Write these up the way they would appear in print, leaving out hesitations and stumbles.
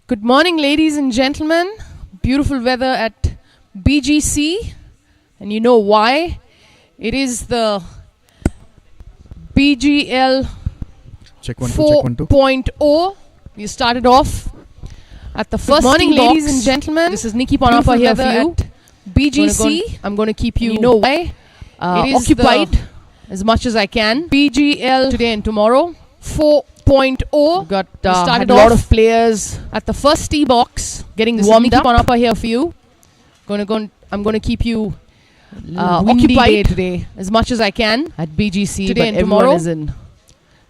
Good morning, ladies and gentlemen. Beautiful weather at BGC, and you know why? It is the BGL Check 1 2, check 1 2. 4.0. We started off at the first. Good morning, ladies and gentlemen. This is Nikki Panapa here for you. BGC. I'm going to keep you know why. It is occupied as much as I can. BGL today and tomorrow. 4.0. We got started a lot of players at the first tee box getting warmed up. Panapa here for you. I'm going to keep you occupied today as much as I can at BGC today and tomorrow. Is in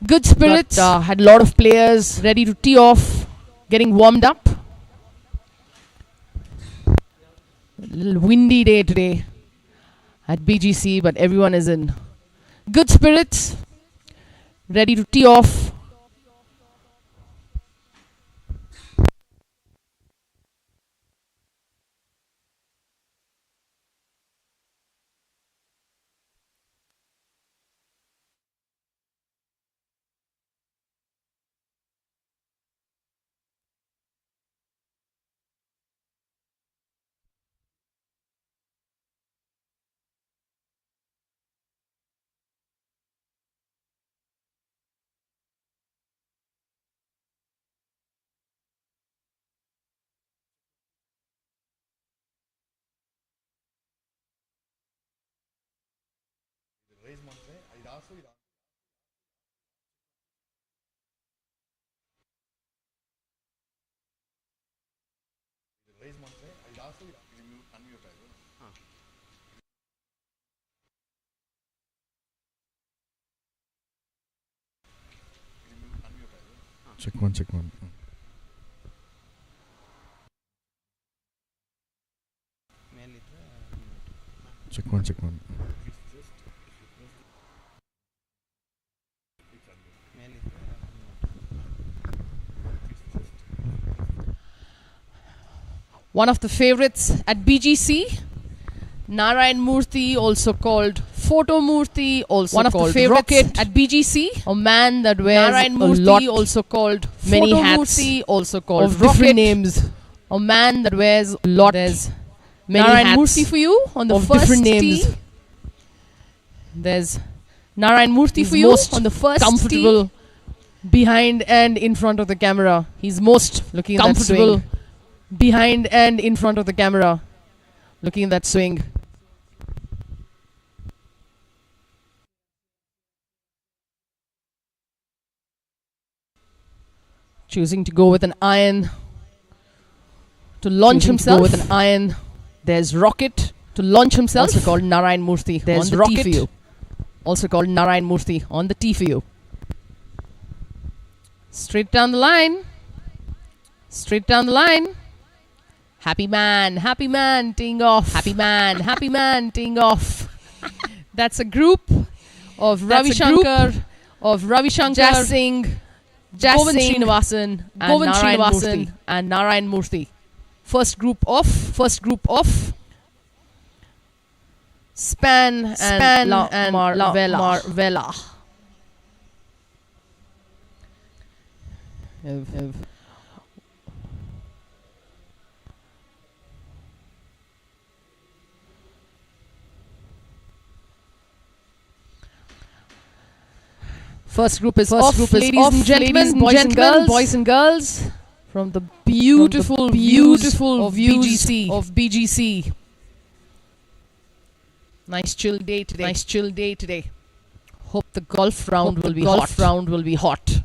good spirits. Had a lot of players ready to tee off, getting warmed up. A little windy day today at BGC, but everyone is in good spirits, ready to tee off. Check 1, check 1. Check 1, check 1. One of the favorites at BGC, Narayan Murthy, also called Photo Murthy, also one of the favorites Rocket at BGC. A man that wears Narayan Murthy, also called many Photo hats, Murthy, also called of different names. A man that wears a lot. There's many Narayan hats Murthy for you on the first different names. Tee. There's Narayan Murthy for you on the first comfortable tee. Behind and in front of the camera. He's most looking comfortable at that swing. Behind and in front of the camera, looking at that swing. Choosing to go with an iron to launch himself. With an iron. There's Rocket to launch himself. Also called Narayan Murthy. There's on the Rocket tee for you. Also called Narayan Murthy on the tee for you. Straight down the line. Straight down the line. Happy man, teeing off. Happy man, teeing off. That's a group of Ravi Shankar, Jas Singh, Govind Srinivasan, and Narayan Murthy. First group off. Span and Marvella. First group is off, ladies and gentlemen, boys and girls, from the beautiful views of BGC. Nice chill day today. Hope the golf round will be hot.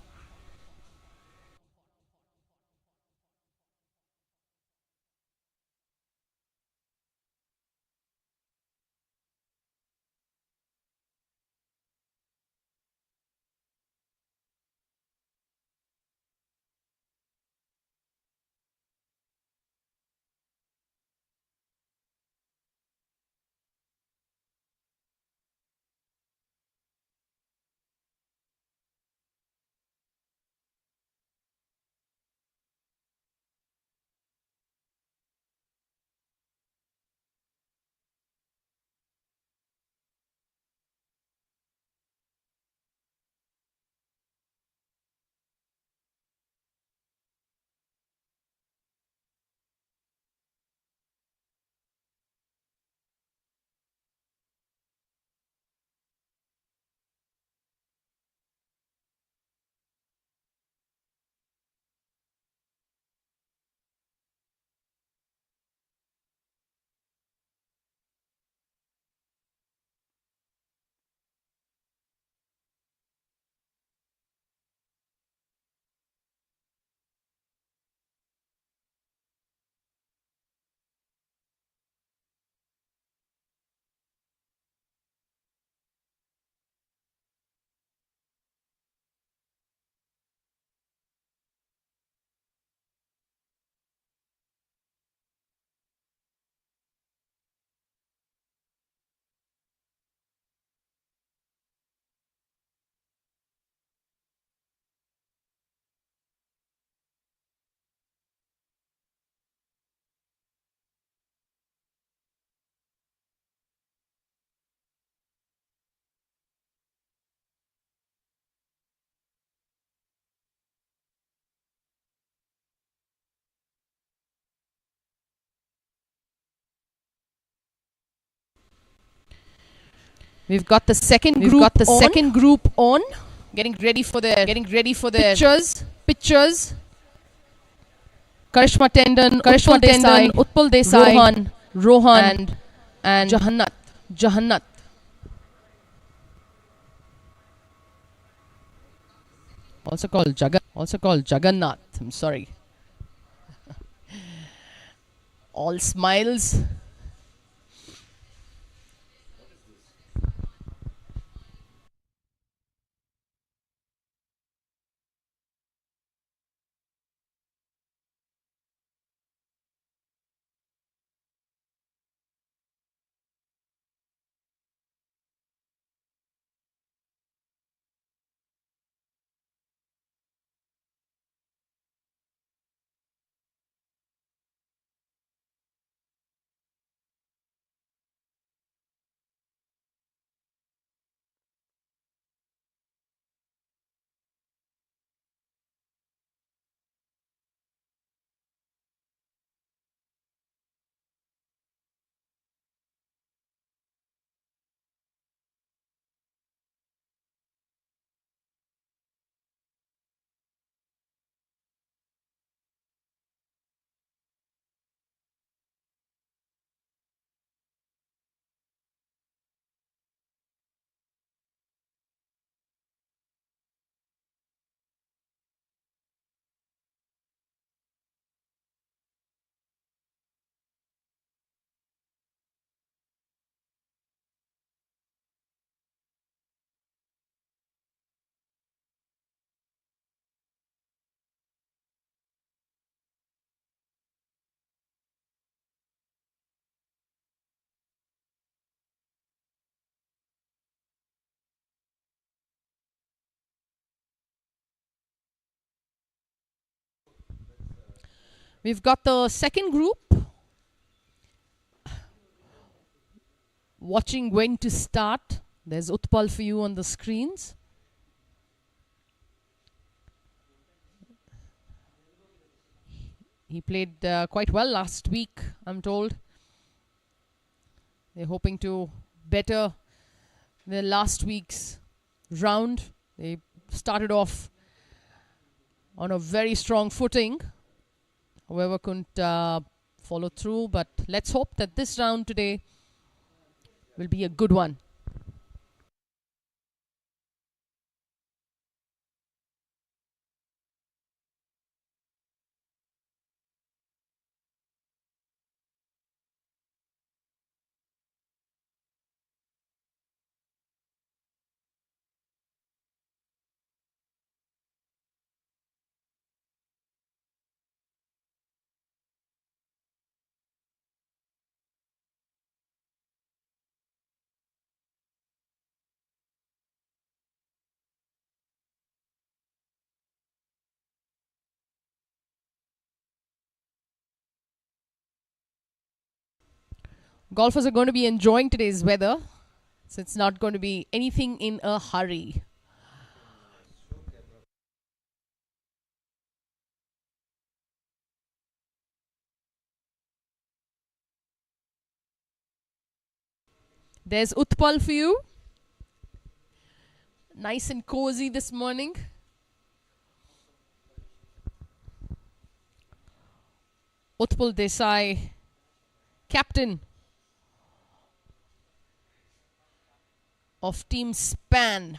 We've got the second group on. Getting ready for their pictures. Karishma Tendon, Utpal Desai, Rohan and Jahannat. Also called Jagannath. I'm sorry. All smiles. We've got the second group watching when to start. There's Utpal for you on the screens. He played quite well last week, I'm told. They're hoping to better their last week's round. They started off on a very strong footing. However, couldn't follow through. But let's hope that this round today will be a good one. Golfers are going to be enjoying today's weather, so it's not going to be anything in a hurry. There's Utpal for you. Nice and cozy this morning. Utpal Desai, captain of Team Span.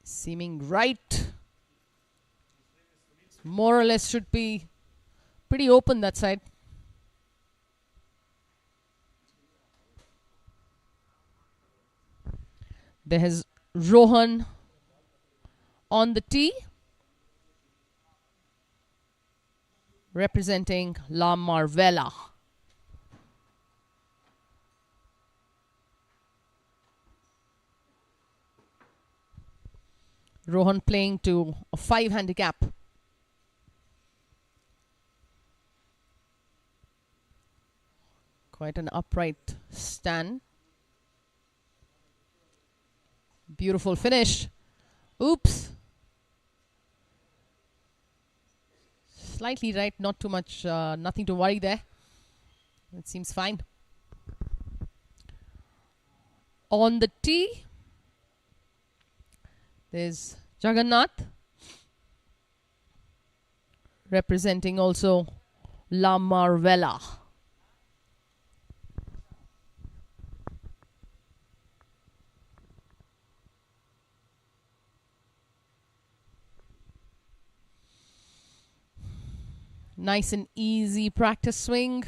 Seeming right. More or less should be pretty open that side. There is Rohan on the tee, representing La Marvella. Rohan playing to a 5 handicap. Quite an upright stand. Beautiful finish. Oops. Slightly right, not too much, nothing to worry there. It seems fine. On the tee, there's Jagannath, representing also La Marvella. Nice and easy practice swing.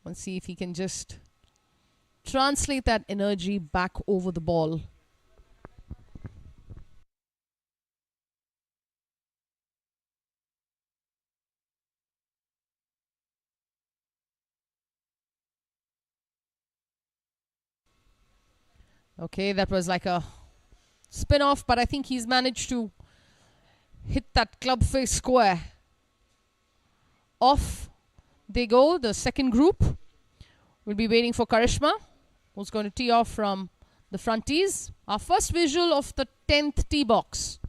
Let's see if he can just translate that energy back over the ball. Okay, that was like a spin off, but I think he's managed to hit that club face square. Off they go, the second group. We'll be waiting for Karishma, who's going to tee off from the front tees. Our first visual of the 10th tee box.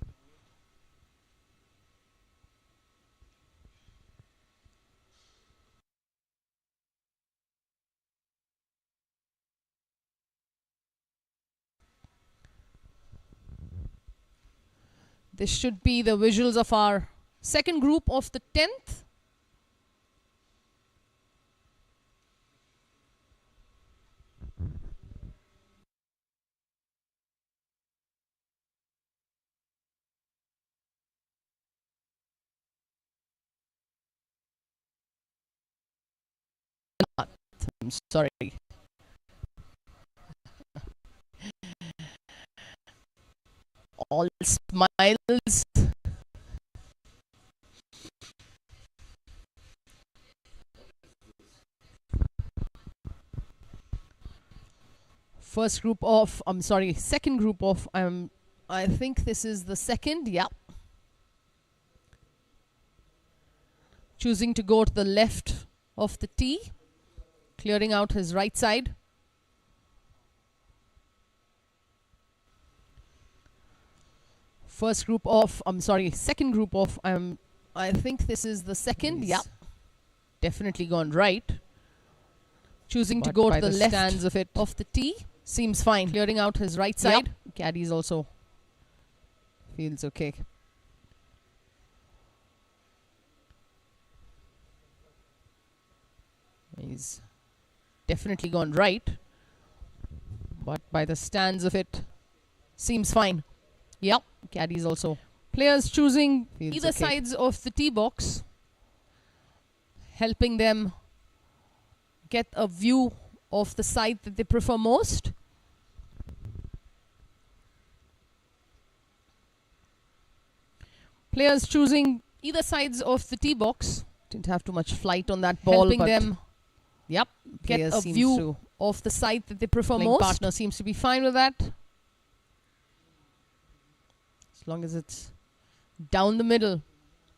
This should be the visuals of our second group of the 10th. I'm sorry. All smiles. First group of, I'm sorry, second group of, I think this is the second, yeah. Choosing to go to the left of the tee, clearing out his right side. First group of, I'm sorry, second group of, I think this is the second, yeah. Definitely gone right. Choosing to go to the left stands of it of the tee. Seems fine. Clearing out his right side. Yep. Caddies also feels okay. He's definitely gone right, but by the stands of it, seems fine. Yep. Caddies also. Players choosing either sides of the tee box, helping them get a view of the side that they prefer most. Players choosing either sides of the tee box. Didn't have too much flight on that ball, helping them get a view of the side that they prefer most. Partner seems to be fine with that. As long as it's down the middle,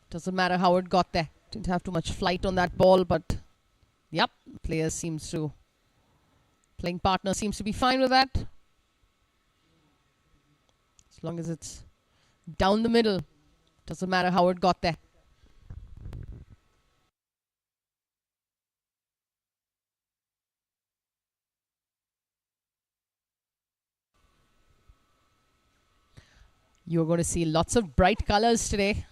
doesn't matter how it got there. Didn't have too much flight on that ball, but players seems to, playing partner seems to be fine with that. As long as it's down the middle, doesn't matter how it got there. You're going to see lots of bright colors today.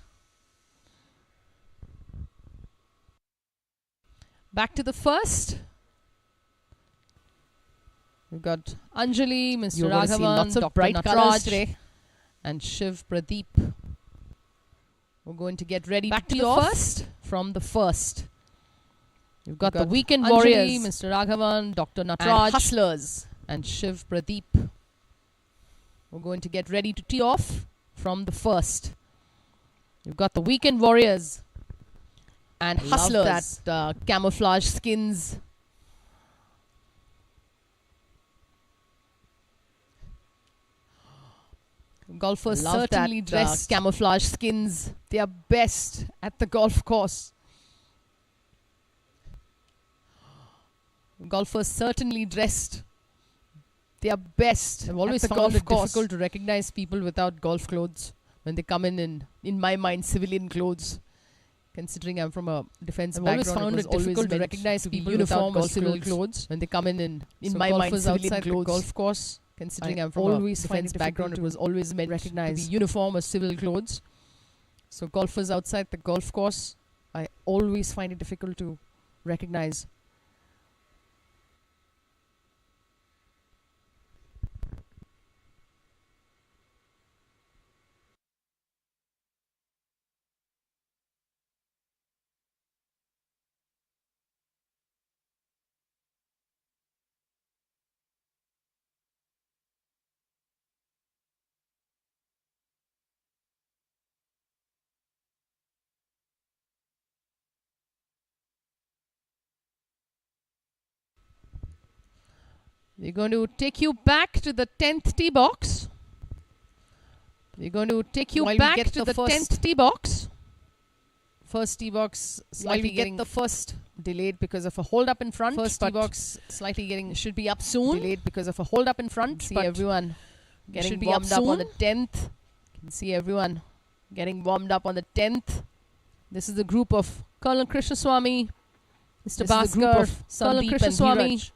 Back to the first. We've got Anjali, Mr. Raghavan, lots of Dr. bright colors today, and Shiv Pradeep. We're going to get ready back to the first from the first. We've got the Weekend Warriors, Mr. Raghavan, Dr. Nataraj, and Hustlers, and Shiv Pradeep. We're going to get ready to tee off from the first. You've got the Weekend Warriors and Hustlers. That camouflage skins. Golfers certainly dress camouflage skins. They are best at the golf course. Golfers certainly dressed their best. I've always found it difficult to recognize people without golf clothes when they come in my mind, civilian clothes. Considering I'm from a defense background, always found it difficult to recognize people uniform without or civil clothes when they come in my mind, civilian clothes. Golf course. Considering I'm from a defense background, it was always meant recognized to be uniform or civil clothes. So golfers outside the golf course, I always find it difficult to recognize. We're going to take you back to the 10th tee box. We're going to take you back to the 10th tee box. First tee box slightly getting the first delayed because of a hold up in front. First tee box slightly getting should be up soon. Delayed because of a hold up in front. See everyone getting warmed up on the 10th. You can see everyone getting warmed up on the 10th. This is the group of Colonel Krishnaswamy, Mr. Bhaskar, Colonel Krishnaswamy,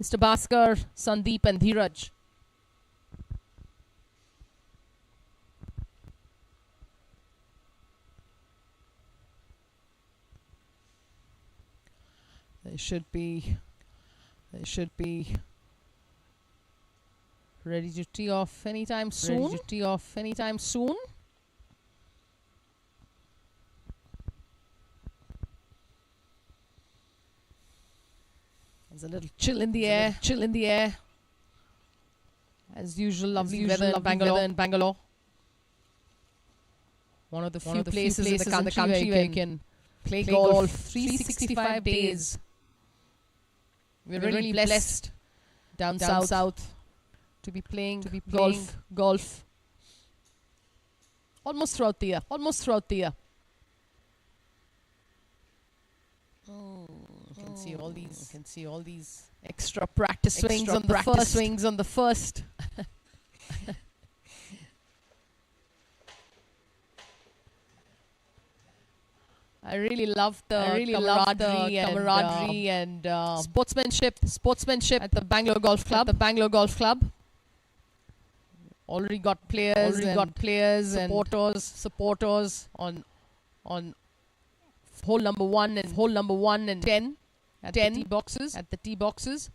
Mr. Bhaskar, Sandeep and Dheeraj. They should be ready to tee off anytime soon. There's a little chill in the air. As usual, lovely weather in Bangalore. One of the few places in the country where you can play golf 365 days. We're really blessed down south to be playing golf almost throughout the year. Oh, you can see all these extra practice swings on the first. I really love the camaraderie and sportsmanship at the Bangalore Golf Club. Already got players and supporters on hole number 1 and 10 at the tee boxes.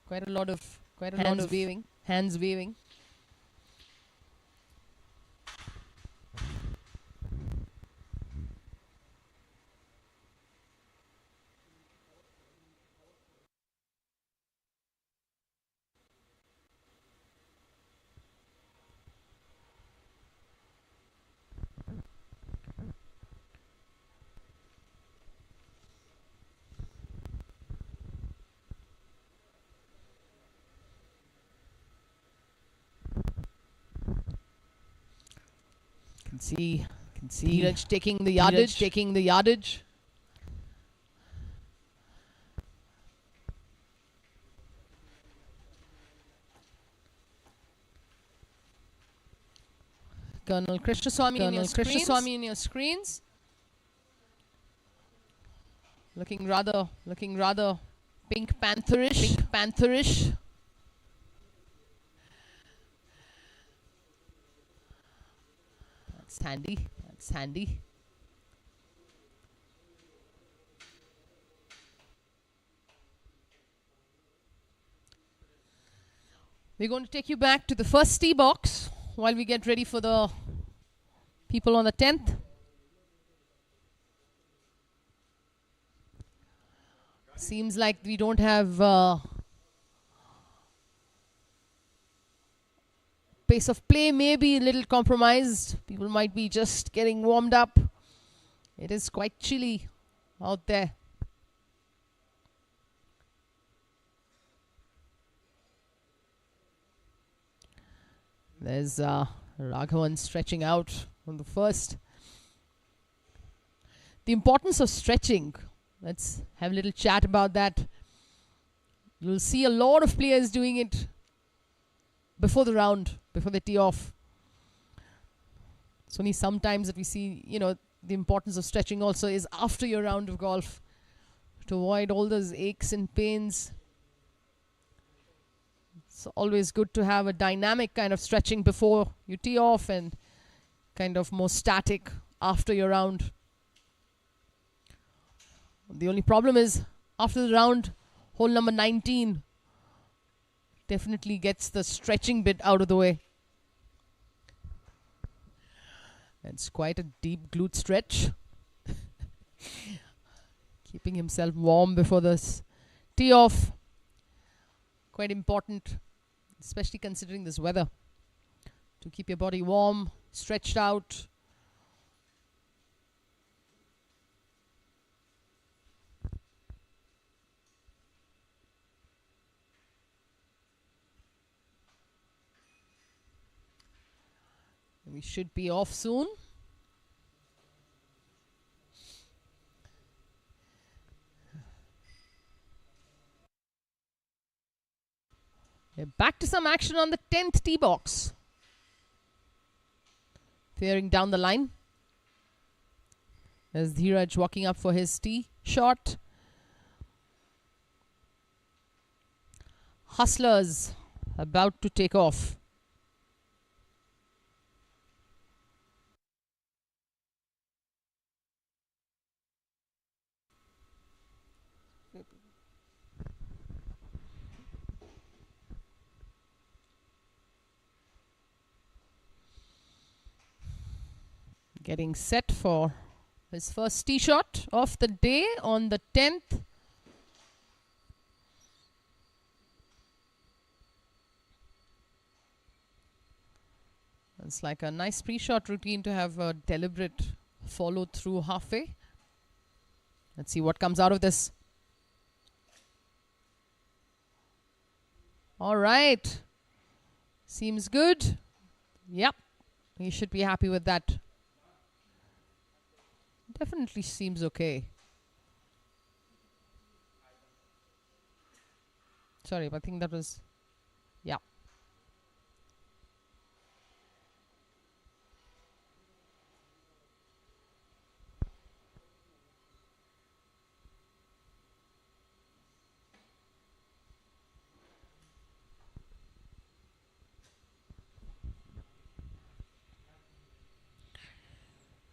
Quite a lot of hands waving. Can see Dheeraj taking the yardage. Colonel Krishnaswamy in your screens. Looking rather Pink Pantherish. That's handy. We're going to take you back to the first tee box while we get ready for the people on the 10th. Seems like we don't have pace of play may be a little compromised. People might be just getting warmed up. It is quite chilly out there. There's Raghavan stretching out on the first. The importance of stretching. Let's have a little chat about that. You'll see a lot of players doing it before the round, before they tee off. It's only sometimes that we see, the importance of stretching also is after your round of golf to avoid all those aches and pains. It's always good to have a dynamic kind of stretching before you tee off and kind of more static after your round. The only problem is after the round, hole number 19 definitely gets the stretching bit out of the way. It's quite a deep glute stretch. Keeping himself warm before this tee off. Quite important, especially considering this weather, to keep your body warm, stretched out. We should be off soon. We're back to some action on the 10th tee box. Peering down the line. There's Dheeraj walking up for his tee shot. Hustlers about to take off. Getting set for his first tee shot of the day on the 10th. It's like a nice pre-shot routine to have a deliberate follow through halfway. Let's see what comes out of this. All right. Seems good. Yep. You should be happy with that. Definitely seems okay. Sorry, but I think that was... Yeah.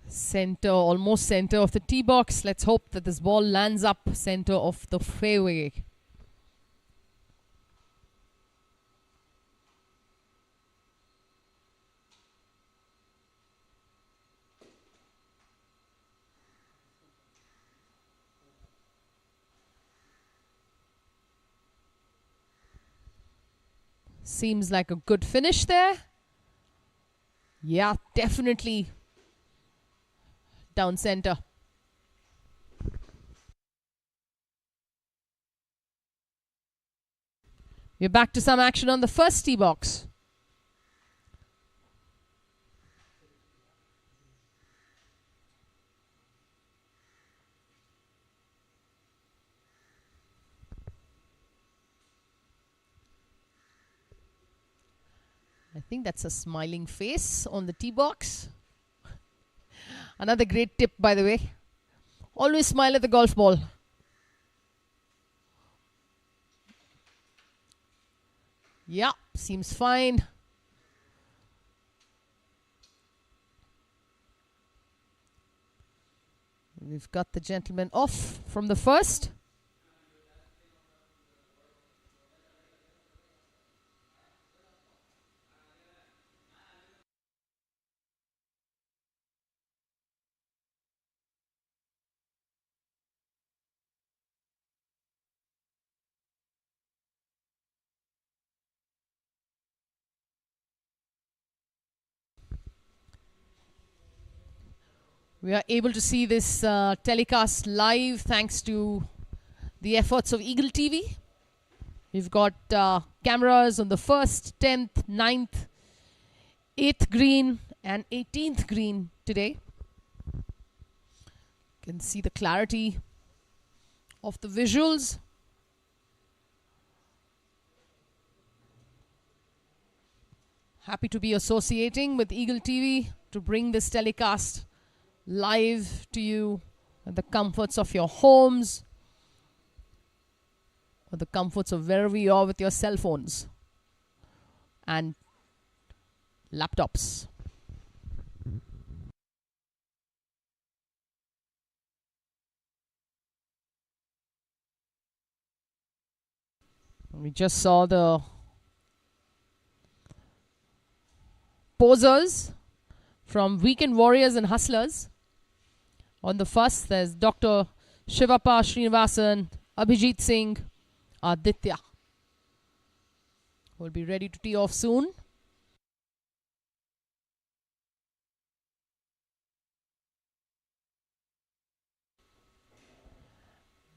Center, almost center of the tee box. Let's hope that this ball lands up center of the fairway. Seems like a good finish there. Yeah, definitely down center. We're back to some action on the first tee box. I think that's a smiling face on the tee box. Another great tip, by the way. Always smile at the golf ball. Yeah, seems fine. We've got the gentleman off from the first. We are able to see this telecast live thanks to the efforts of Eagle TV. We've got cameras on the 1st, 10th, 9th, 8th green and 18th green today. You can see the clarity of the visuals. Happy to be associating with Eagle TV to bring this telecast live to you at the comforts of your homes or the comforts of wherever you are with your cell phones and laptops. We just saw the posers from Weekend Warriors and Hustlers. On the first, there's Dr. Shivappa Srinivasan, Abhijit Singh, Aditya. We'll be ready to tee off soon.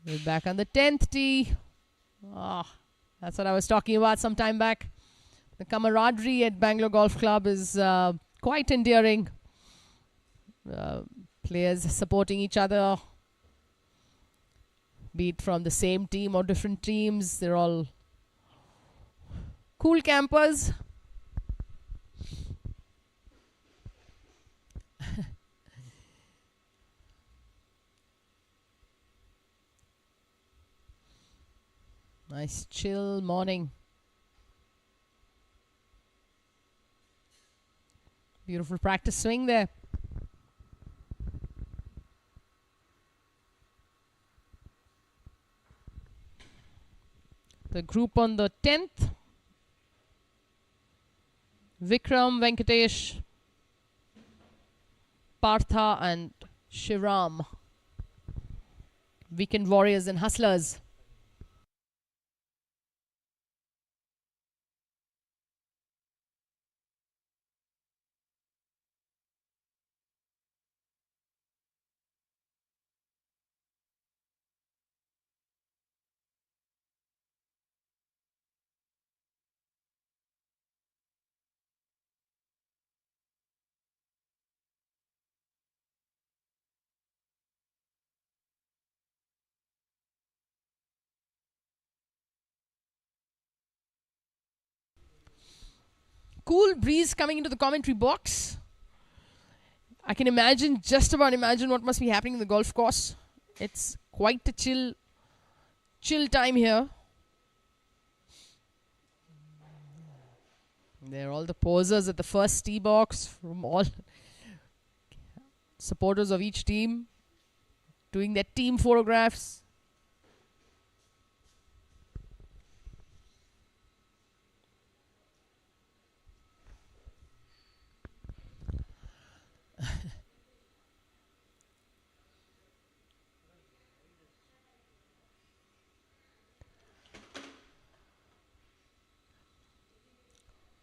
We're back on the 10th tee. That's what I was talking about some time back. The camaraderie at Bangalore Golf Club is quite endearing. Players supporting each other, be it from the same team or different teams. They're all cool campers. Nice chill morning. Beautiful practice swing there. The group on the 10th. Vikram, Venkatesh, Partha and Shiram. Weekend Warriors and Hustlers. Cool breeze coming into the commentary box. I can just about imagine what must be happening in the golf course. It's quite a chill time here. There are all the posers at the first tee box from all supporters of each team doing their team photographs.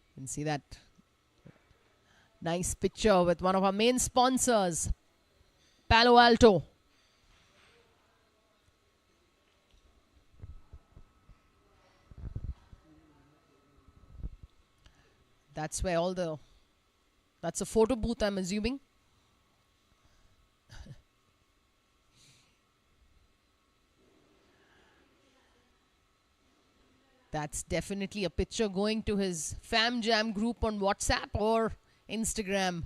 You can see that nice picture with one of our main sponsors, Palo Alto. That's where that's a photo booth, I'm assuming. That's definitely a picture going to his Fam Jam group on WhatsApp or Instagram.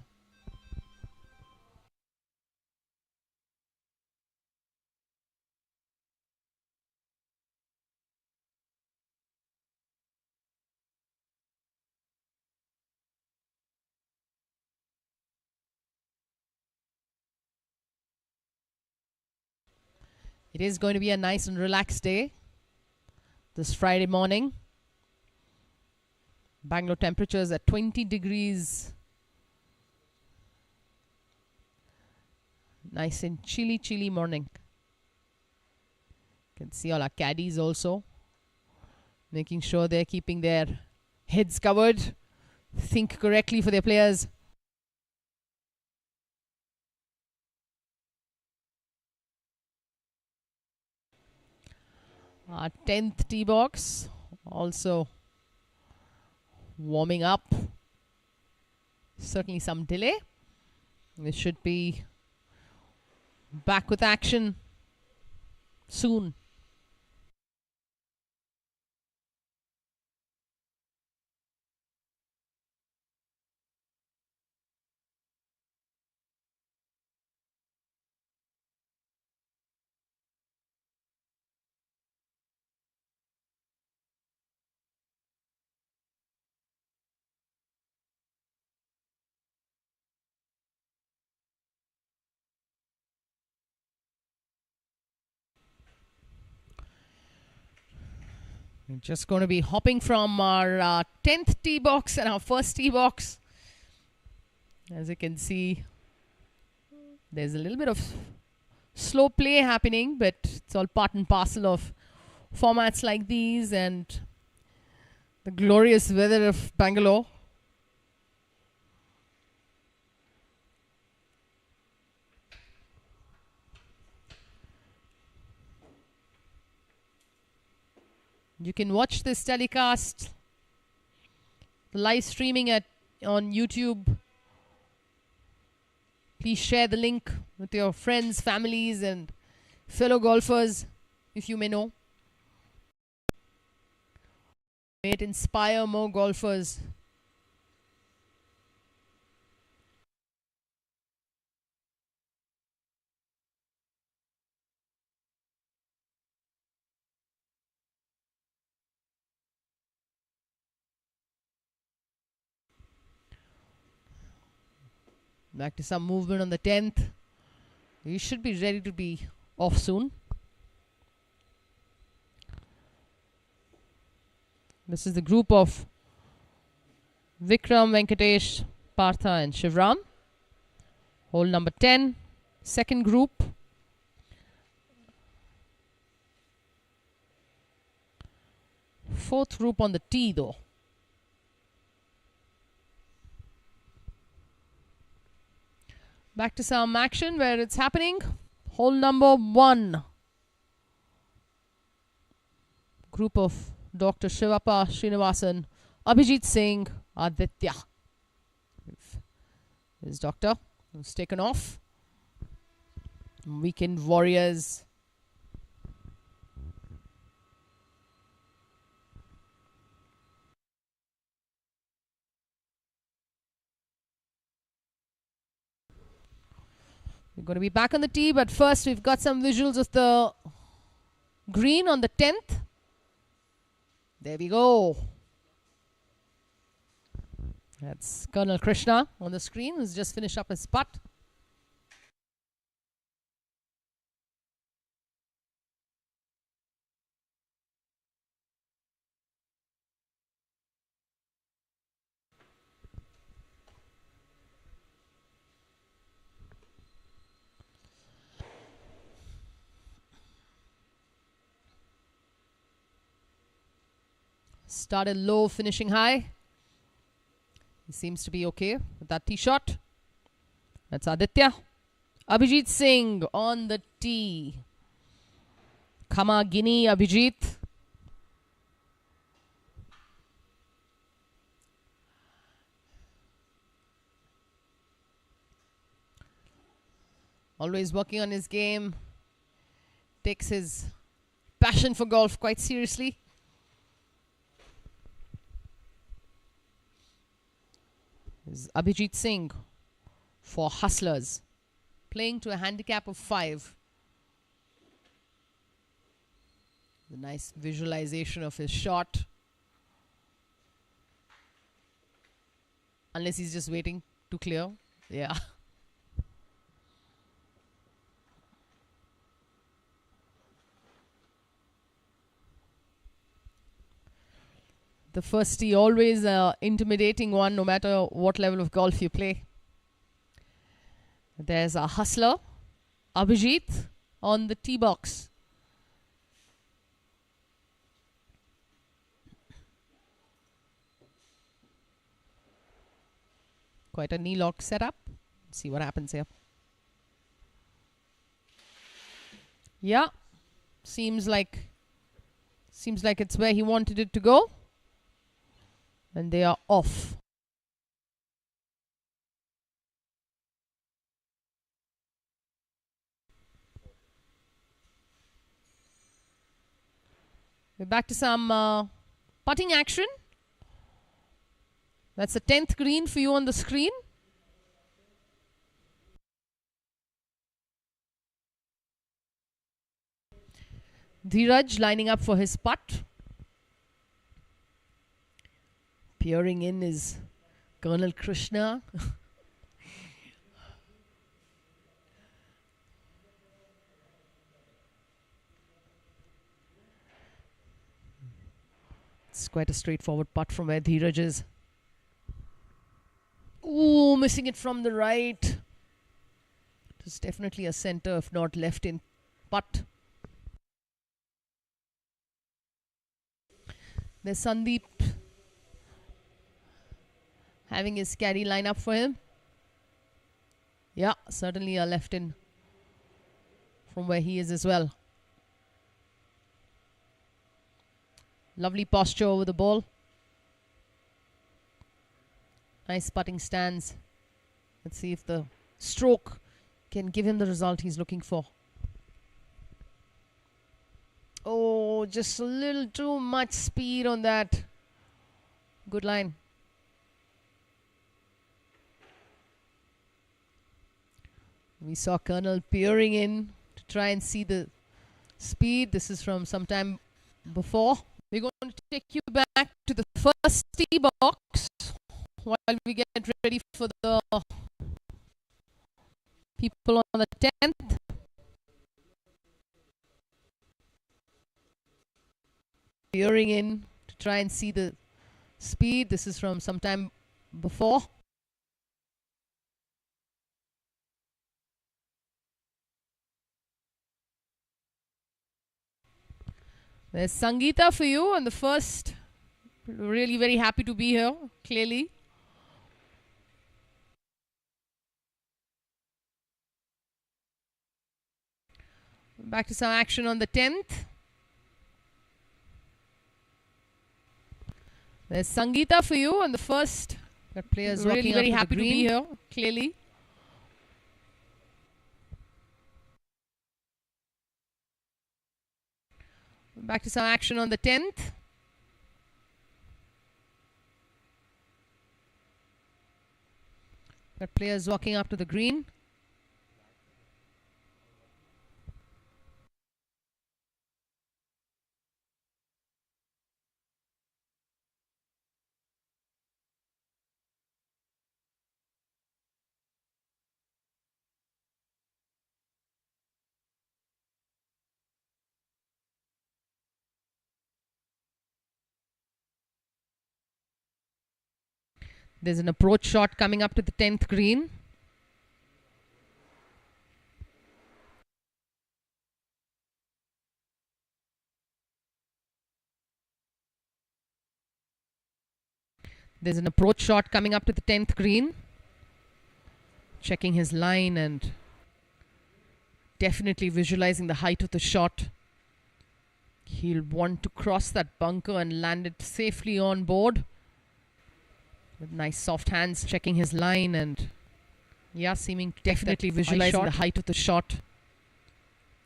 It is going to be a nice and relaxed day this Friday morning. Bangalore temperatures at 20 degrees. Nice and chilly morning. You can see all our caddies also making sure they're keeping their heads covered, think correctly for their players. Our 10th tee box also warming up. Certainly some delay. We should be back with action soon. We're just going to be hopping from our 10th tee box and our first tee box. As you can see, there's a little bit of slow play happening, but it's all part and parcel of formats like these and the glorious weather of Bangalore. You can watch this telecast live streaming on YouTube. Please share the link with your friends, families, and fellow golfers, if you may know. May it inspire more golfers. Back to some movement on the 10th. You should be ready to be off soon. This is the group of Vikram, Venkatesh, Partha and Shivram. Hole number 10, second group. Fourth group on the tee though. Back to some action where it's happening. Hole number 1. Group of Dr. Shivappa Srinivasan, Abhijit Singh, Aditya. This doctor who's taken off. Weekend Warriors. We're going to be back on the tee, but first we've got some visuals of the green on the 10th. There we go. That's Colonel Krishna on the screen, who's just finished up his putt. Started low, finishing high. He seems to be okay with that tee shot. That's Aditya. Abhijit Singh on the tee. Khama Guinea Abhijit. Always working on his game. Takes his passion for golf quite seriously. Is Abhijit Singh for Hustlers, playing to a handicap of 5. The nice visualization of his shot. Unless he's just waiting to clear. Yeah. The first tee, always an intimidating one, no matter what level of golf you play. There's a hustler, Abhijit, on the tee box. Quite a knee lock setup. See what happens here. Yeah, seems like it's where he wanted it to go. And they are off. We're back to some putting action. That's the 10th green for you on the screen. Dheeraj lining up for his putt. Peering in is Colonel Krishna. quite a straightforward putt from where Dheeraj is. Ooh, missing it from the right. It is definitely a centre, if not left in putt. There's Sandeep having his caddy line up for him. Yeah, certainly a left in from where he is as well. Lovely posture over the ball. Nice putting stance. Let's see if the stroke can give him the result he's looking for. Oh, just a little too much speed on that. Good line. We saw Colonel peering in to try and see the speed. This is from some time before. We're going to take you back to the first tee box while we get ready for the people on the 10th. Peering in to try and see the speed. This is from some time before. There's Sangeeta for you on the first. Really very happy to be here, clearly. Back to some action on the 10th. There's Sangeeta for you on the first. That player's really very happy to be here, clearly. Back to some action on the 10th. That player's walking up to the green. There's an approach shot coming up to the 10th green. There's an approach shot coming up to the 10th green. Checking his line and definitely visualizing the height of the shot. He'll want to cross that bunker and land it safely on board. With nice soft hands, checking his line and seeming to definitely visualizing the height of the shot.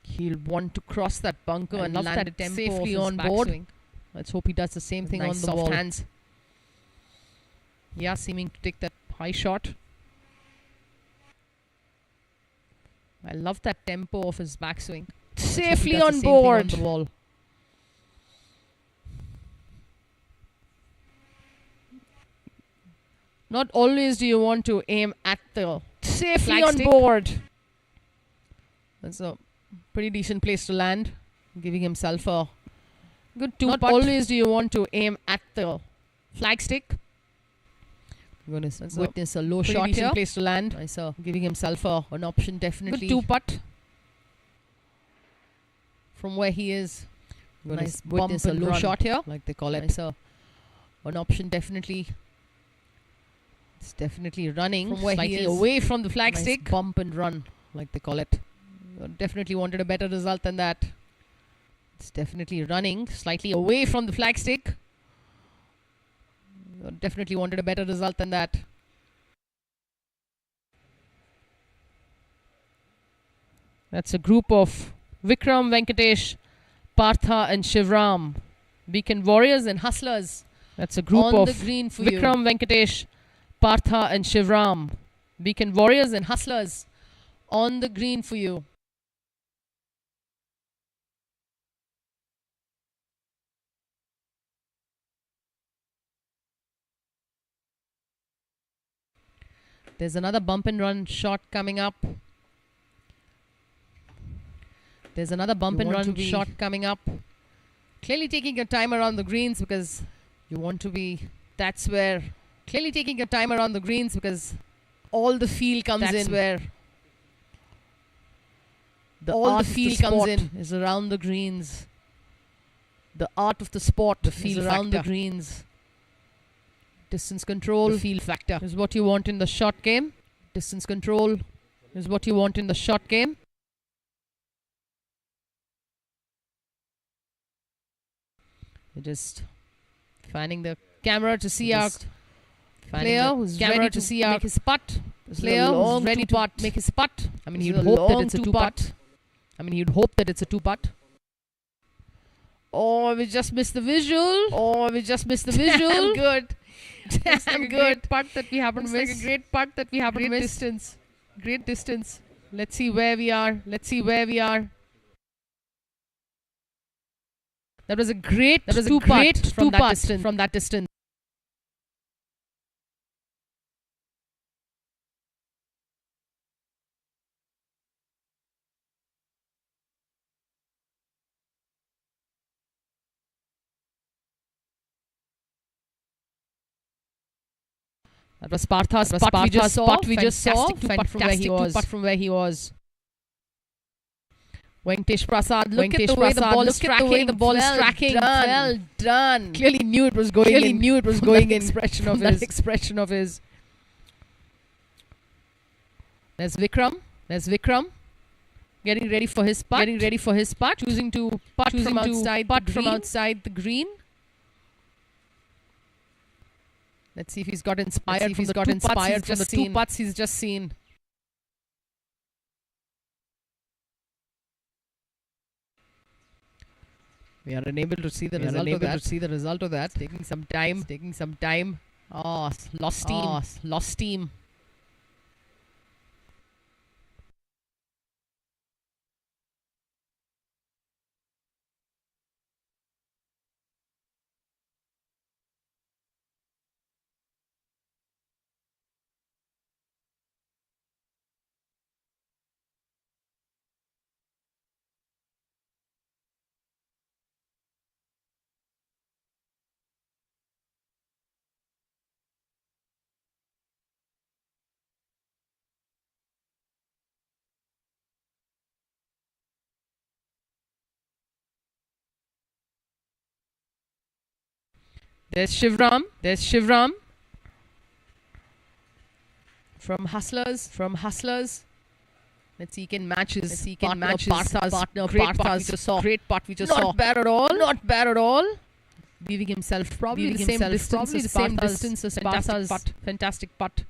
He'll want to cross that bunker and land it safely on board. Let's hope he does the same thing on the soft hands. Seeming to take that high shot. I love that tempo of his backswing. Safely on board. On the wall. Not always do you want to aim at the safely on board. That's a pretty decent place to land. Giving himself a good two putt. Not always do you want to aim at the flagstick. You're going to witness a low shot here. Place to land. Nice, giving himself an option definitely. Good two putt. From where he is. Nice witness a low shot here, like they call it. Nice, an option definitely. It's definitely running from where slightly he is away from the flagstick. Nice bump and run, like they call it. Definitely wanted a better result than that. It's definitely running slightly away from the flagstick. Definitely wanted a better result than that. That's a group of Vikram, Venkatesh, Partha and Shivram. Beacon Warriors and Hustlers. That's a group of the green for Vikram, Venkatesh, Partha and Shivram. Beacon Warriors and Hustlers on the green for you. There's another bump and run shot coming up. There's another bump and run shot coming up. Clearly taking your time around the greens because You want to be. That's where clearly taking your time around the greens because all the feel comes in. Where all the feel comes in is around the greens. The art of the sport, the feel around the greens. Distance control, the feel factor is what you want in the short game. Distance control is what you want in the short game. You're just fanning the camera to see our player who's ready to see make his putt. Player who's ready to make his putt. I mean, you'd hope that it's a two-putt. You'd hope that it's a two-putt. Oh, we just missed the visual. I'm good. I'm good. Putt that we haven't missed. Like a great putt that we haven't missed. Great distance. Let's see where we are. That was a great two-putt from that distance. That was Partha's putt we just saw. Fantastic two-putt from where he was. Venkatesh Prasad, look at the way the ball is tracking. Well done. Clearly knew it was going in. That expression of his. There's Vikram. Getting ready for his putt. Choosing to putt from outside the green. Let's see if he's got inspired from the two putts he's just seen. We are unable to see the result of that. Taking some time. Oh, lost steam. There's Shivram. From Hustlers. Let's see he can match his partner. Great putt we just saw. Not bad at all. Leaving himself probably the same distance as Partha's fantastic putt.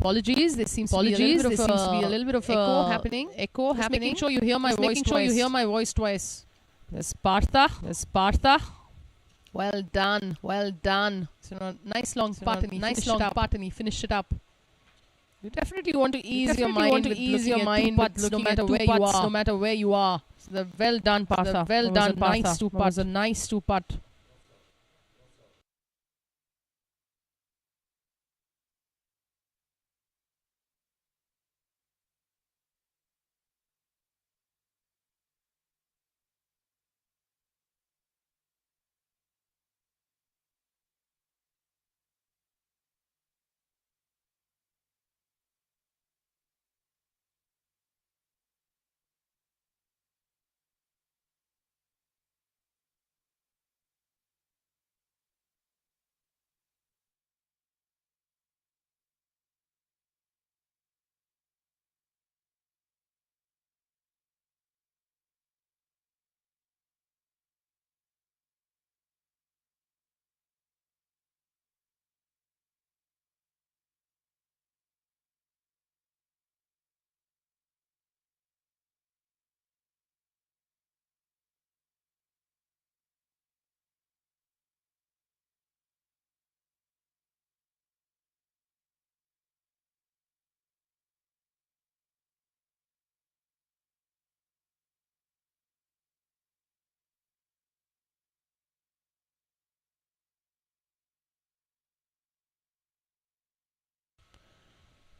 Apologies, there seems to be a little bit of echo happening. Just making sure you hear my voice twice. There's Partha. Well done. So nice long putt and he finished it up. You definitely want to ease your mind no matter where you are. So well done, Partha. Was a nice two putt.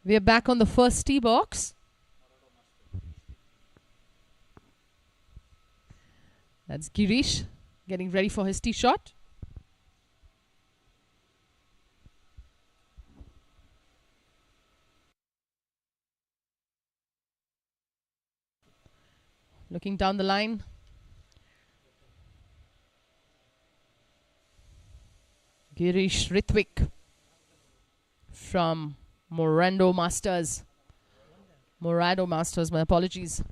We are back on the first tee box. That's Girish getting ready for his tee shot. Looking down the line. Girish Ritwik from Morado Masters, my apologies.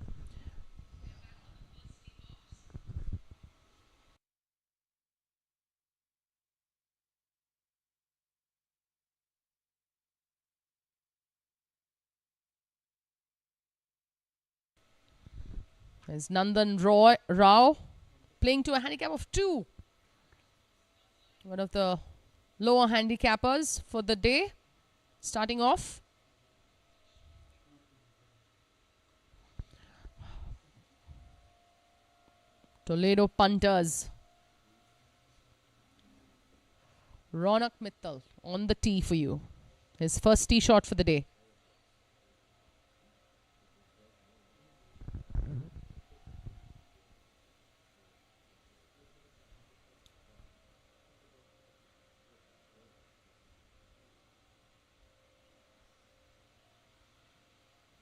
There's Nandan Rao playing to a handicap of 2. One of the lower handicappers for the day, starting off. Toledo punters. Ronak Mittal on the tee for you. His first tee shot for the day.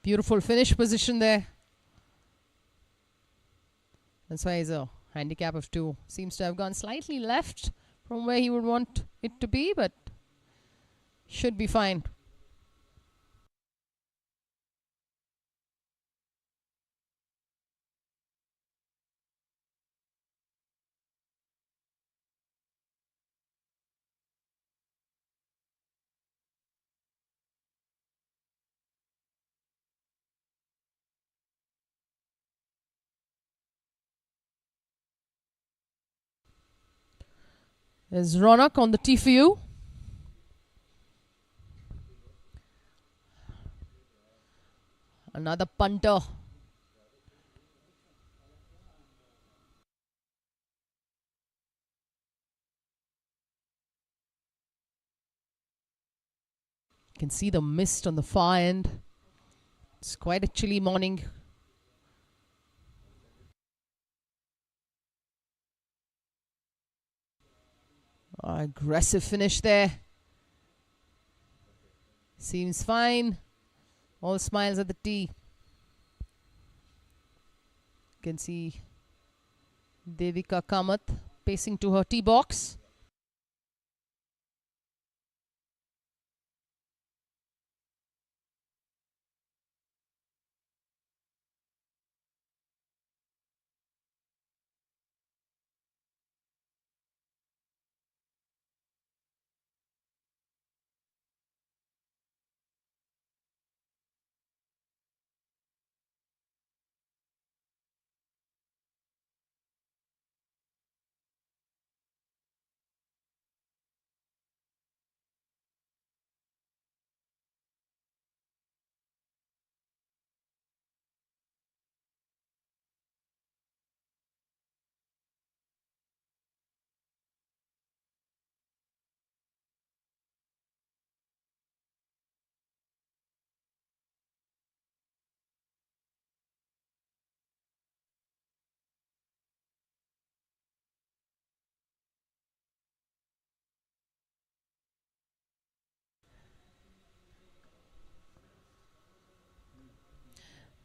Beautiful finish position there. That's why he's a handicap of 2. Seems to have gone slightly left from where he would want it to be, but should be fine. There's Ronak on the tee for you. Another punter. You can see the mist on the far end. It's quite a chilly morning. Aggressive finish there. Seems fine. All smiles at the tee. You can see Devika Kamath pacing to her tee box.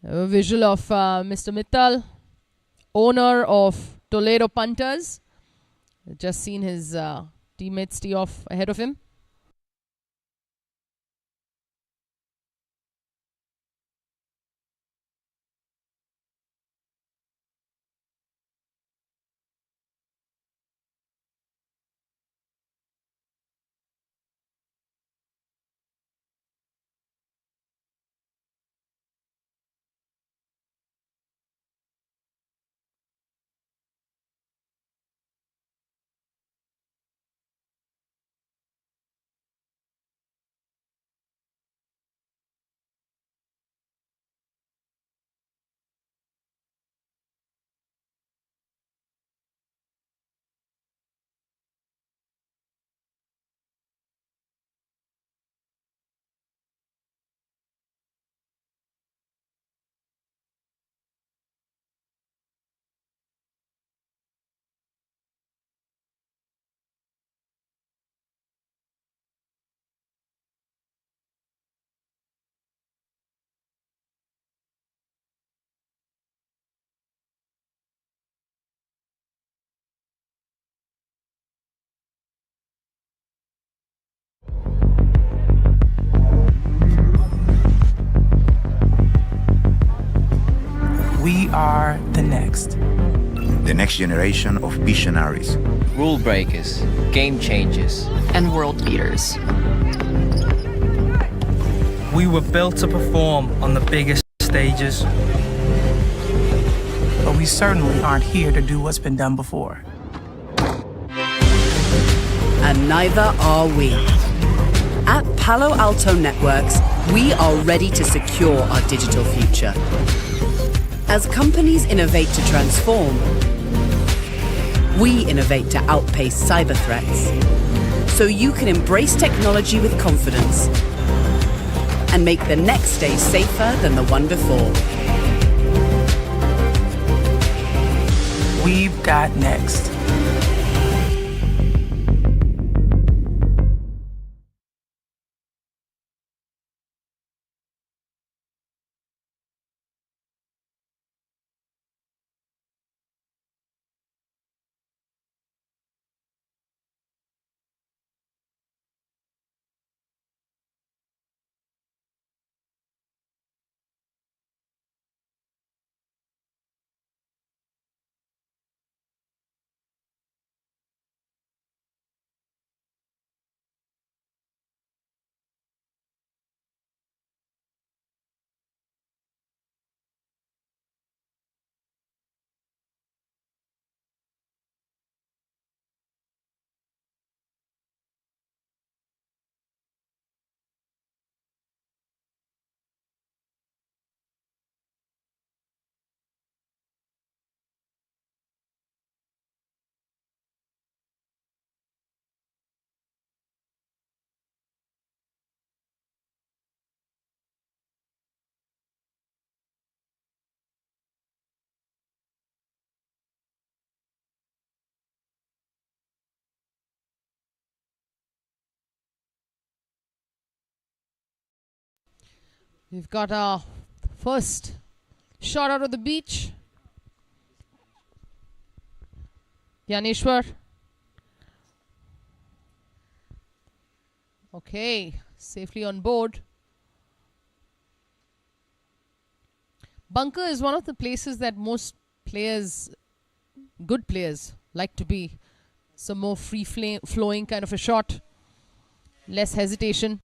A visual of Mr. Mittal, owner of Toledo Punters. Just seen his teammates tee off ahead of him. We are the next. The next generation of visionaries. Rule breakers, game changers, and world beaters. We were built to perform on the biggest stages. But we certainly aren't here to do what's been done before. And neither are we. At Palo Alto Networks, we are ready to secure our digital future. As companies innovate to transform, we innovate to outpace cyber threats. So you can embrace technology with confidence and make the next day safer than the one before. We've got next. We've got our first shot out of the beach. Yaneshwar. Okay, safely on board. Bunker is one of the places that most players, good players, like to be. Some more free-flowing kind of a shot. Less hesitation.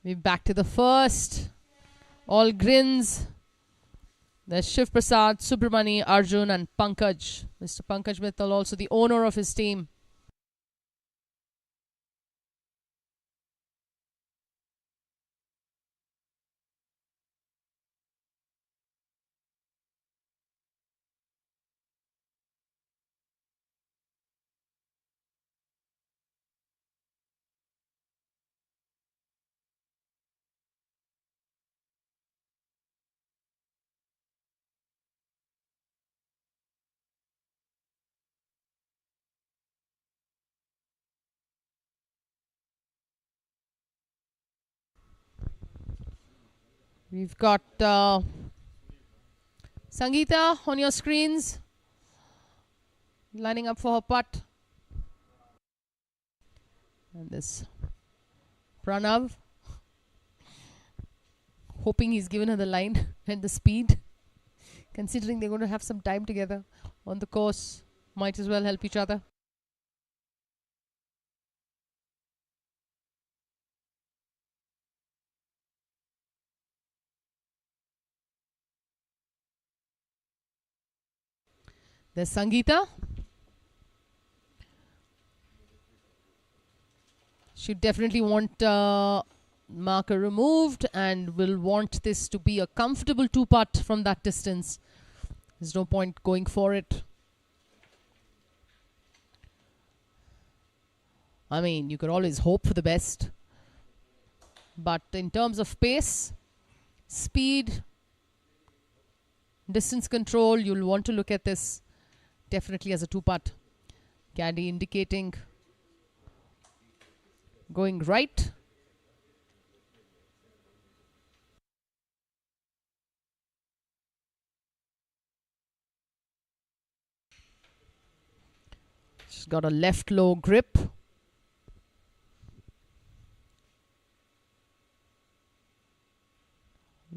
We're back to the first. All grins. There's Shiv Prasad, Subramani, Arjun and Pankaj. Mr. Pankaj Mittal, also the owner of his team. We've got Sangeeta on your screens, lining up for her putt. And this Pranav, hoping he's given her the line and the speed. Considering they're going to have some time together on the course, might as well help each other. There's Sangeeta. She'd definitely want marker removed and will want this to be a comfortable two-putt from that distance. There's no point going for it. I mean, you could always hope for the best. But in terms of pace, speed, distance control, you'll want to look at this definitely as a two-putt. Caddy indicating going right. She's got a left low grip.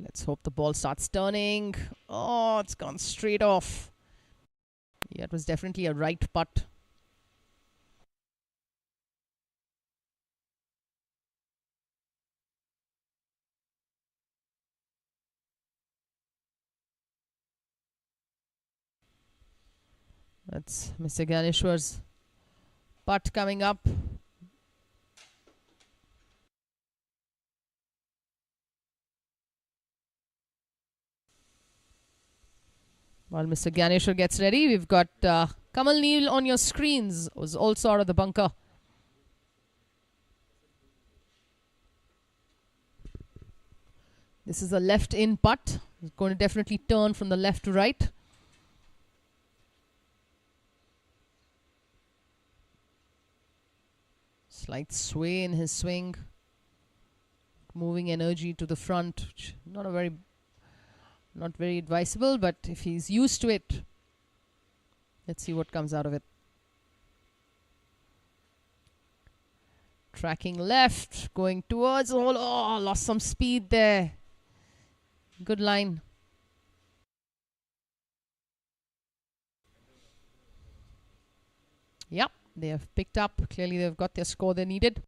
Let's hope the ball starts turning. Oh, it's gone straight off. Yeah, it was definitely a right putt. That's Mr. Ganeshwar's putt coming up. While Mr. Ganeshwar gets ready, we've got Kamal Neel on your screens. Was also out of the bunker. This is a left-in putt. It's going to definitely turn from the left to right. Slight sway in his swing. Moving energy to the front. Not very advisable, but if he's used to it, let's see what comes out of it. Tracking left, going towards the hole. Oh, lost some speed there. Good line. Yep, they have picked up. Clearly they've got their score they needed.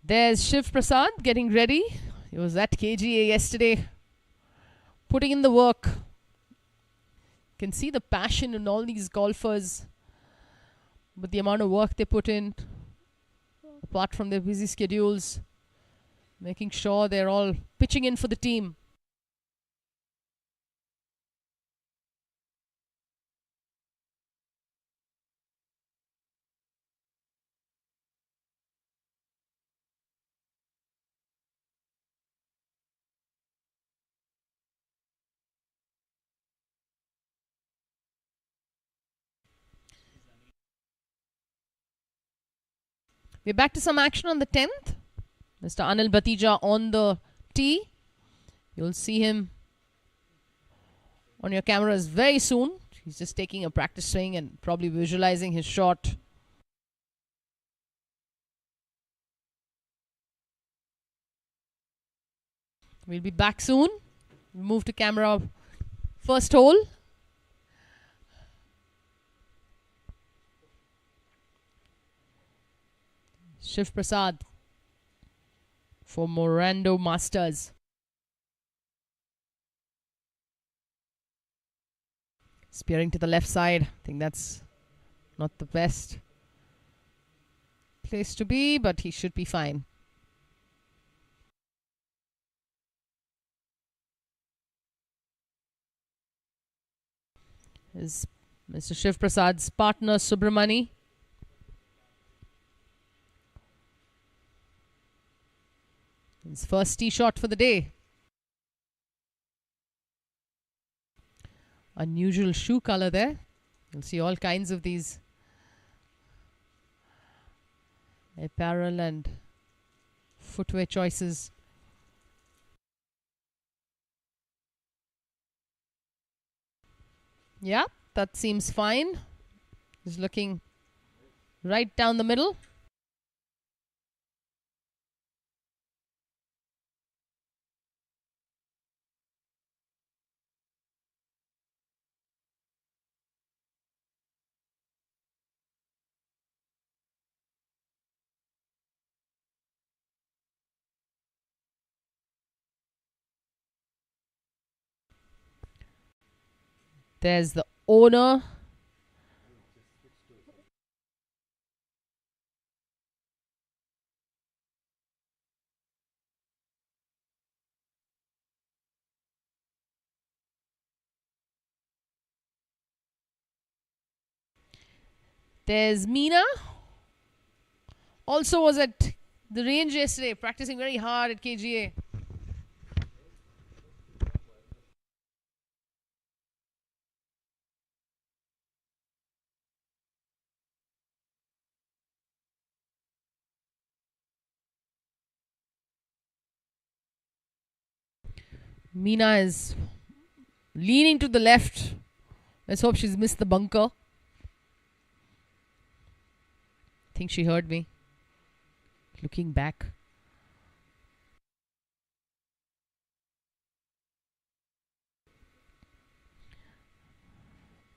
There's Shiv Prasad getting ready. He was at KGA yesterday, putting in the work. You can see the passion in all these golfers, but the amount of work they put in, apart from their busy schedules, making sure they're all pitching in for the team. We're back to some action on the 10th. Mr. Anil Batija on the tee. You'll see him on your cameras very soon. He's just taking a practice swing and probably visualizing his shot. We'll be back soon. We'll move to camera first hole. Shiv Prasad for Morando Masters. Spearing to the left side. I think that's not the best place to be, but he should be fine. Is Mr. Shiv Prasad's partner Subramani. His first tee shot for the day. Unusual shoe color there. You'll see all kinds of these apparel and footwear choices. Yeah, that seems fine. He's looking right down the middle. There's the owner. There's Meena. Also was at the range yesterday, practicing very hard at KGA. Meena is leaning to the left. Let's hope she's missed the bunker. I think she heard me. Looking back.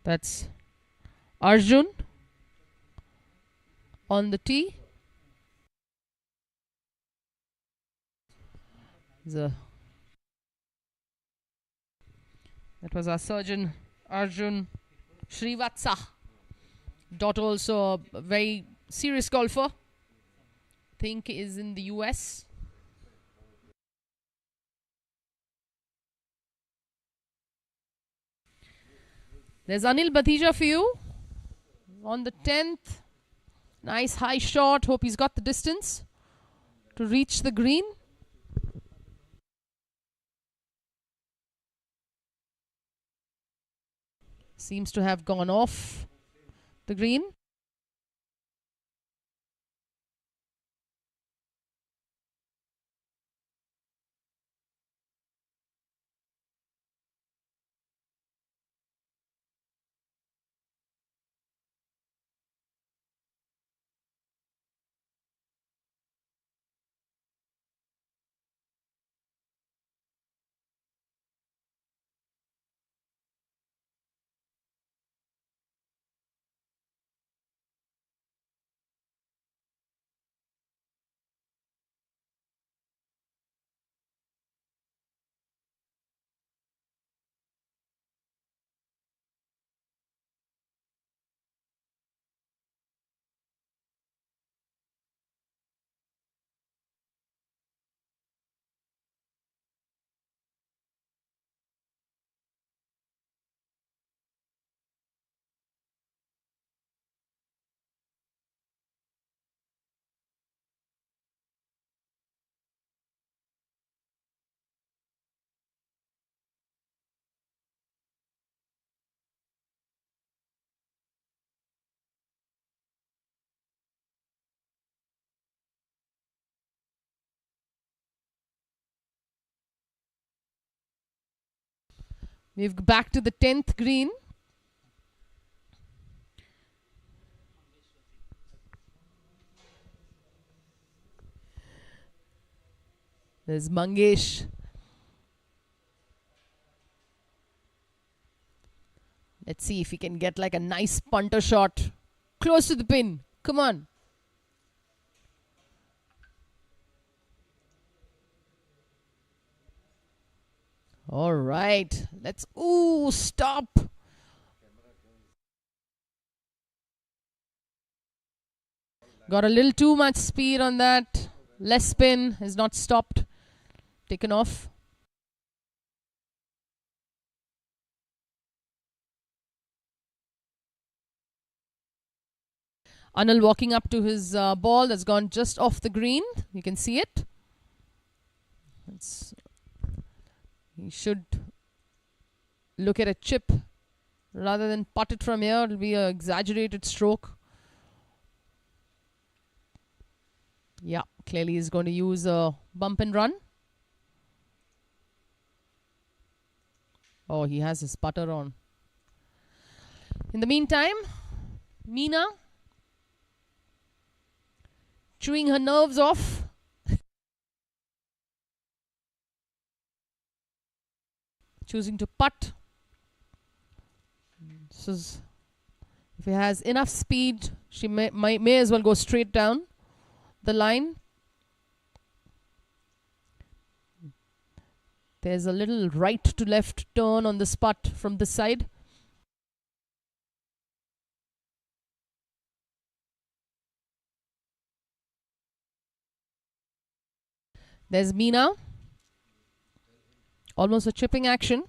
That's Arjun on the tee. That was our surgeon Arjun Srivatsa. Daughter also a very serious golfer. Think is in the US. There's Anil Batija for you on the 10th. Nice high shot. Hope he's got the distance to reach the green. Seems to have gone off the green. We've back to the 10th green. There's Mangesh. Let's see if he can get like a nice punter shot close to the pin. Come on. All right. Let's. Ooh, stop. Got a little too much speed on that. Less spin. Has not stopped. Taken off. Anil walking up to his ball that's gone just off the green. You can see it. He should look at a chip rather than putt it from here. It'll be an exaggerated stroke. Yeah, clearly he's going to use a bump and run. Oh, he has his putter on. In the meantime, Meena chewing her nerves off. Choosing to putt. So if he has enough speed, she may as well go straight down the line. There's a little right to left turn on this putt from this side. There's Meena. Almost a chipping action.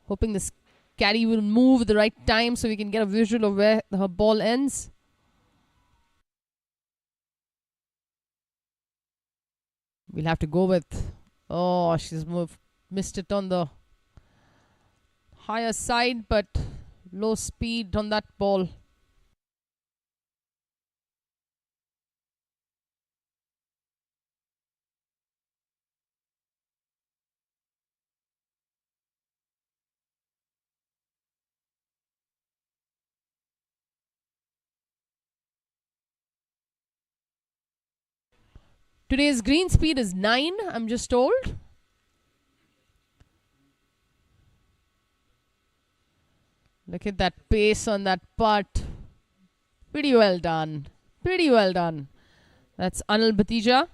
Hoping this caddy will move at the right time so we can get a visual of where her ball ends. We'll have to go with... Oh, she's missed it on the higher side, but low speed on that ball. Today's green speed is 9, I'm just told. Look at that pace on that putt. Pretty well done. Pretty well done. That's Anil Bhatija.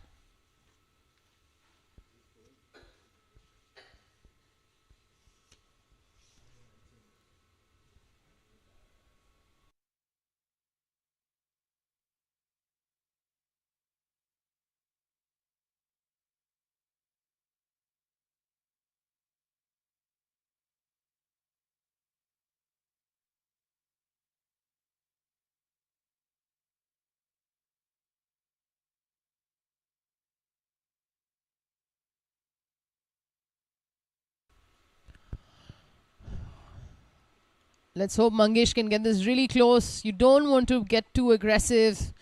Let's hope Mangesh can get this really close. You don't want to get too aggressive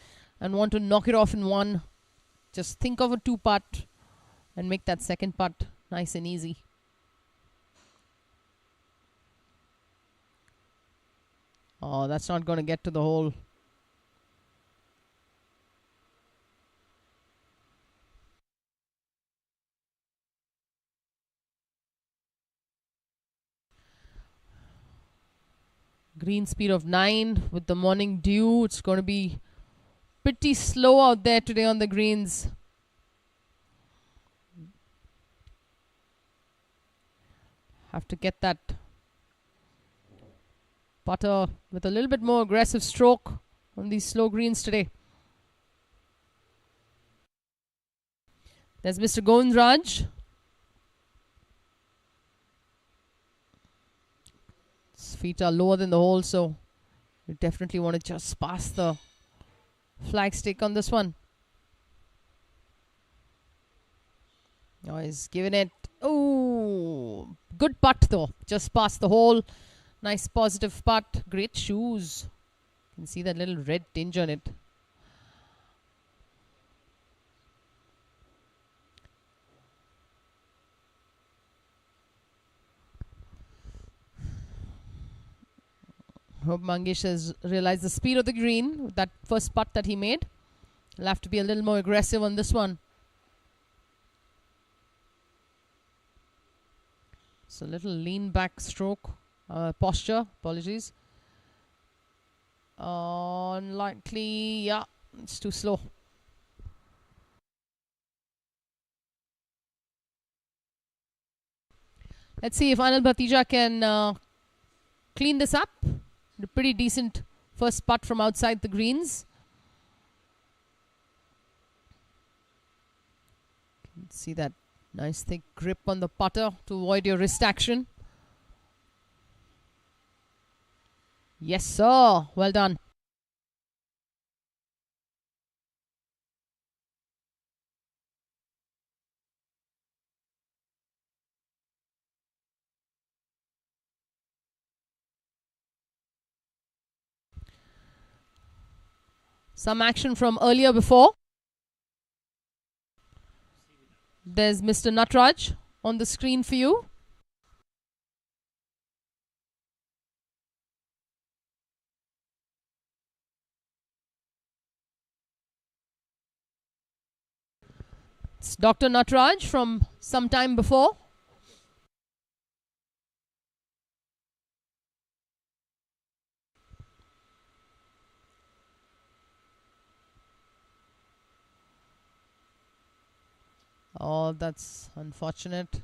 and want to knock it off in one. Just think of a 2-putt and make that second putt nice and easy. Oh, that's not going to get to the hole. Green speed of 9 with the morning dew. It's going to be pretty slow out there today on the greens. Have to get that putter with a little bit more aggressive stroke on these slow greens today. There's Mr. Govindraj. His feet are lower than the hole, so you definitely want to just pass the flagstick on this one. Oh, he's giving it. Oh, good putt though. Just past the hole. Nice positive putt. Great shoes. You can see that little red tinge on it. Hope Mangesh has realized the speed of the green with that first putt that he made. He'll have to be a little more aggressive on this one. So a little lean back stroke. Posture, apologies. Unlikely, yeah, it's too slow. Let's see if Anil Bhatija can clean this up. A pretty decent first putt from outside the greens. You can see that nice thick grip on the putter to avoid your wrist action. Yes, sir. Well done. Some action from earlier before. There's Mr. Natraj on the screen for you. It's Dr. Natraj from some time before. Oh, that's unfortunate.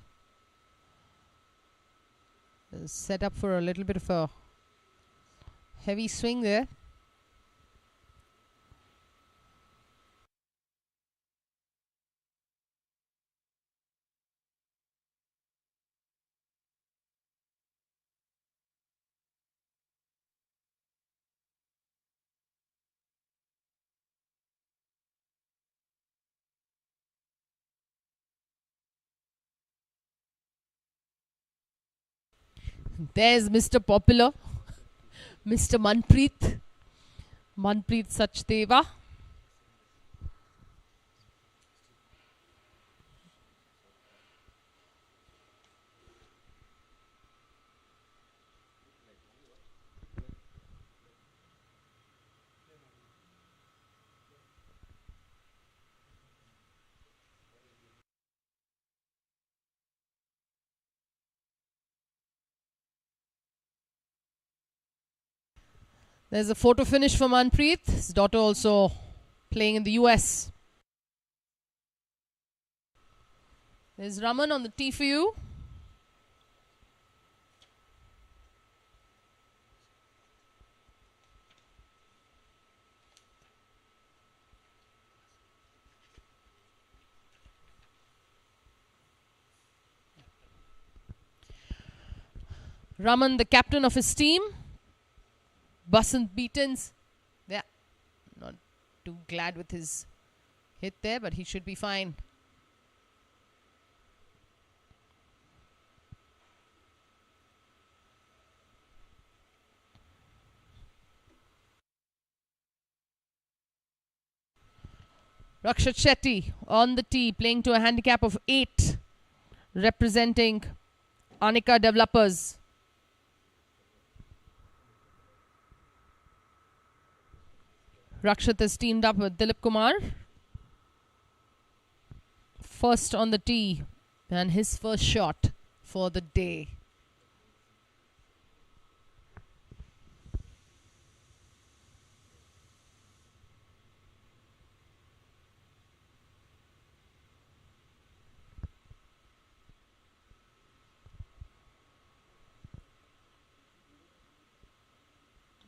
Set up for a little bit of a heavy swing there. There's Mr. Popular, Mr. Manpreet Sachdeva. There's a photo finish for Manpreet. His daughter also playing in the US. There's Raman on the tee for you. Raman, the captain of his team. Basant Beatons. Yeah, not too glad with his hit there, but he should be fine. Rakshat Shetty on the tee, playing to a handicap of 8, representing Anika Developers. Rakshat is teamed up with Dilip Kumar. First on the tee and his first shot for the day.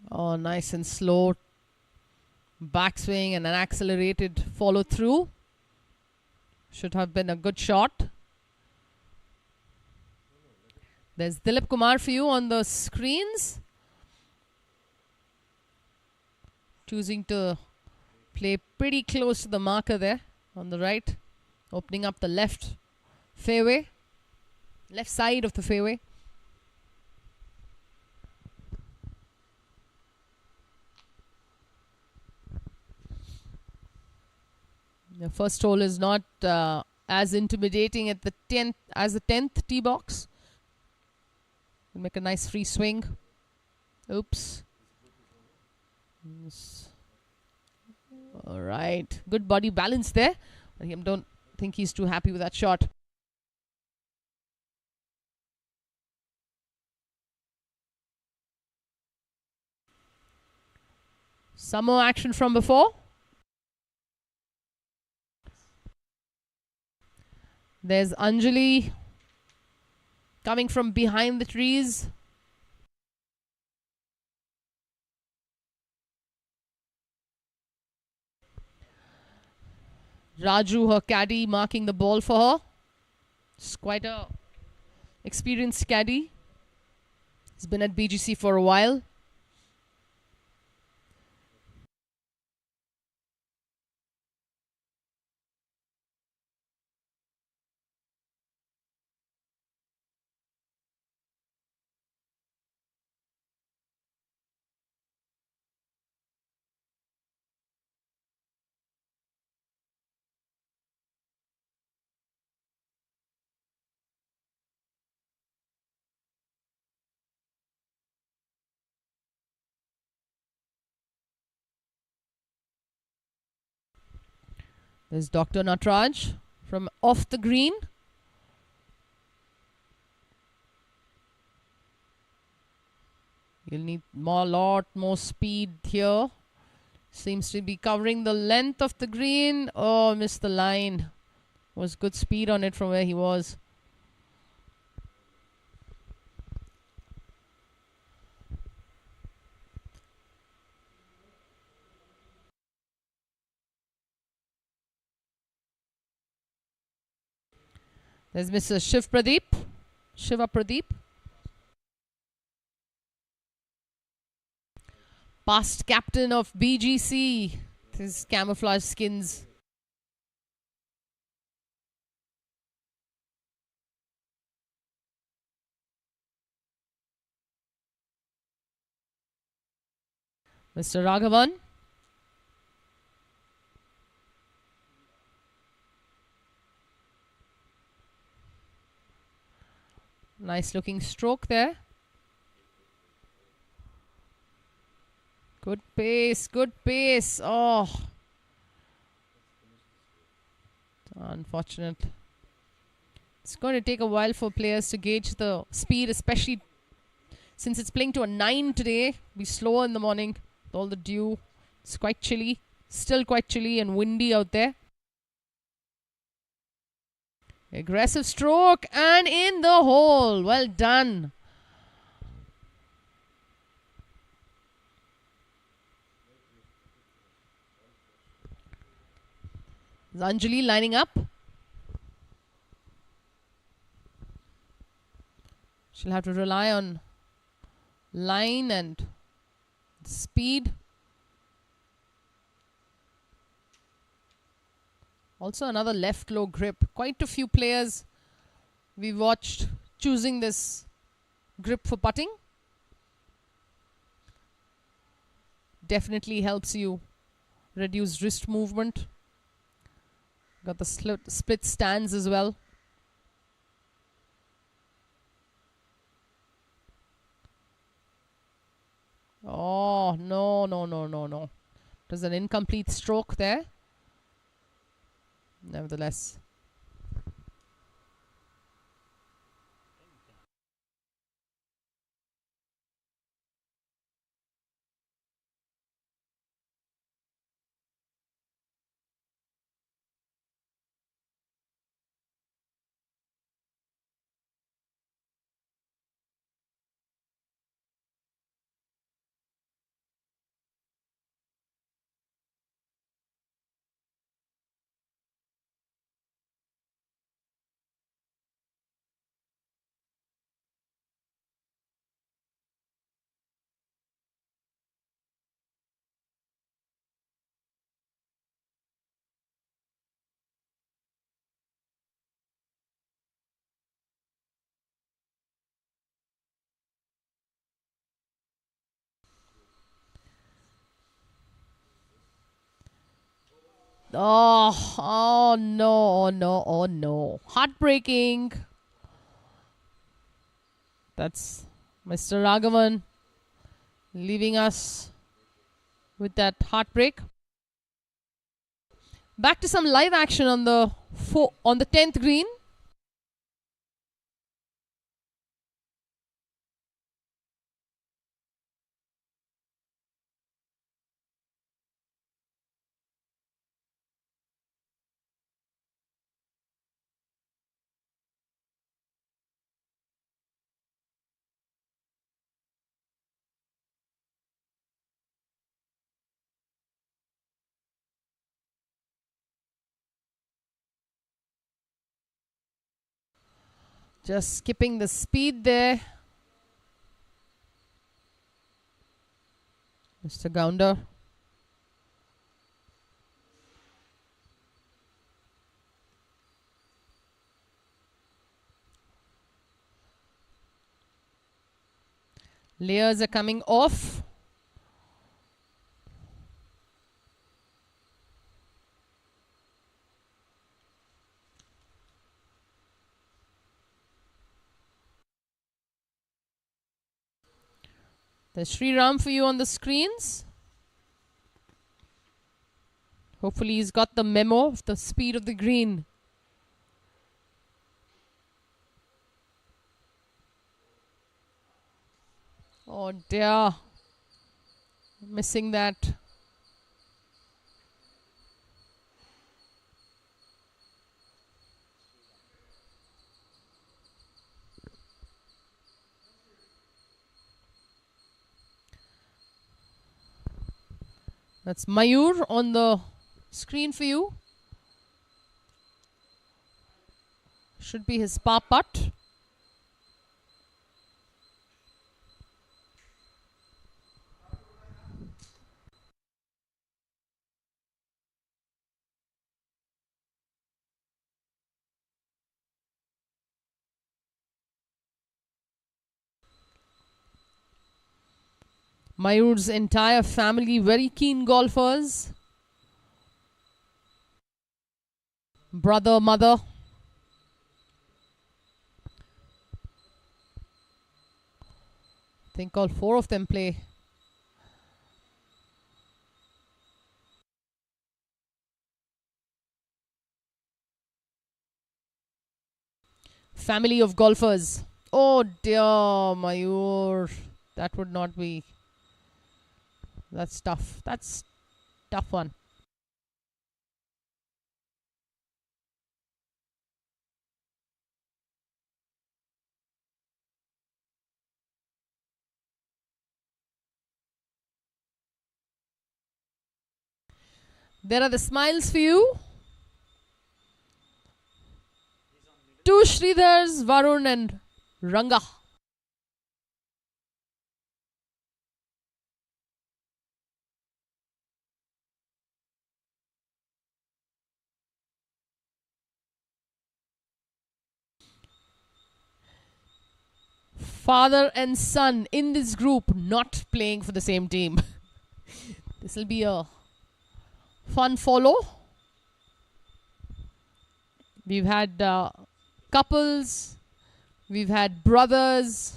Oh, nice and slow backswing and an accelerated follow through. Should have been a good shot. There's Dilip Kumar for you on the screens. Choosing to play pretty close to the marker there on the right. Opening up the left fairway. Left side of the fairway. The first hole is not as intimidating at the 10th as the 10th tee box. We'll make a nice free swing. Oops. All right. Good body balance there. I don't think he's too happy with that shot. Some more action from before. There's Anjali coming from behind the trees. Raju, her caddy, marking the ball for her. It's quite a experienced caddy. He's been at BGC for a while. There's Dr. Natraj from off the green. You'll need lot more speed here. Seems to be covering the length of the green. Oh, missed the line. Was good speed on it from where he was. There's Mr. Shiva Pradeep. Past captain of BGC. His camouflage skins. Mr. Raghavan. Nice looking stroke there. Good pace, good pace. Oh, unfortunate. It's going to take a while for players to gauge the speed, especially since it's playing to a 9 today. Be slower in the morning. all the dew. It's quite chilly. Still quite chilly and windy out there. Aggressive stroke and in the hole. Well done. Anjali lining up. She'll have to rely on line and speed. Also another left low grip. Quite a few players we watched choosing this grip for putting. Definitely helps you reduce wrist movement. Got the split stands as well. Oh, no. It was an incomplete stroke there. Nevertheless. Oh no. Heartbreaking. That's Mr. Raghavan leaving us with that heartbreak. Back to some live action on the 10th green. Just skipping the speed there. Mr. Gounder. Layers are coming off. There's Sri Ram for you on the screens. Hopefully he's got the memo of the speed of the green. Oh dear. Missing that. That's Mayur on the screen for you. Should be his par putt. Mayur's entire family very keen golfers. Brother, mother. I think all four of them play. Family of golfers. Oh dear, Mayur. That would not be That's tough. That's tough one. There are the smiles for you. Two Sridhars, Varun and Ranga. Father and son in this group not playing for the same team. This will be a fun follow. We've had couples, we've had brothers,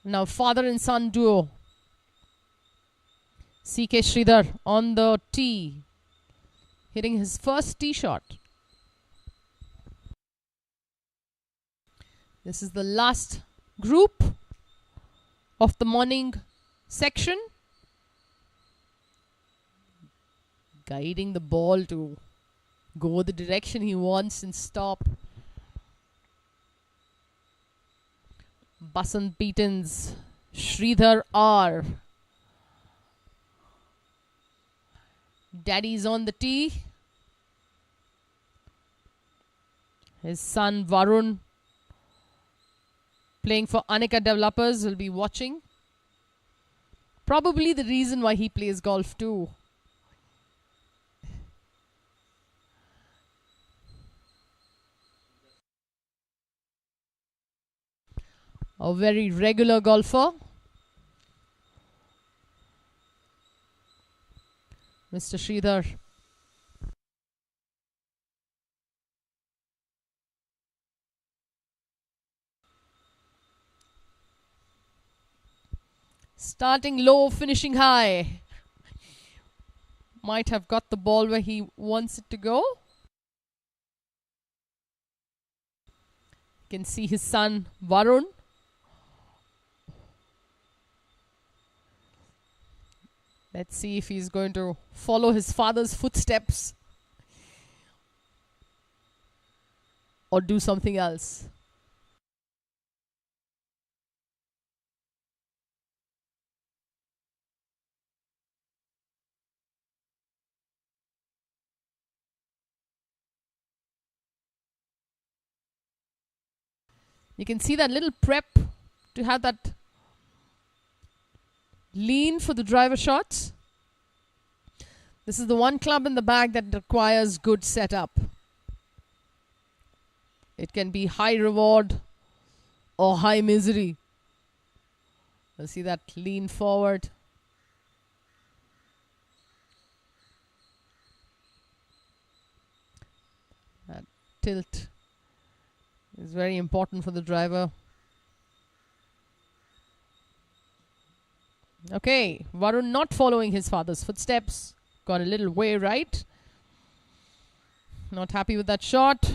now father and son duo. CK Sridhar on the tee, hitting his first tee shot. This is the last group of the morning section. Guiding the ball to go the direction he wants and stop. Basant Beaton's Sridhar R. Daddy's on the tee. His son Varun, playing for Anika Developers, will be watching. Probably the reason why he plays golf too. A very regular golfer. Mr. Sridhar. Starting low, finishing high. Might have got the ball where he wants it to go. You can see his son Varun. Let's see if he's going to follow his father's footsteps or do something else. You can see that little prep to have that lean for the driver shots. This is the one club in the bag that requires good setup. It can be high reward or high misery. You'll see that lean forward. That tilt is very important for the driver. Okay, Varun not following his father's footsteps. Got a little way right. Not happy with that shot.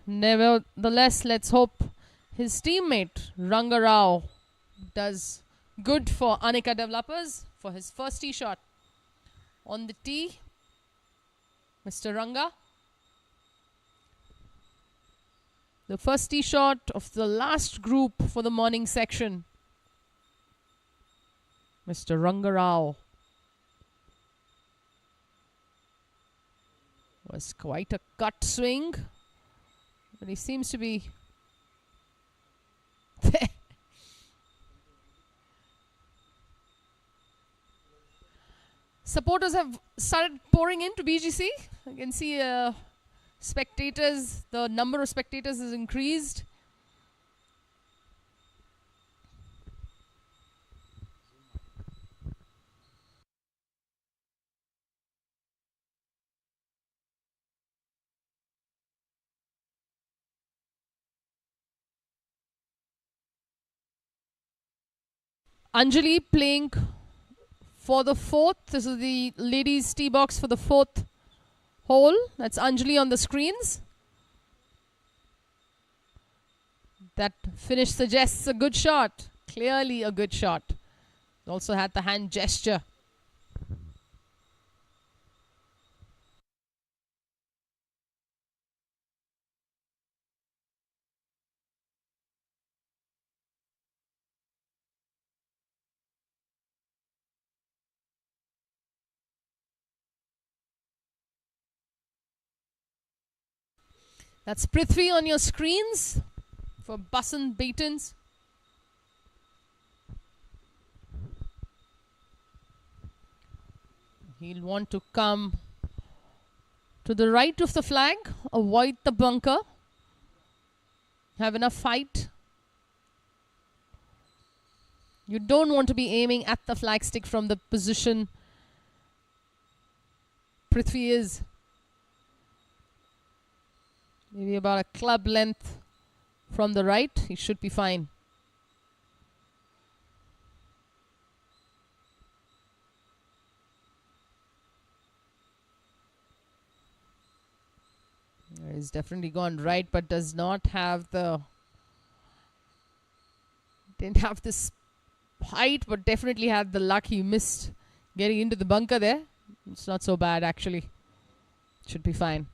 Nevertheless, let's hope his teammate Ranga Rao does good for Anika Developers for his first tee shot. On the tee, Mr. Ranga. The first tee shot of the last group for the morning section. Mr. Ranga Rao. Was quite a cut swing, but he seems to be there. Supporters have started pouring into BGC. You can see spectators, the number of spectators has increased. Anjali playing for the fourth. This is the ladies' tee box for the fourth hole. That's Anjali on the screens. That finish suggests a good shot. Clearly a good shot. Also had the hand gesture. That's Prithvi on your screens for Basant Beatons. He'll want to come to the right of the flag, avoid the bunker, have enough fight. You don't want to be aiming at the flagstick from the position Prithvi is. Maybe about a club length from the right. He should be fine. He's definitely gone right, but does not have the... Didn't have this height, but definitely had the luck. He missed getting into the bunker there. It's not so bad, actually. Should be fine.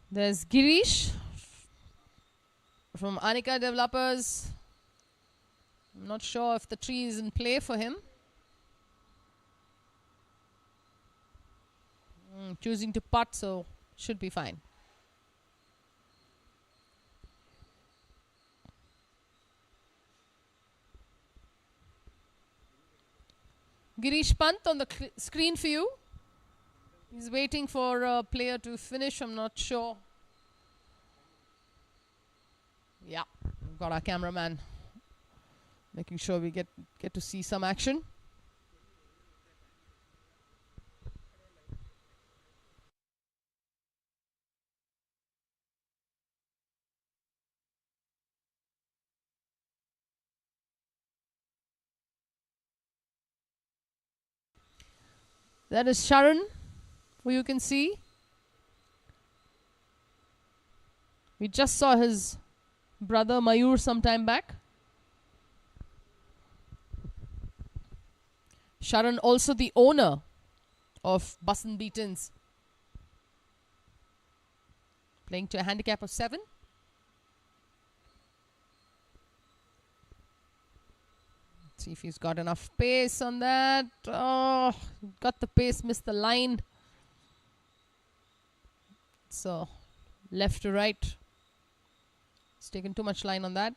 There's Girish from Anika Developers. I'm not sure if the tree is in play for him. Choosing to putt, so should be fine. Girish Pant on the screen for you. He's waiting for a player to finish. I'm not sure. Yeah, we've got our cameraman making sure we get to see some action. That is Sharon, who you can see. We just saw his brother Mayur some time back. Sharon also the owner of Basant Beatons. Playing to a handicap of 7. See if he's got enough pace on that. Oh, got the pace, missed the line. So, left to right. It's taken too much line on that.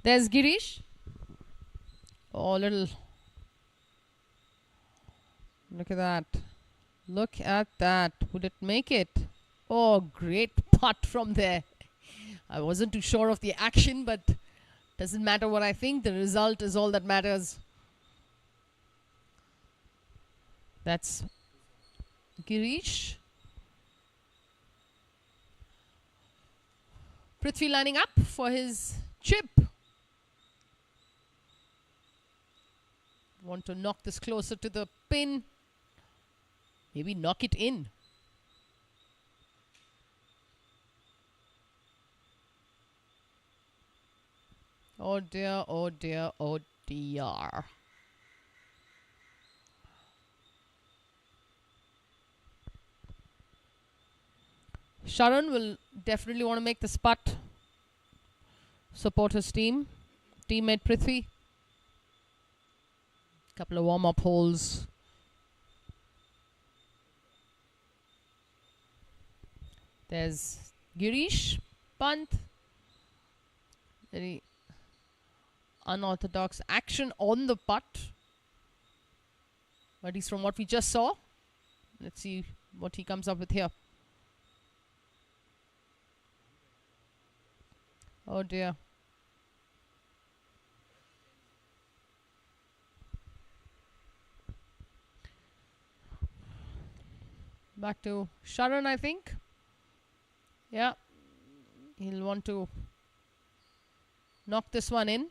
There's Girish. Oh, little. Look at that. Look at that. Would it make it? Oh, great putt from there. I wasn't too sure of the action, but doesn't matter what I think. The result is all that matters. That's Girish. Prithvi lining up for his chip. Want to knock this closer to the pin. Maybe knock it in. Oh dear, oh dear, oh dear. Sharon will definitely want to make this putt. Support his team. Teammate Prithvi. Couple of warm-up holes. There's Girish Pant. Very unorthodox action on the putt. But he's from what we just saw. Let's see what he comes up with here. Oh dear. Back to Sharon, I think. Yeah. He'll want to knock this one in.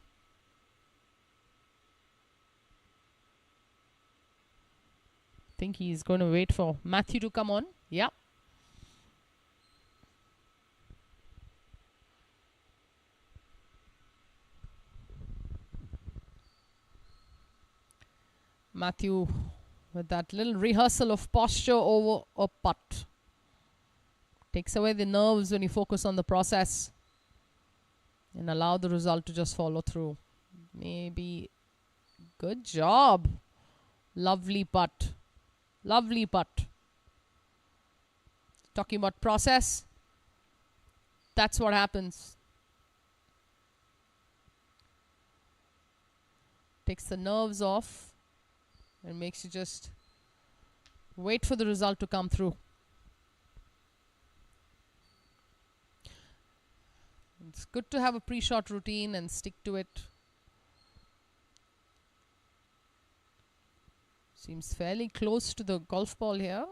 I think he's going to wait for Matthew to come on. Yeah. Matthew with that little rehearsal of posture over a putt. Takes away the nerves when you focus on the process and allow the result to just follow through. Maybe. Good job. Lovely putt. Lovely putt. Talking about process. That's what happens. Takes the nerves off and makes you just wait for the result to come through. It's good to have a pre-shot routine and stick to it. Seems fairly close to the golf ball here.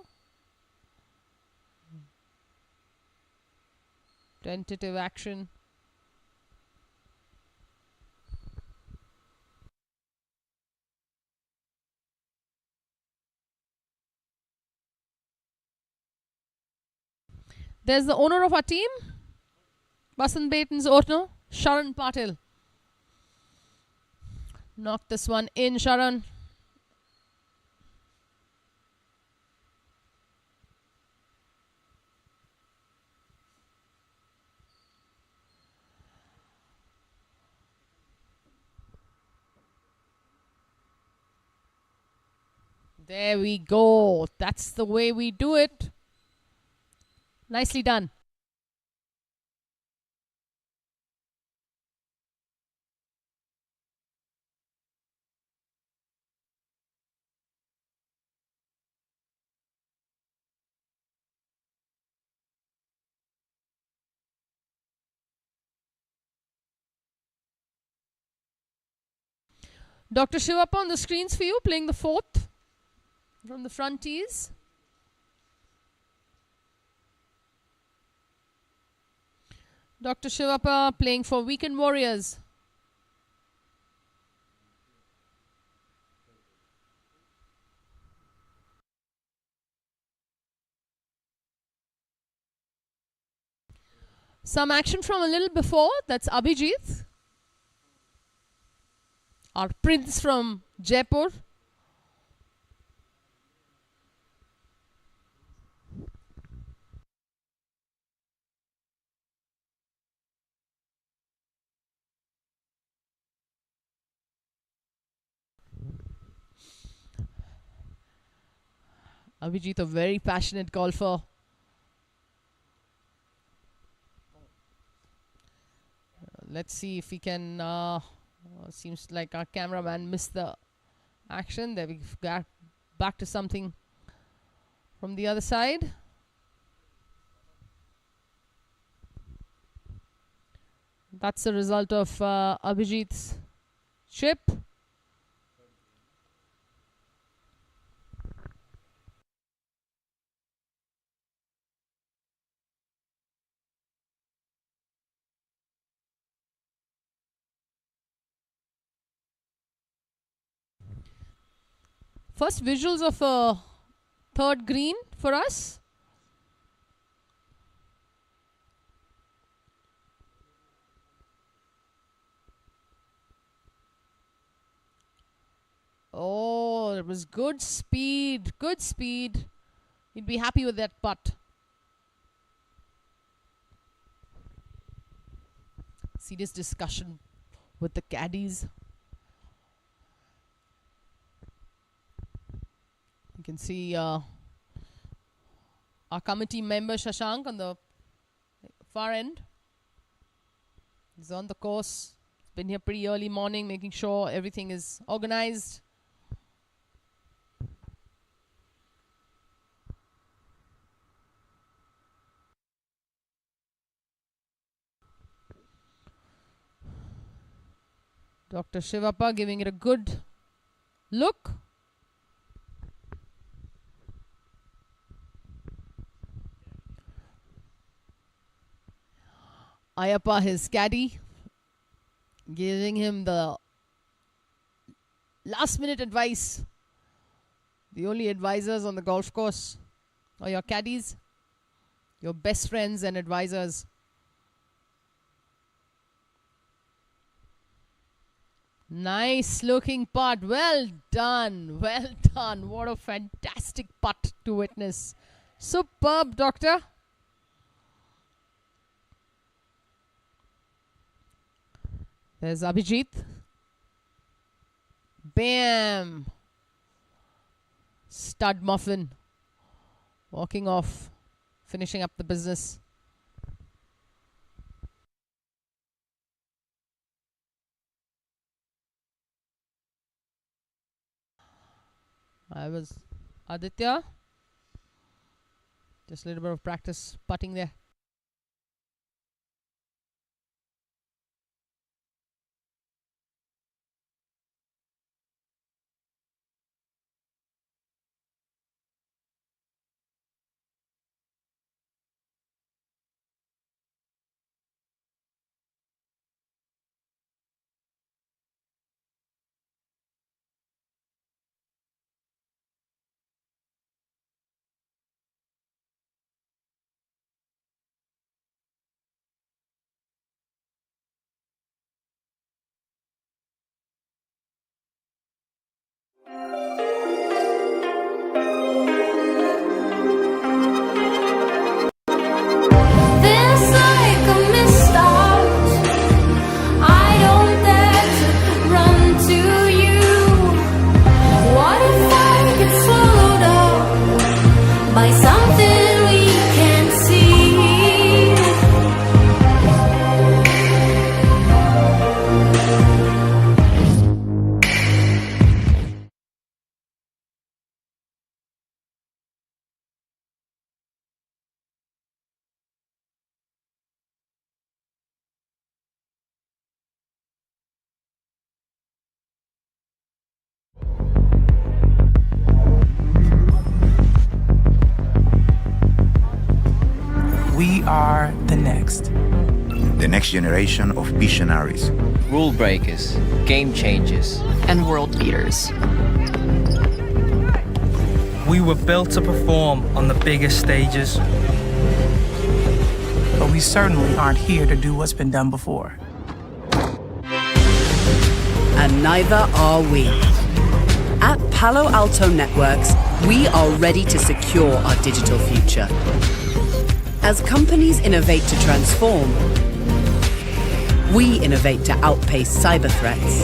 Tentative action. There's the owner of our team. Basant Baton's owner, Sharan Patil. Knock this one in, Sharan. There we go. That's the way we do it. Nicely done. Dr. Shivappa on the screens for you, playing the fourth from the front tees. Dr. Shivappa playing for Weekend Warriors. Some action from a little before. That's Abhijit, our prince from Jaipur. Abhijit, a very passionate golfer. Let's see if we can. Seems like our cameraman missed the action. There we got back to something from the other side. That's the result of Abhijit's chip. First visuals of a third green for us. Oh, it was good speed, good speed. You'd be happy with that putt. Serious discussion with the caddies. You can see our committee member Shashank on the far end. He's on the course. He's been here pretty early morning, making sure everything is organized. Dr. Shivappa giving it a good look. Ayappa, his caddy, giving him the last minute advice. The only advisors on the golf course are your caddies, your best friends and advisors. Nice looking putt. Well done. Well done. What a fantastic putt to witness. Superb, Doctor. There's Abhijit. Bam. Stud muffin. Walking off. Finishing up the business. I was Aditya. Just a little bit of practice putting there. We are the next. The next generation of visionaries. Rule breakers, game changers, And world leaders. We were built to perform on the biggest stages. But we certainly aren't here to do what's been done before. And neither are we. At Palo Alto Networks, we are ready to secure our digital future. As companies innovate to transform, we innovate to outpace cyber threats.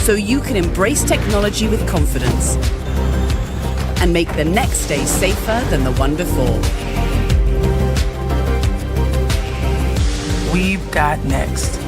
So you can embrace technology with confidence and make the next day safer than the one before. We've got next.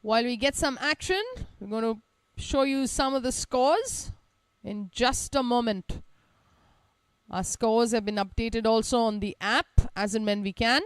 While we get some action, we're going to show you some of the scores in just a moment. Our scores have been updated also on the app as and when we can.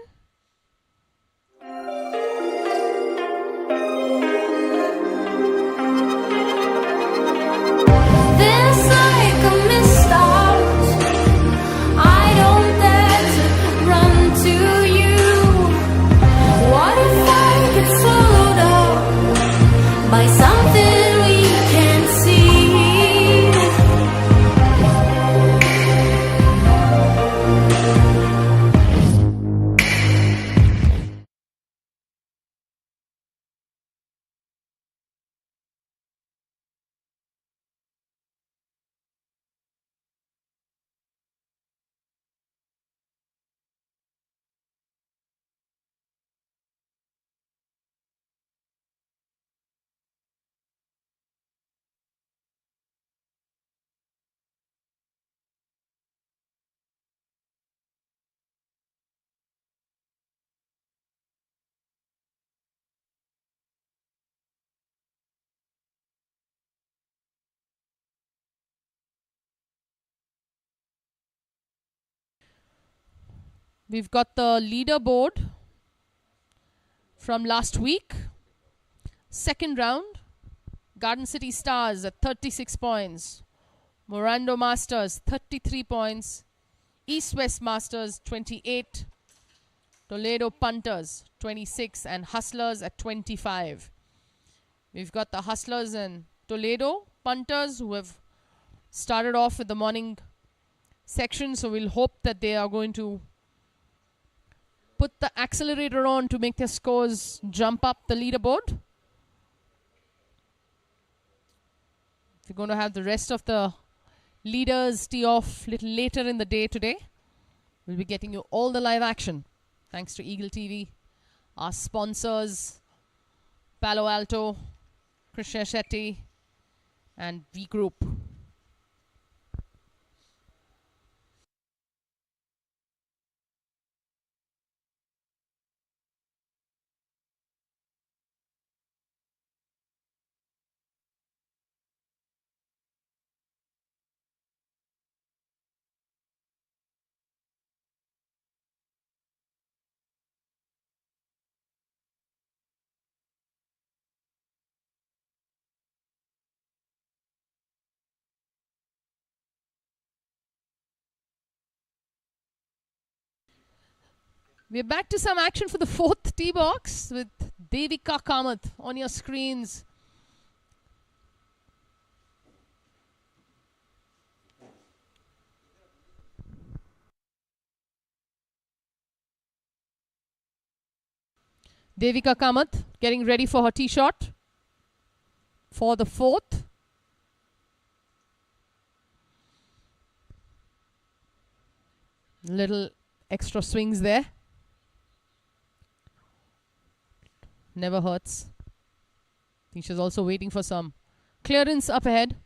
We've got the leaderboard from last week. Second round, Garden City Stars at 36 points. Morando Masters 33 points. East West Masters 28. Toledo Punters 26 and Hustlers at 25. We've got the Hustlers and Toledo Punters who have started off with the morning section, so we'll hope that they are going to put the accelerator on to make their scores jump up the leaderboard. We're going to have the rest of the leaders tee off a little later in the day today. We'll be getting you all the live action thanks to Eagle TV, our sponsors, Palo Alto, Krishna Shetty, and V Group. We're back to some action for the fourth tee box with Devika Kamath on your screens. Devika Kamath getting ready for her tee shot for the fourth. Little extra swings there. Never hurts. I think she's also waiting for some clearance up ahead.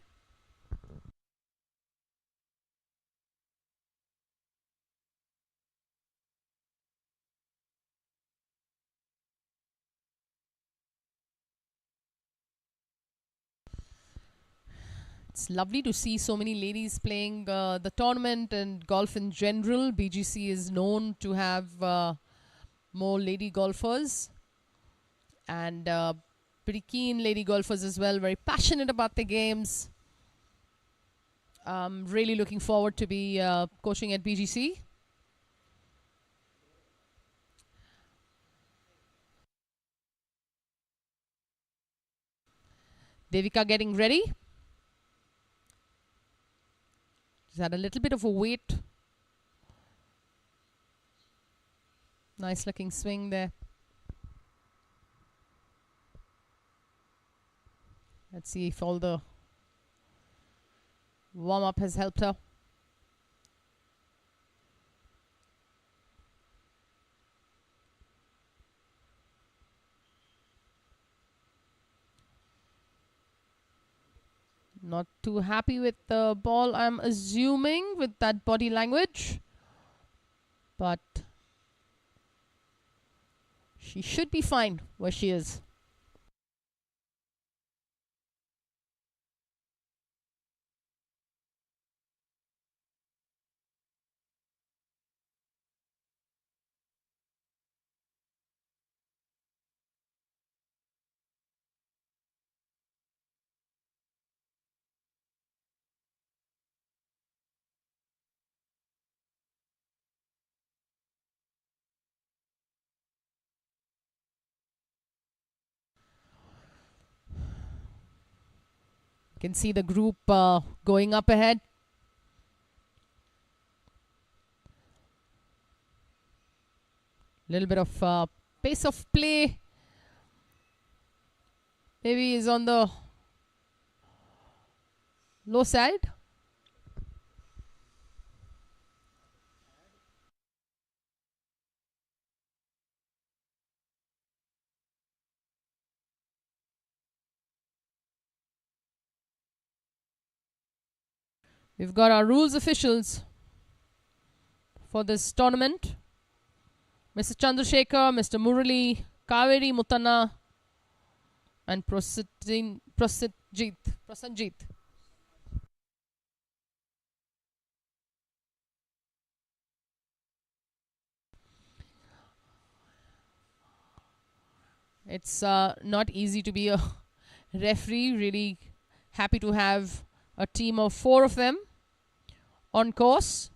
It's lovely to see so many ladies playing the tournament and golf in general. BGC is known to have more lady golfers and pretty keen lady golfers as well, very passionate about their games. Really looking forward to be coaching at BGC. Devika getting ready. She's had a little bit of a wait. Nice looking swing there. Let's see if all the warm-up has helped her. Not too happy with the ball, I'm assuming, with that body language. But she should be fine where she is. You can see the group going up ahead. Little bit of pace of play maybe is on the low side. We've got our rules officials for this tournament. Mr. Chandrasekhar, Mr. Murali, Kaveri Mutanna, and Prasanjit. It's not easy to be a referee. Really happy to have a team of 4 of them on course.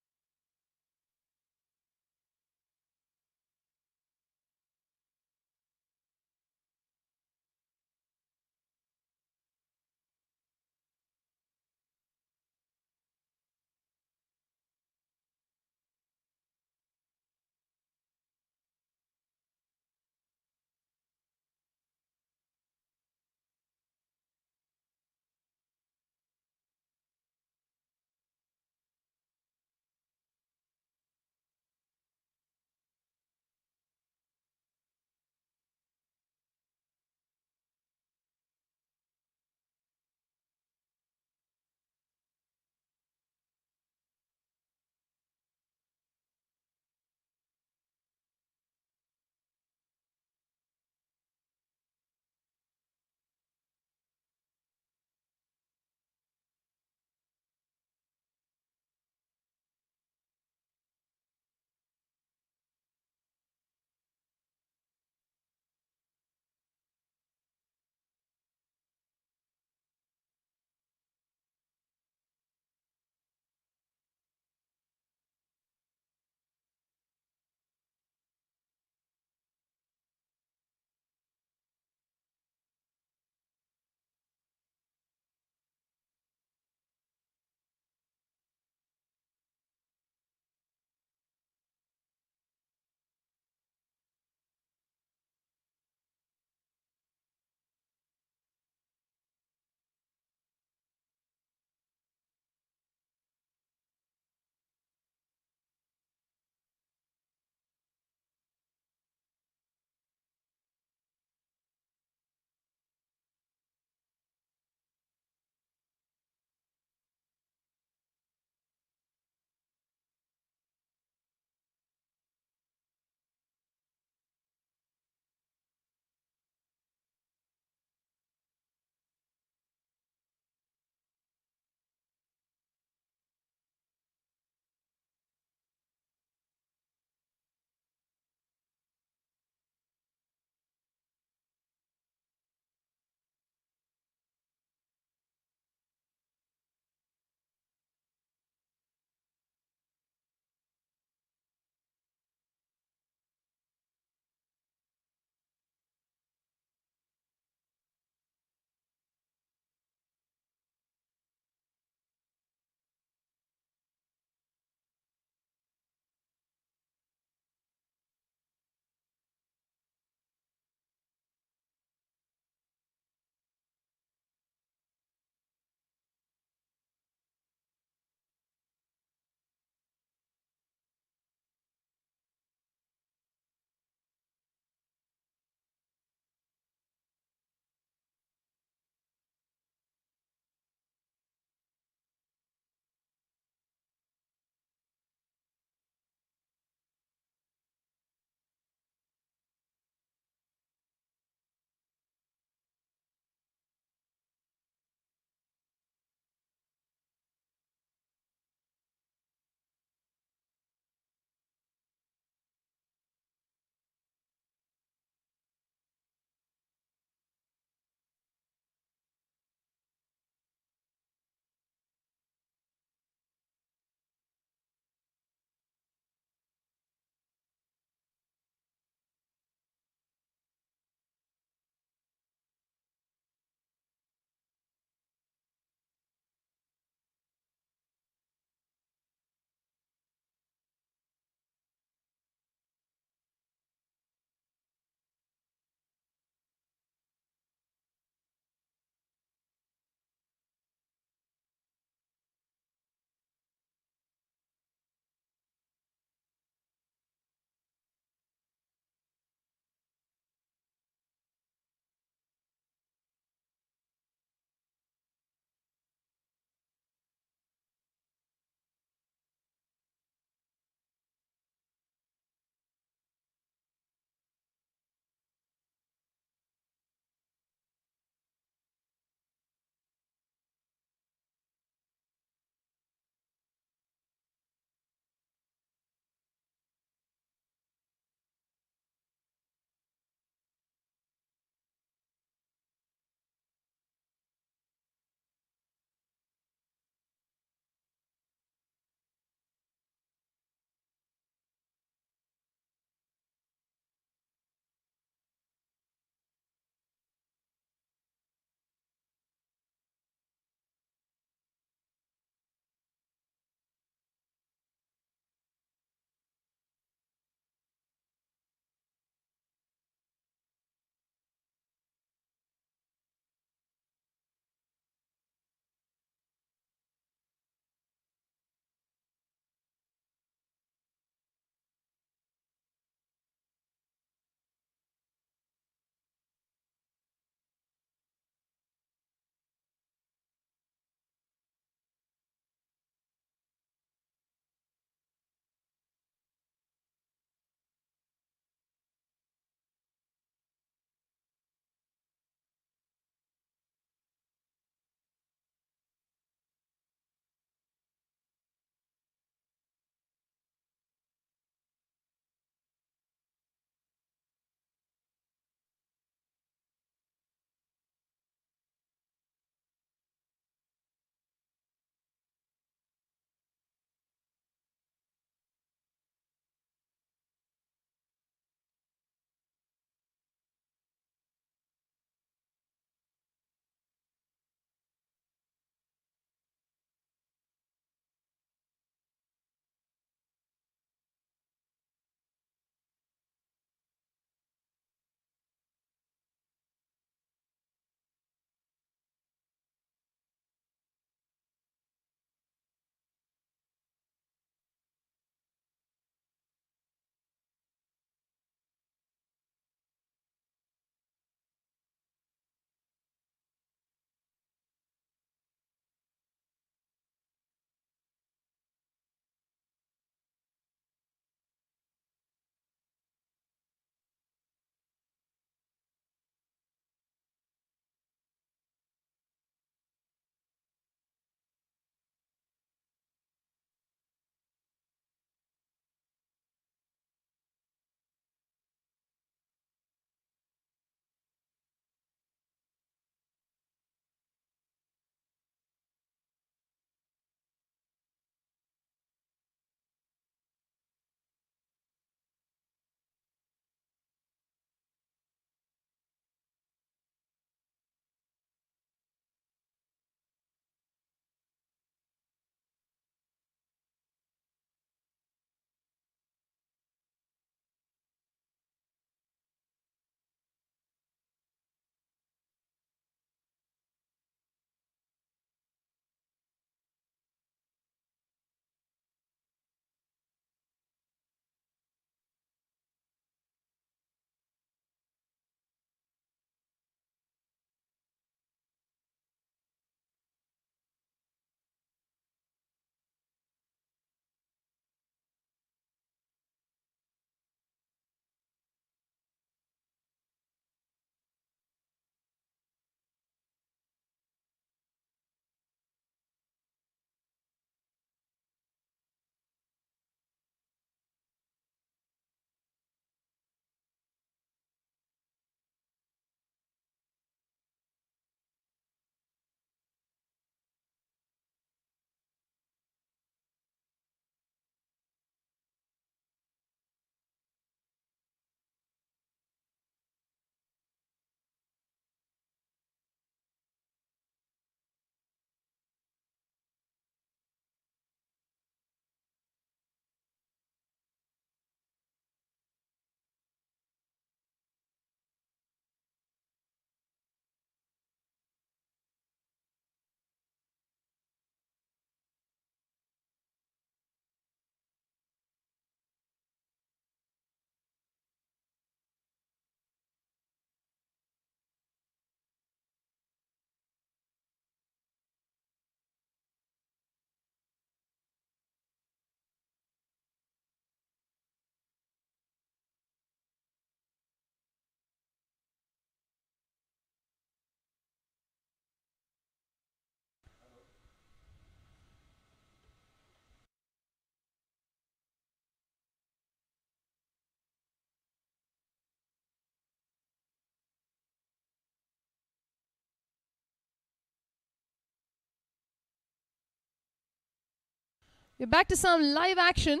We're back to some live action.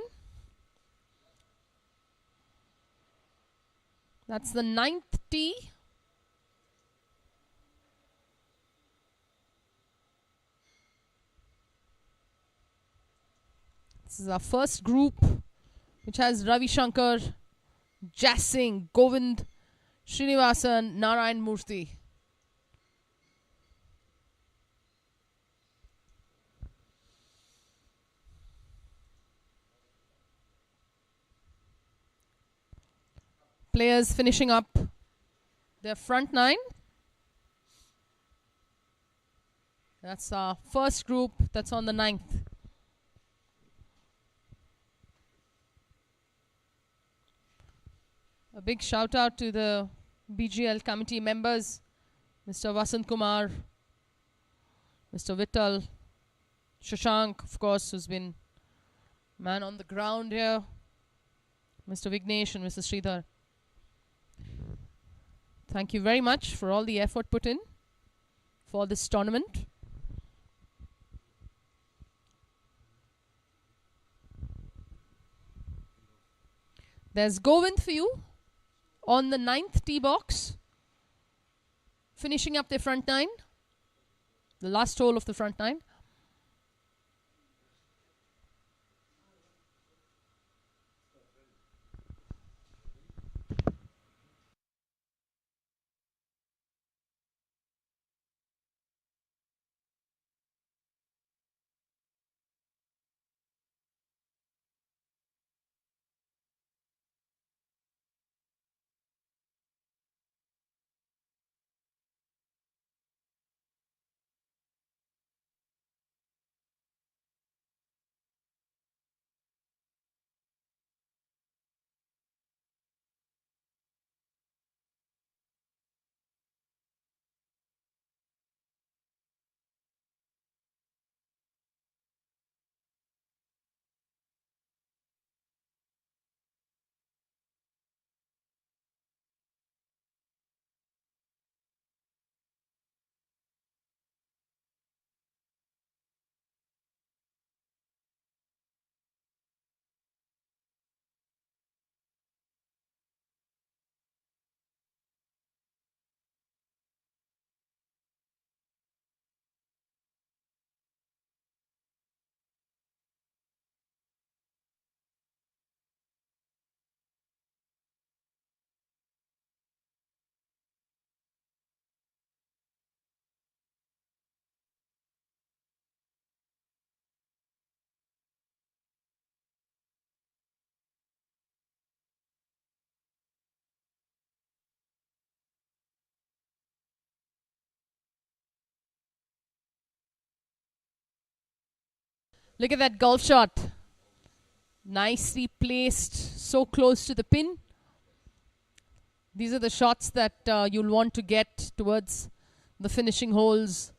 That's the 9th tee. This is our first group, which has Ravi Shankar, Jas Singh, Govind, Srinivasan, Narayan Murthy. Players finishing up their front 9. That's our first group that's on the 9th. A big shout out to the BGL committee members, Mr. Vasant Kumar, Mr. Vittal, Shashank, of course, who's been man on the ground here, Mr. Vignesh and Mr. Sridhar. Thank you very much for all the effort put in for this tournament. There's Govind for you on the 9th tee box, finishing up their front 9, the last hole of the front 9. Look at that golf shot. Nicely placed, so close to the pin. These are the shots that you'll want to get towards the finishing holes,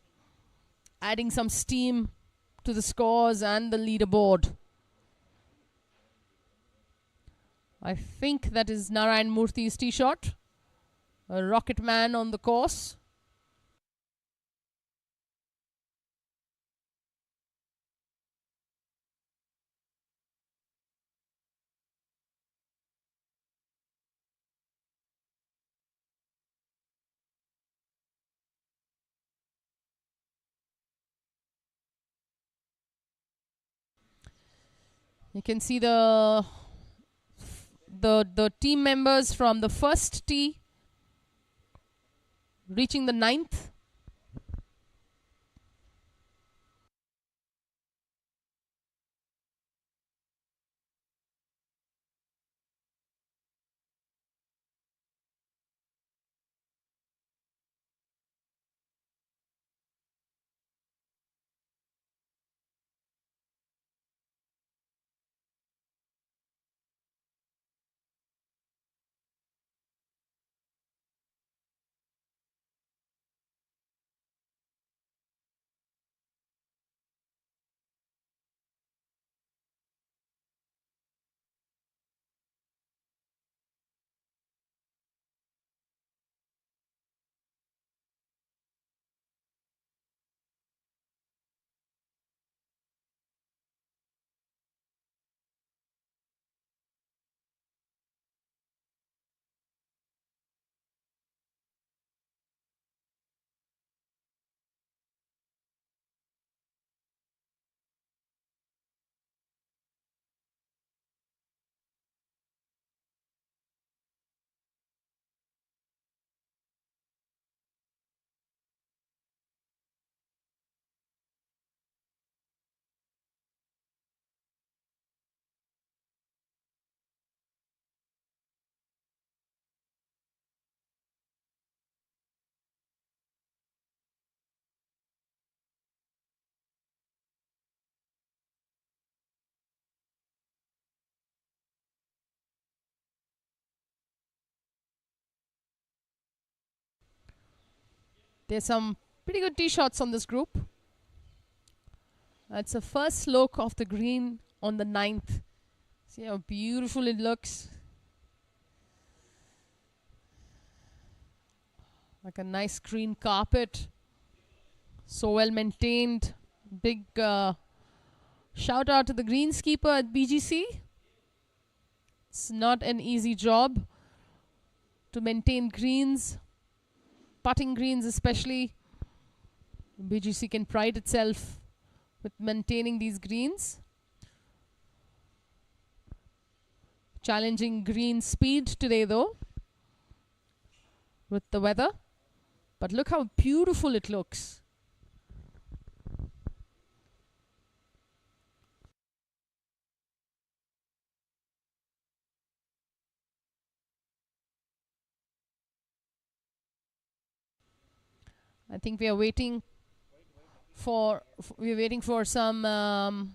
adding some steam to the scores and the leaderboard. I think that is Narayan Murthy's tee shot. A rocket man on the course. You can see the team members from the first tee reaching the 9th. There's some pretty good tee shots on this group. That's the first look of the green on the 9th. See how beautiful it looks. Like a nice green carpet. So well maintained. Big shout out to the greenskeeper at BGC. It's not an easy job to maintain greens, putting greens especially. BGC can pride itself with maintaining these greens. Challenging green speed today though, with the weather. But look how beautiful it looks. I think we are waiting for some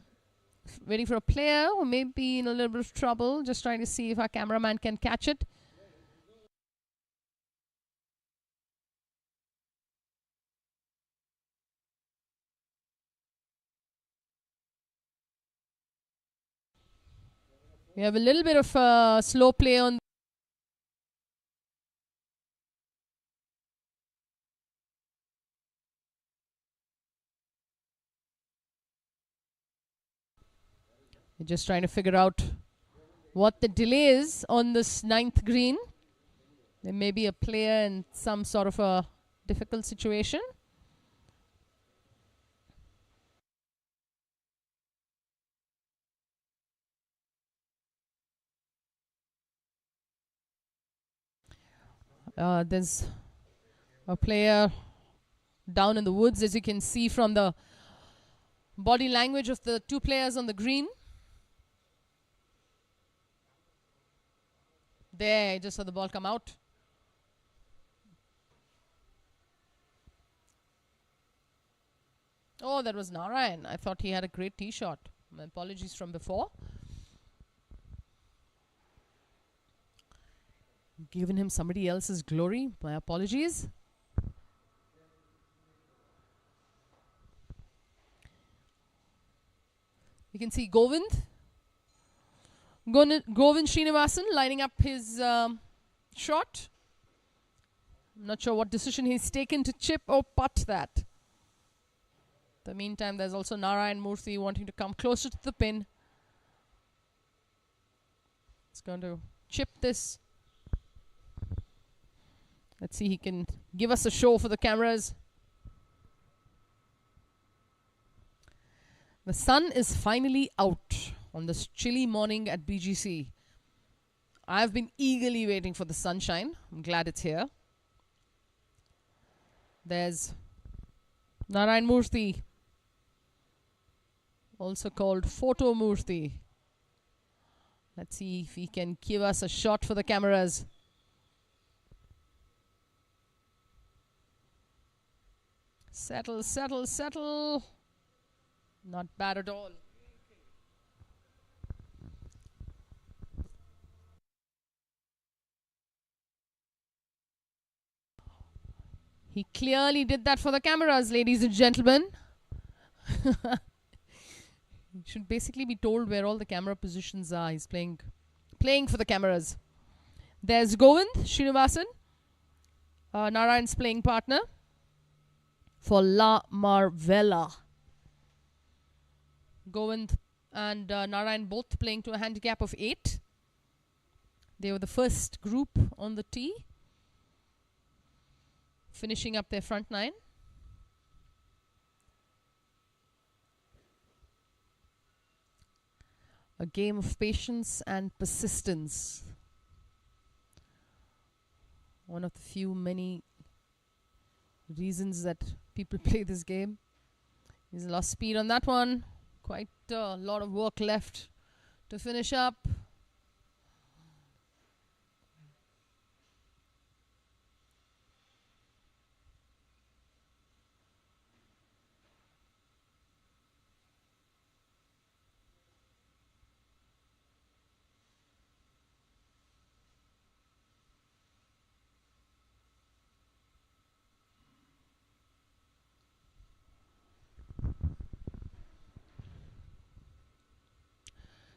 waiting for a player who may be in a little bit of trouble. Just trying to see if our cameraman can catch it. We have a little bit of slow play on. We're just trying to figure out what the delay is on this 9th green. There may be a player in some sort of a difficult situation. There's a player down in the woods, as you can see from the body language of the two players on the green. There, I just saw the ball come out. Oh, that was Narayan. I thought he had a great tee shot. My apologies from before. Given him somebody else's glory. My apologies. You can see Govind Srinivasan lining up his shot. I'm not sure what decision he's taken to chip or putt that. In the meantime, there's also Narayan Murthy wanting to come closer to the pin. It's going to chip this. Let's see, he can give us a show for the cameras. The sun is finally out on this chilly morning at BGC. I've been eagerly waiting for the sunshine. I'm glad it's here. There's Narayan Murthy, also called Photo Murthy. Let's see if he can give us a shot for the cameras. Settle, settle, settle. Not bad at all. He clearly did that for the cameras, ladies and gentlemen. He should basically be told where all the camera positions are. He's playing for the cameras. There's Govind Srinivasan, Narayan's playing partner for La Marvella. Govind and Narayan both playing to a handicap of 8. They were the first group on the tee, finishing up their front 9. A game of patience and persistence. One of the few many reasons that people play this game. He's lost speed on that one. Quite a lot of work left to finish up.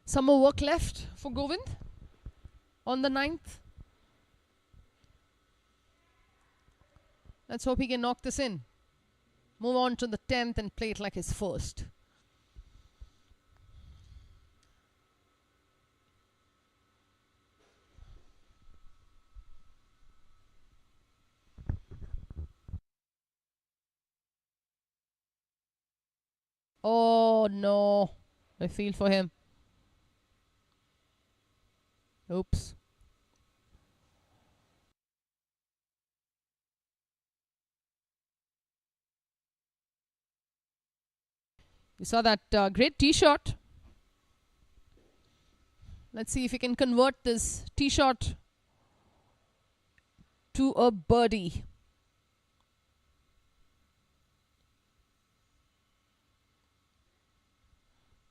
Some more work left for Govind on the 9th. Let's hope he can knock this in. Move on to the 10th and play it like his first. Oh no, I feel for him. Oops. You saw that great tee shot. Let's see if he can convert this tee shot to a birdie.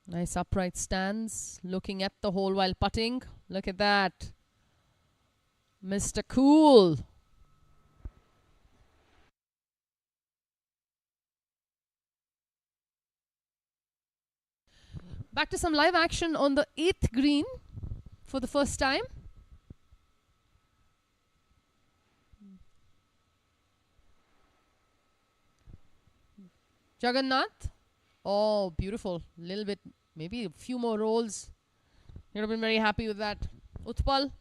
Nice upright stance, looking at the hole while putting. Look at that. Mr. Cool. Back to some live action on the 8th green for the first time. Jagannath. Oh, beautiful. Little bit, maybe a few more rolls. You'd have been very happy with that. Utpal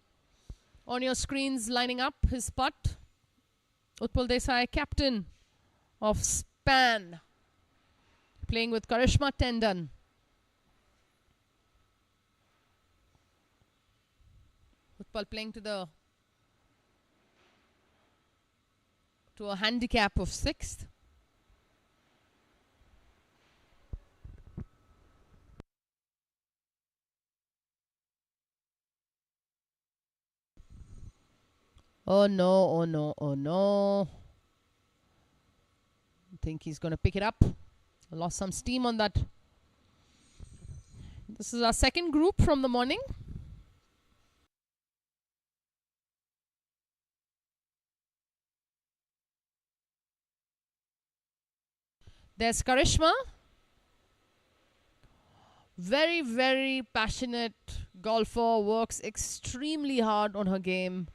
on your screens lining up his putt. Utpal Desai, captain of Span, playing with Karishma Tendon. Utpal playing to a handicap of 6th. Oh no, oh no, oh no. I think he's going to pick it up. Lost some steam on that. This is our second group from the morning. There's Karishma. Very, very passionate golfer. Works extremely hard on her game.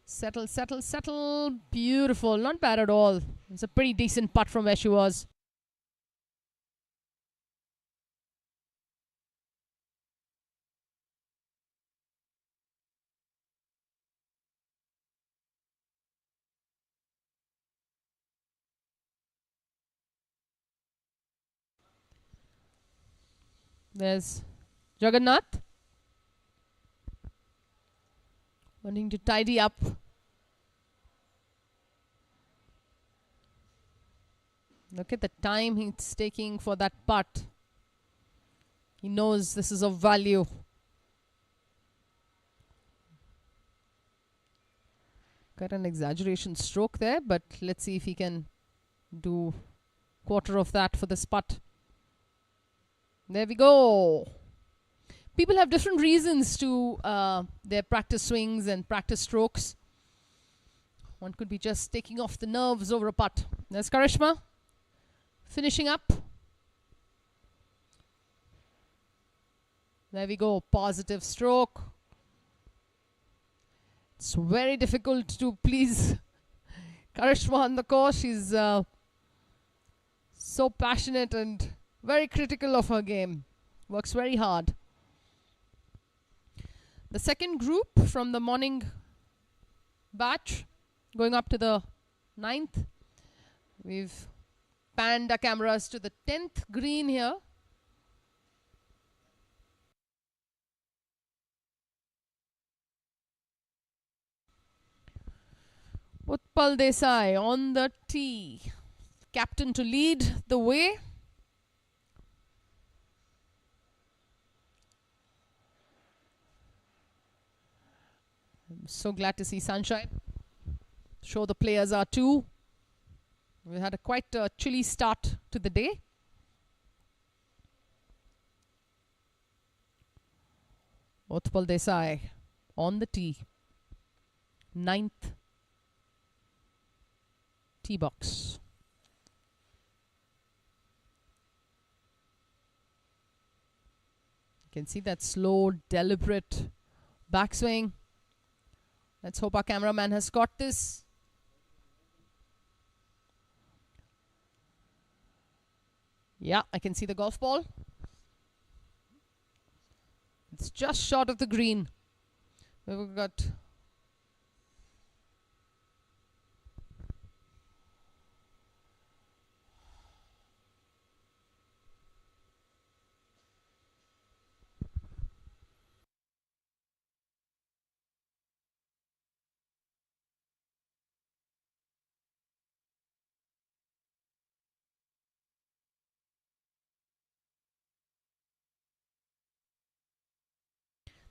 Settle, settle, settle. Beautiful. Not bad at all. It's a pretty decent putt from where she was. There's Jagannath. Wanting to tidy up. Look at the time he's taking for that putt. He knows this is of value. Got an exaggeration stroke there, but let's see if he can do quarter of that for this putt. There we go. People have different reasons to their practice swings and practice strokes. One could be just taking off the nerves over a putt. There's Karishma finishing up. There we go. Positive stroke. It's very difficult to please Karishma on the course. She's so passionate and very critical of her game. Works very hard. The second group from the morning batch going up to the 9th. We've panned our cameras to the 10th green here. Utpal Desai on the tee. Captain to lead the way. I'm so glad to see sunshine. Sure the players are too. We had a quite chilly start to the day. Utpal Desai on the tee. 9th tee box. can see that slow, deliberate backswing. Let's hope our cameraman has caught this. Yeah, I can see the golf ball. It's just short of the green. We've got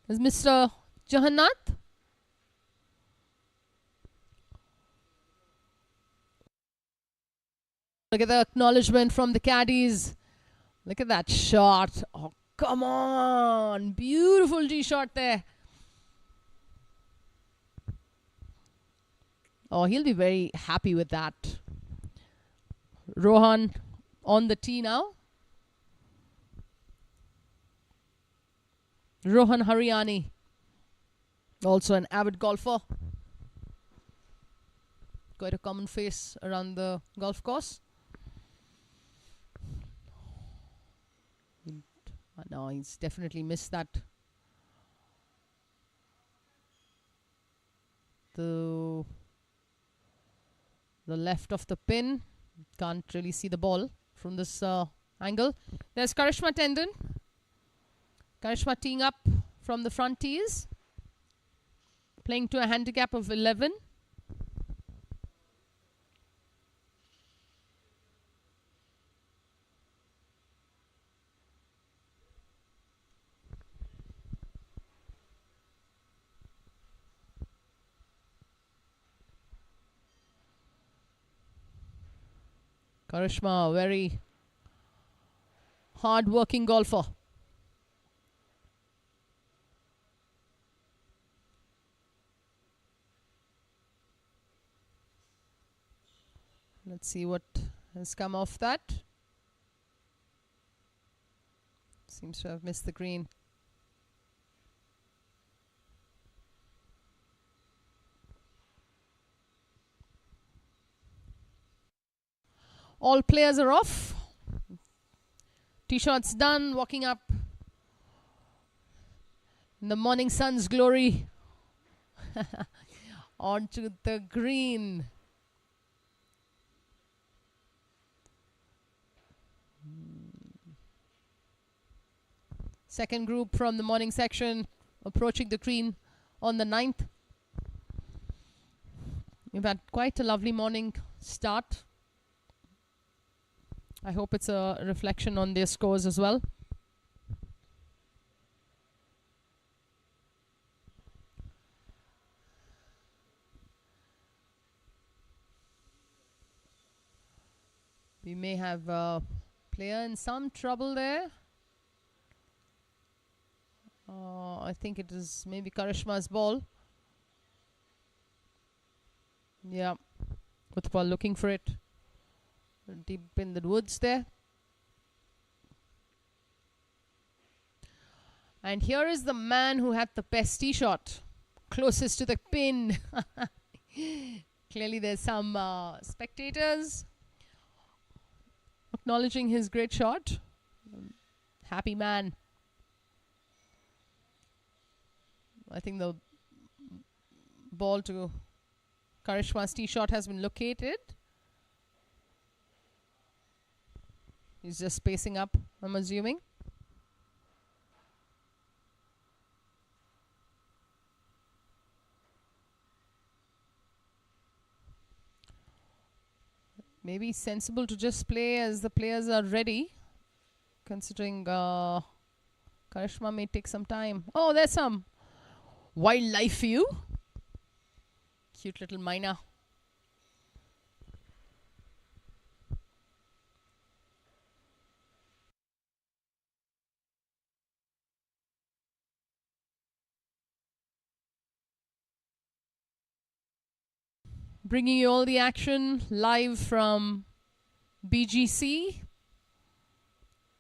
there's Mr. Jahannath. Look at the acknowledgement from the caddies. Look at that shot. Oh, come on. Beautiful tee shot there. Oh, he'll be very happy with that. Rohan on the tee now. Rohan Haryani, also an avid golfer. Quite a common face around the golf course. No, he's definitely missed that. The left of the pin. Can't really see the ball from this angle. There's Karishma Tendon. Karishma teeing up from the front tees. Playing to a handicap of 11. Karishma, very hard-working golfer. Let's see what has come off that. Seems to have missed the green. All players are off. Tee shots done. Walking up in the morning sun's glory onto the green. Second group from the morning section approaching the green on the 9th. We've had quite a lovely morning start. I hope it's a reflection on their scores as well. We may have a player in some trouble there. I think it is maybe Karishma's ball. Yeah, Utpal looking for it. Deep in the woods there. And here is the man who had the best tee shot. Closest to the pin. Clearly there's some spectators acknowledging his great shot. Happy man. I think the ball to Karishma's tee shot has been located. He's just spacing up, I'm assuming. Maybe sensible to just play as the players are ready, considering Karishma may take some time. Oh, there's some wildlife view. Cute little myna. Bringing you all the action live from BGC,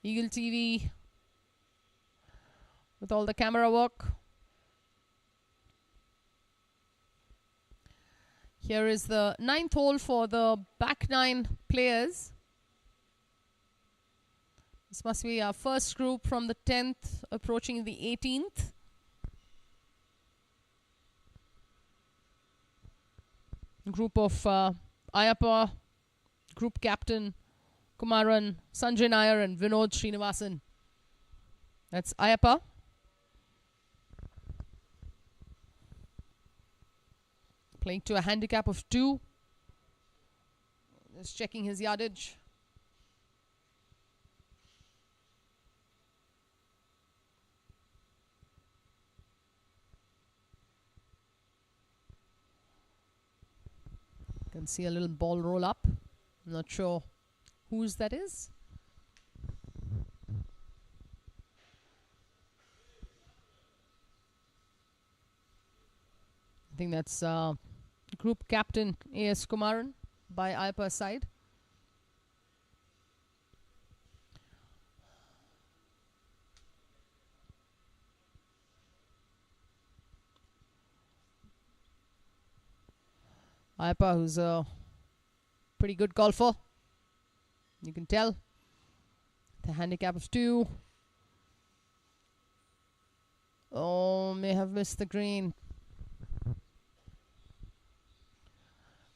Eagle TV, with all the camera work. Here is the 9th hole for the back 9 players. This must be our first group from the 10th approaching the 18th. Group of Ayappa, group captain Kumaran, Sanjay Nair and Vinod Srinivasan. That's Ayappa. Playing to a handicap of 2. Just checking his yardage. Can see a little ball roll up. I'm not sure whose that is. I think that's group captain A.S. Kumaran by Ayappa's side. Ayappa, who's a pretty good golfer. You can tell. The handicap of 2. Oh, may have missed the green.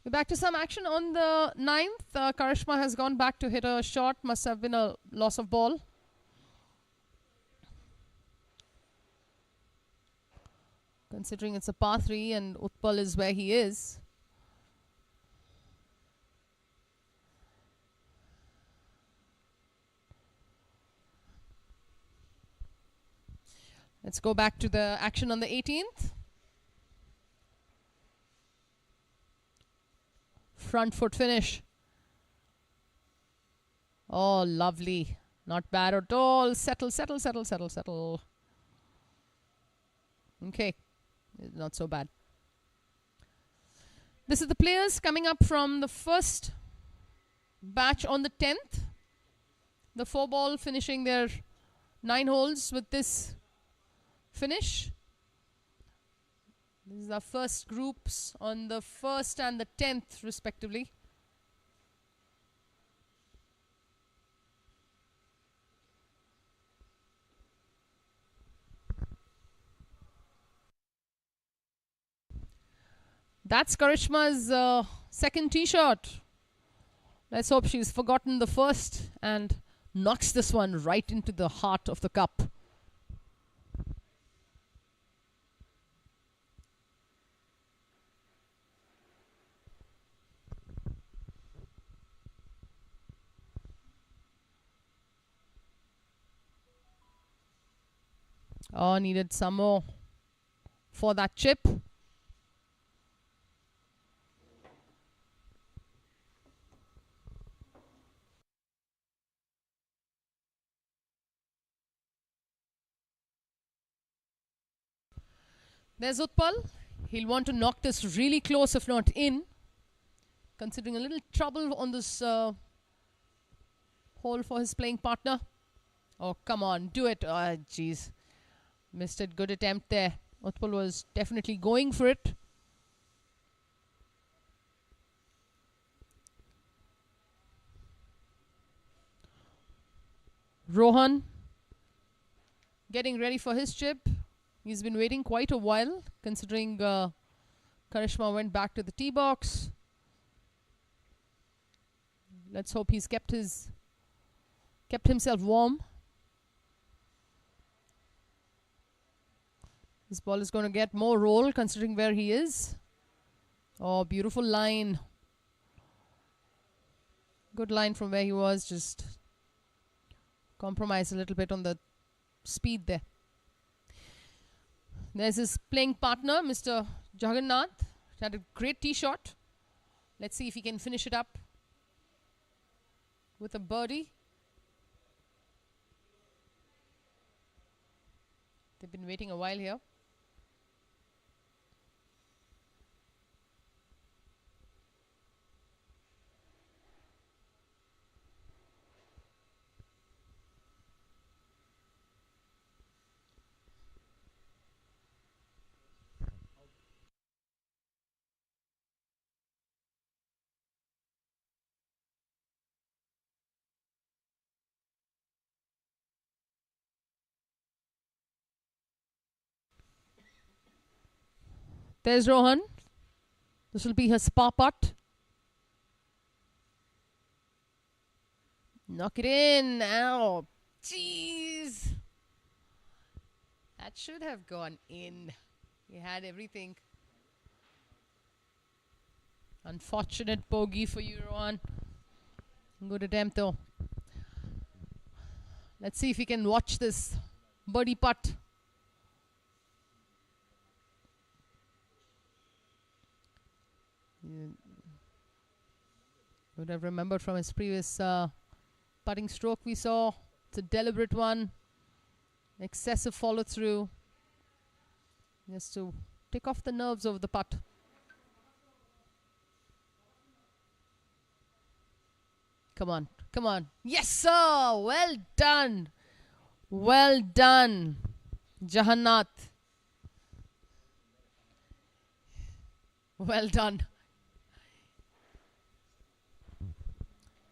We're back to some action on the 9th. Karishma has gone back to hit a shot. Must have been a loss of ball. Considering it's a par 3 and Utpal is where he is. Let's go back to the action on the 18th. Front foot finish. Oh, lovely. Not bad at all. Settle, settle, settle, settle, settle. Okay. Not so bad. This is the players coming up from the first batch on the 10th. The 4 ball finishing their 9 holes with this finish. These are first groups on the 1st and the 10th respectively. That's Karishma's second tee shot. Let's hope she's forgotten the first and knocks this one right into the heart of the cup. Oh, needed some more for that chip. There's Utpal. He'll want to knock this really close, if not in. Considering a little trouble on this hole for his playing partner. Oh, come on, do it. Oh, jeez. Missed it. Good attempt there. Utpal was definitely going for it. Rohan getting ready for his chip. He's been waiting quite a while, considering Karishma went back to the tee box. Let's hope he's kept himself warm. This ball is going to get more roll considering where he is. Oh, beautiful line. Good line from where he was. Just compromise a little bit on the speed there. There's his playing partner, Mr. Jagannath. Had a great tee shot. Let's see if he can finish it up with a birdie. They've been waiting a while here. There's Rohan. This will be her spa putt. Knock it in. Ow. Jeez. That should have gone in. He had everything. Unfortunate bogey for you, Rohan. Good attempt though. Let's see if we can watch this birdie putt. You would have remembered from his previous putting stroke we saw. It's a deliberate one. Excessive follow through. Just to take off the nerves of the putt. Come on, come on. Yes, sir. Well done. Well done, Jahannath. Well done.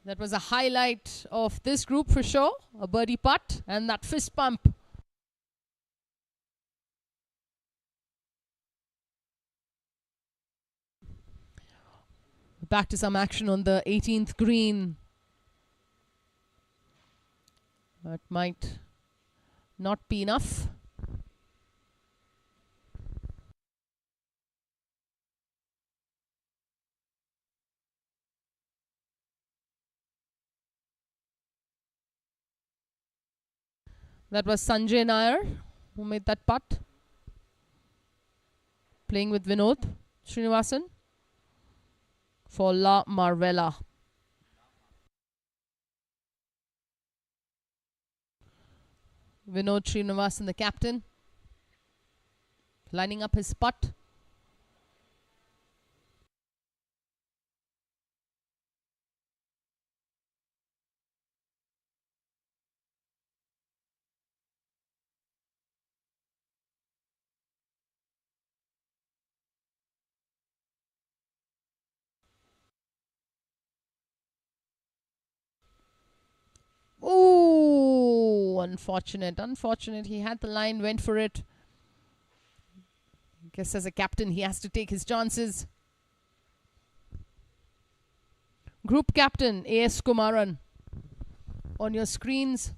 That was a highlight of this group for sure. A birdie putt and that fist pump. Back to some action on the 18th green. That might not be enough. That was Sanjay Nair who made that putt. Playing with Vinod Srinivasan for La Marvella. Vinod Srinivasan, the captain, lining up his putt. Oh, unfortunate, unfortunate. He had the line, went for it. I guess as a captain, he has to take his chances. Group captain, A.S. Kumaran. On your screens.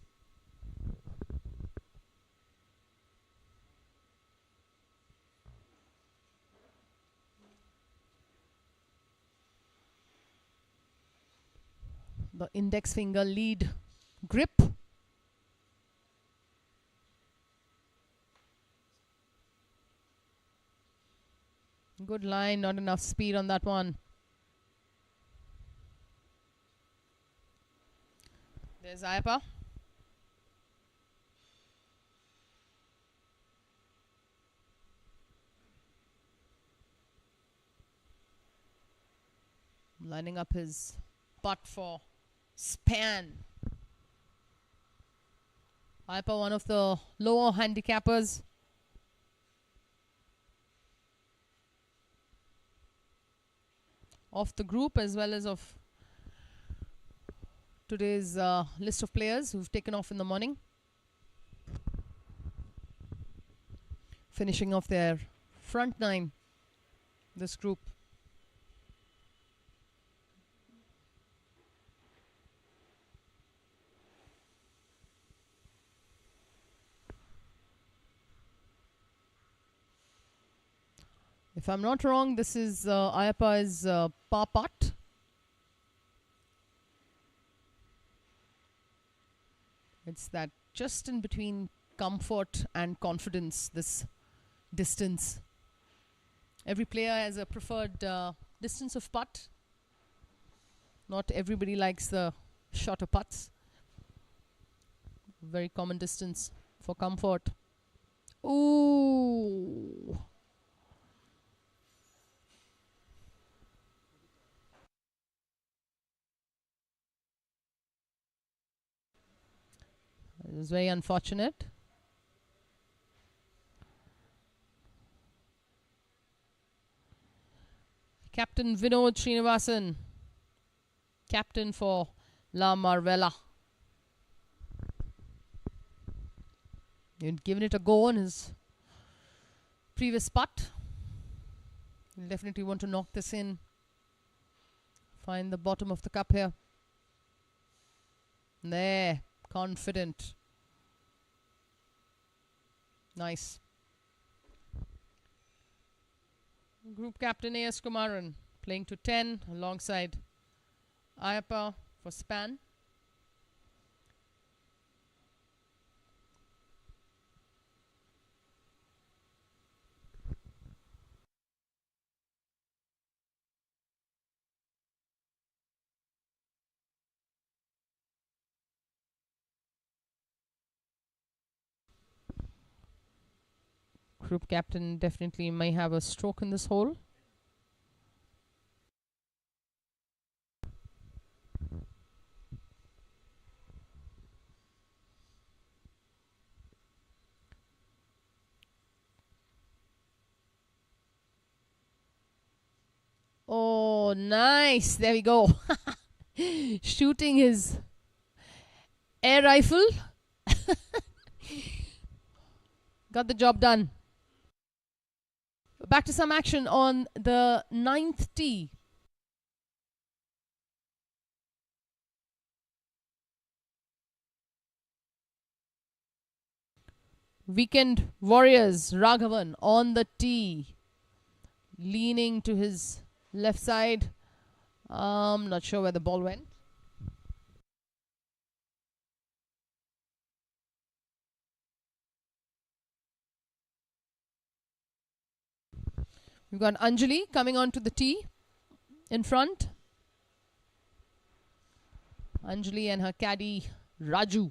The index finger lead grip. Good line, not enough speed on that one. There's Ayappa. Lining up his putt for span. Ayappa, one of the lower handicappers. Of the group as well as of today's list of players who've taken off in the morning. Finishing off their front nine, this group. If I'm not wrong, this is Ayappa's par putt. It's that just in between comfort and confidence, this distance. Every player has a preferred distance of putt. Not everybody likes the shorter putts. Very common distance for comfort. Ooh. It was very unfortunate. Captain Vinod Srinivasan, captain for La Marvella. He'd given it a go on his previous putt. You'll definitely want to knock this in. Find the bottom of the cup here. There. Confident. Nice. Group captain A.S. Kumaran playing to 10 alongside Ayappa for span. Group captain definitely may have a stroke in this hole. Oh, nice. There we go. Shooting his air rifle. Got the job done. Back to some action on the 9th tee. Weekend Warriors Raghavan on the tee. Leaning to his left side. Not sure where the ball went. We've got Anjali coming onto the tee in front. Anjali and her caddy Raju.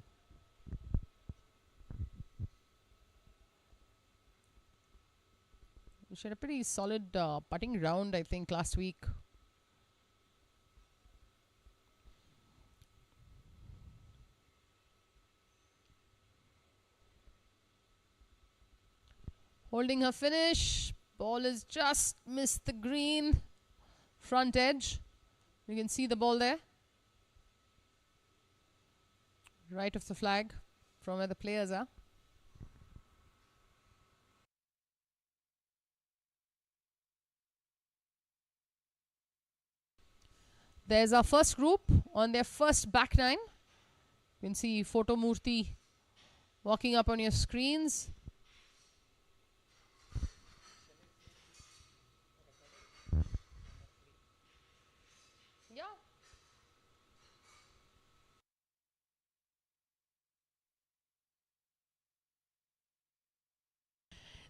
She had a pretty solid putting round, I think, last week. Holding her finish. Ball has just missed the green front edge. You can see the ball there. Right of the flag from where the players are. There's our first group on their first back nine. You can see Photo Murthy walking up on your screens. Yeah.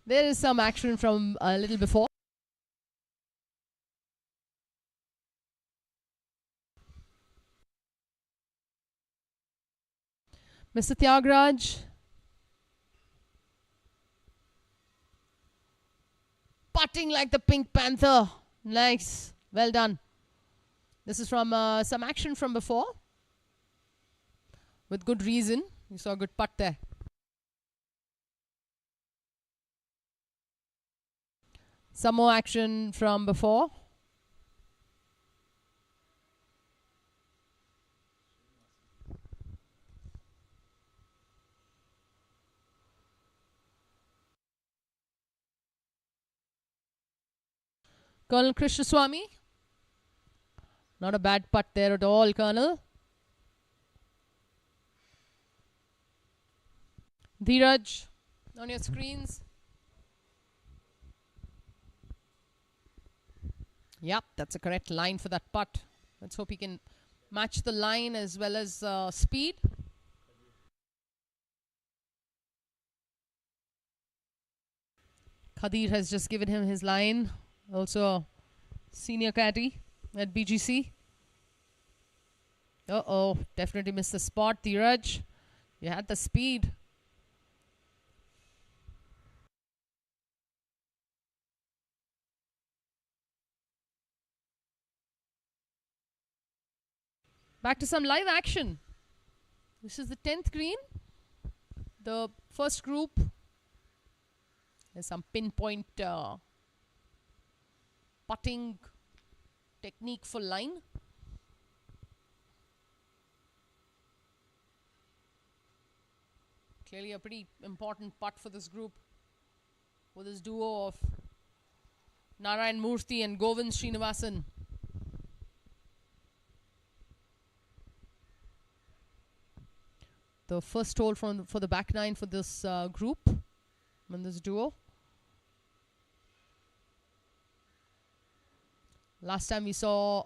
There is some action from a little before. Mr. Tyagraj. Putting like the Pink Panther. Nice. Well done. This is from some action from before. With good reason. You saw a good putt there. Some more action from before. Colonel Krishnaswamy. Not a bad putt there at all, Colonel. Dheeraj on your screens. Yep, that's a correct line for that putt. Let's hope he can match the line as well as speed. Khadir has just given him his line. Also senior caddy at BGC. Uh-oh, definitely missed the spot, Dheeraj. You had the speed. Back to some live action. This is the 10th green. The first group. There's some pinpoint putting technique for line. Clearly a pretty important putt for this group. With this duo of Narayan Murthy and Govind Srinivasan. The first hole for the back nine for this group, in this duo. Last time we saw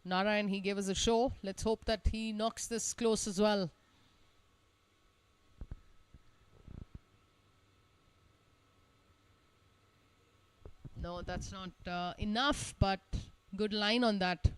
Narayan, he gave us a show. Let's hope that he knocks this close as well. No, that's not enough, but good line on that.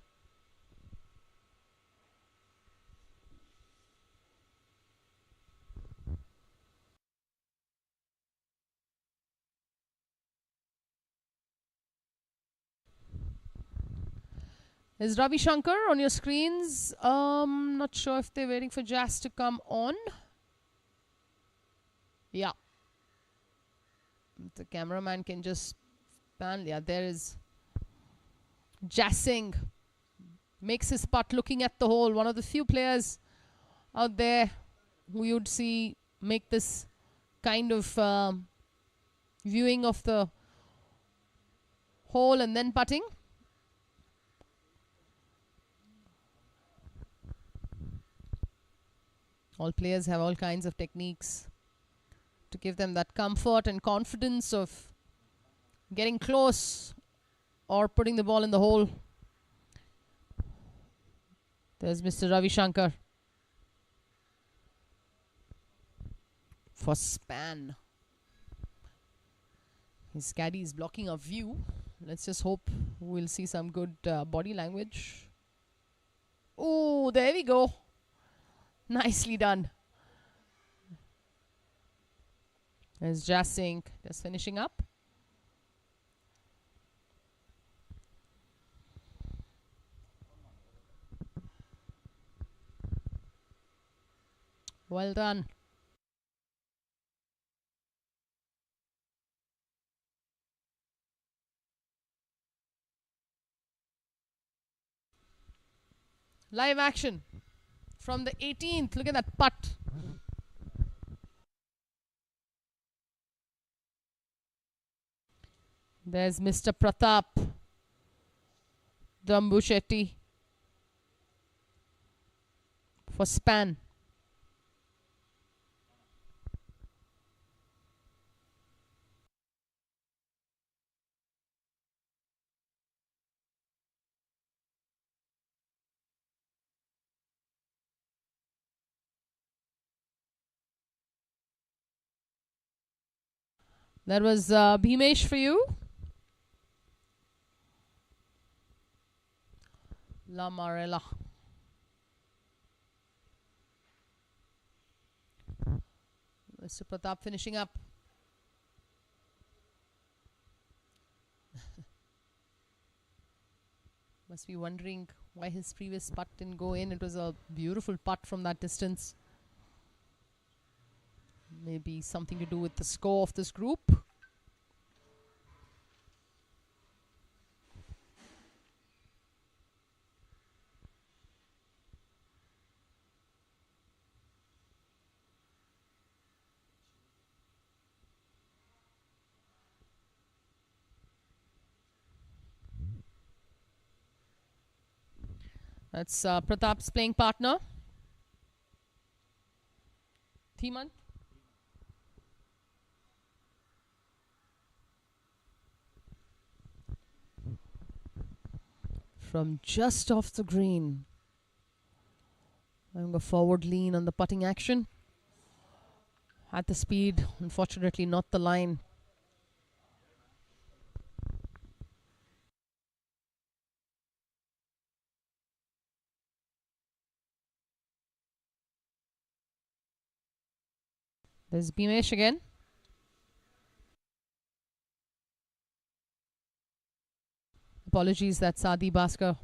Is Ravi Shankar on your screens? Not sure if they're waiting for Jazz to come on. Yeah. The cameraman can just pan. Yeah, there is Jazz Singh. Makes his putt looking at the hole. One of the few players out there who you'd see make this kind of viewing of the hole and then putting. All players have all kinds of techniques to give them that comfort and confidence of getting close or putting the ball in the hole. There's Mr. Ravi Shankar for span. His caddy is blocking our view. Let's just hope we'll see some good body language. Oh, there we go. Nicely done. There's Jazz Singh just finishing up. Well done. Live action from the 18th. Look at that putt. There's Mr. Pratap Dambu for span. That was Bhimesh for you. La Marella. Mr. Pratap finishing up. Must be wondering why his previous putt didn't go in. It was a beautiful putt from that distance. Maybe something to do with the score of this group. That's Pratap's playing partner. Themant. From just off the green. Having a forward lean on the putting action. At the speed, unfortunately not the line. There's Bhimesh again. Apologies, that's Adi Bhaskar.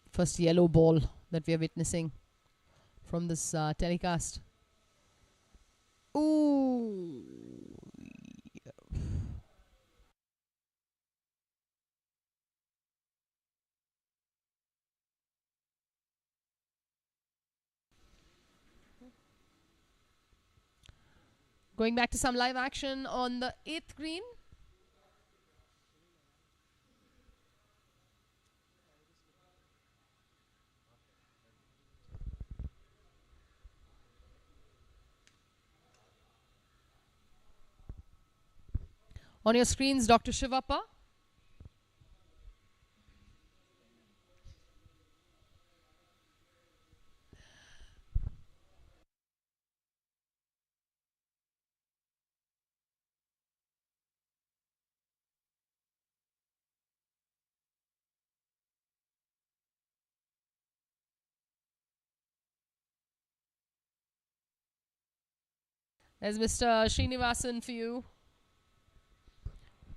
First yellow ball that we are witnessing from this telecast. Ooh. Going back to some live action on the 8th green. On your screens, Dr. Shivappa. There's Mr. Srinivasan for you.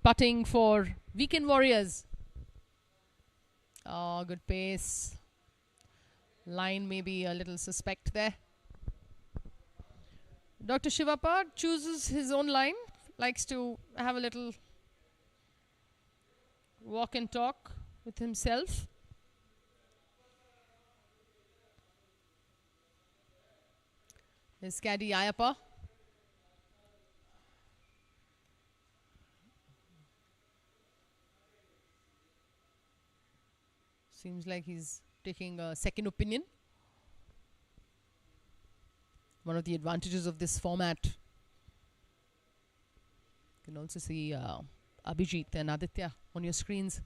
Putting for Weekend Warriors. Oh, good pace. Line may be a little suspect there. Dr. Shivappa chooses his own line. Likes to have a little walk and talk with himself. There's caddy Ayappa. Seems like he's taking a second opinion. One of the advantages of this format. You can also see Abhijit and Aditya on your screens.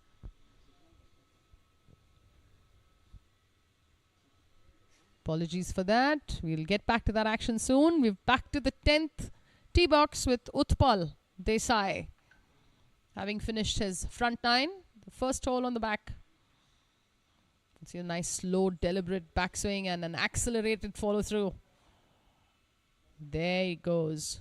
Apologies for that. We'll get back to that action soon. We're back to the 10th tee box with Utpal Desai. Having finished his front 9, the first hole on the back. See a nice slow deliberate backswing and an accelerated follow through. There he goes.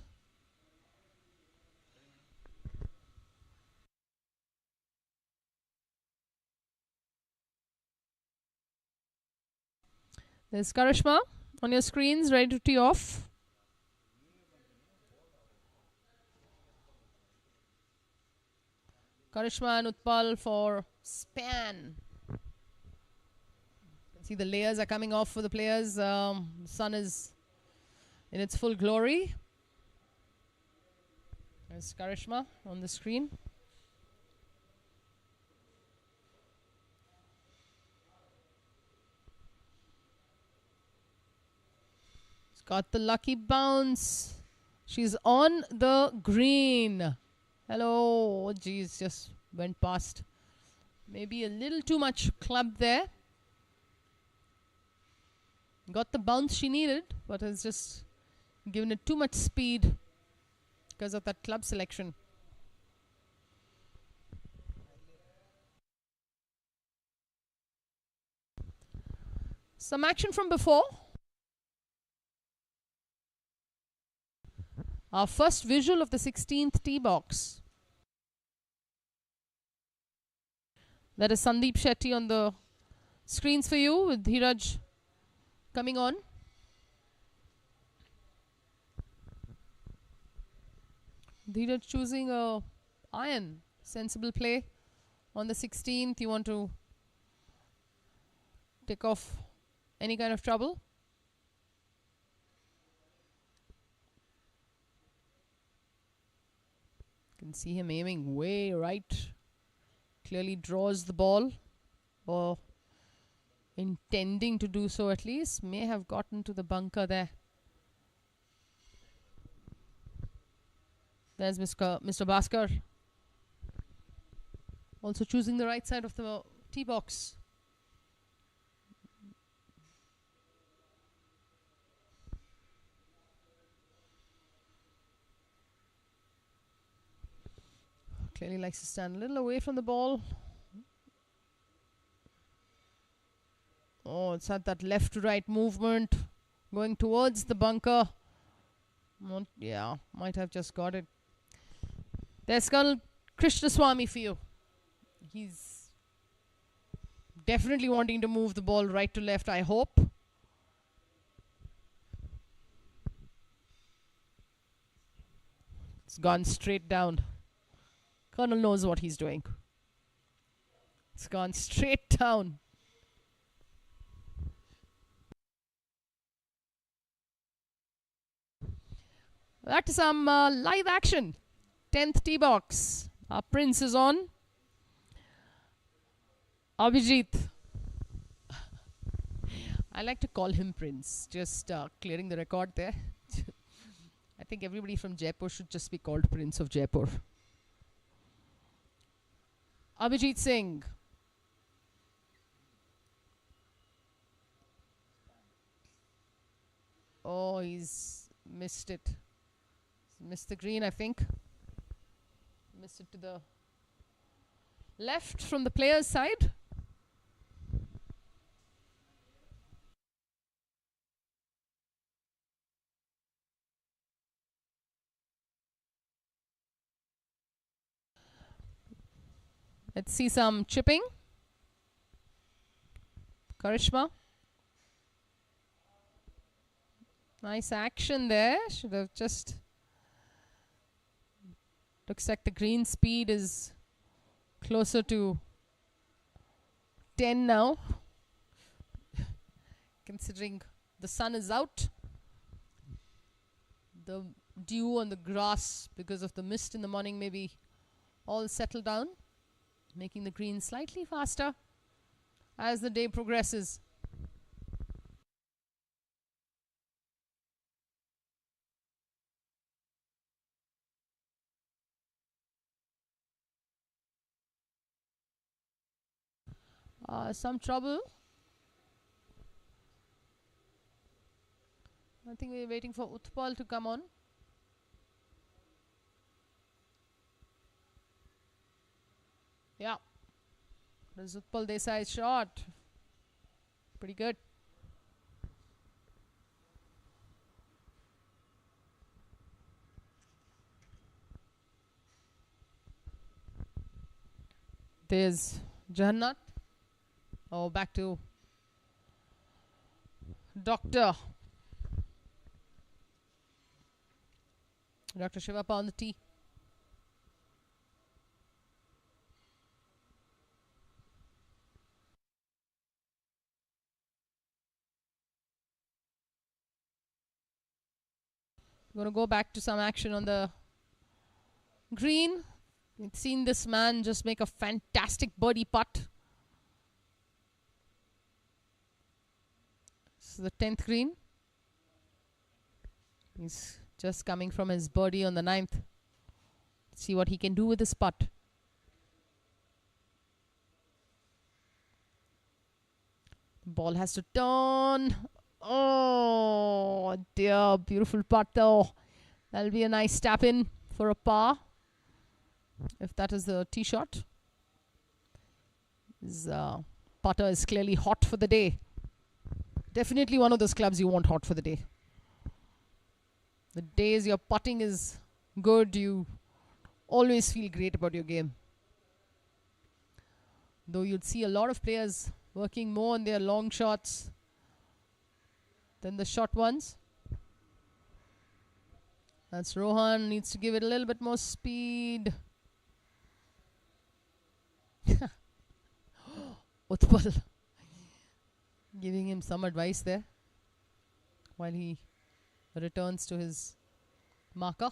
There's Karishma on your screens, ready to tee off. Karishma and Utpal for span. See the layers are coming off for the players. Sun is in its full glory. There's Karishma on the screen. It's got the lucky bounce. She's on the green. Hello. Oh, geez, just went past. Maybe a little too much club there. Got the bounce she needed, but has just given it too much speed because of that club selection. Some action from before. Our first visual of the 16th tee box. That is Sandeep Shetty on the screens for you with Dhiraj coming on. Dhiraj choosing a iron. Sensible play on the 16th. You want to take off any kind of trouble. You can see him aiming way right. Clearly draws the ball, or intending to do so at least. May have gotten to the bunker there. There's Mr. Bhaskar. Also choosing the right side of the tee box. Clearly likes to stand a little away from the ball. Oh, it's at that left to right movement. Going towards the bunker. Yeah, might have just got it. There's Colonel Krishnaswamy for you. He's definitely wanting to move the ball right to left, I hope. It's gone straight down. Colonel knows what he's doing. It's gone straight down. That is some live action. 10th tee box. Our Prince is on. Abhijit. I like to call him Prince. Just clearing the record there. I think everybody from Jaipur should just be called Prince of Jaipur. Abhijit Singh. Oh, he's missed it. He's missed the green, I think. Missed it to the left from the player's side. Let's see some chipping. Karishma. Nice action there. Should have just... Looks like the green speed is closer to 10 now. Considering the sun is out. The dew on the grass because of the mist in the morning maybe all settled down, making the green slightly faster as the day progresses. Some trouble. I think we're waiting for Utpal to come on. Yeah. There's Utpal Desai's shot. Pretty good. There's Jahannath. Oh, back to Dr. Shivappa on the tee. We're going to go back to some action on the green. We've seen this man just make a fantastic birdie putt. This is the 10th green. He's just coming from his birdie on the 9th. Let's see what he can do with this putt. The ball has to turn. Oh dear, beautiful putt though. That'll be a nice tap in for a par, if that is the tee shot. His putter is clearly hot for the day. Definitely one of those clubs you want hot for the day. The days your putting is good, you always feel great about your game. Though you'd see a lot of players working more on their long shots than the short ones. That's Rohan, needs to give it a little bit more speed. Utpal giving him some advice there while he returns to his marker.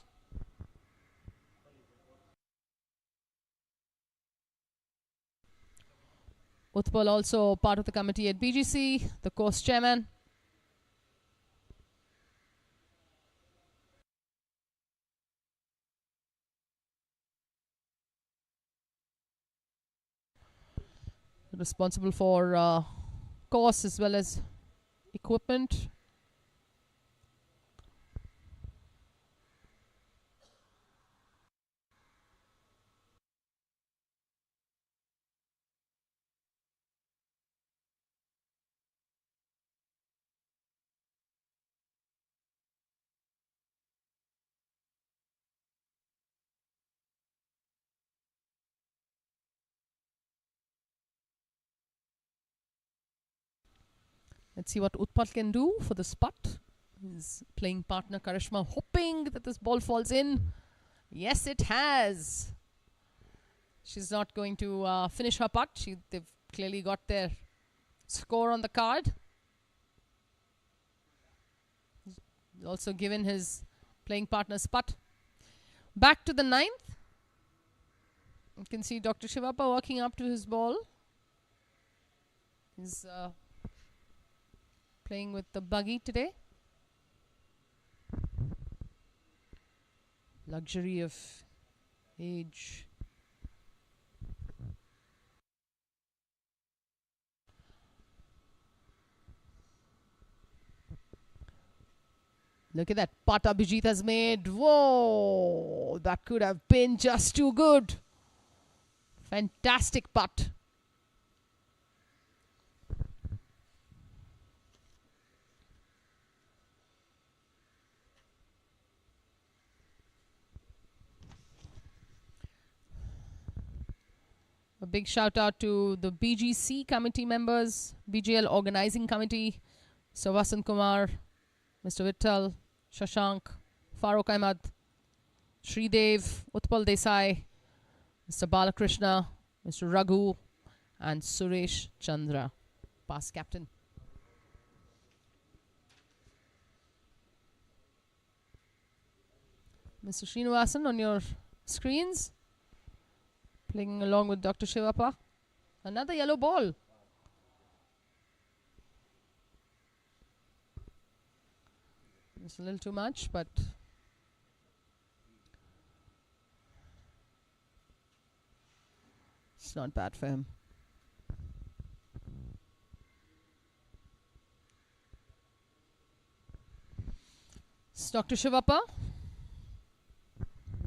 Utpal also part of the committee at BGC, the course chairman. Responsible for course as well as equipment. Let's see what Utpal can do for this putt. His playing partner Karishma hoping that this ball falls in. Yes, it has. She's not going to finish her putt. They've clearly got their score on the card. He's also given his Playing partner's putt. Back to the 9th. You can see Dr. Shivappa walking up to his ball. He's playing with the buggy today. Luxury of age. Look at that putt Abhijit has made. Whoa! That could have been just too good. Fantastic putt. A big shout out to the BGC committee members, BGL organizing committee, Mr. Vasant Kumar, Mr. Vittal, Shashank, Farooq Ahmad, Shridev, Utpal Desai, Mr. Balakrishna, Mr. Raghu, and Suresh Chandra, past captain. Mr. Srinivasan on your screens, playing along with Dr. Shivappa. Another yellow ball. It's a little too much, but it's not bad for him. It's Dr. Shivappa,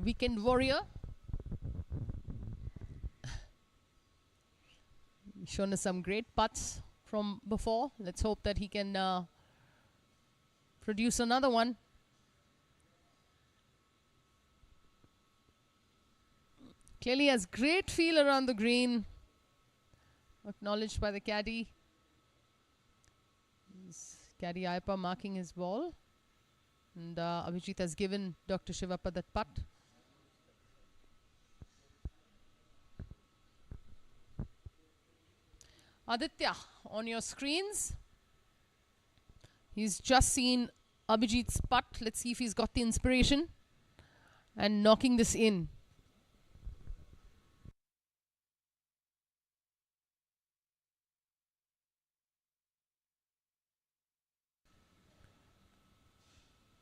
weekend warrior. He's shown us some great putts from before. Let's hope that he can produce another one. Clearly has great feel around the green. Acknowledged by the caddy. Caddy Ayappa marking his ball. And Abhijit has given Dr. Shivappa that putt. Aditya, on your screens. He's just seen Abhijit's putt. Let's see if he's got the inspiration. And knocking this in.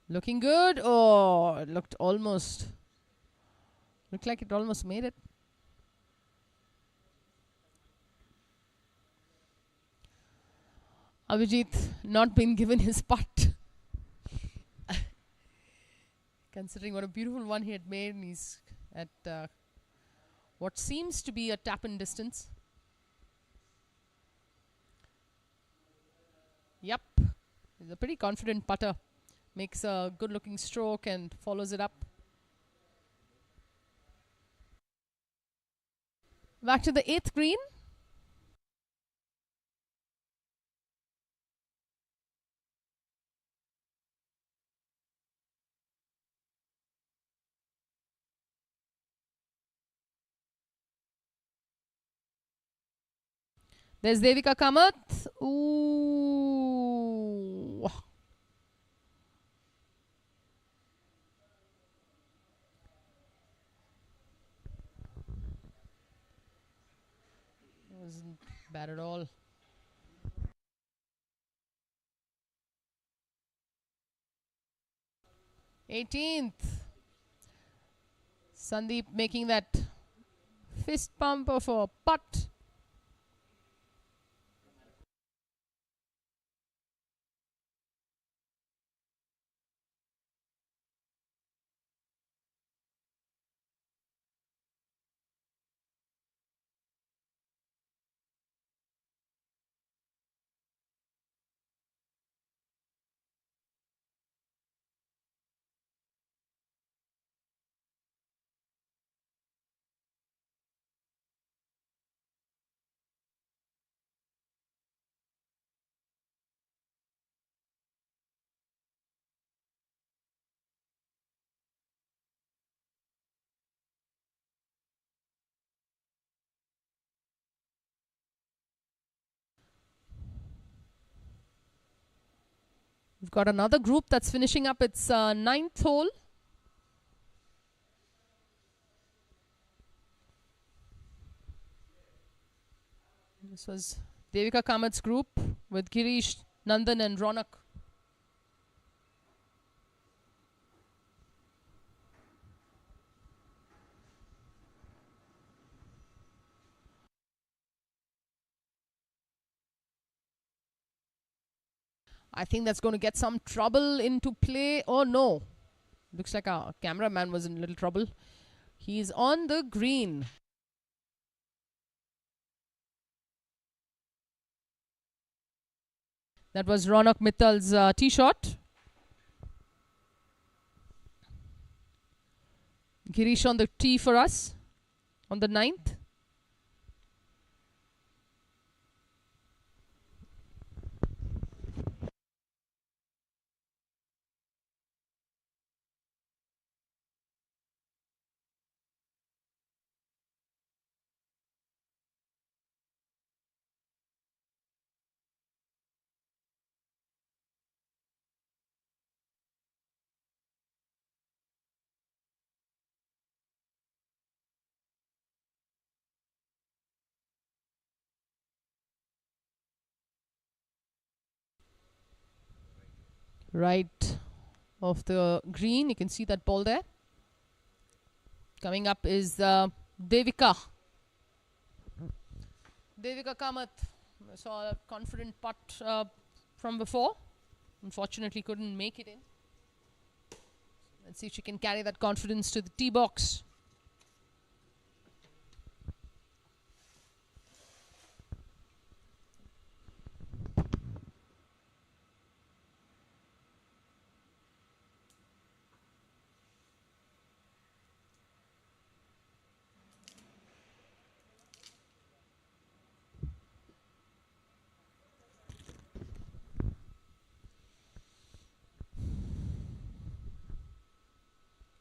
Looking good. Oh, it looked like it almost made it. Abhijit not been given his putt. Considering what a beautiful one he had made, and he's at what seems to be a tap-in distance. Yep, he's a pretty confident putter. Makes a good-looking stroke and follows it up. Back to the 8th green. There's Devika Kamath. Ooh. Wasn't bad at all. Eighteenth. Sandeep making that fist pump of a putt. We've got another group that's finishing up its 9th hole. This was Devika Kamat's group with Girish, Nandan and Ronak. I think that's going to get some trouble into play. Oh no. Looks like our cameraman was in little trouble. He's on the green. That was Ronak Mittal's tee shot. Girish on the tee for us on the 9th. Right of the green, you can see that ball there. Coming up is Devika Kamat. I saw a confident putt from before. Unfortunately couldn't make it in. Let's see if she can carry that confidence to the tee box.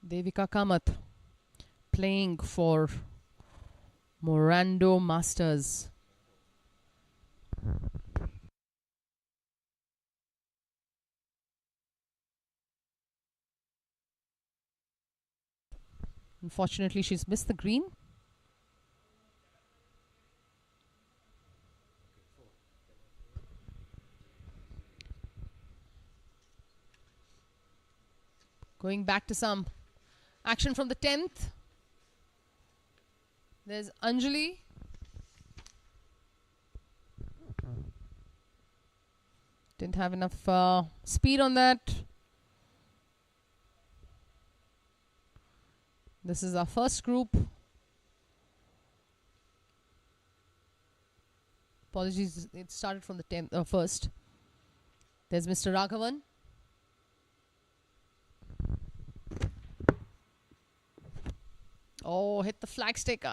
Devika Kamat playing for Morando Masters. Unfortunately, she's missed the green. Going back to some action from the 10th. There's Anjali. Didn't have enough speed on that. This is our first group. Apologies, it started from the 10th first. There's Mr. Raghavan. Oh, hit the flagstick.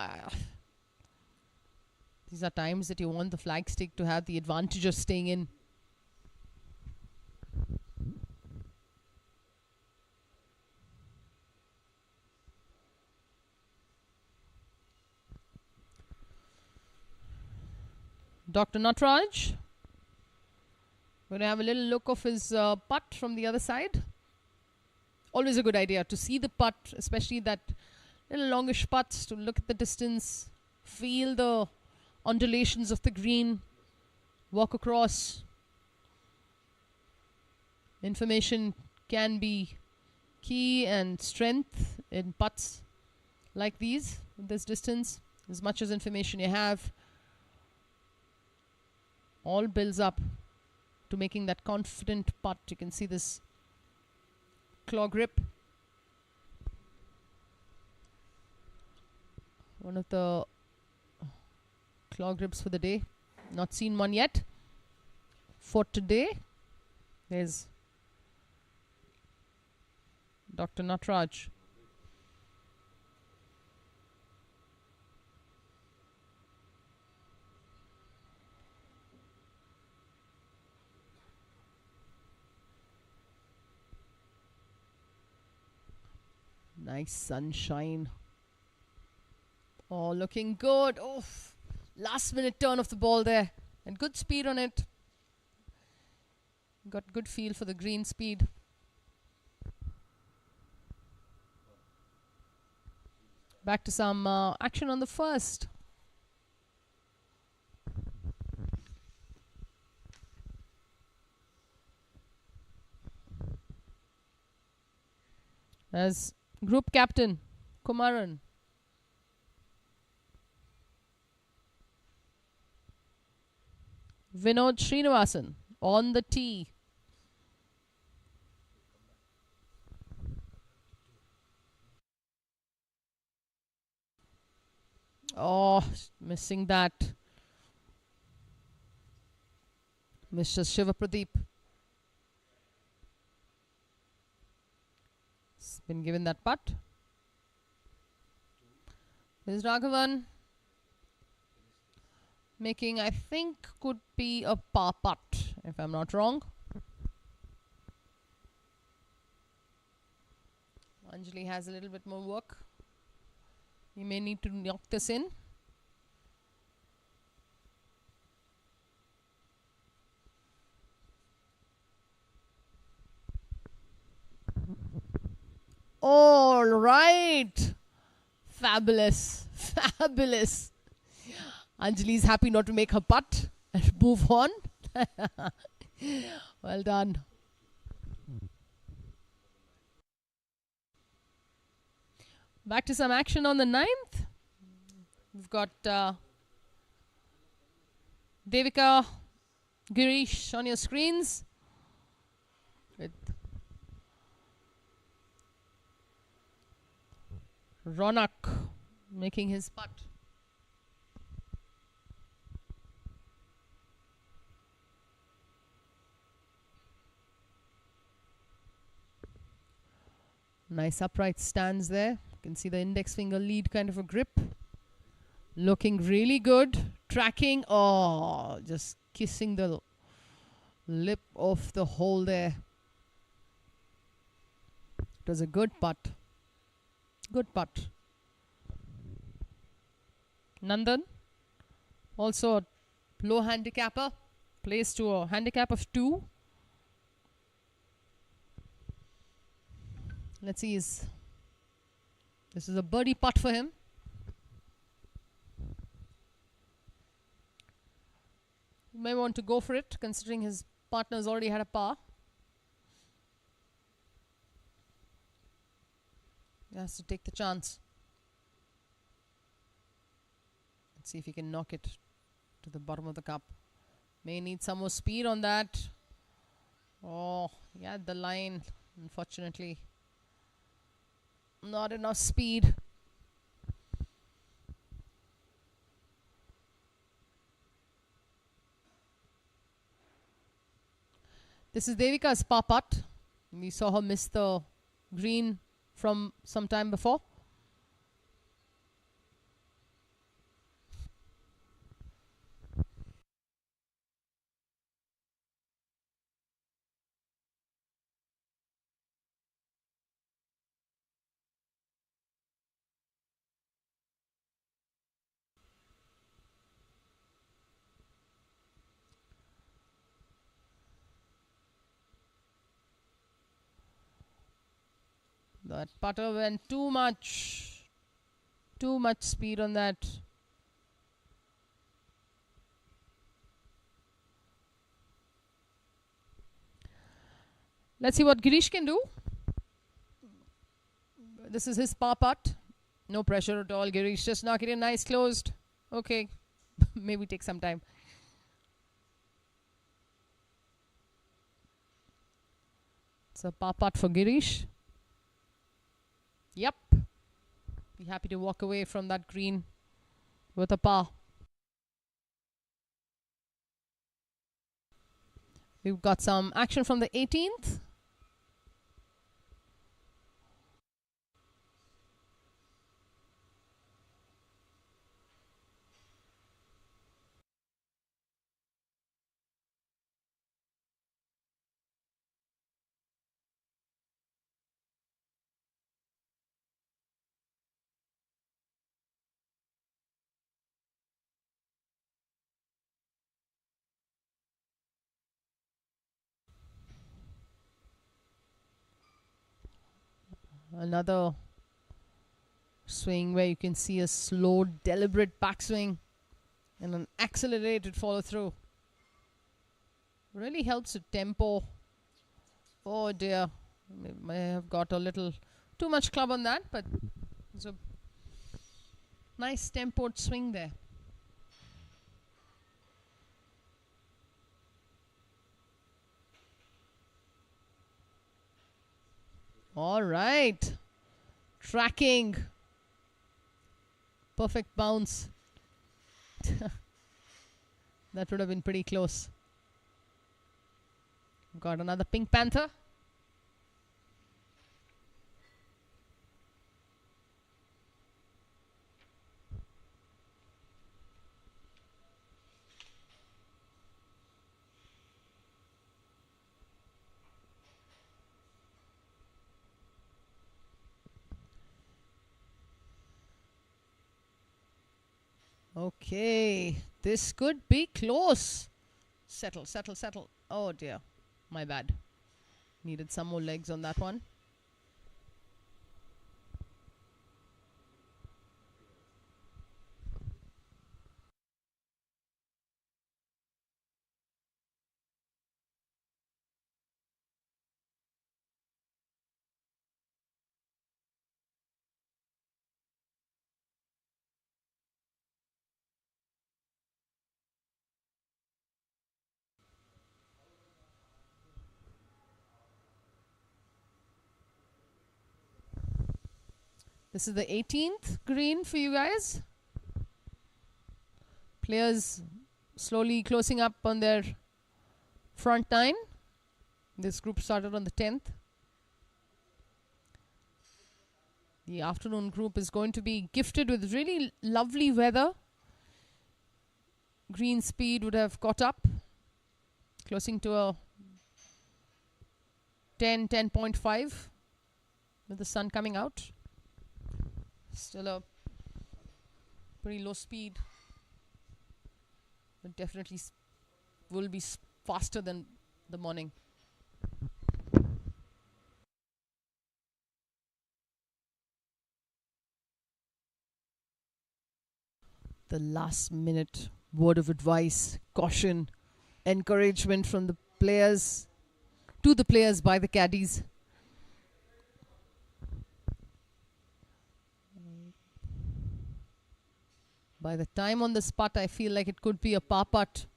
These are times that you want the flagstick to have the advantage of staying in. Dr. Natraj. We're going to have a little look of his putt from the other side. Always a good idea to see the putt, especially that little longish putts, to look at the distance, feel the undulations of the green, walk across. Information can be key and strength in putts like these, in this distance. As much as information you have, all builds up to making that confident putt. You can see this claw grip. One of the claw grips for the day. Not seen one yet. For today, there's Dr. Natraj. Nice sunshine. Oh, looking good. Oh, last minute turn of the ball there. And good speed on it. Got good feel for the green speed. Back to some action on the first. as group captain, Kumaran. Vinod Srinivasan on the tee. Oh, missing that. Mr. Shiva Pradeep. It's been given that putt. There's Raghavan making, I think, could be a par putt, if I'm not wrong. Anjali has a little bit more work. He may need to knock this in. All right. Fabulous. Fabulous. Anjali's happy not to make her putt and move on. Well done. Back to some action on the 9th. We've got Devika, Girish on your screens. With Ronak making his putt. Nice upright stance there. You can see the index finger lead kind of a grip. Looking really good. Tracking. Oh, just kissing the lip of the hole there. It was a good putt. Good putt. Nandan, also a low handicapper, plays to a handicap of 2. Let's see, this is a birdie putt for him. He may want to go for it, considering his partner's already had a par. He has to take the chance. Let's see if he can knock it to the bottom of the cup. May need some more speed on that. Oh, yeah, the line, unfortunately. Not enough speed. This is Devika's par putt. We saw her miss the green from some time before. That putter went too much speed on that. Let's see what Girish can do. This is his par putt. No pressure at all, Girish. Just knock it in nice, closed. Okay. Maybe take some time. It's a par putt for Girish. Yep. Be happy to walk away from that green with a par. We've got some action from the 18th. Another swing where you can see a slow, deliberate backswing and an accelerated follow through. Really helps with tempo. Oh dear, may have got a little too much club on that, but it's a nice tempoed swing there. All right. Tracking. Perfect bounce. That would have been pretty close. Got another Pink Panther. Okay, this could be close. Settle, settle, settle. Oh dear, my bad. Needed some more legs on that one. This is the 18th green for you guys. Players slowly closing up on their front nine. This group started on the 10th. The afternoon group is going to be gifted with really lovely weather. Green speed would have caught up, closing to a 10.5 with the sun coming out. Still a pretty low speed, but definitely will be faster than the morning. The last minute word of advice, caution, encouragement from the players to the players by the caddies. By the time on the spot, I feel like it could be a par putt.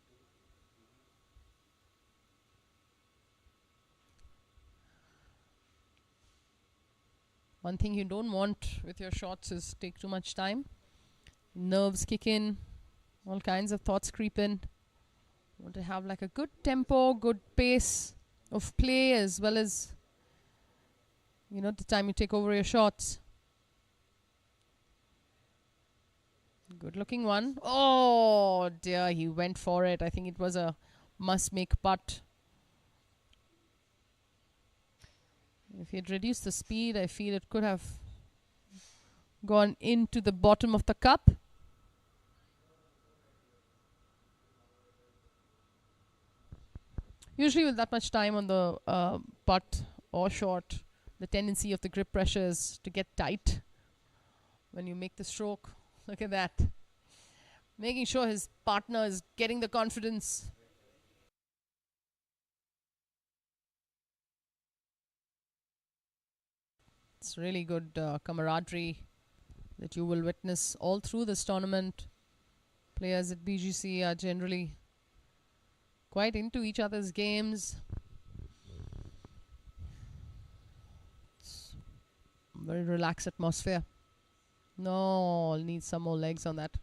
One thing you don't want with your shots is take too much time. Nerves kick in, all kinds of thoughts creep in. You want to have like a good tempo, good pace of play, as well as, you know, the time you take over your shots. Good looking one. Oh dear, he went for it. I think it was a must make putt. If he had reduced the speed, I feel it could have gone into the bottom of the cup. Usually with that much time on the putt or shot, the tendency of the grip pressure is to get tight when you make the stroke. Look at that. Making sure his partner is getting the confidence. It's really good camaraderie that you will witness all through this tournament. Players at BGC are generally quite into each other's games. It's a very relaxed atmosphere. No, I'll need some more legs on that.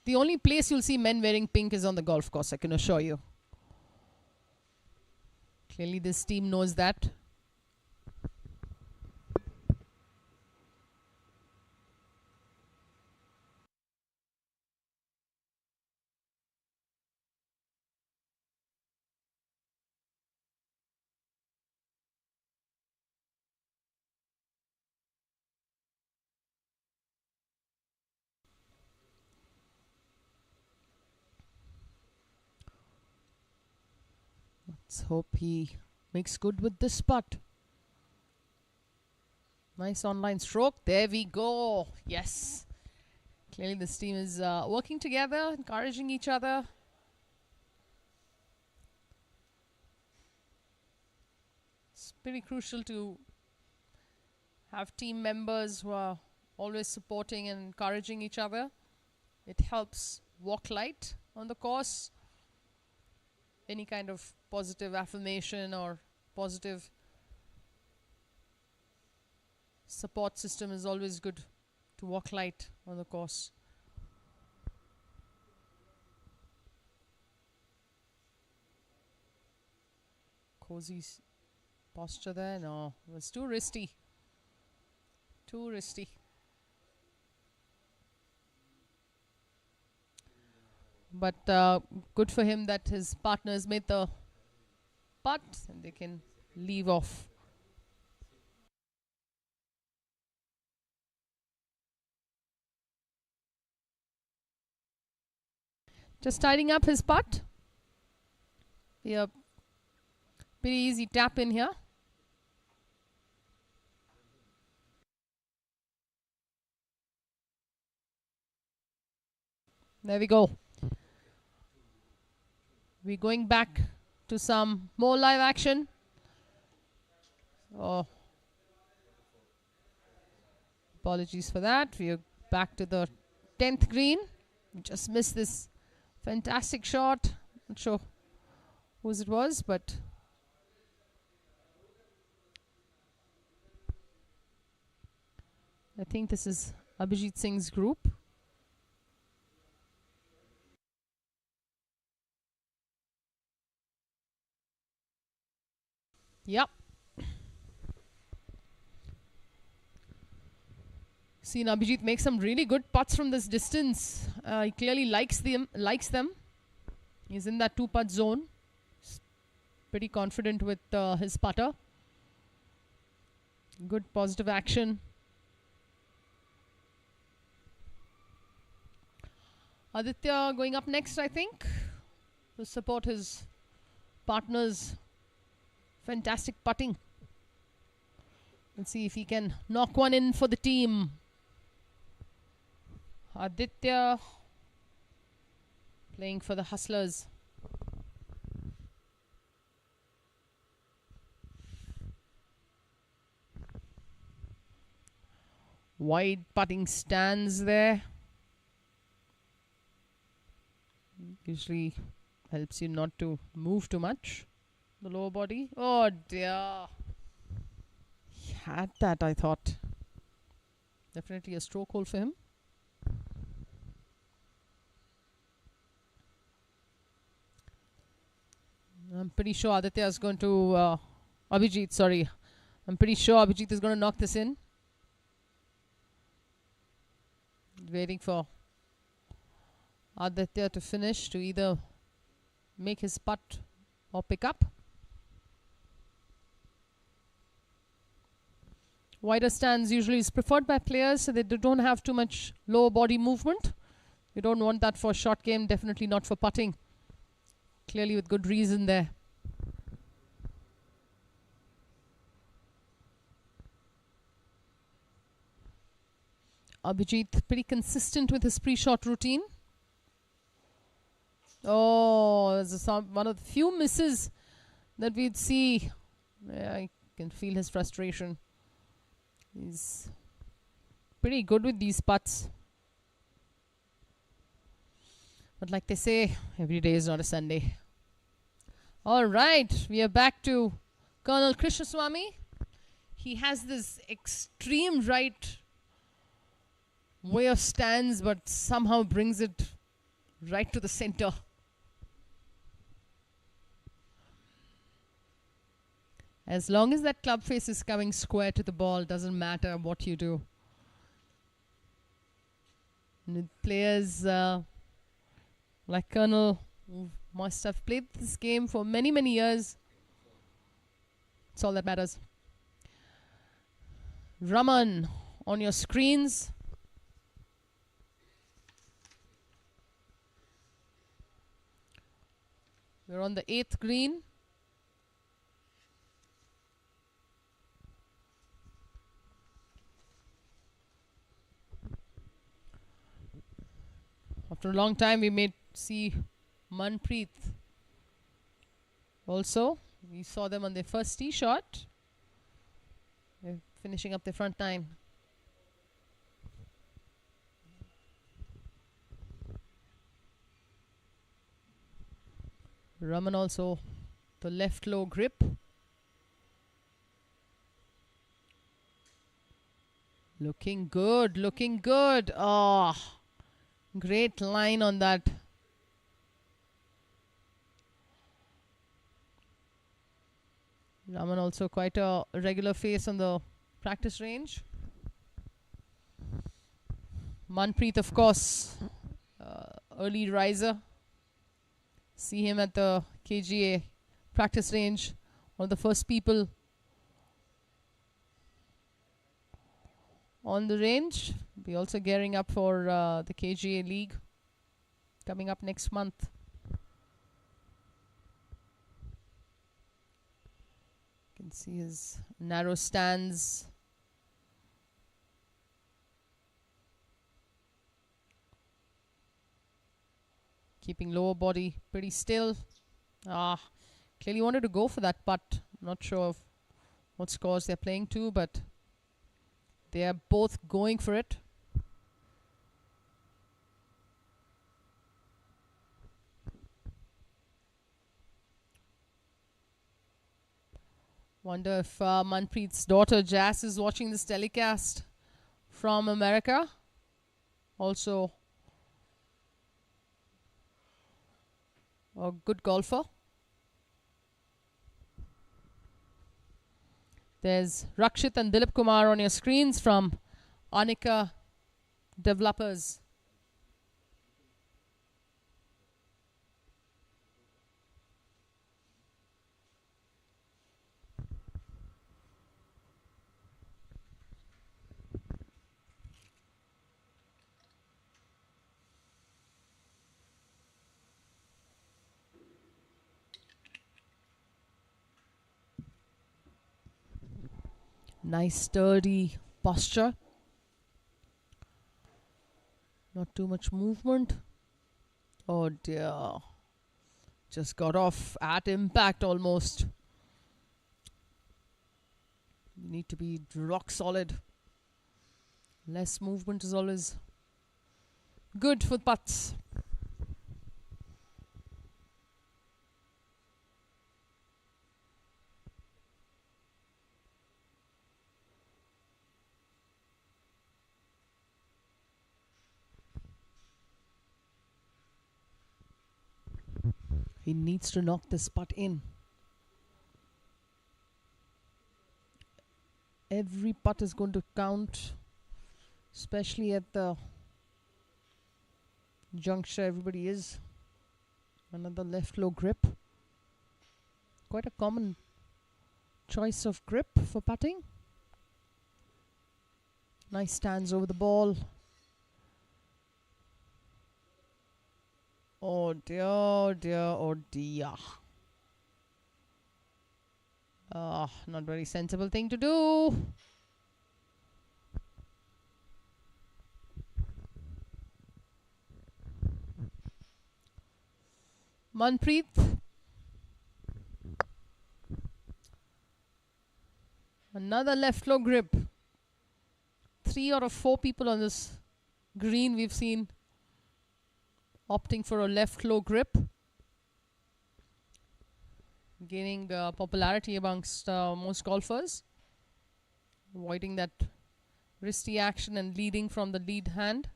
The only place you'll see men wearing pink is on the golf course, I can assure you. Clearly this team knows that. Let's hope he makes good with this putt. Nice online stroke. There we go. Yes. Clearly this team is working together, encouraging each other. It's pretty crucial to have team members who are always supporting and encouraging each other. It helps walk light on the course. Any kind of positive affirmation or positive support system is always good to walk light on the course. Cozy posture there. No, it was too risky. Too risky. But good for him that his partners made the putt and they can leave off. Just tidying up his putt. Yeah, pretty easy tap in here. There we go. We're going back to some more live action. Oh, apologies for that. We're back to the 10th green. We just missed this fantastic shot. Not sure whose it was, but I think this is Abhijit Singh's group. Yep. Seen Abhijit make some really good putts from this distance. He clearly likes them. He's in that 2-putt zone. He's pretty confident with his putter. Good positive action. Aditya going up next, I think, to support his partner's fantastic putting. Let's see if he can knock one in for the team. Aditya playing for the Hustlers. Wide putting stance there. Usually helps you not to move too much. The lower body. Oh dear. He had that, I thought. Definitely a stroke hole for him. I'm pretty sure Aditya is going to Abhijit, sorry. I'm pretty sure Abhijit is going to knock this in. Waiting for Aditya to finish, to either make his putt or pick up. Wider stance usually is preferred by players so they don't have too much lower body movement. You don't want that for a short game, definitely not for putting. Clearly with good reason there. Abhijit pretty consistent with his pre-shot routine. Oh, there's one of the few misses that we'd see. Yeah, I can feel his frustration. He's pretty good with these putts. But like they say, every day is not a Sunday. All right, we are back to Colonel Krishnaswamy. He has this extreme right way of stance, but somehow brings it right to the center. As long as that club face is coming square to the ball, doesn't matter what you do. And players like Colonel, who must have played this game for many, many years. That's all that matters. Raman on your screens. We're on the 8th green. After a long time, we may see Manpreet. Also, we saw them on their first tee shot. They're finishing up their front nine. Raman also the left low grip. Looking good, looking good. Ah, great line on that. Raman also quite a regular face on the practice range. Manpreet, of course, early riser. See him at the KGA practice range. One of the first people on the range. Be also gearing up for the KGA League coming up next month. You can see his narrow stance. Keeping lower body pretty still. Clearly wanted to go for that putt. Not sure of what scores they're playing to, but they are both going for it. Wonder if Manpreet's daughter Jas is watching this telecast from America. Also a good golfer. There's Rakshit and Dilip Kumar on your screens from Anika Developers. Nice sturdy posture. Not too much movement. Oh dear. Just got off at impact almost. You need to be rock solid. Less movement is always good for putts. He needs to knock this putt in. Every putt is going to count, especially at the juncture everybody is. Another left low grip. Quite a common choice of grip for putting. Nice stance over the ball. Oh dear, oh dear, oh dear. Not very sensible thing to do. Manpreet. Another left low grip. 3 out of 4 people on this green we've seen opting for a left low grip, gaining popularity amongst most golfers, avoiding that wristy action and leading from the lead hand.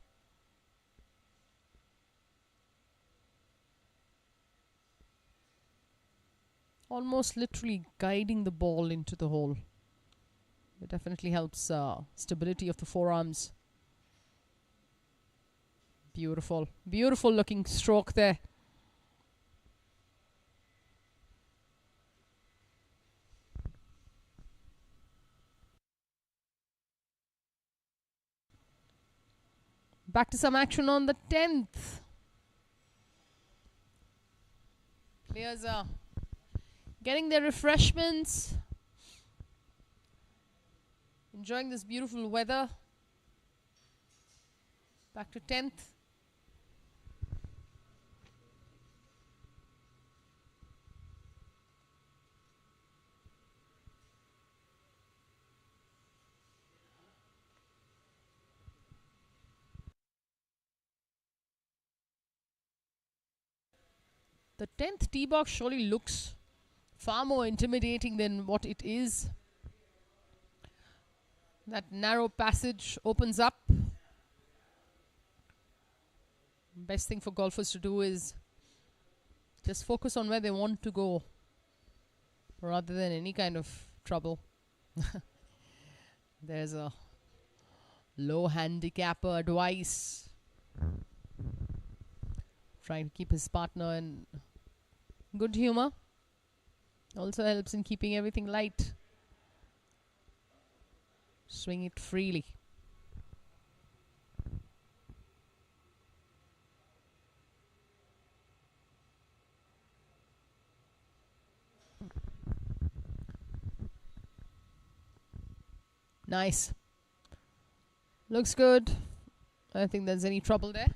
Almost literally guiding the ball into the hole. It definitely helps stability of the forearms. Beautiful, beautiful looking stroke there. Back to some action on the 10th. Players are getting their refreshments, enjoying this beautiful weather. Back to 10th. The 10th tee box surely looks far more intimidating than what it is. That narrow passage opens up. Best thing for golfers to do is just focus on where they want to go rather than any kind of trouble. There's a low handicapper advice. Trying to keep his partner in good humor. Also helps in keeping everything light. Swing it freely. Nice. Looks good. I don't think there's any trouble there.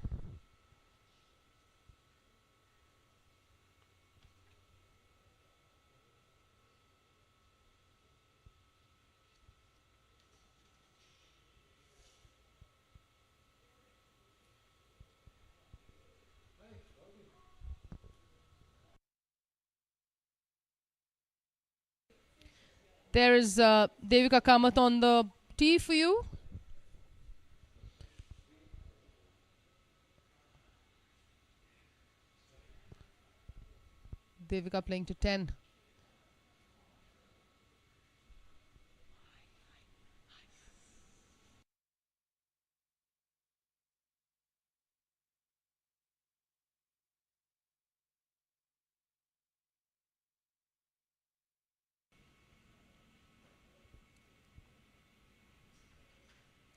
There is Devika Kamath on the tee for you. Devika playing to 10.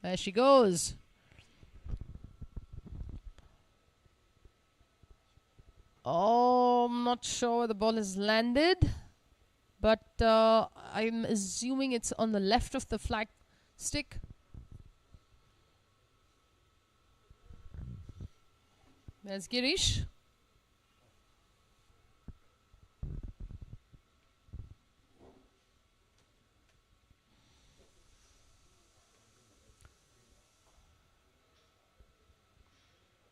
There she goes. Oh, I'm not sure where the ball has landed, but I'm assuming it's on the left of the flag stick. There's Girish.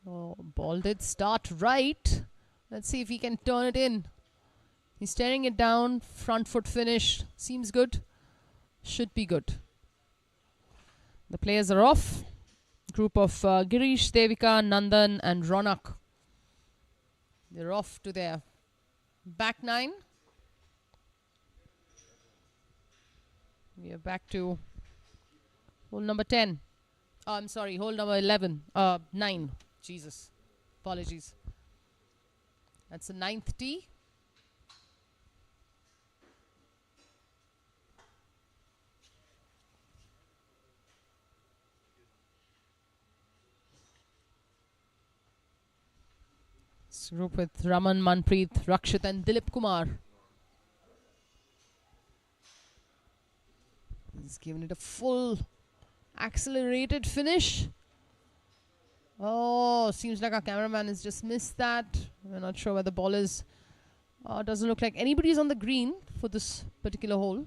Oh, ball did start right. Let's see if he can turn it in. He's staring it down. Front foot finish. Seems good. Should be good. The players are off. Group of Girish, Devika, Nandan and Ronak. They're off to their back nine. We are back to hole number 10. Oh, I'm sorry, hole number 11. 9. Jesus. Apologies. That's the 9th tee. This group with Raman, Manpreet, Rakshit and Dilip Kumar. He's given it a full accelerated finish. Oh, seems like our cameraman has just missed that. We're not sure where the ball is. Doesn't look like anybody's on the green for this particular hole.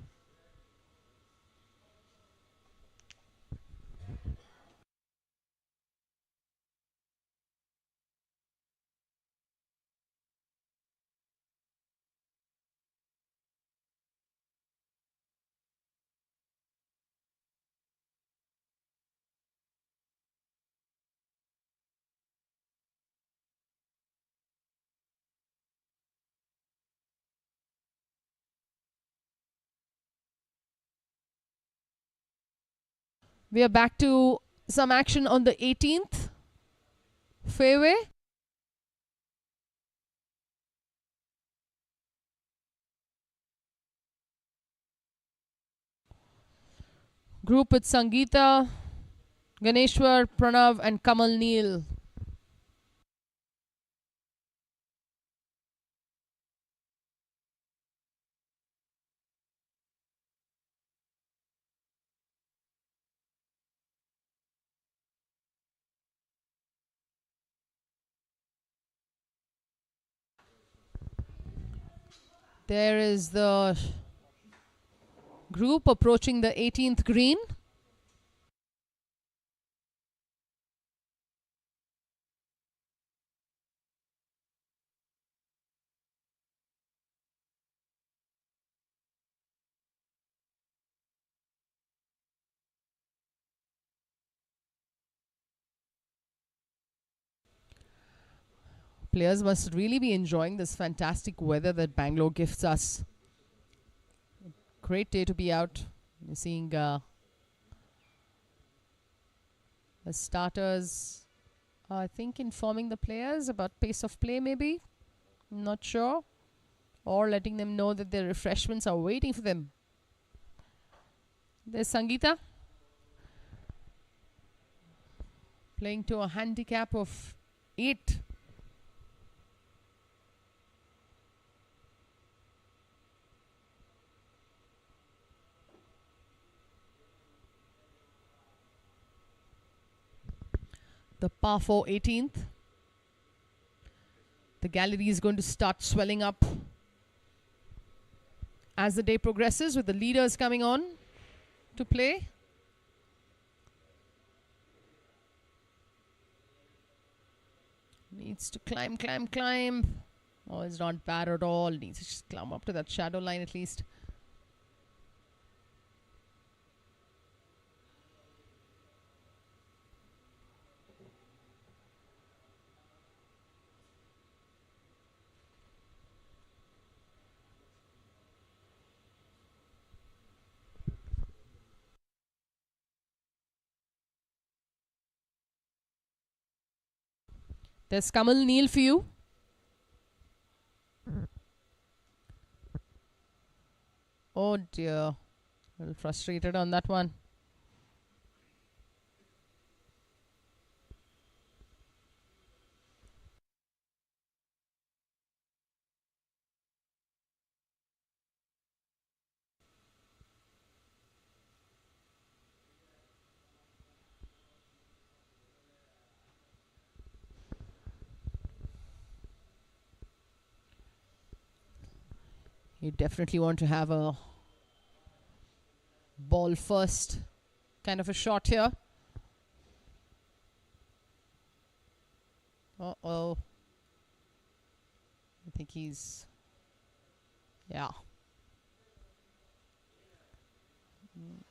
We are back to some action on the 18th fairway. Group with Sangeeta, Ganeshwar, Pranav and Kamal Neel. There is the group approaching the 18th green. Players must really be enjoying this fantastic weather that Bangalore gifts us. Great day to be out. You're seeing the starters, I think, informing the players about pace of play, maybe. I'm not sure. Or letting them know that their refreshments are waiting for them. There's Sangeeta playing to a handicap of 8. The par 4 18th. The gallery is going to start swelling up as the day progresses, with the leaders coming on to play. Needs to climb. Oh, it's not bad at all. Needs to just climb up to that shadow line at least. There's Kamal Neal for you. Oh dear. A little frustrated on that one. You definitely want to have a ball first kind of a shot here. Uh-oh. I think he's... Yeah.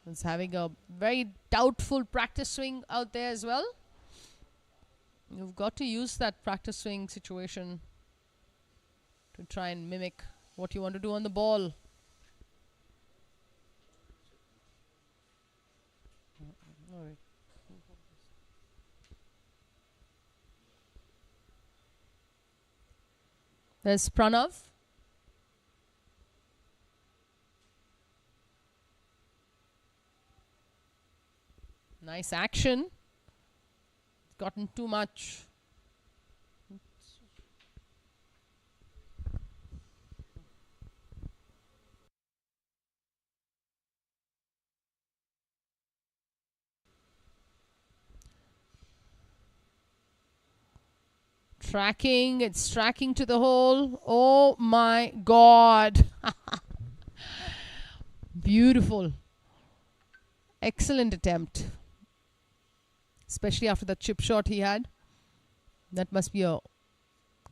He's having a very doubtful practice swing out there as well. You've got to use that practice swing situation to try and mimic what you want to do on the ball. There's Pranav. Nice action. It's gotten too much. Tracking, it's tracking to the hole. Oh my God. Beautiful. Excellent attempt. Especially after that chip shot he had. That must be a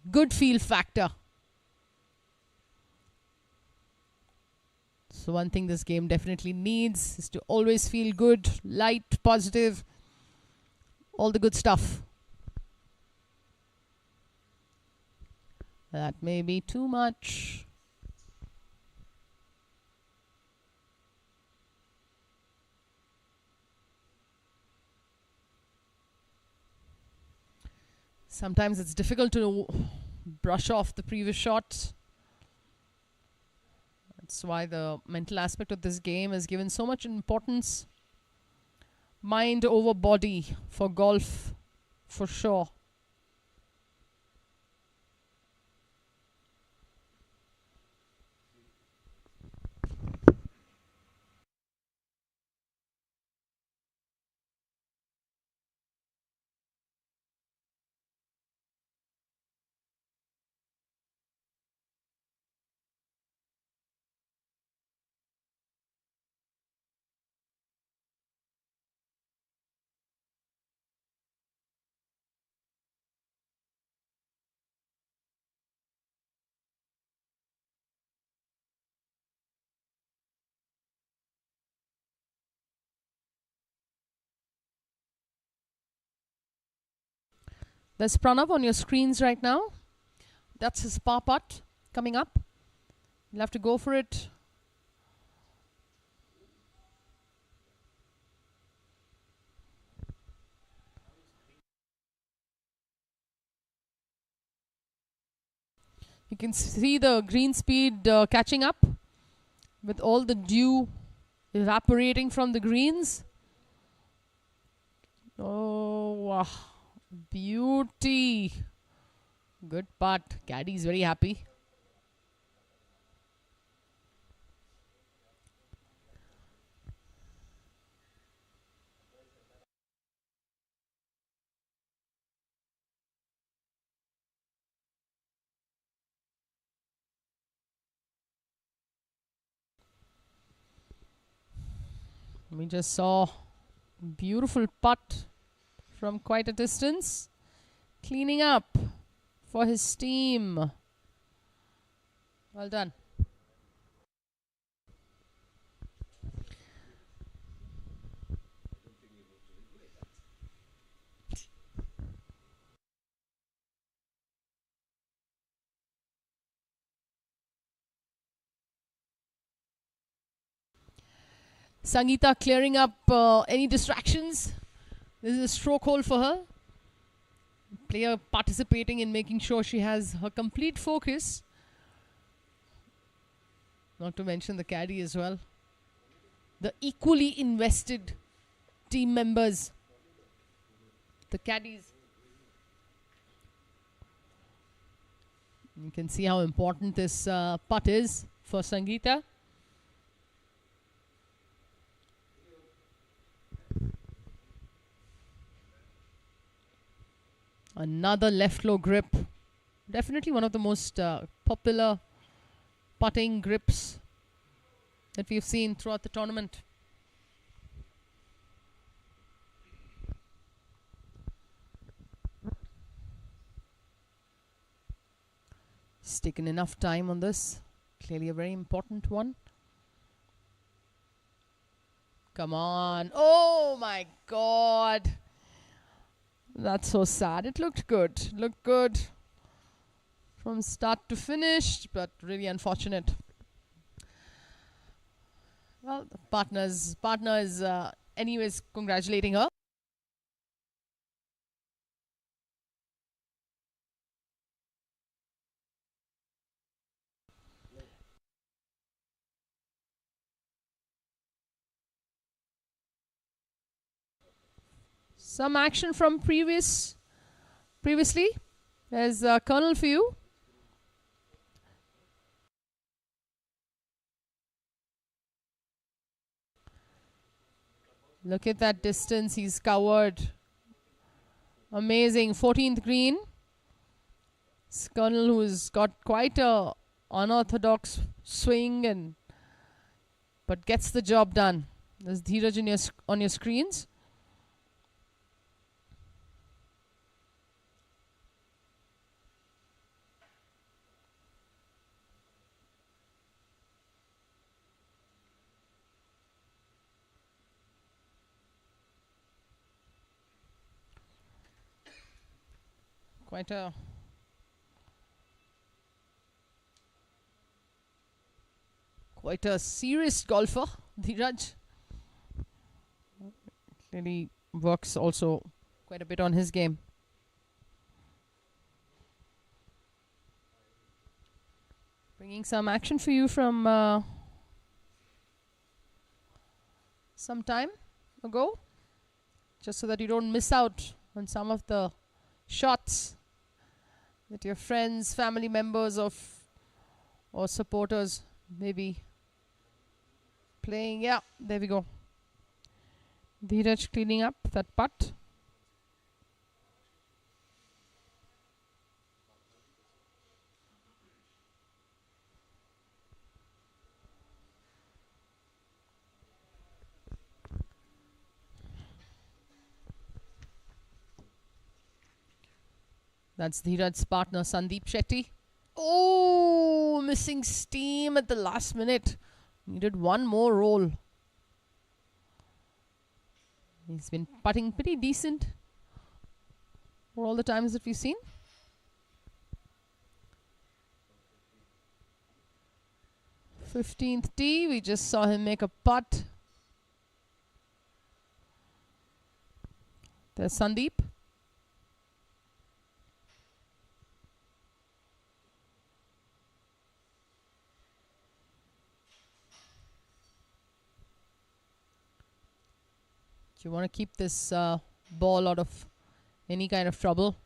good feel factor. So one thing this game definitely needs is to always feel good, light, positive, all the good stuff. That may be too much. Sometimes it's difficult to brush off the previous shot. That's why the mental aspect of this game is given so much importance. Mind over body for golf, for sure. There's Pranav on your screens right now. that's his par putt coming up. He'll have to go for it. You can see the green speed catching up with all the dew evaporating from the greens. Oh, wow. Beauty. Good putt. Caddy is very happy. We just saw beautiful putt from quite a distance. Cleaning up for his team. Well done. Sangeeta clearing up any distractions. This is a stroke hole for her. Player participating in making sure she has her complete focus. Not to mention the caddy as well. The equally invested team members. The caddies. You can see how important this putt is for Sangeeta. Another left low grip. Definitely one of the most popular putting grips that we've seen throughout the tournament. He's taken enough time on this. Clearly a very important one. Come on. Oh my God. That's so sad. It looked good. Looked good from start to finish, but really unfortunate. Well, the partner is anyways congratulating her. Some action from previously. There's a Colonel for you. Look at that distance he's covered. Amazing. 14th green. It's Colonel who's got quite a unorthodox swing but gets the job done. There's Dheeraj on your screens. Quite a serious golfer, Dheeraj. Really works also quite a bit on his game. Bringing some action for you from some time ago, just so that you don't miss out on some of the shots that your friends, family members or supporters may be playing. Yeah, there we go. Dheeraj cleaning up that putt. That's Dheeraj's partner, Sandeep Shetty. Oh, missing steam at the last minute. Needed one more roll. He's been putting pretty decent for all the times that we've seen. 15th tee. We just saw him make a putt. There's Sandeep. You want to keep this ball out of any kind of trouble.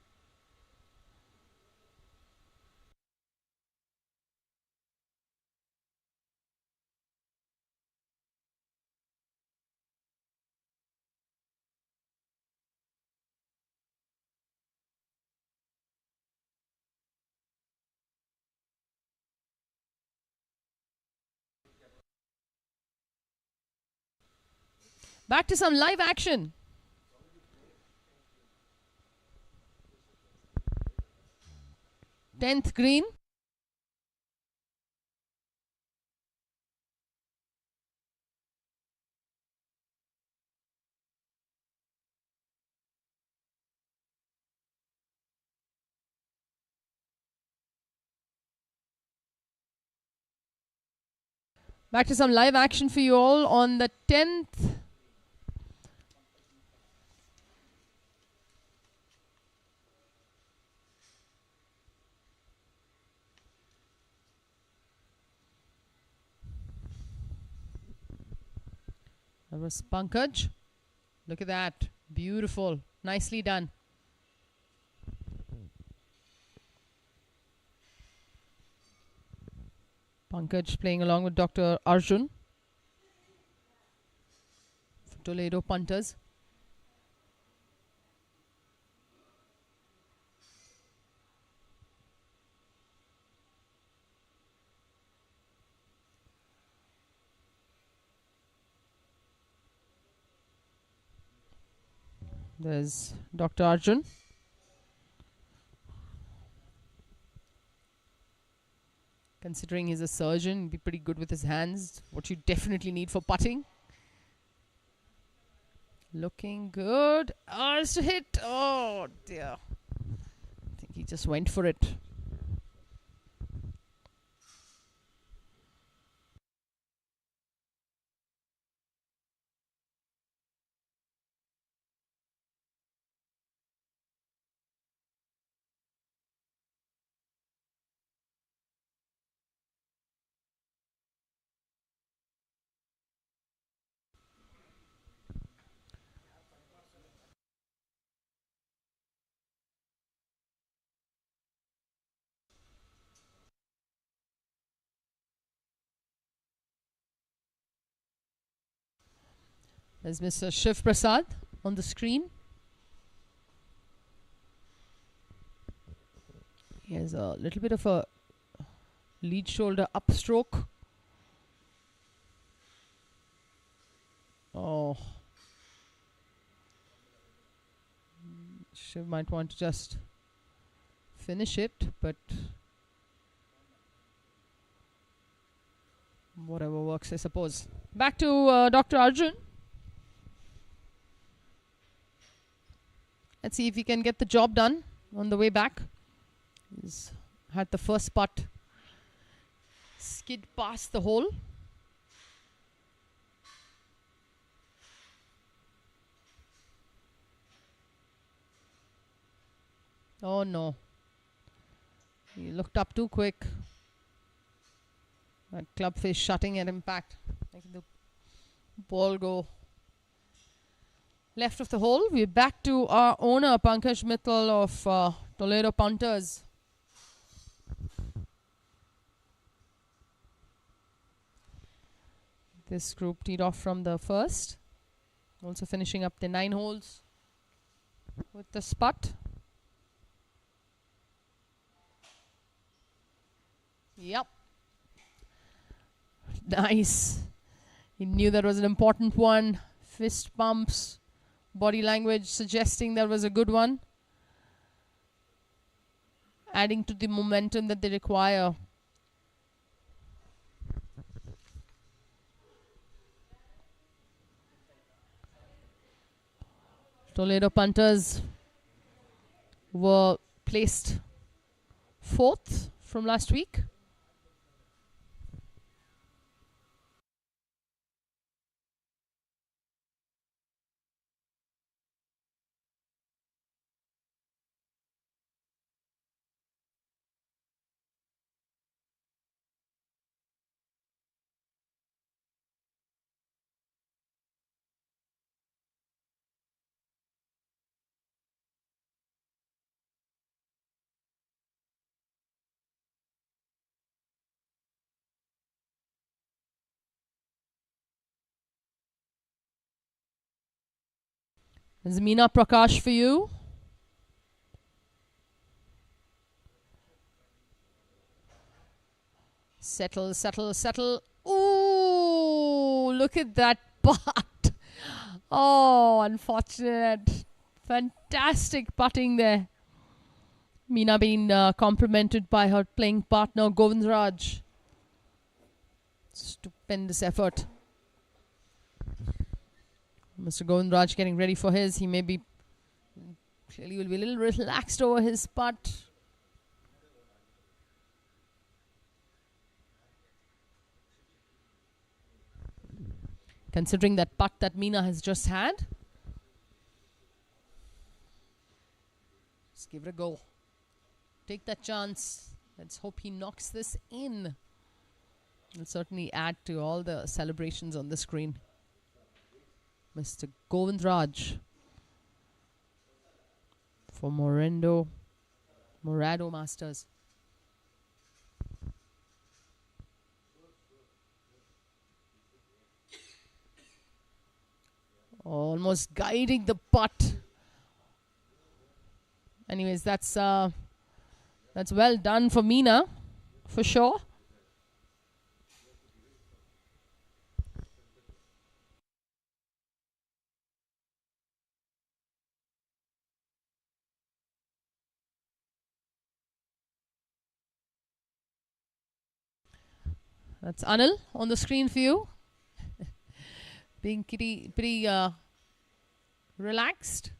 Back to some live action. Tenth green. Back to some live action for you all on the 10th. That was Pankaj. Look at that. Beautiful. Nicely done. Pankaj playing along with Dr. Arjun for Toledo Punters. There's Dr. Arjun. Considering he's a surgeon, he'd be pretty good with his hands. What you definitely need for putting. Looking good. Oh, it's a hit. Oh, dear. I think he just went for it. There's Mr. Shiv Prasad on the screen. He has a little bit of a lead shoulder upstroke. Oh. Shiv might want to just finish it, but whatever works, I suppose. Back to Dr. Arjun. Let's see if he can get the job done on the way back. He's had the first putt skid past the hole. Oh no. He looked up too quick. That club face shutting at impact. Making the ball go left of the hole. We're back to our owner, Pankaj Mittal of Toledo Punters. This group teed off from the first. Also finishing up the 9 holes with the putt. Yep. Nice. He knew that was an important one. Fist pumps. Body language suggesting that was a good one. Adding to the momentum that they require. Toledo Punters were placed 4th from last week. Is Meena Prakash for you? Settle, settle, settle. Ooh, look at that putt. Oh, unfortunate. Fantastic putting there. Meena being complimented by her playing partner Govindraj. Stupendous effort. Mr. Govindraj getting ready for his. He may be clearly will be a little relaxed over his putt. Considering that putt that Meena has just had. Just give it a go. Take that chance. Let's hope he knocks this in. It'll certainly add to all the celebrations on the screen. Mr. Govindraj for Morado Masters. Almost guiding the putt. Anyways, that's well done for Meena, for sure. That's Anil on the screen for you. Being pretty relaxed.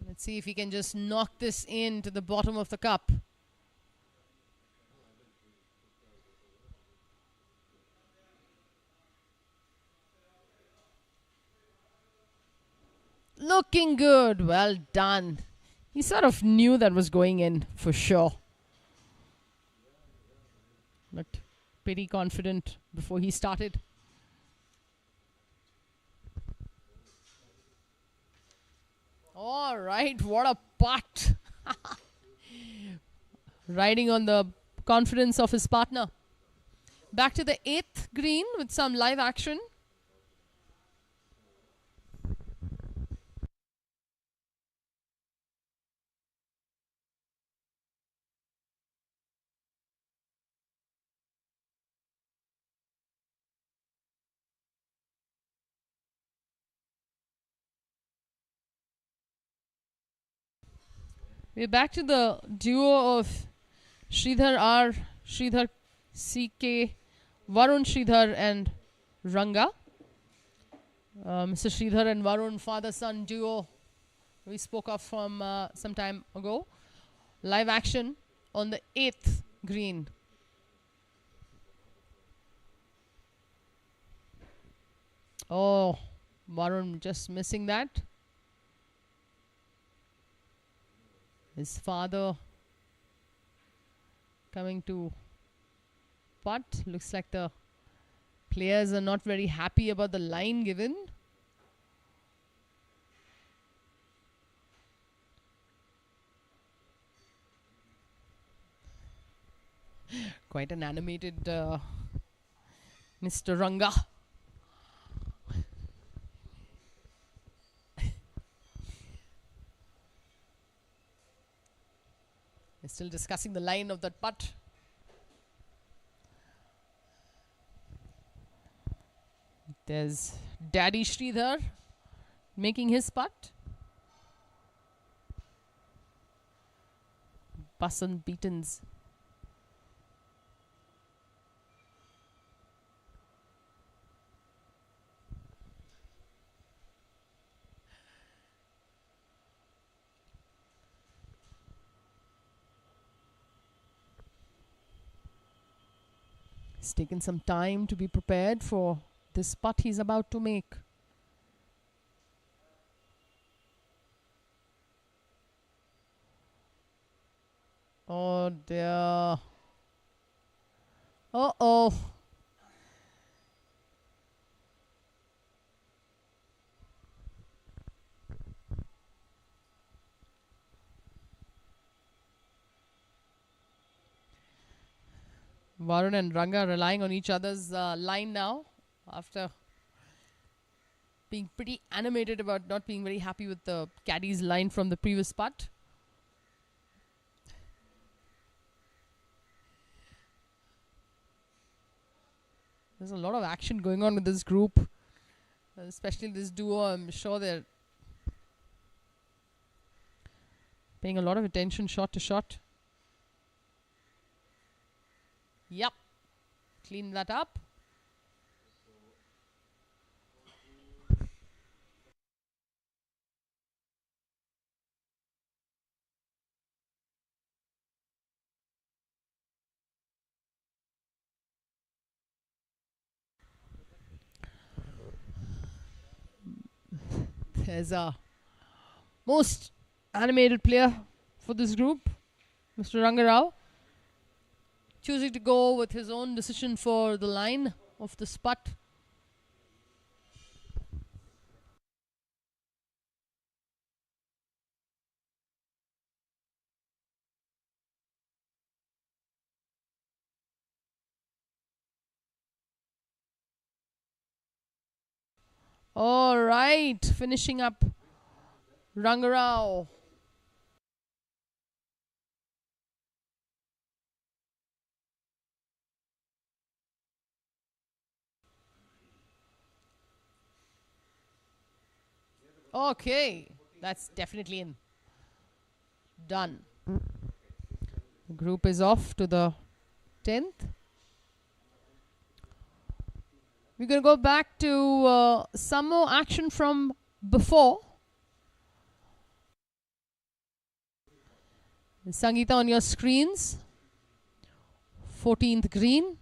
Let's see if he can just knock this into the bottom of the cup. Looking good. Well done. He sort of knew that was going in for sure. But pretty confident before he started. All right, what a putt. Riding on the confidence of his partner. Back to the 8th green with some live action. We're back to the duo of Sridhar R, Sridhar CK, Varun Sridhar and Ranga. Mr. Sridhar and Varun, father-son duo we spoke of from some time ago. Live action on the 8th green. Oh, Varun just missing that. His father coming to putt. Looks like the players are not very happy about the line given. Quite an animated Mr. Ranga. We're still discussing the line of that putt. There's Daddy Sridhar making his putt. Basant Beatons. It's taken some time to be prepared for this putt he's about to make. Oh dear. Uh-oh. Varun and Ranga relying on each other's line now after being pretty animated about not being very happy with the caddy's line from the previous putt. There's a lot of action going on with this group, especially this duo. I'm sure they're paying a lot of attention shot to shot. Yep. Clean that up. There's a most animated player for this group, Mr. Rangarao, choosing to go with his own decision for the line of this putt. All right, finishing up Rangarao. Okay, that's definitely in. Done. The group is off to the 10th. We're going to go back to some more action from before. Sangeeta on your screens. 14th green.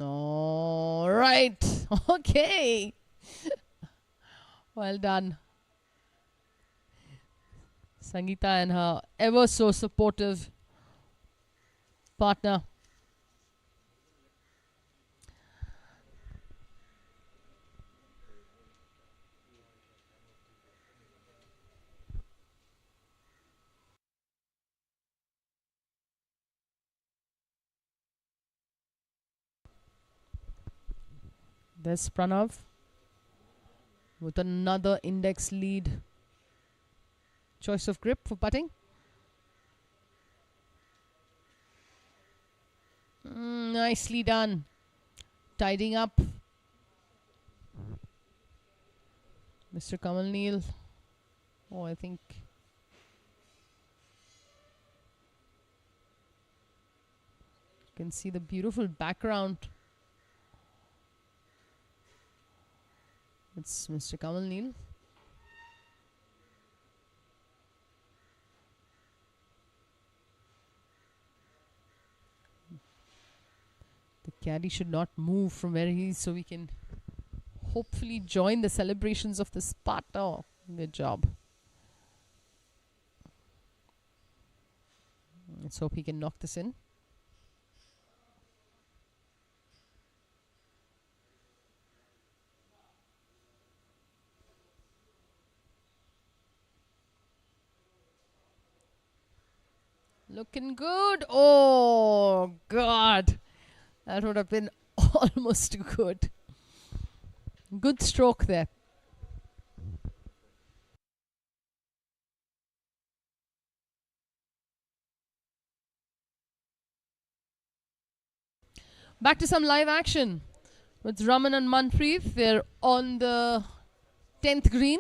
All right. Okay. Well done. Sangeeta and her ever so supportive partner. There's Pranav with another index lead. Choice of grip for putting. Nicely done. Tidying up. Mr. Kamal Neel. Oh, I think you can see the beautiful background. It's Mr. Kamal Neel. The caddy should not move from where he is, so we can hopefully join the celebrations of this putt. Oh, good job. Let's hope he can knock this in. Looking good. Oh, God. That would have been almost too good. Good stroke there. Back to some live action with Raman and Manpreet. They're on the 10th green.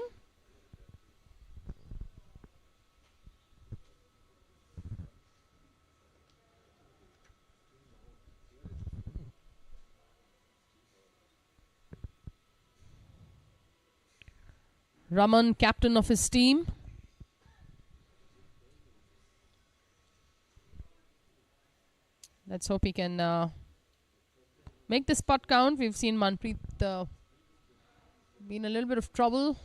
Raman, captain of his team. Let's hope he can make this putt count. We've seen Manpreet be in a little bit of trouble.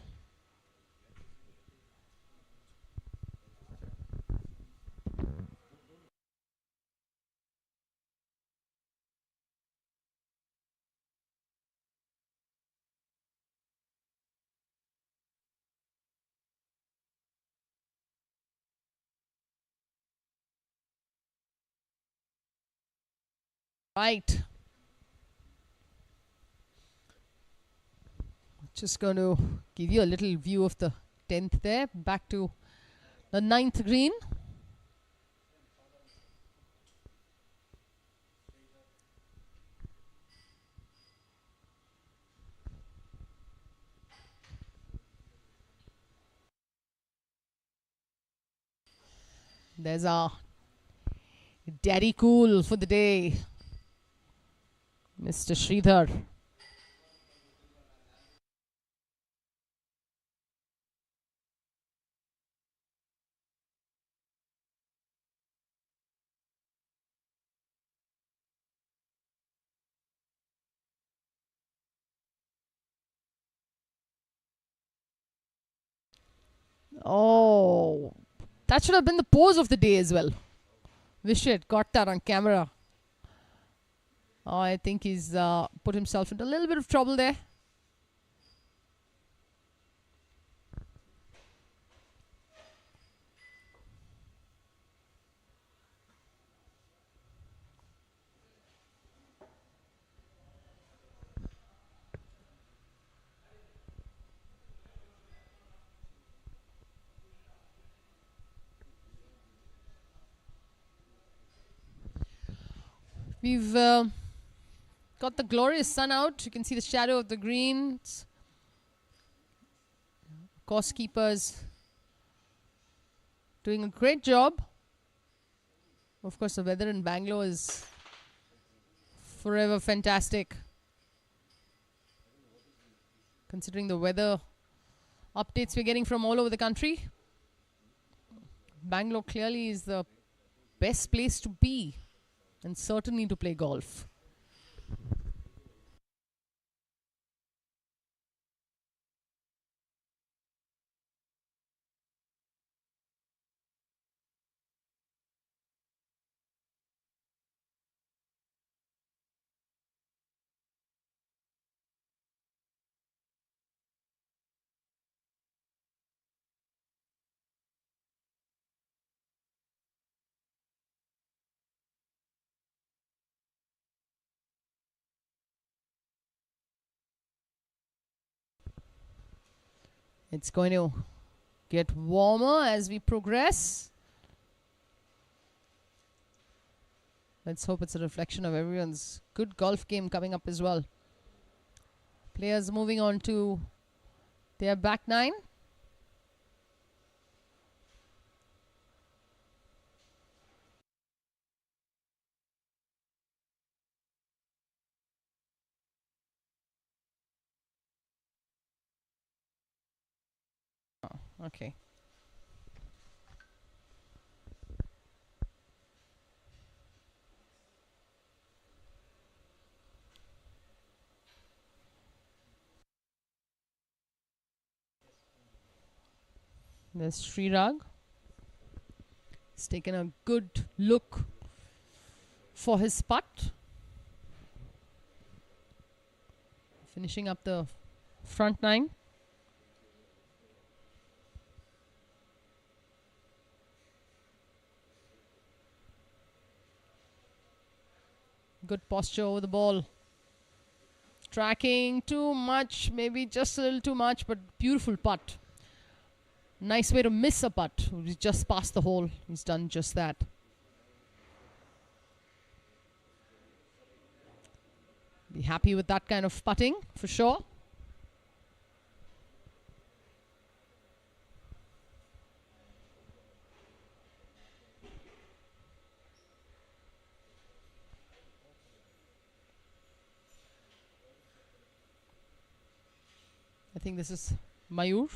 Right. Just going to give you a little view of the 10th there. Back to the 9th green. There's our daddy cool for the day, Mr. Sridhar. Oh, that should have been the pose of the day as well. Wish he had got that on camera. Oh, I think he's put himself into a little bit of trouble there. We've got the glorious sun out. You can see the shadow of the greens. Course keepers doing a great job. Of course, the weather in Bangalore is forever fantastic. Considering the weather updates we're getting from all over the country, Bangalore clearly is the best place to be. And certainly to play golf. It's going to get warmer as we progress. Let's hope it's a reflection of everyone's good golf game coming up as well. Players moving on to their back nine. Okay. There's Srirag. He's taken a good look for his putt. Finishing up the front nine. Good posture over the ball. Tracking too much, maybe just a little too much, but beautiful putt. Nice way to miss a putt. He's just past the hole. He's done just that. Be happy with that kind of putting for sure. I think this is Mayur.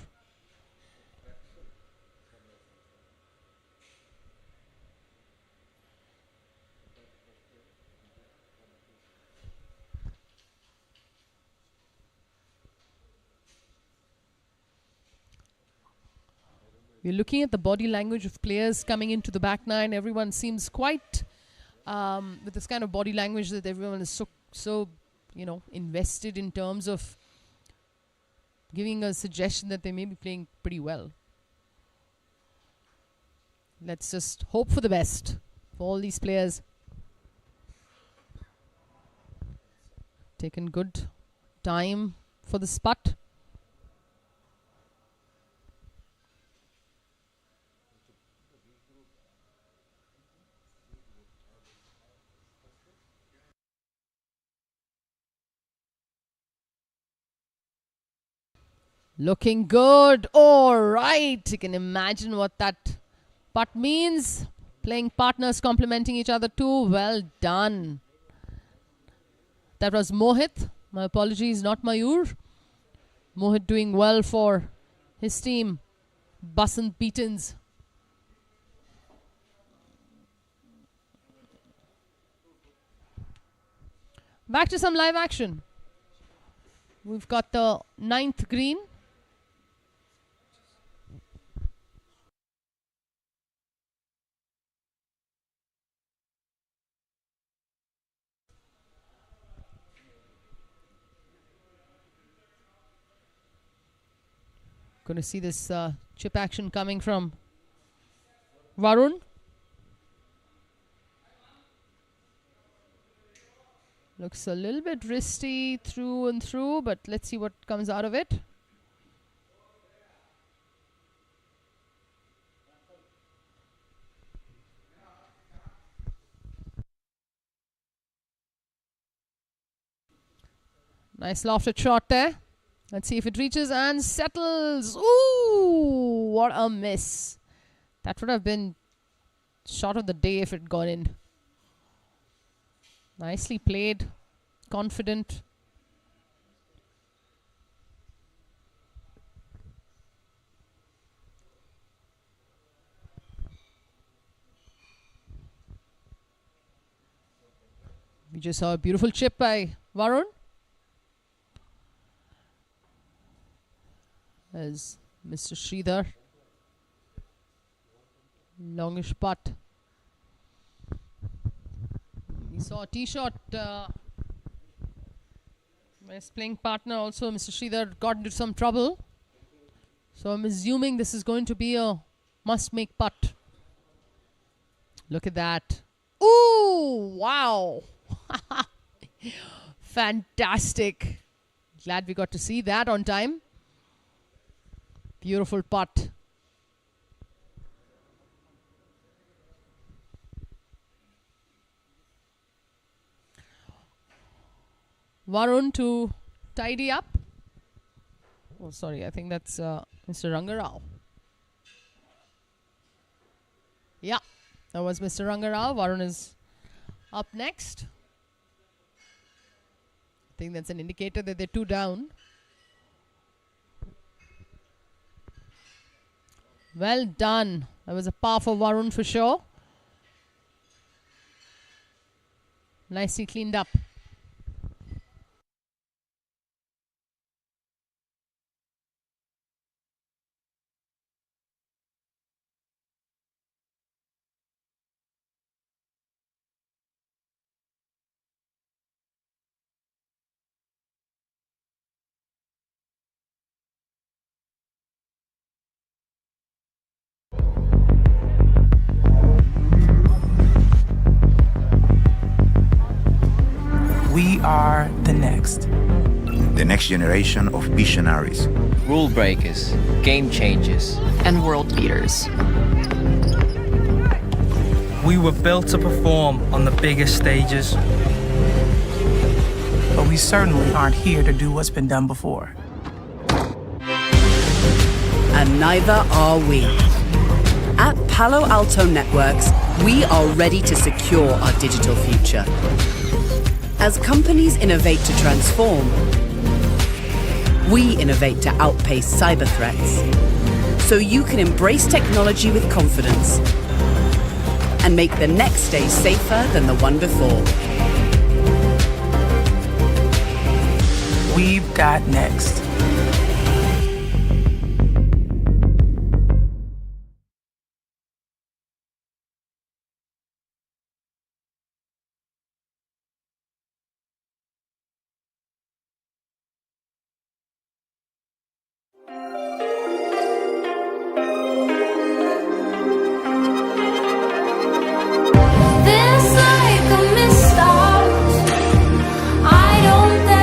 We're looking at the body language of players coming into the back nine. Everyone seems quite with this kind of body language that everyone is so invested in terms of giving a suggestion that they may be playing pretty well. Let's just hope for the best for all these players. Taken good time for the putt. Looking good. All right. You can imagine what that putt means. Playing partners complementing each other too. Well done. That was Mohit. My apologies, not Mayur. Mohit doing well for his team. Basant Beatons. Back to some live action. We've got the 9th green. Going to see this chip action coming from Varun. Looks a little bit wristy through and through, but let's see what comes out of it. Nice lofted shot there. Let's see if it reaches and settles. Ooh, what a miss. That would have been shot of the day if it gone in. Nicely played. Confident. We just saw a beautiful chip by Varun. As Mr. Sridhar. Longish putt. We saw a tee shot. His playing partner also, Mr. Sridhar, got into some trouble. So I'm assuming this is going to be a must-make putt. Look at that. Ooh, wow. Fantastic. Glad we got to see that on time. Beautiful putt. Varun to tidy up. Oh, sorry, I think that's Mr. Rangarao. Yeah, that was Mr. Rangarao. Varun is up next. I think that's an indicator that they're 2 down. Well done. That was a par for Varun for sure. Nicely cleaned up. We are the next. The next generation of visionaries. Rule breakers, game changers, And world beaters. We were built to perform on the biggest stages. But we certainly aren't here to do what's been done before. And neither are we. At Palo Alto Networks, we are ready to secure our digital future. As companies innovate to transform, we innovate to outpace cyber threats. So you can embrace technology with confidence and make the next day safer than the one before. We've got next. This like a mist out. I don't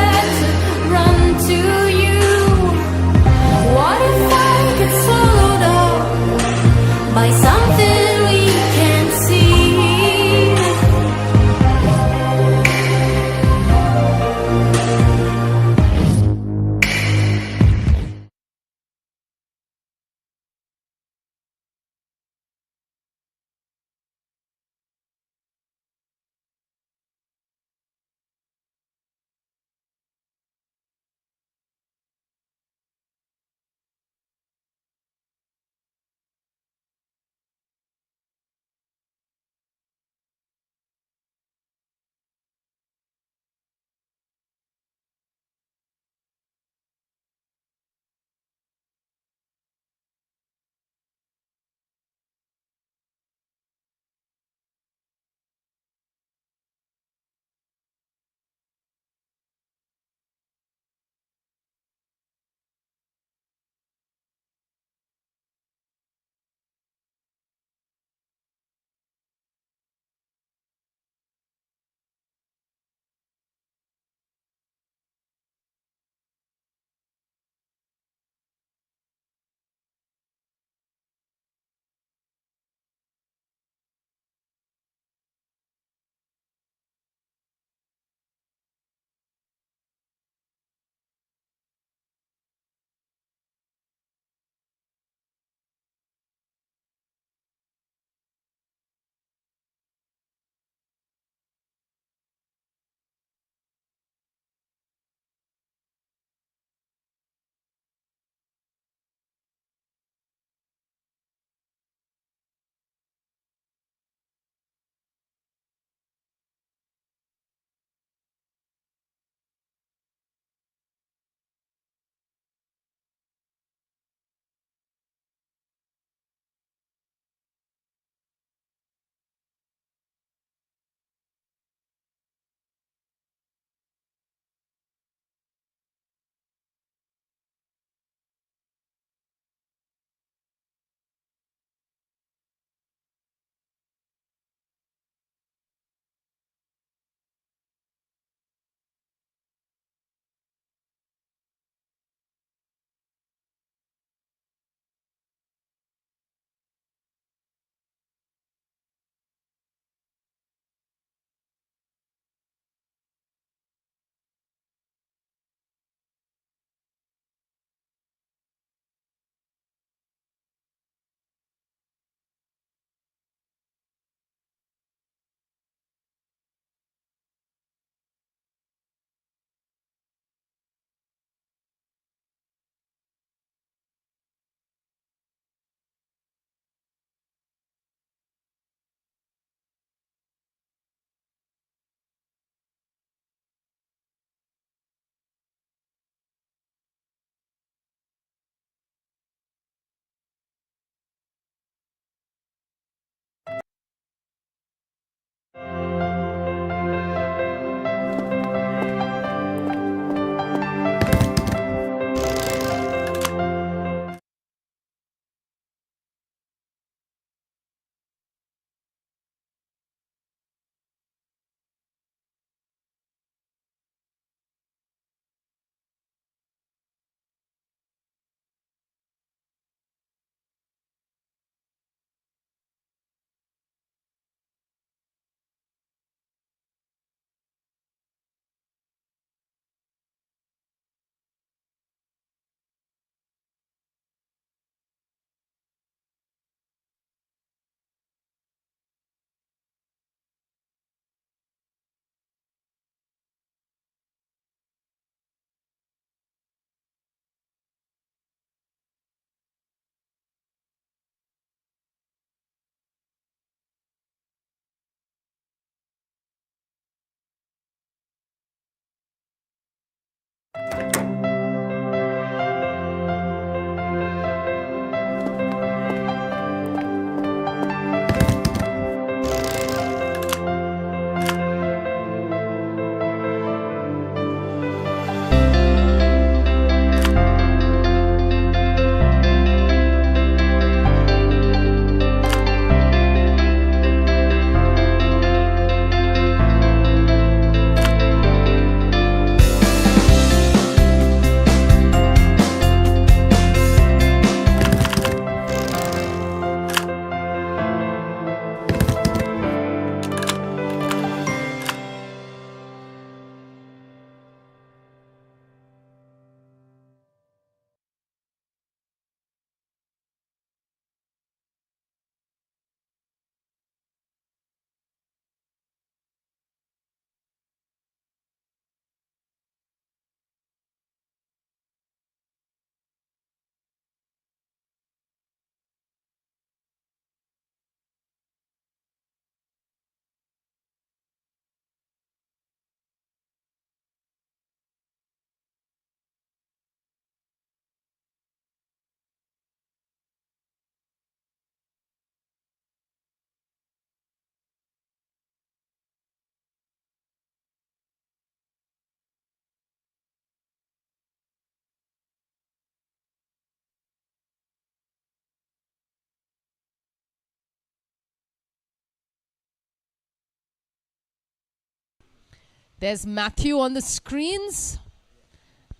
There's Matthew on the screens.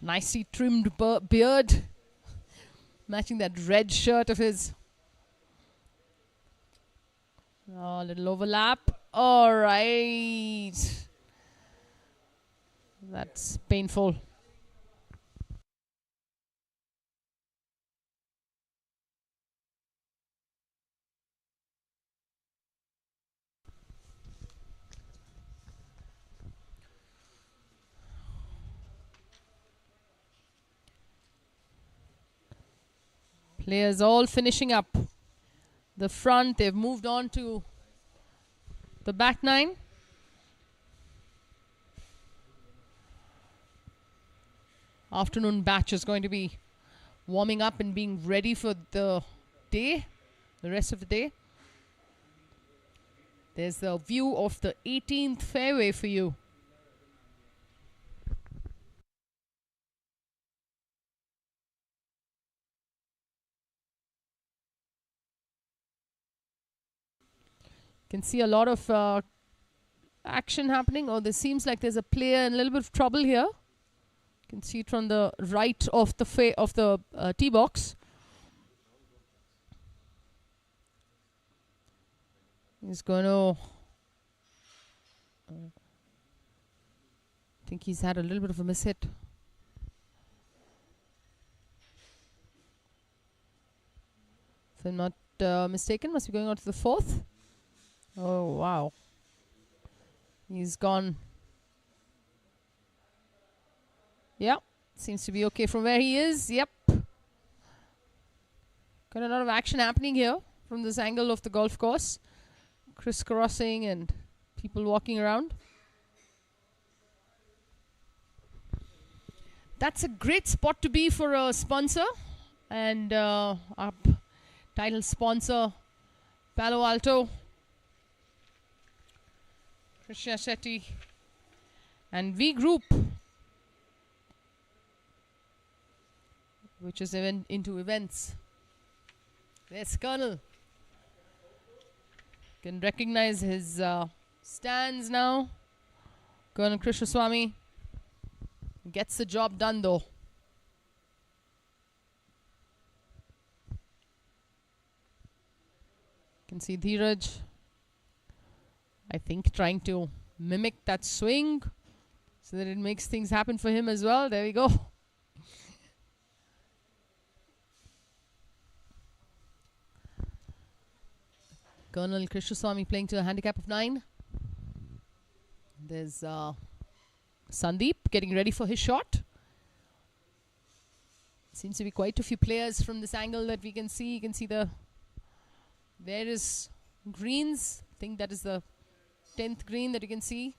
Nicely trimmed beard. Matching that red shirt of his. Oh, little overlap. All right. That's painful. Players all finishing up the front. They've moved on to the back nine. Afternoon batch is going to be warming up and being ready for the day, the rest of the day. There's the view of the 18th fairway for you. Can see a lot of action happening. Oh, there seems like there's a player in a little bit of trouble here. You can see it from the right of the tee box. He's going to. I think he's had a little bit of a mishit. If I'm not mistaken, must be going on to the fourth. Oh, wow. He's gone. Yep. Seems to be okay from where he is. Yep. Got a lot of action happening here from this angle of the golf course. Crisscrossing and people walking around. That's a great spot to be for a sponsor. And our title sponsor, Palo Alto, Krishna Shetty, and V Group, which is into events. There's Colonel. Can recognize his stands now. Colonel Krishnaswamy gets the job done though. Can see Dheeraj, I think, trying to mimic that swing so that it makes things happen for him as well. There we go. Colonel Krishnaswamy playing to a handicap of 9. There's Sandeep getting ready for his shot. Seems to be quite a few players from this angle that we can see. You can see the various greens. I think that is the 10th green that you can see.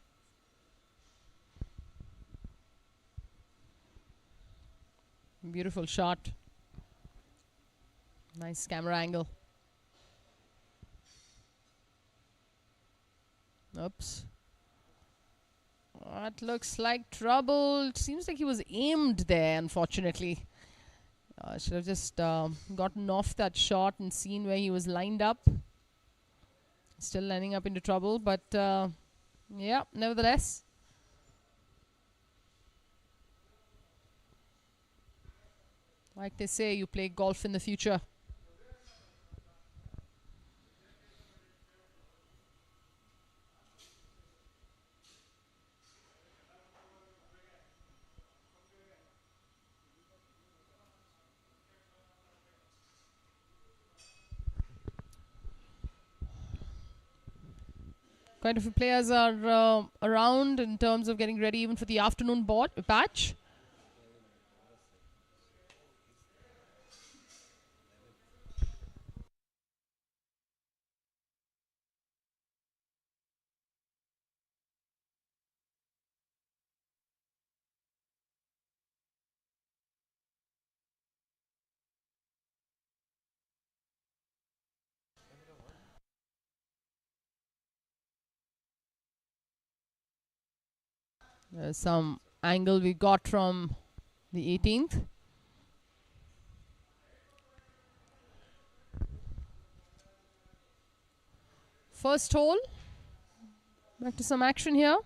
Beautiful shot. Nice camera angle. Oops. That looks like trouble. It seems like he was aimed there, unfortunately. Should have just gotten off that shot and seen where he was lined up. Still lining up into trouble, but yeah, nevertheless. Like they say, you play golf in the future. Quite a few players are around in terms of getting ready even for the afternoon batch. There's some angle we got from the 18th. First hole. Back to some action here.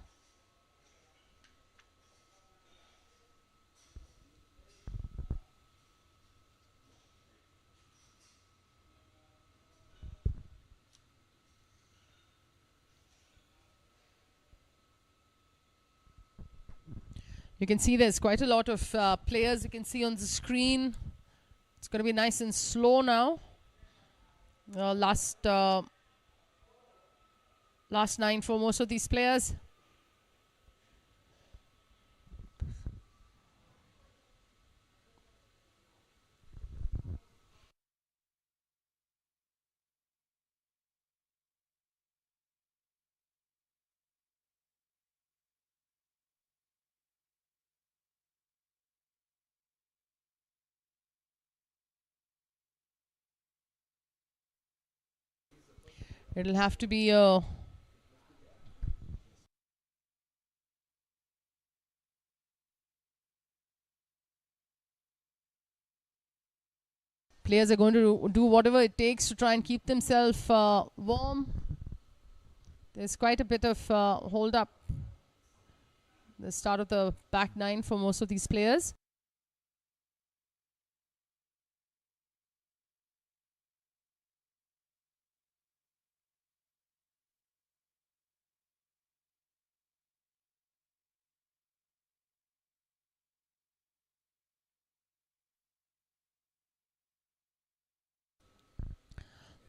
You can see there's quite a lot of players you can see on the screen. It's going to be nice and slow now. Last 9 for most of these players. It'll have to be a players are going to do whatever it takes to try and keep themselves warm. There's quite a bit of hold up. The start of the back 9 for most of these players.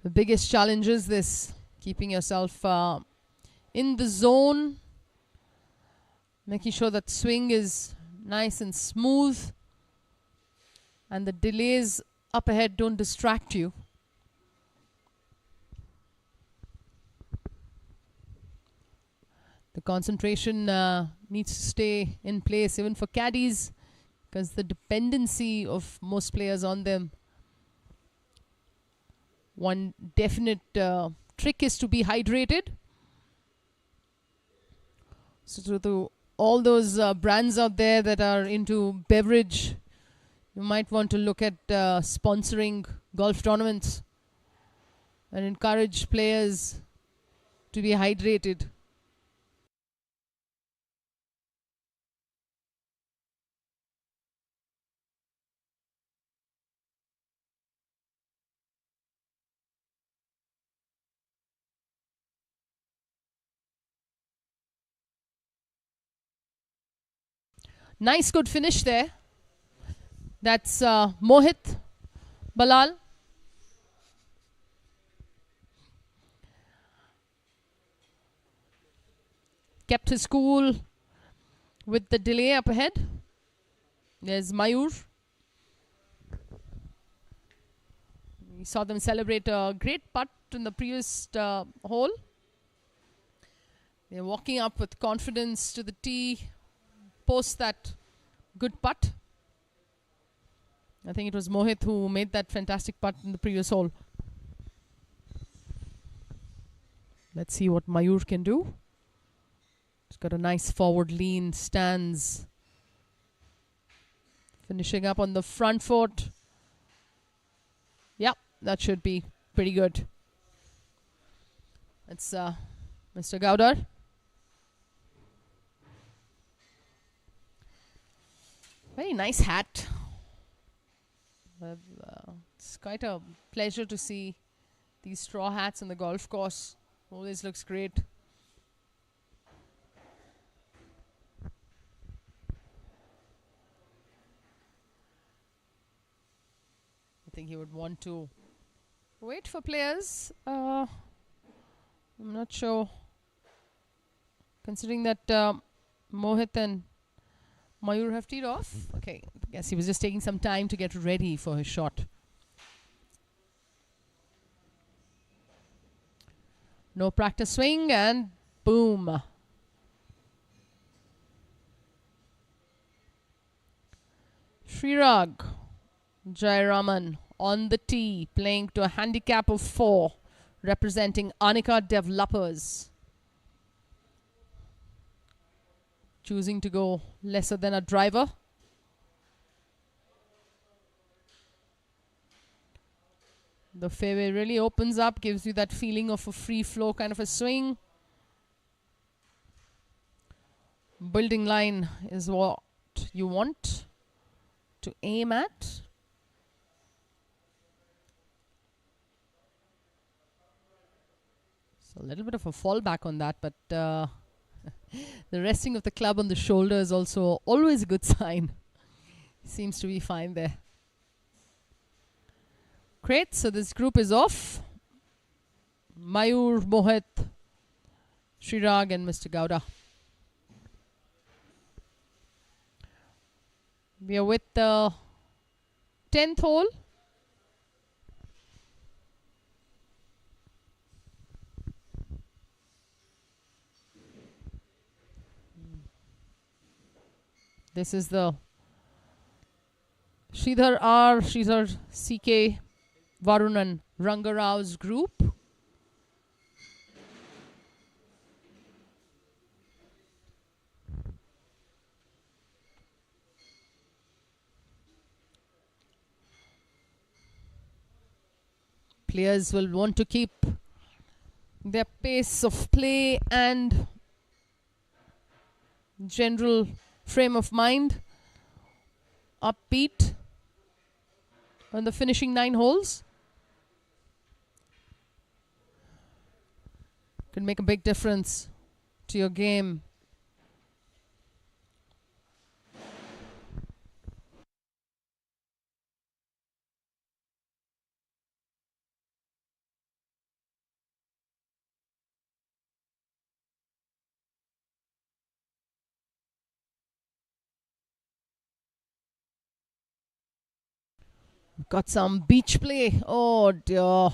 The biggest challenge is this, keeping yourself in the zone, making sure that swing is nice and smooth and the delays up ahead don't distract you. The concentration needs to stay in place even for caddies, because the dependency of most players on them. One definite trick is to be hydrated. So to all those brands out there that are into beverage, you might want to look at sponsoring golf tournaments and encourage players to be hydrated. Nice, good finish there. That's Mohit Balal. Kept his cool with the delay up ahead. There's Mayur. We saw them celebrate a great putt in the previous hole. They're walking up with confidence to the tee post that good putt. I think it was Mohit who made that fantastic putt in the previous hole. Let's see what Mayur can do. He's got a nice forward lean stance. Finishing up on the front foot. Yep, that should be pretty good. That's Mr. Gowdar. Very nice hat. It's quite a pleasure to see these straw hats on the golf course. Always looks great. I think he would want to wait for players. I'm not sure. Considering that Mohit and Mayur have teed off. Okay, I guess he was just taking some time to get ready for his shot. No practice swing and boom. Srirag Jayaraman on the tee, playing to a handicap of 4, representing Anika Developers. Choosing to go lesser than a driver. The fairway really opens up, gives you that feeling of a free flow kind of a swing. Building line is what you want to aim at. So a little bit of a fallback on that, but The resting of the club on the shoulder is also always a good sign. Seems to be fine there. Great, so this group is off. Mayur, Mohit, Srirag and Mr. Gowda. We are with the 10th hole. This is the Sridhar R, Sridhar CK, Varun and Rangarao's group. Players will want to keep their pace of play and general frame of mind upbeat on the finishing 9 holes. Can make a big difference to your game. Got some beach play. Oh dear.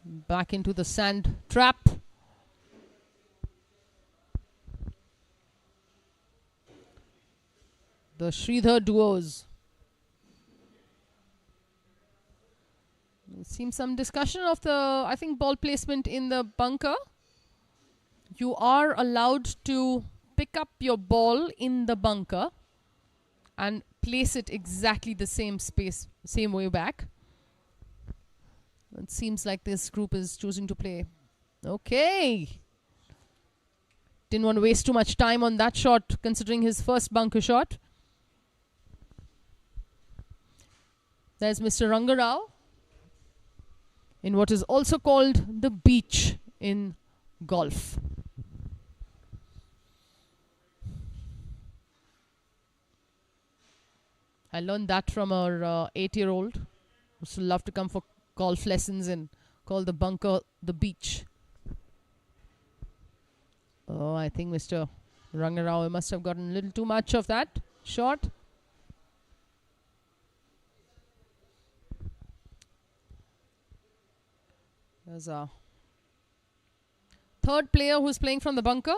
Back into the sand trap. The Sridhar duos. There seems some discussion of the, I think, ball placement in the bunker. You are allowed to pick up your ball in the bunker and place it exactly the same space, same way back. It seems like this group is choosing to play. Okay. Didn't want to waste too much time on that shot, considering his first bunker shot. There's Mr. Rangarao in what is also called the beach in golf. I learned that from our 8-year-old who used to love to come for golf lessons and call the bunker the beach. Oh, I think Mr. Rangarao must have gotten a little too much of that shot. There's a third player who's playing from the bunker.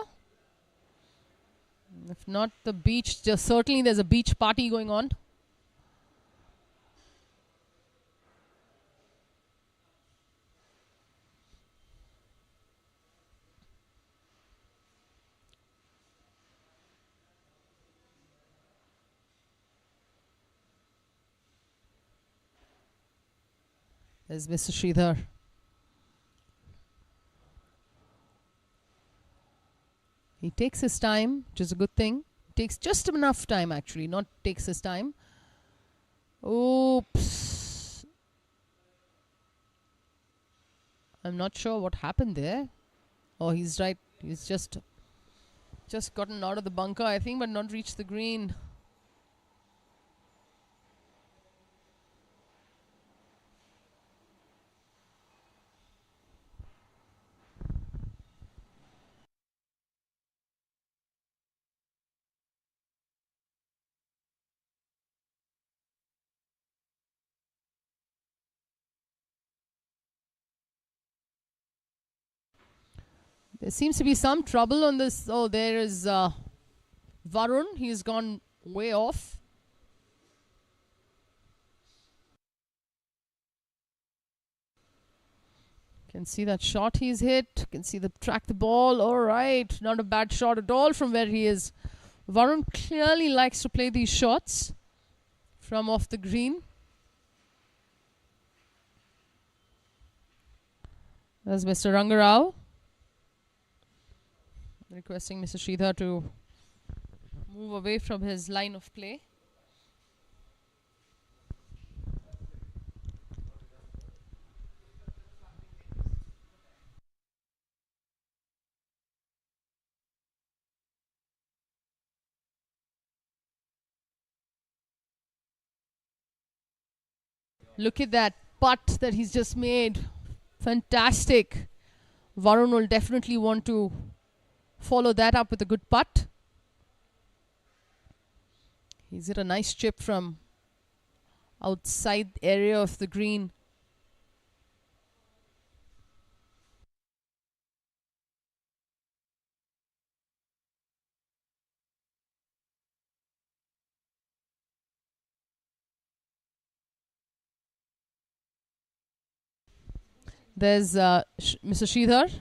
If not the beach, just certainly there's a beach party going on. There's Mr. Sridhar. He takes his time, which is a good thing. Takes just enough time, actually, not takes his time. Oops. I'm not sure what happened there. Oh, he's right. He's just gotten out of the bunker, I think, but not reached the green. There seems to be some trouble on this. Oh, there is Varun. He's gone way off. Can see that shot he's hit. Can see the track the ball. All right. Not a bad shot at all from where he is. Varun clearly likes to play these shots from off the green. There's Mr. Rangarao requesting Mr. Sridhar to move away from his line of play. Look at that putt that he's just made. Fantastic. Varun will definitely want to follow that up with a good putt. He's hit a nice chip from outside area of the green. There's Mr. Sridhar.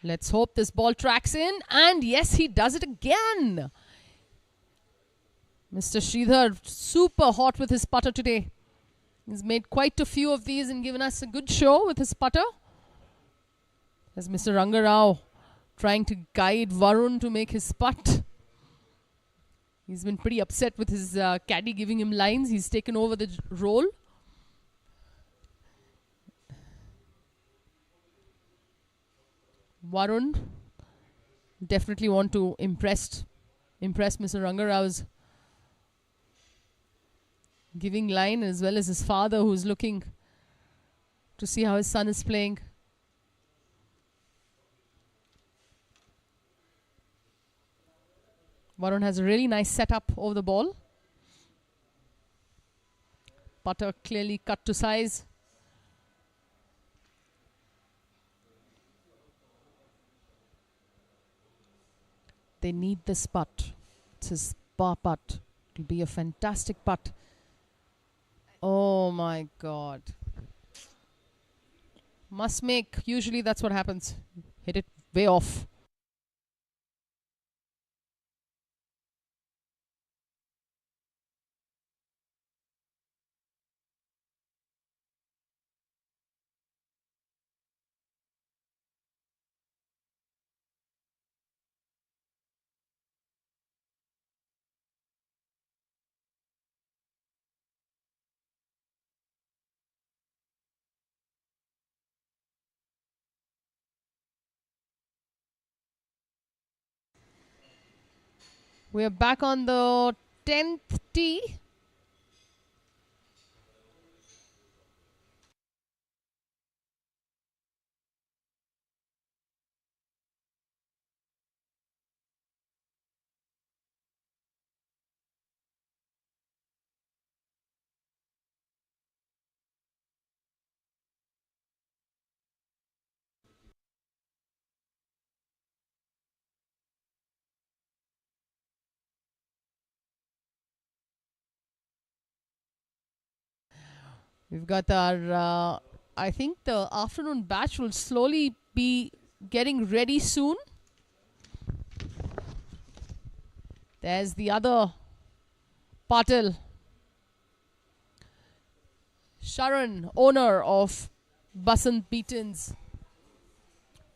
Let's hope this ball tracks in. And yes, he does it again. Mr. Sridhar, super hot with his putter today. He's made quite a few of these and given us a good show with his putter. There's Mr. Rangarao trying to guide Varun to make his putt. He's been pretty upset with his caddy giving him lines. He's taken over the role. Varun definitely want to impress Mr. Rangarao's giving line, as well as his father, who's looking to see how his son is playing. Varun has a really nice setup over the ball. Putter clearly cut to size. They need this putt. It's his par putt. It'll be a fantastic putt. Oh my God. Must make. Usually that's what happens. Hit it way off. We are back on the 10th tee. We've got our, I think the afternoon batch will slowly be getting ready soon. There's the other Patil. Sharan, owner of Basant Beatons,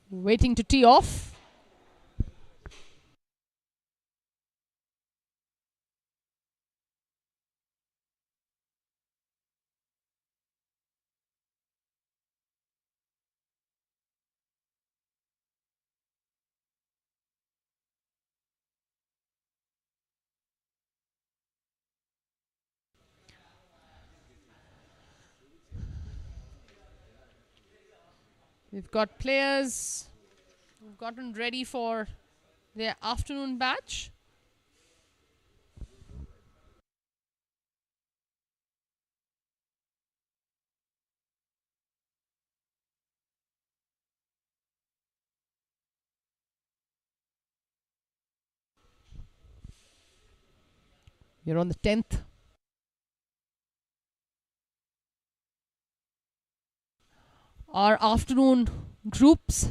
waiting to tee off. We've got players who've gotten ready for their afternoon batch. You're on the 10th. Our afternoon groups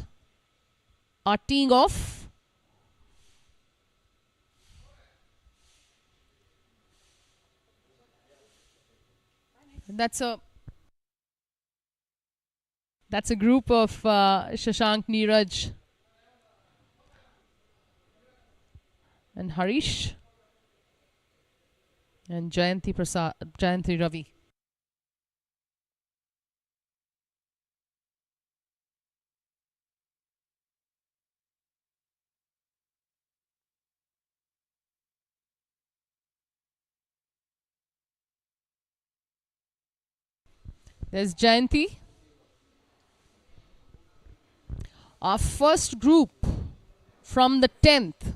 are teeing off. And that's a That's a group of Shashank, Neeraj and Harish and Jayanti Ravi. There's Jayanti. Our first group from the 10th,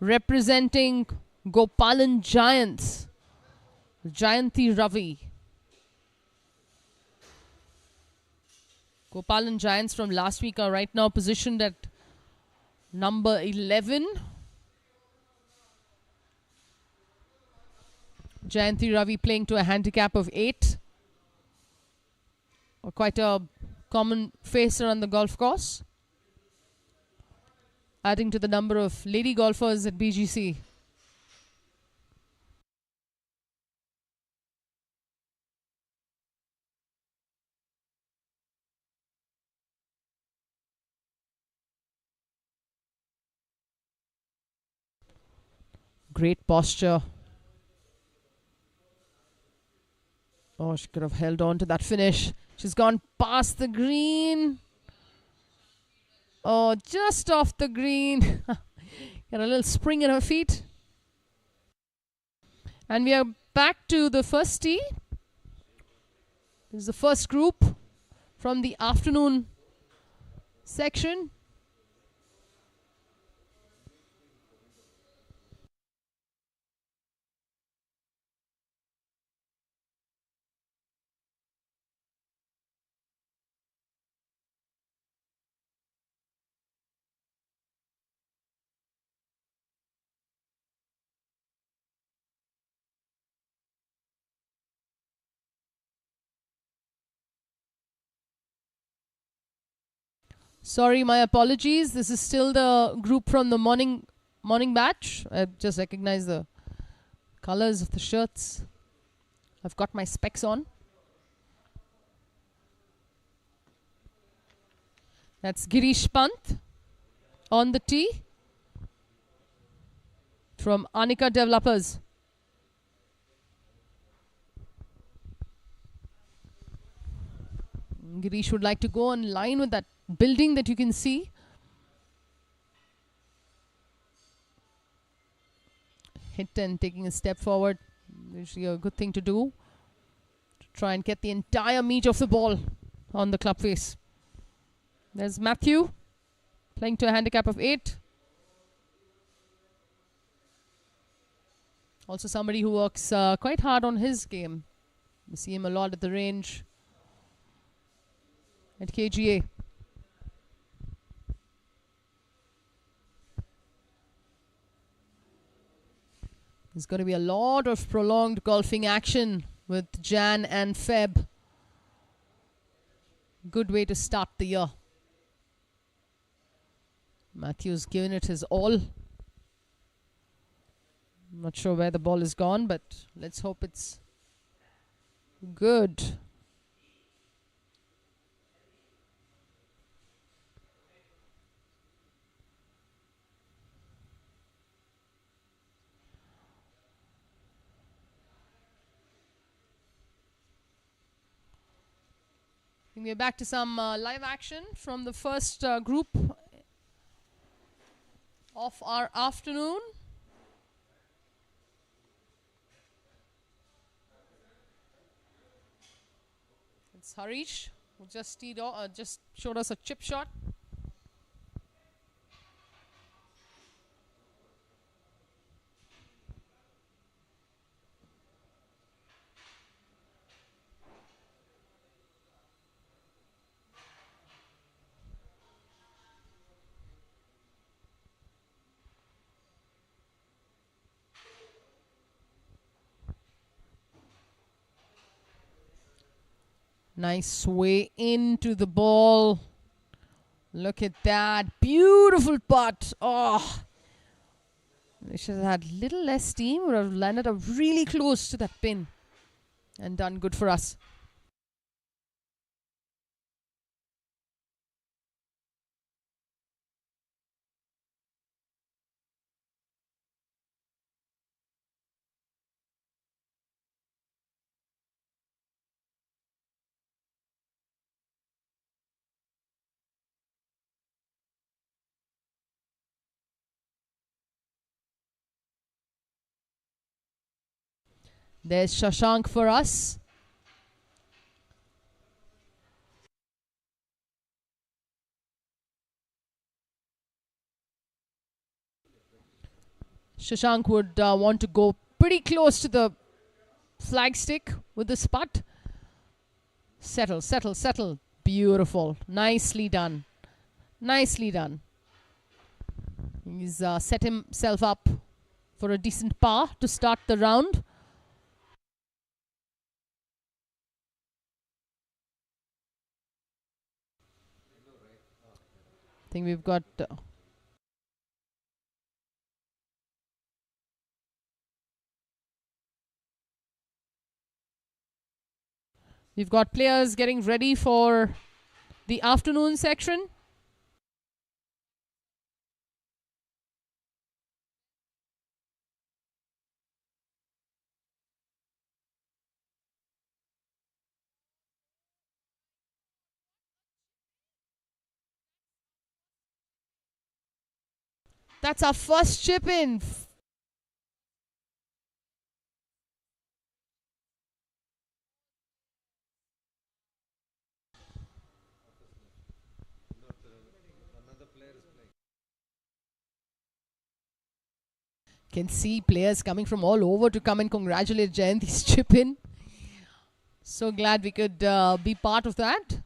representing Gopalan Giants, Jayanti Ravi. Gopalan Giants from last week are right now positioned at number 11. Jayanti Ravi playing to a handicap of 8. Quite a common face around the golf course, adding to the number of lady golfers at BGC. Great posture. Oh, she could have held on to that finish. She's gone past the green. Oh, just off the green. Got a little spring in her feet. And we are back to the first tee. This is the first group from the afternoon section. Sorry, my apologies. This is still the group from the morning batch. I just recognize the colors of the shirts. I've got my specs on. That's Girish Pant on the tee from Anika Developers. Girish would like to go in line with that building that you can see. Hit and taking a step forward. Usually a good thing to do. To try and get the entire meat of the ball on the club face. There's Matthew playing to a handicap of 8. Also somebody who works quite hard on his game. We see him a lot at the range at KGA. There's going to be a lot of prolonged golfing action with Jan and Feb. Good way to start the year. Matthew's given it his all. I'm not sure where the ball is gone, but let's hope it's good. We're back to some live action from the first group of our afternoon. It's Harish who just showed us a chip shot. Nice sway into the ball. Look at that. Beautiful putt. Oh. They should have had little less steam. Would have landed up really close to that pin. And done good for us. There's Shashank for us. Shashank would want to go pretty close to the flagstick with this putt. Settle, settle, settle. Beautiful. Nicely done. Nicely done. He's set himself up for a decent par to start the round. I think we've got... we've got players getting ready for the afternoon section. That's our first chip in. Can see players coming from all over to come and congratulate Jayanti's chip in. So glad we could be part of that.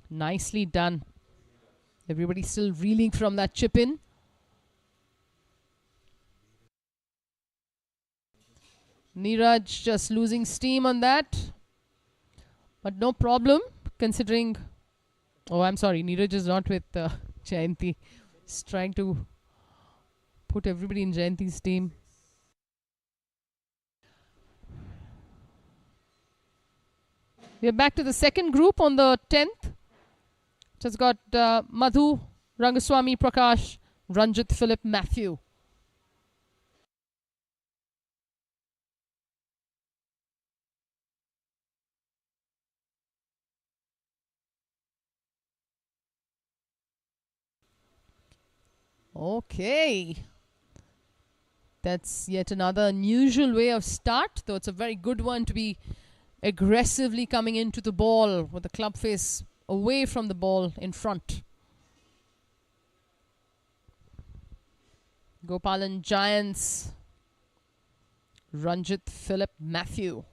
Nicely done. Everybody's still reeling from that chip in. Neeraj just losing steam on that. But no problem considering... oh, I'm sorry. Neeraj is not with Jayanti. He's trying to put everybody in Jayanti's team. We are back to the second group on the 10th. It has got Madhu, Rangaswamy, Prakash, Ranjit, Philip, Matthew. Okay. That's yet another unusual way of start, though it's a very good one to be aggressively coming into the ball with the club face away from the ball in front. Gopalan, Giants, Ranjit, Philip, Matthew.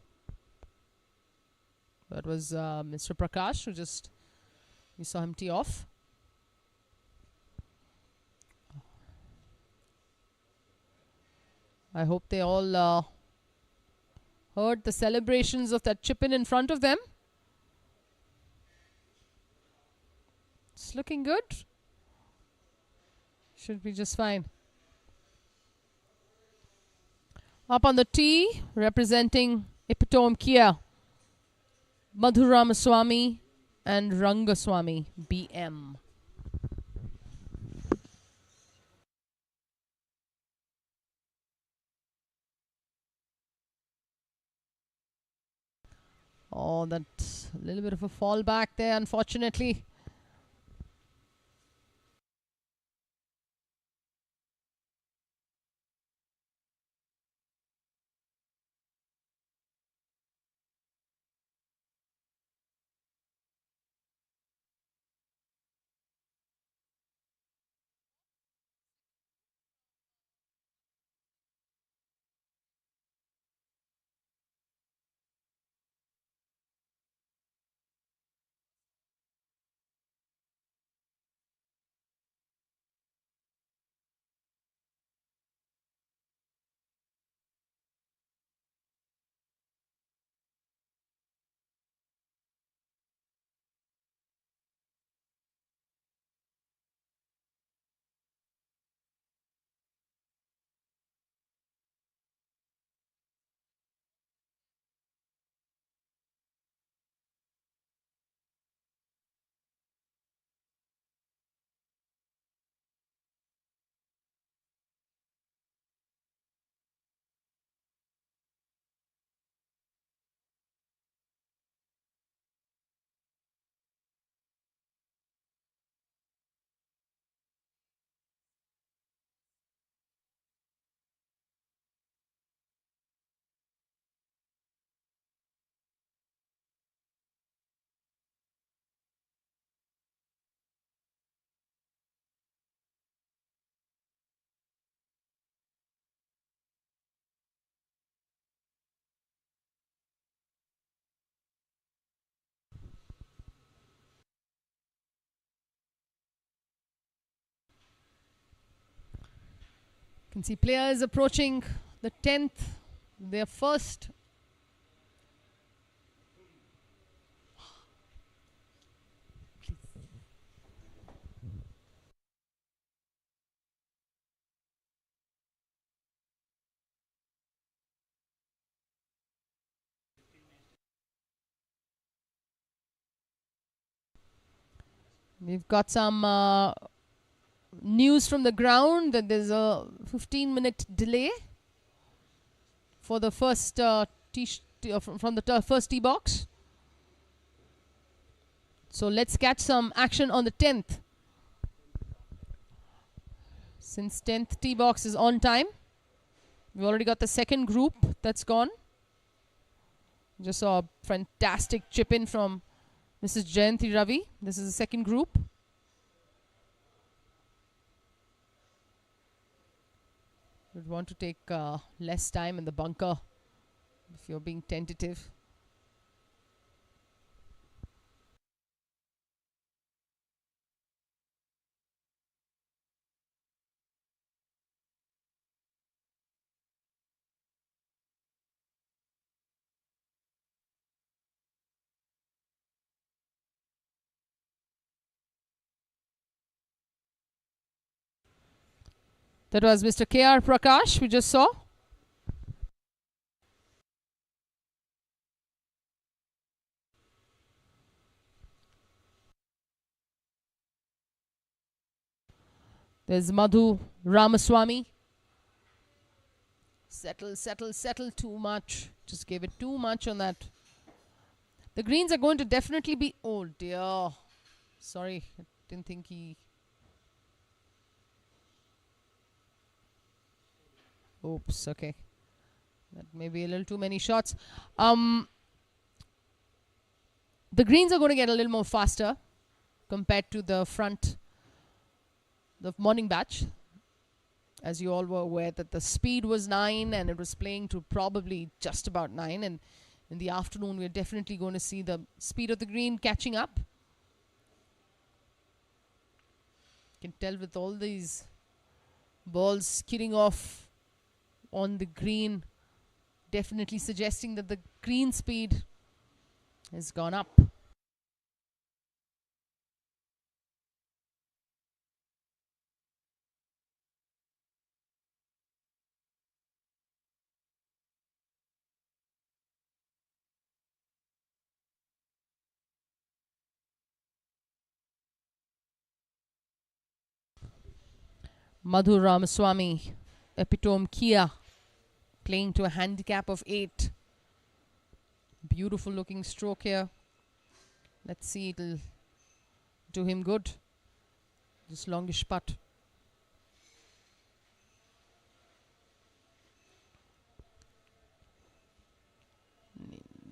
That was Mr. Prakash, who just, we saw him tee off. I hope they all heard the celebrations of that chip in front of them. It's looking good. Should be just fine. Up on the tee, representing Epitome Kia, Madhu Ramaswamy and Rangaswamy, BM. Oh, that's a little bit of a fall back there, unfortunately. Can see players approaching the 10th, their first. We've got some news from the ground that there's a 15-minute delay for the first from the first tee box. So let's catch some action on the 10th. Since 10th tee box is on time, we've already got the second group that's gone. Just saw a fantastic chip in from Mrs. Jayanti Ravi. This is the second group. You'd want to take less time in the bunker if you're being tentative. That was Mr. K.R. Prakash we just saw. There's Madhu Ramaswamy. Settle, settle, settle too much. Just gave it too much on that. The greens are going to definitely be... Oh dear. Sorry, I didn't think he... Oops, okay. That may be a little too many shots. The greens are going to get a little more faster compared to the front, the morning batch. As you all were aware that the speed was 9 and it was playing to probably just about 9. And in the afternoon, we're definitely going to see the speed of the green catching up. You can tell with all these balls skidding off on the green, definitely suggesting that the green speed has gone up. Madhu Ramaswamy, epitome Kia, playing to a handicap of 8. Beautiful looking stroke here. Let's see, it'll do him good. This longish putt.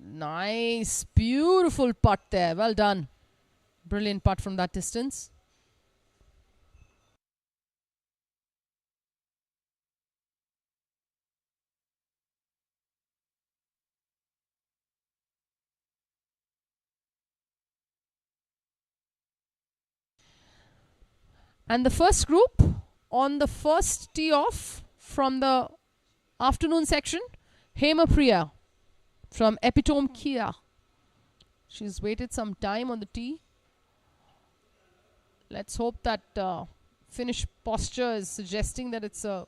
Nice, beautiful putt there. Well done. Brilliant putt from that distance. And the first group on the first tee off from the afternoon section, Hema Priya from Epitome Kia. She's waited some time on the tee. Let's hope that finish posture is suggesting that it's a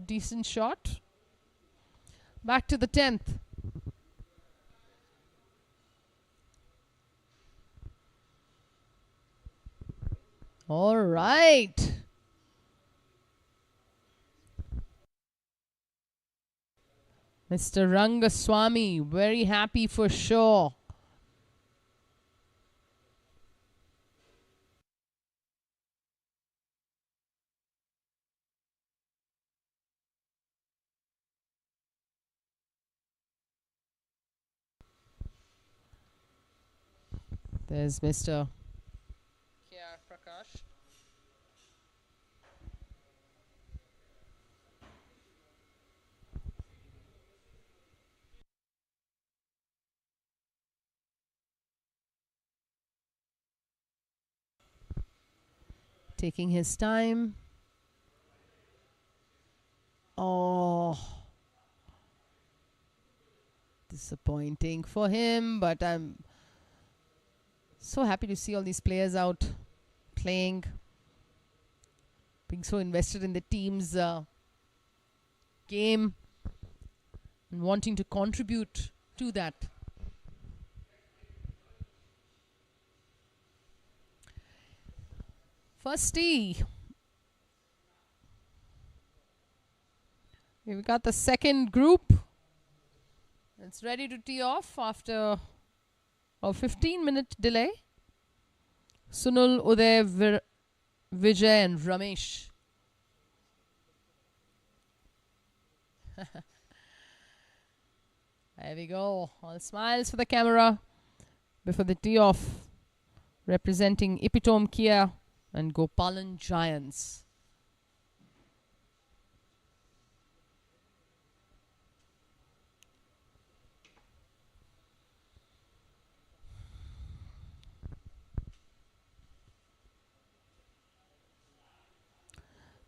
decent shot. Back to the 10th. All right. Mr. Rangaswamy, very happy for sure. There's Mr. K.R. Prakash. Taking his time. Oh, disappointing for him, but I'm so happy to see all these players out playing, being so invested in the team's game and wanting to contribute to that. First tee. We've got the second group. It's ready to tee off after a 15-minute delay. Sunil, Uday, Vijay and Ramesh. There we go. All smiles for the camera before the tee off. Representing Epitome Kia and Gopalan Giants.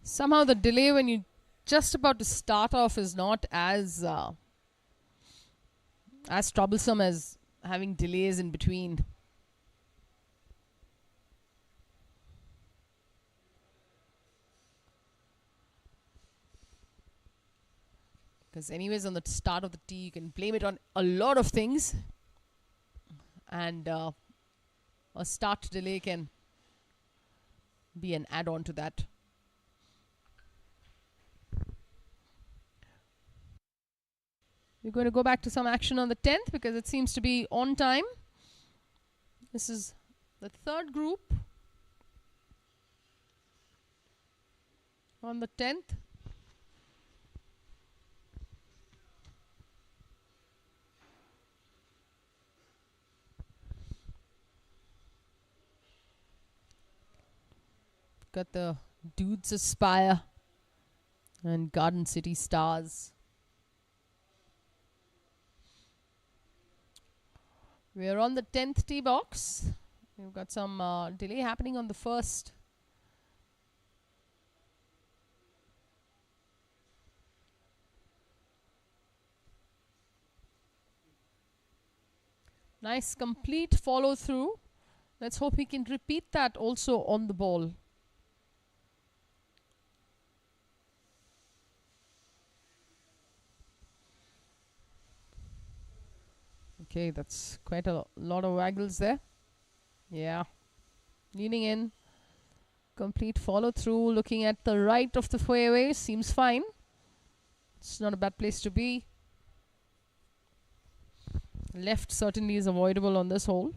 Somehow the delay when you're just about to start off is not as troublesome as having delays in between. Because anyways, on the start of the tee, you can blame it on a lot of things. And a start delay can be an add-on to that. We're going to go back to some action on the 10th because it seems to be on time. This is the third group on the 10th. Got the Dudes Aspire and Garden City Stars. We're on the 10th tee box. We've got some delay happening on the first. Nice complete follow through. Let's hope we can repeat that also on the ball. Okay, that's quite a lot of waggles there. Yeah. Leaning in. Complete follow through. Looking at the right of the fairway. Seems fine. It's not a bad place to be. Left certainly is avoidable on this hole.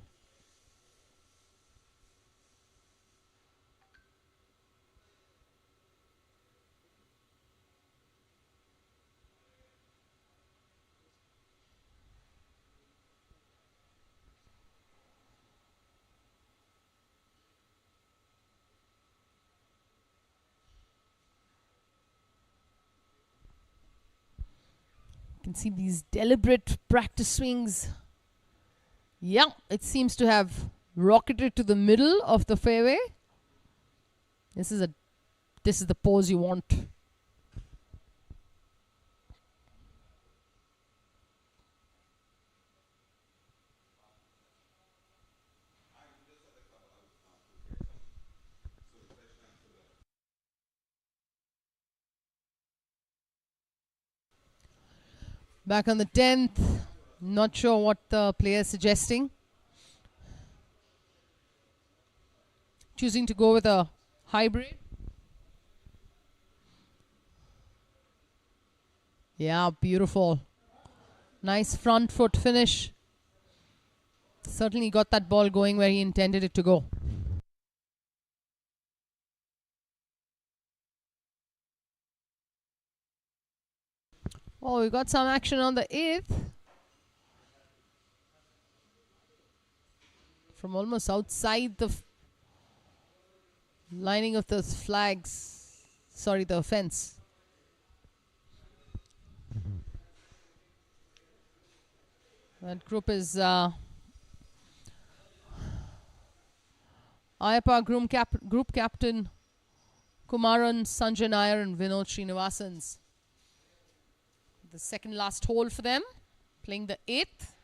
Can see these deliberate practice swings. Yeah, it seems to have rocketed to the middle of the fairway. This is the pose you want. Back on the 10th. Not sure what the player is suggesting. Choosing to go with a hybrid. Yeah, beautiful. Nice front foot finish. Certainly got that ball going where he intended it to go. Oh, we got some action on the 8th. From almost outside the lining of the flags. Sorry, the fence. That group is Ayappa group captain Kumaran, Sanjay Nair and Vinod Srinivasan's The second last hole for them, playing the 8th.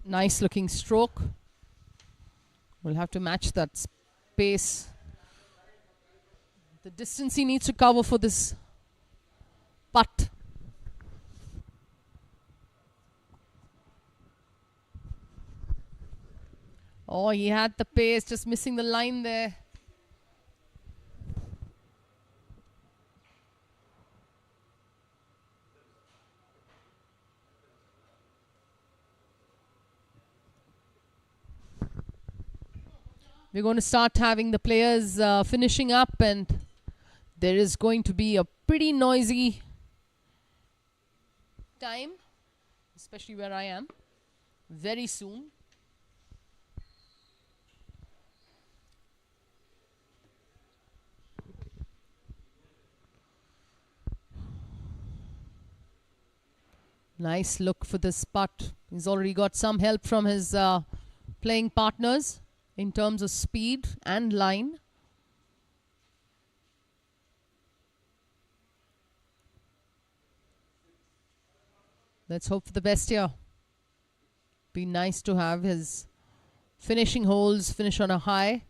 Nice looking stroke. We'll have to match that space. The distance he needs to cover for this putt. Oh, he had the pace, just missing the line there. We're going to start having the players finishing up, and there is going to be a pretty noisy time, especially where I am, very soon. Nice look for this putt. He's already got some help from his playing partners in terms of speed and line. Let's hope for the best here. Be nice to have his finishing holes finish on a high.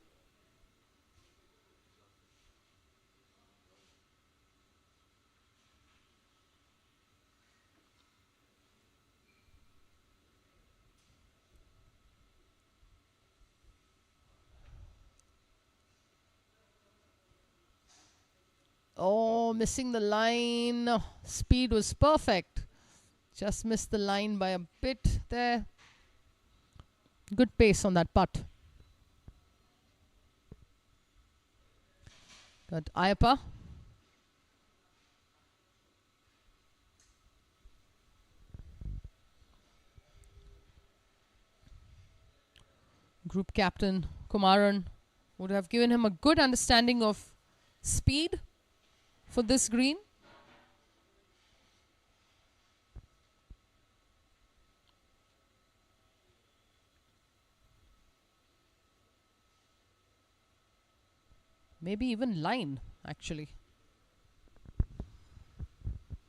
Oh, missing the line. Speed was perfect. Just missed the line by a bit there. Good pace on that putt. Got Ayappa. Group captain Kumaran would have given him a good understanding of speed for this green. Maybe even line, actually.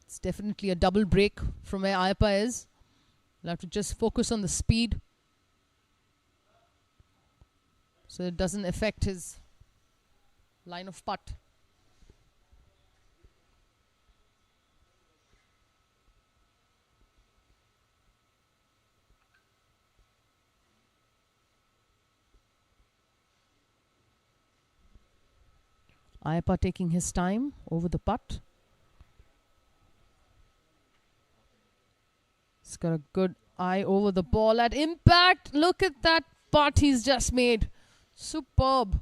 It's definitely a double break from where Ayappa is. We'll have to just focus on the speed so it doesn't affect his line of putt. Ayappa taking his time over the putt. He's got a good eye over the ball at impact. Look at that putt he's just made. Superb.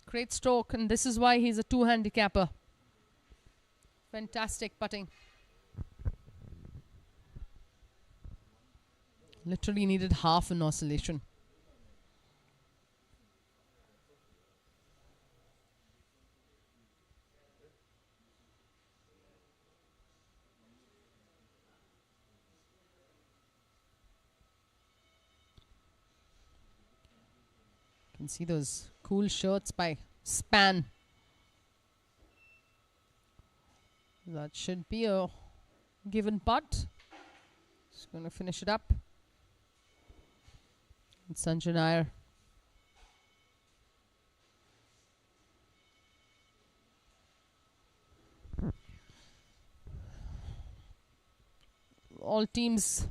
Great stroke, and this is why he's a 2 handicapper. Fantastic putting. Literally needed half an oscillation. Can see those cool shirts by Span. That should be a given putt. Just going to finish it up. And Sanjay Nair. All teams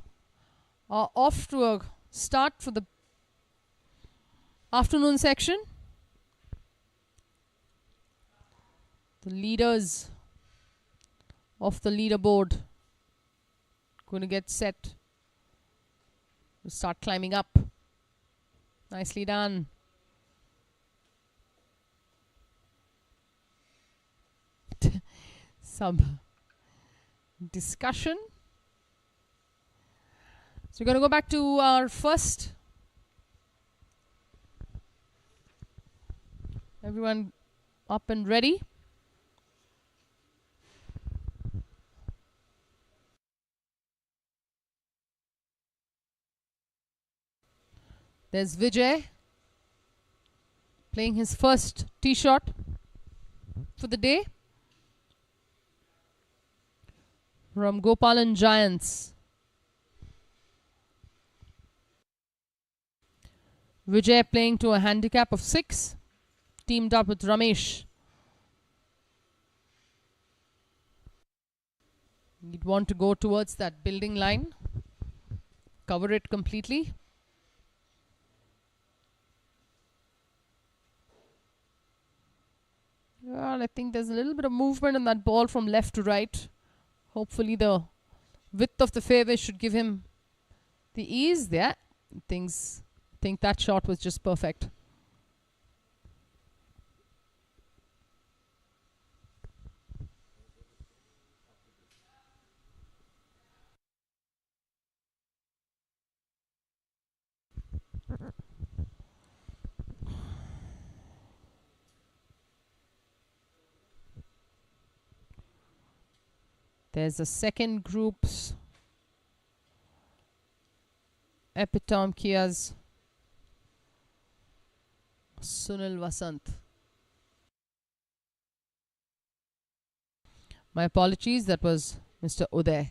are off to a start for the afternoon section. The leaders of the leaderboard going to get set to start climbing up. Nicely done. Some discussion. So we're going to go back to our first Everyone up and ready? There's Vijay playing his first tee shot for the day from Gopalan Giants. Vijay playing to a handicap of 6, teamed up with Ramesh. You'd want to go towards that building line, cover it completely. Well, I think there's a little bit of movement on that ball from left to right. Hopefully the width of the fairway should give him the ease there. Think that shot was just perfect. There's a second group's Epitome Kia's Sunil Vasant. My apologies, that was Mr. Uday.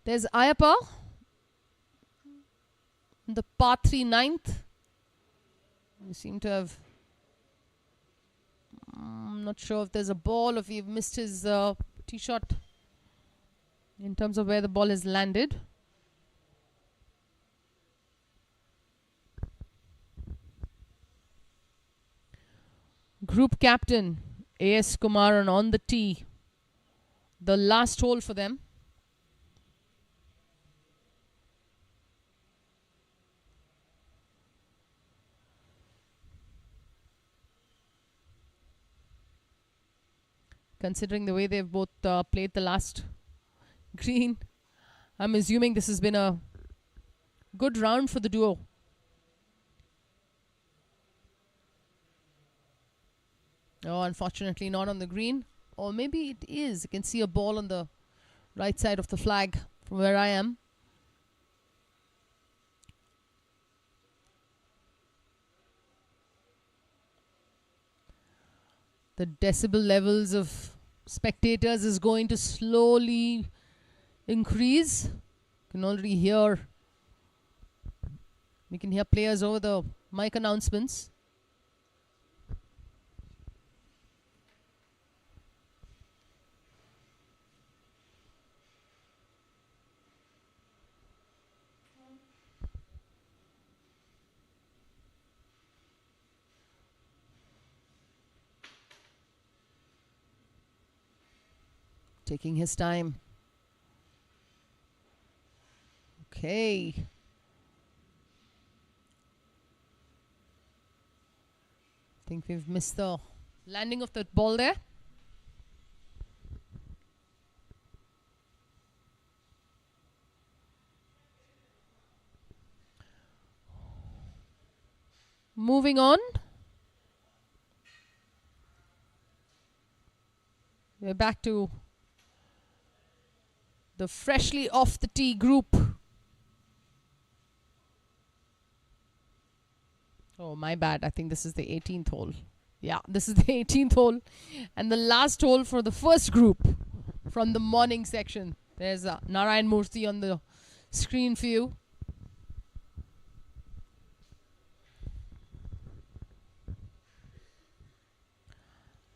There's Ayappa, the par 3 ninth. We seem to have, I'm not sure if there's a ball, if we've missed his tee shot in terms of where the ball has landed. Group captain A.S. Kumaran on the tee. The last hole for them. Considering the way they've both played the last green, I'm assuming this has been a good round for the duo. Oh, unfortunately not on the green. Or maybe it is. You can see a ball on the right side of the flag from where I am. The decibel levels of spectators is going to slowly increase. You can already hear, we can hear players over the mic announcements. Taking his time. Okay. I think we've missed the landing of that ball there. Moving on. We're back to the freshly off the tee group. Oh, my bad. I think this is the 18th hole. Yeah, this is the 18th hole. And the last hole for the first group from the morning section. There's Narayan Murthy on the screen for you.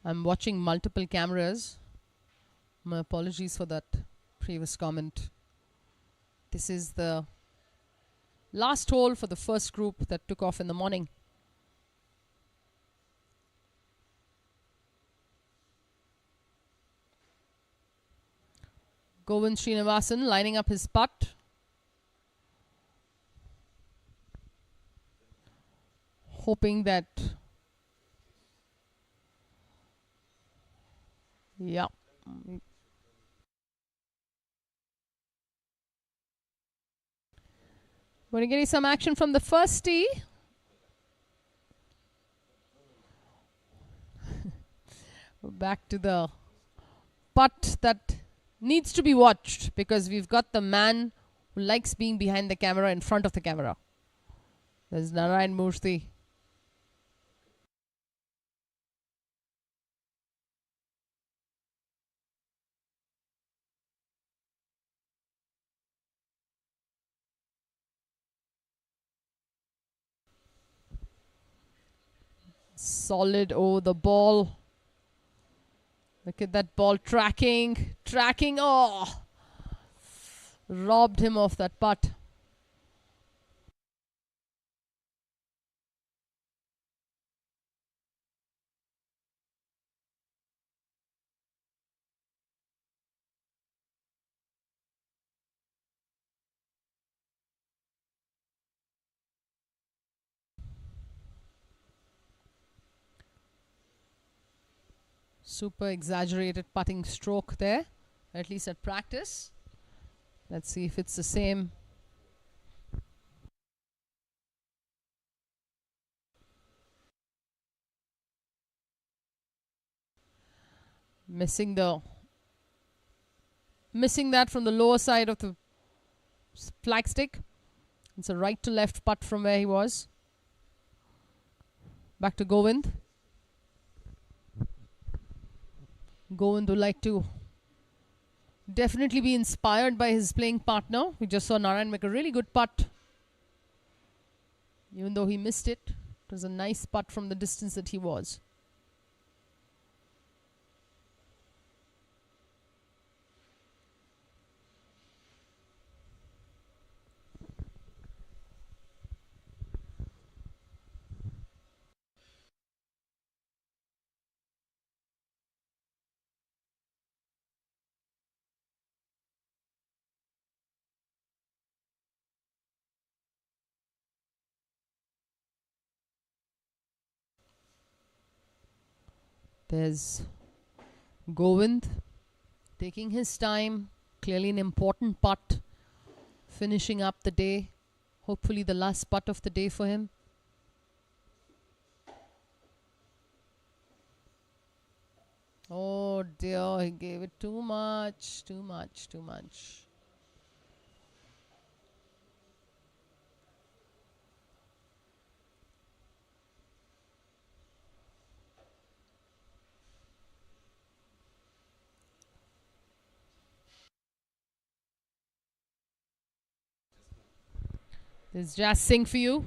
I'm watching multiple cameras. My apologies for that previous comment. This is the last hole for the first group that took off in the morning. Govind Srinivasan lining up his putt. Hoping that, yeah, We're getting some action from the first tee. Back to the putt that needs to be watched, because we've got the man who likes being behind the camera in front of the camera. There's Narayan Murthy. Solid over the ball. Look at that ball tracking. Oh! Robbed him of that putt. Super exaggerated putting stroke there, at least at practice. Let's see if it's the same. Missing that from the lower side of the flagstick. It's a right to left putt from where he was. Back to Govind. Govind would like to definitely be inspired by his playing partner. We just saw Narayan make a really good putt. Even though he missed it, it was a nice putt from the distance that he was. There's Govind taking his time. Clearly an important putt. Finishing up the day. Hopefully the last putt of the day for him. Oh dear, he gave it too much. There's Jas Singh for you.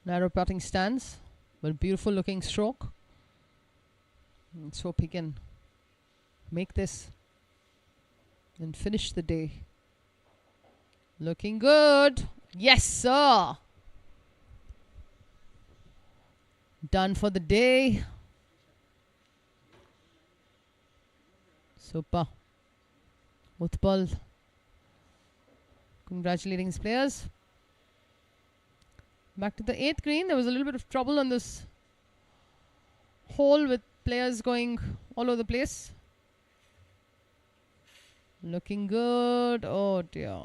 Narrow putting stance, but beautiful looking stroke. Let's hope he can make this and finish the day. Looking good. Yes, sir. Done for the day. Super. Utpal congratulating his players. Back to the 8th green. There was a little bit of trouble on this hole with players going all over the place. Looking good. Oh dear.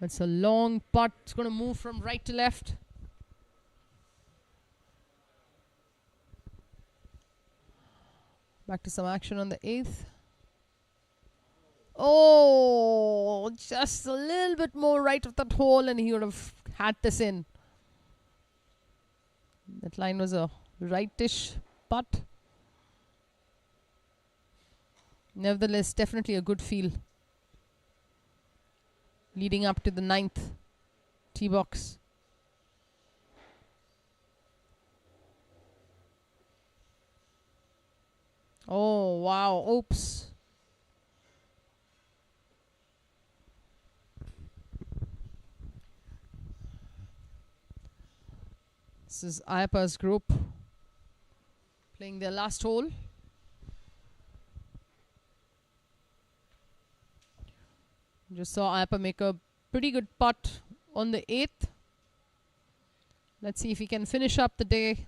That's a long putt. It's going to move from right to left. Back to some action on the 8th. Oh, just a little bit more right of that hole and he would have had this in. That line was a rightish putt. Nevertheless, definitely a good feel. Leading up to the 9th tee box. Oh, wow. Oops. This is Ayapa's group Playing their last hole. Just saw Ayappa make a pretty good putt on the 8th. Let's see if he can finish up the day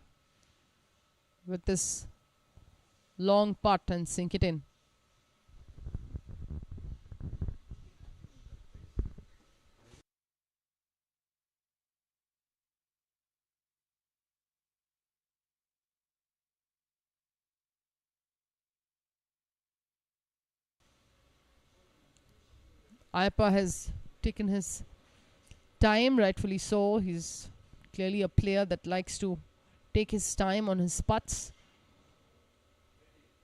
with this long putt and sink it in. Ayappa has taken his time, rightfully so. He's clearly a player that likes to take his time on his putts.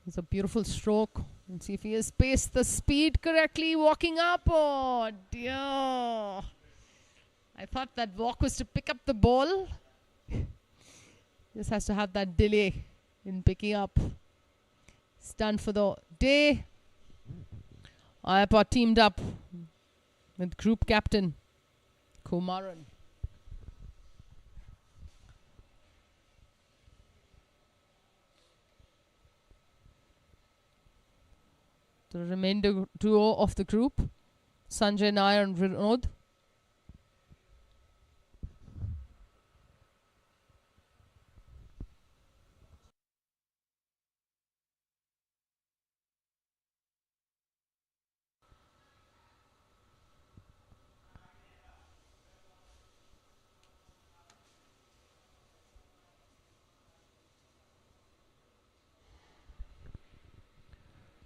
It's a beautiful stroke. Let's see if he has paced the speed correctly. Walking up. Oh dear. I thought that walk was to pick up the ball. Just has to have that delay in picking up. It's done for the day. Ayappa teamed up with group captain Kumaran. The remainder duo of the group, Sanjay Nair and Vinod.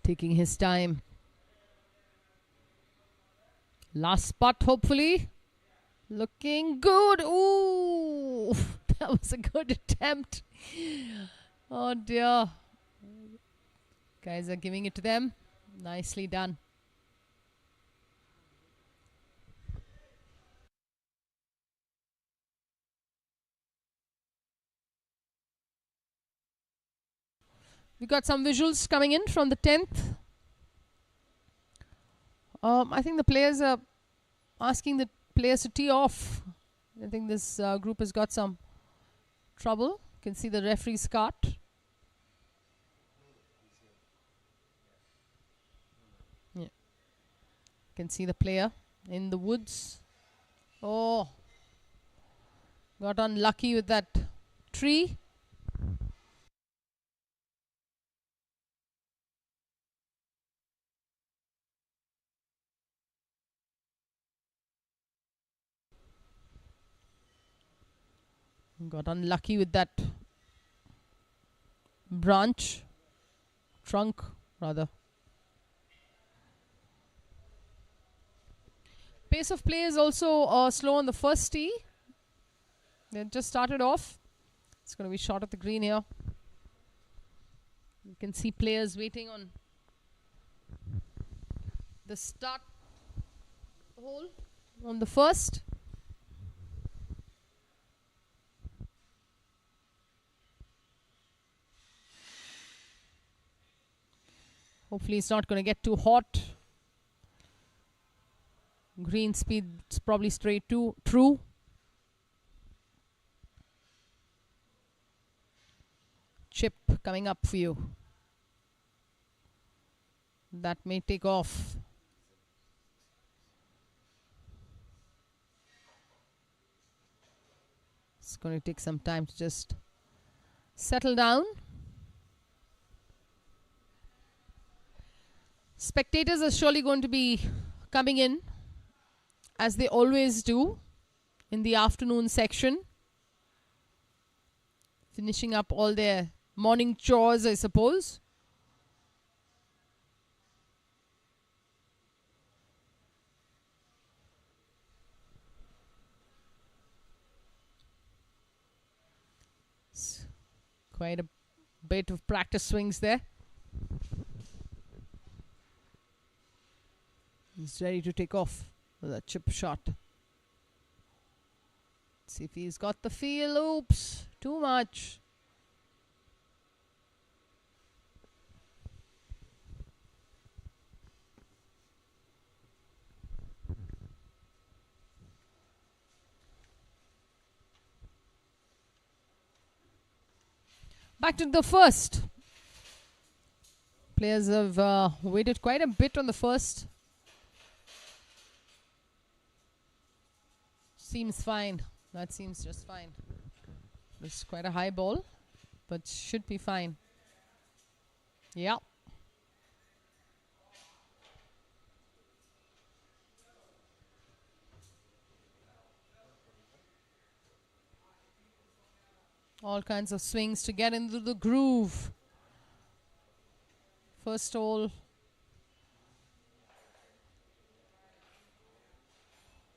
Taking his time. Last putt, hopefully. Looking good. Ooh, that was a good attempt. Oh dear. Guys are giving it to them. Nicely done. We got some visuals coming in from the 10th. I think the players are asking the players to tee off. I think this group has got some trouble. You can see the referee's cart. Yeah. You can see the player in the woods. Oh, got unlucky with that tree. Got unlucky with that trunk rather. Pace of play is also slow on the first tee. They just started off. It's going to be short at the green here. You can see players waiting on the start hole on the first. Hopefully it's not going to get too hot. Green speed is probably straight to true. Chip coming up for you. That may take off. It's going to take some time to just settle down. Spectators are surely going to be coming in, as they always do, in the afternoon section. Finishing up all their morning chores, I suppose. It's quite a bit of practice swings there. He's ready to take off with a chip shot. Let's see if he's got the feel. Oops, too much. Back to the first. Players have waited quite a bit on the first. Seems fine. That seems just fine. It's quite a high ball, but should be fine. Yeah. All kinds of swings to get into the groove. First hole.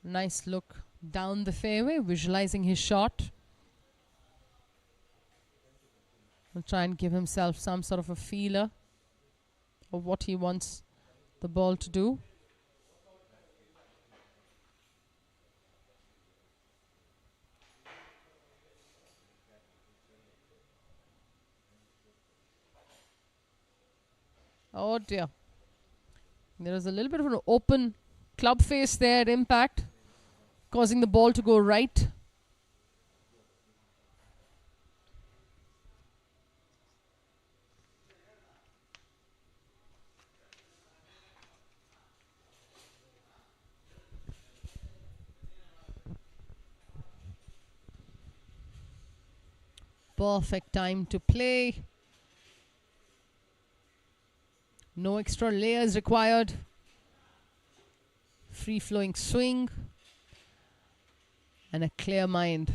Nice look down the fairway, visualizing his shot. He'll try and give himself some sort of a feeler of what he wants the ball to do. Oh dear. There is a little bit of an open club face there at impact, causing the ball to go right. Perfect time to play. No extra layers required. Free flowing swing and a clear mind.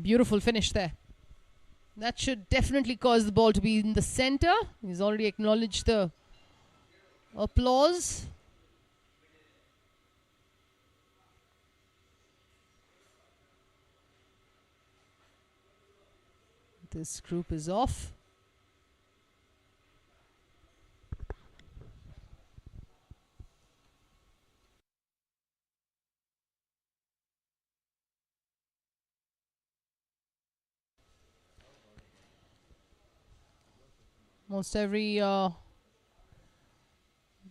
Beautiful finish there. That should definitely cause the ball to be in the center. He's already acknowledged the applause. This group is off. Most every going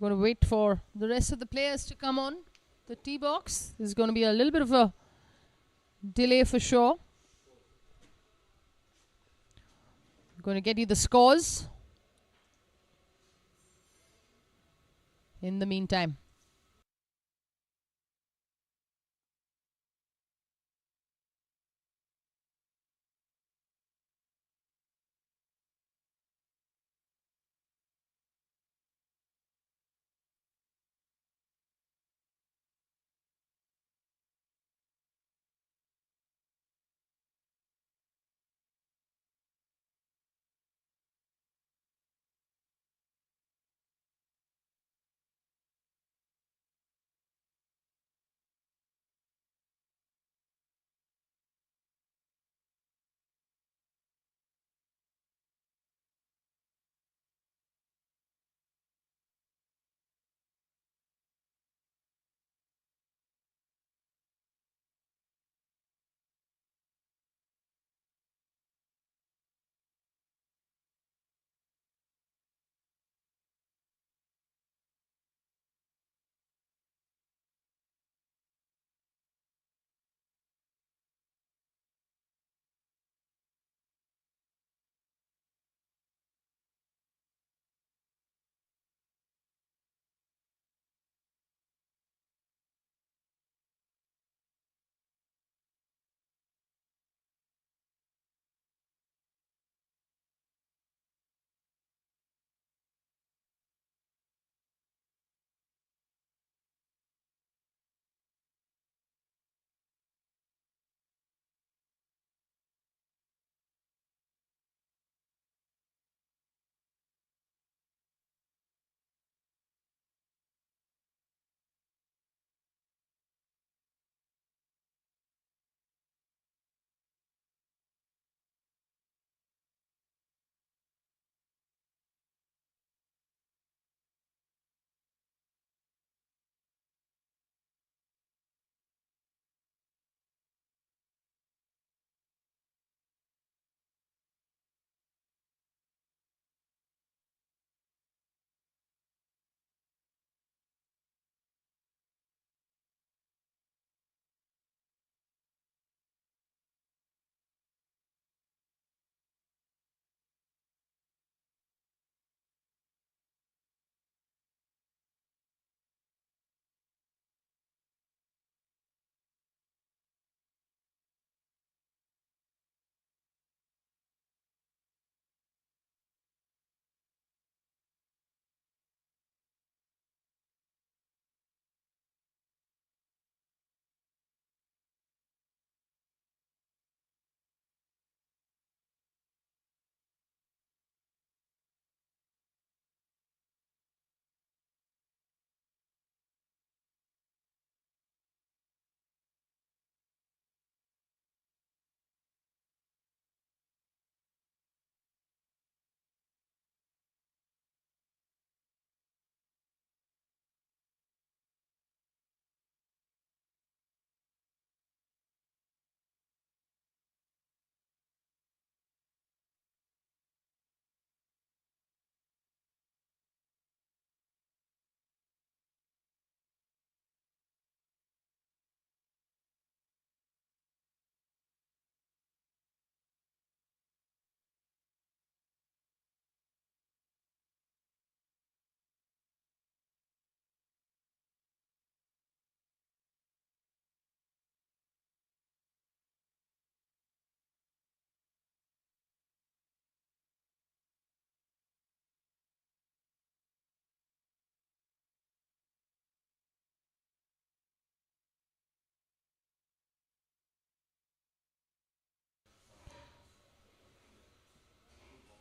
to wait for the rest of the players to come on the tee box. There's going to be a little bit of a delay for sure. I'm going to get you the scores in the meantime.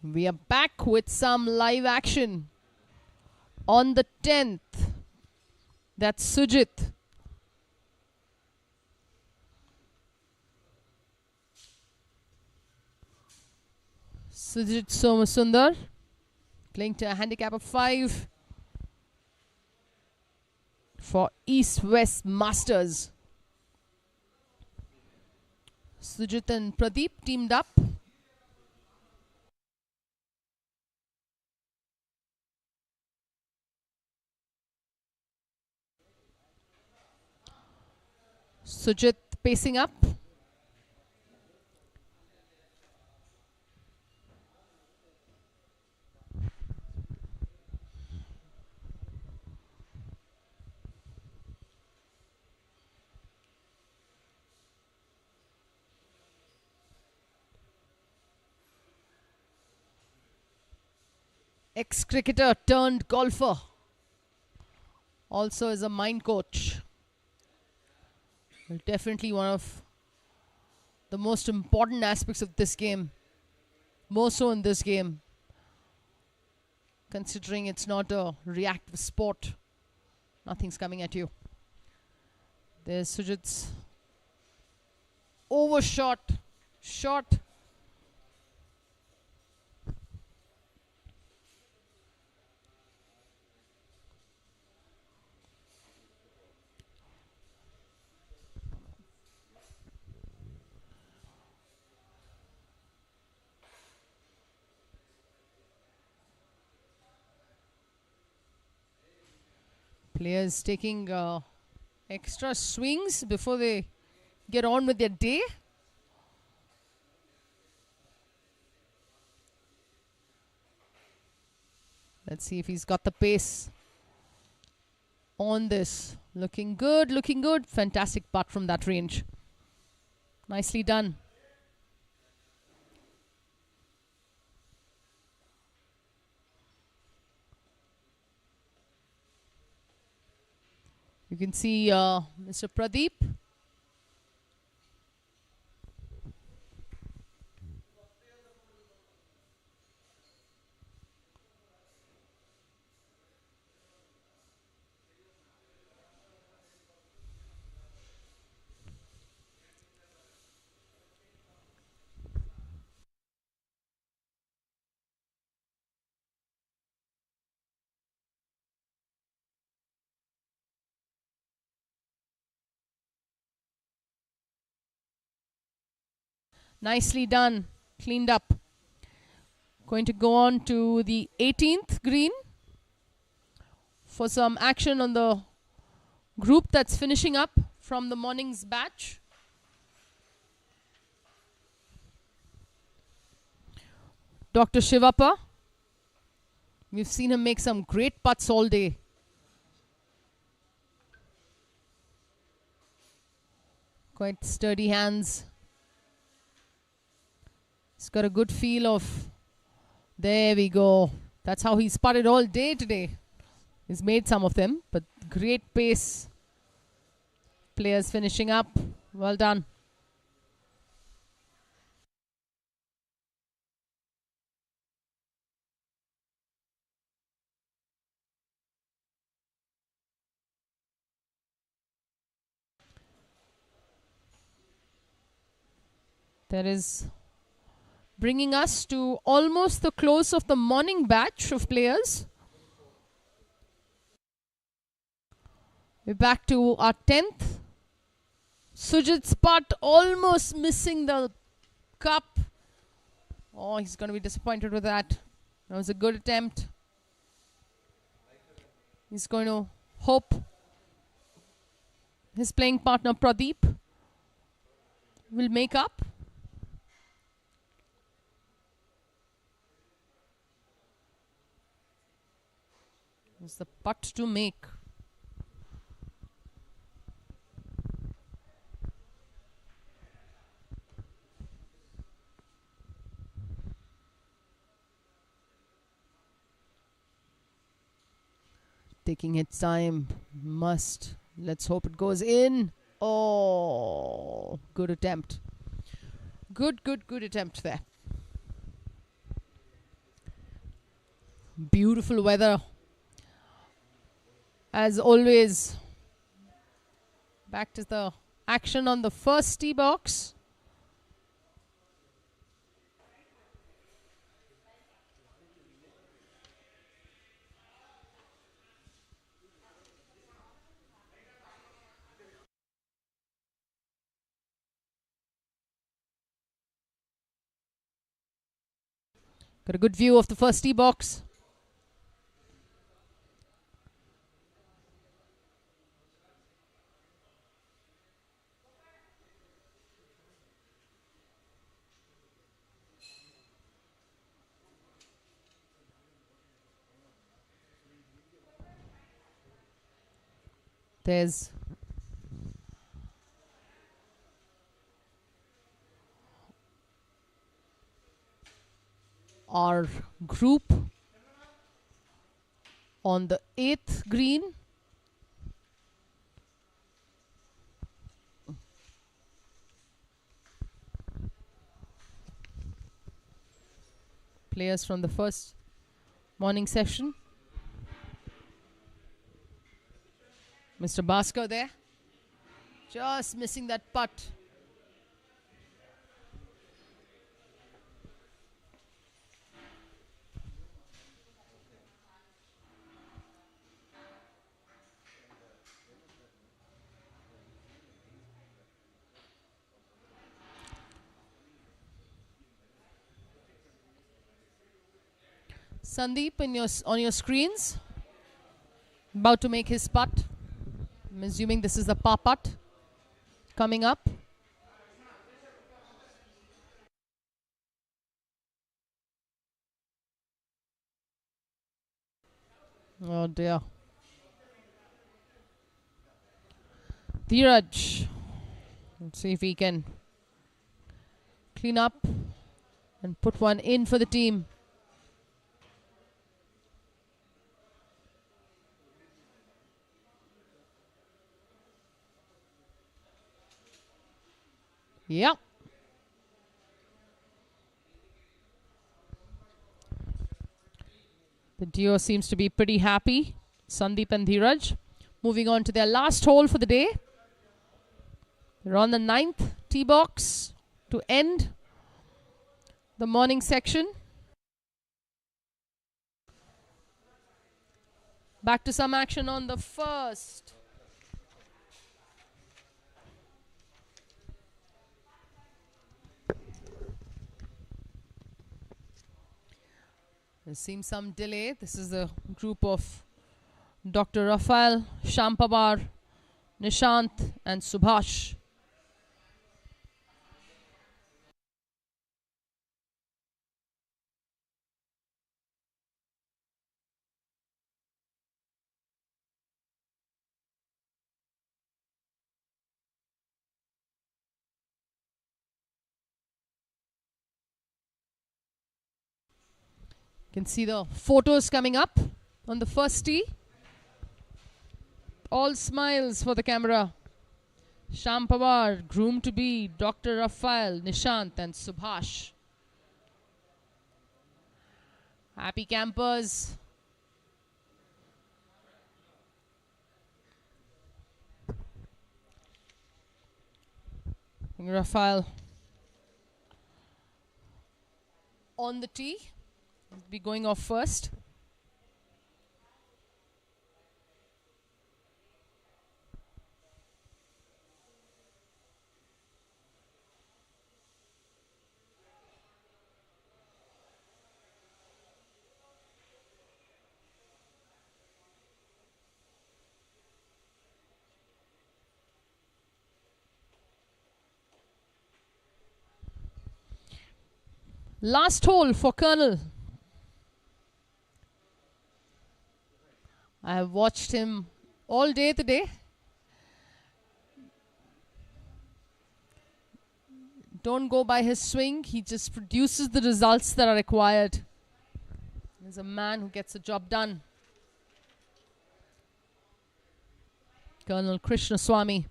We are back with some live action. On the 10th, that's Sujit. Sujit Somasundar playing to a handicap of 5 for East-West Masters. Sujit and Pradeep teamed up. Sujit pacing up. Ex-cricketer turned golfer. Also is a mind coach. Definitely one of the most important aspects of this game. More so in this game, considering it's not a reactive sport. Nothing's coming at you. There's Sujit's overshot shot. Players taking extra swings before they get on with their day. Let's see if he's got the pace on this. Looking good, looking good. Fantastic putt from that range. Nicely done. You can see Mr. Pradeep. Nicely done, cleaned up. Going to go on to the 18th green for some action on the group that's finishing up from the morning's batch. Dr. Shivappa. We've seen him make some great putts all day. Quite sturdy hands. He's got a good feel of, there we go. That's how he's putted all day today. He's made some of them, but great pace. Players finishing up. Well done. That is bringing us to almost the close of the morning batch of players. We're back to our 10th. Sujit's putt almost missing the cup. Oh, he's going to be disappointed with that. That was a good attempt. He's going to hope his playing partner Pradeep will make up. It's the putt to make. Taking its time. Must. Let's hope it goes in. Oh, good attempt. Good attempt there. Beautiful weather. As always, back to the action on the first tee box. Got a good view of the first tee box. There's our group on the 8th green. Players from the first morning session. Mr. Bhaskar there. Just missing that putt. Sandeep on your screens, about to make his putt. I'm assuming this is the par putt coming up. Oh dear. Dheeraj. Let's see if he can clean up and put one in for the team. Yeah. The duo seems to be pretty happy. Sandeep and Dheeraj. Moving on to their last hole for the day. They're on the 9th tee box to end the morning section. Back to some action on the first. There seems some delay. This is the group of Dr. Rafael, Shampabar, Nishant and Subhash. You can see the photos coming up on the first tee. All smiles for the camera. Shampavar, groom to be, Dr. Rafael, Nishant and Subhash. Happy campers. Rafael on the tee. He'll be going off first. Last hole for Colonel. I have watched him all day today. Don't go by his swing. He just produces the results that are required. He's a man who gets the job done. Colonel Krishnaswamy.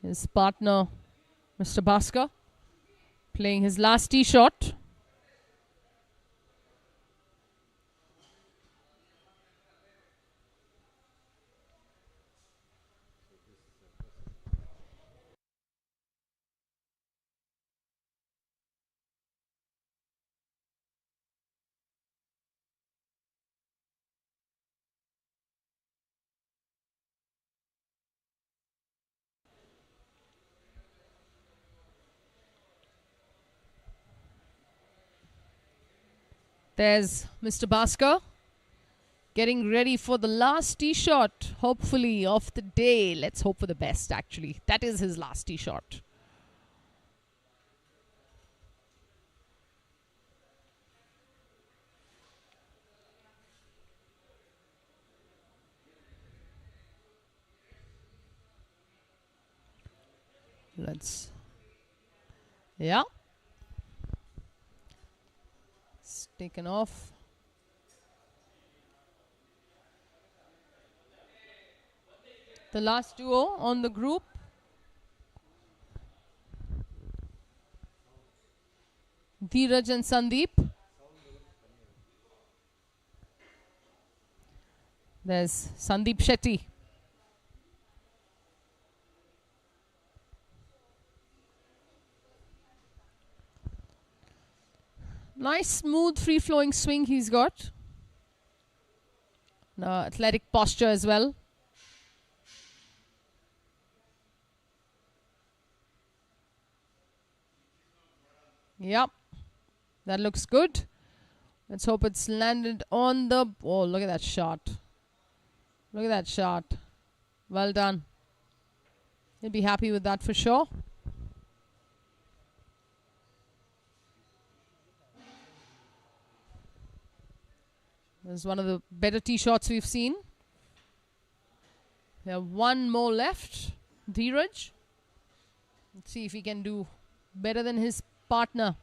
His partner, Mr. Bhaskar, playing his last tee shot. There's Mr. Bhaskar getting ready for the last tee shot, hopefully, of the day. Let's hope for the best, actually. That is his last tee shot. Yeah. It's taken off. The last duo on the group. Dheeraj and Sandeep. There's Sandeep Shetty. Nice, smooth, free-flowing swing he's got. Athletic posture as well. Yep, that looks good. Let's hope it's landed on the... Oh, look at that shot. Look at that shot. Well done. He'll be happy with that for sure. This is one of the better tee shots we've seen. We have one more left. Dheeraj. Let's see if he can do better than his partner.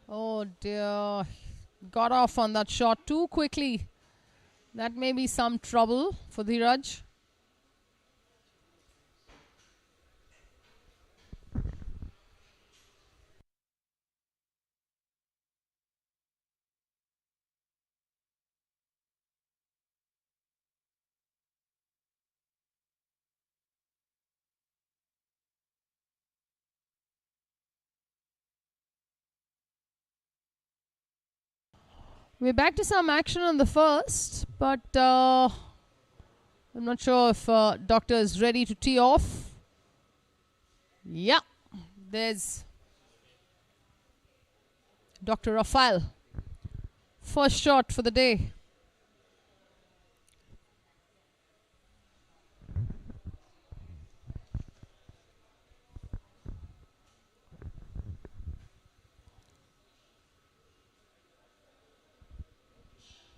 Oh dear. Got off on that shot too quickly. That may be some trouble for Dheeraj. We're back to some action on the first, but I'm not sure if Doctor is ready to tee off. Yeah, there's Dr. Rafael. First shot for the day.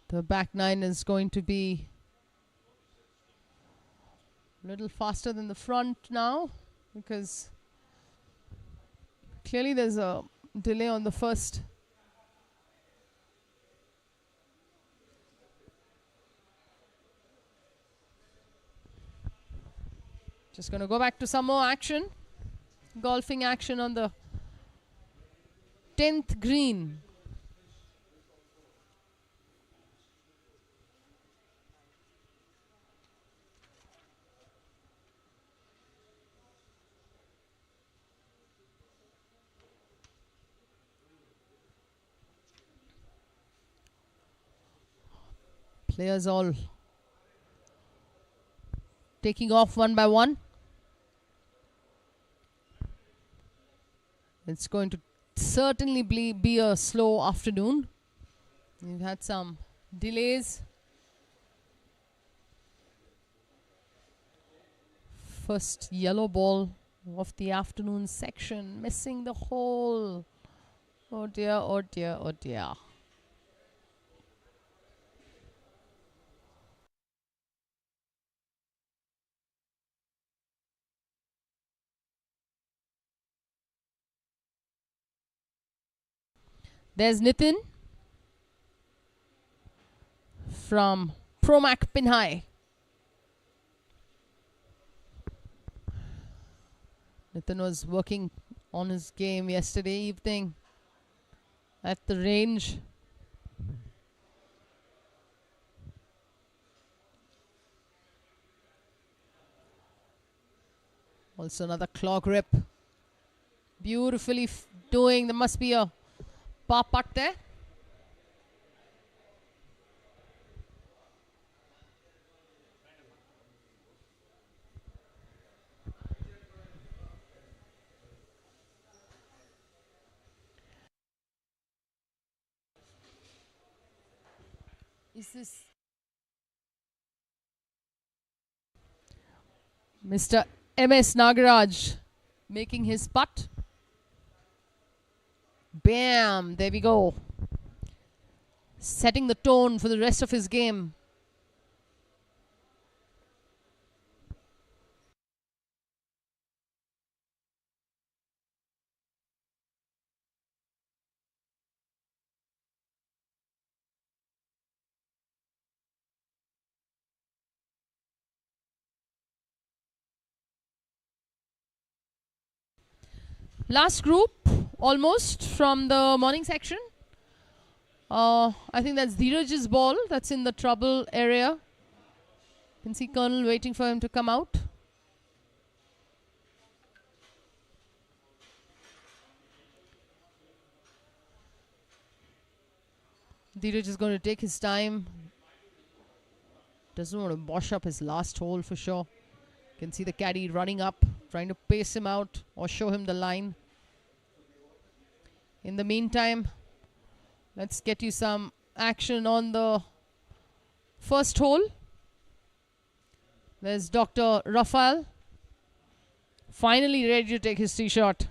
The back nine is going to be a little faster than the front now, because clearly there's a delay on the first. Just going to go back to some more action. Golfing action on the 10th green. Players all taking off one by one. It's going to certainly be a slow afternoon. We've had some delays. First yellow ball of the afternoon section, missing the hole. Oh dear, oh dear, oh dear. There's Nitin from Promac Pinhai. Nitin was working on his game yesterday evening at the range. Also another claw grip. Beautifully doing. There must be a par putt there. Is this Mr. M.S. Nagaraj making his putt? Bam! There we go. Setting the tone for the rest of his game. Last group, almost, from the morning section. I think that's Dheeraj's ball that's in the trouble area. You can see Colonel waiting for him to come out. Dheeraj is going to take his time. Doesn't want to wash up his last hole for sure. You can see the caddy running up, trying to pace him out or show him the line. In the meantime, let's get you some action on the first hole. There's Dr. Rafael, finally ready to take his tee shot.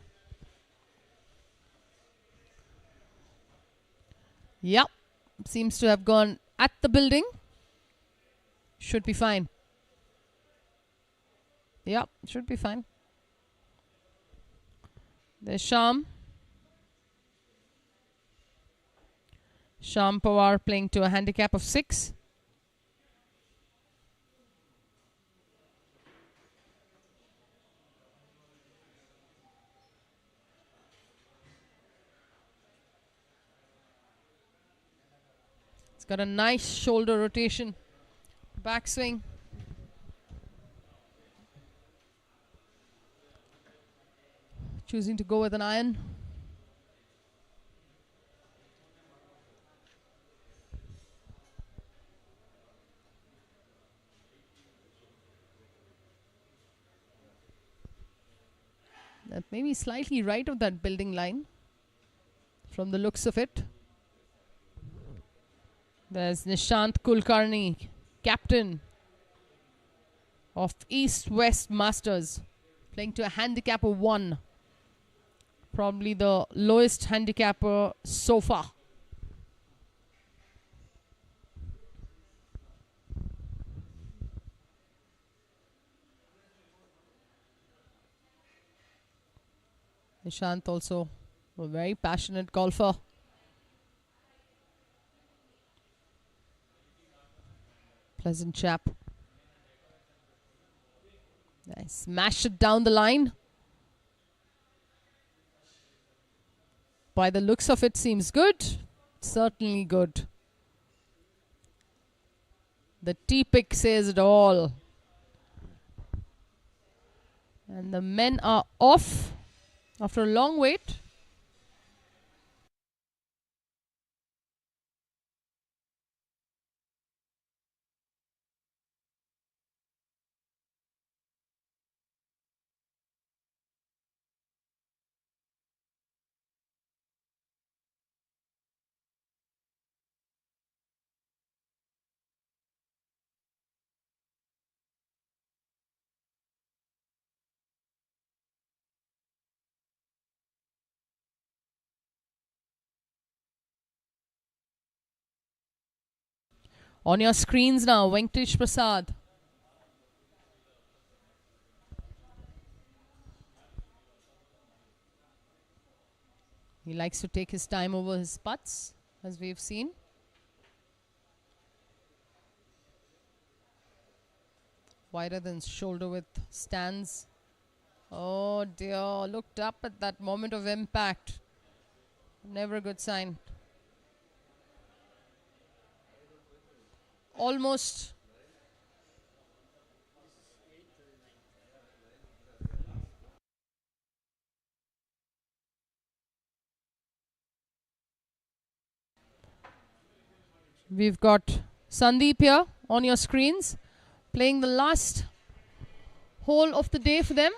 Yep, seems to have gone at the building. Should be fine. Yep, should be fine. There's Sham. Sham Pawar playing to a handicap of 6. It's got a nice shoulder rotation, backswing. Choosing to go with an iron. That may be slightly right of that building line from the looks of it. There's Nishant Kulkarni, captain of East West Masters, playing to a handicap of 1. Probably the lowest handicapper so far. Nishant also a very passionate golfer. Pleasant chap. Nice. Smash it down the line. By the looks of it, seems good. Certainly good. The tee pick says it all. And the men are off after a long wait. On your screens now, Venkatesh Prasad. He likes to take his time over his putts, as we've seen. Wider than shoulder width stands. Oh dear, looked up at that moment of impact. Never a good sign. Almost. We've got Sandeep here on your screens, playing the last hole of the day for them.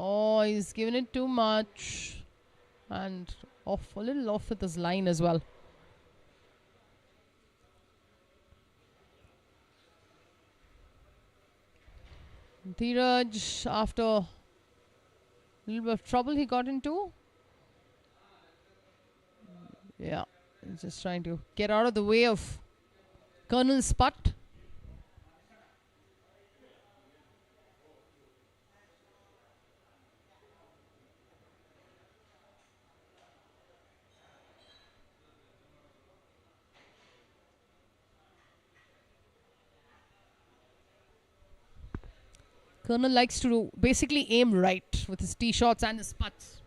Oh, he's given it too much. And off, a little off with his line as well. Dheeraj, after a little bit of trouble he got into. Yeah, he's just trying to get out of the way of Colonel's putt. Colonel likes to basically aim right with his tee shots and his putts,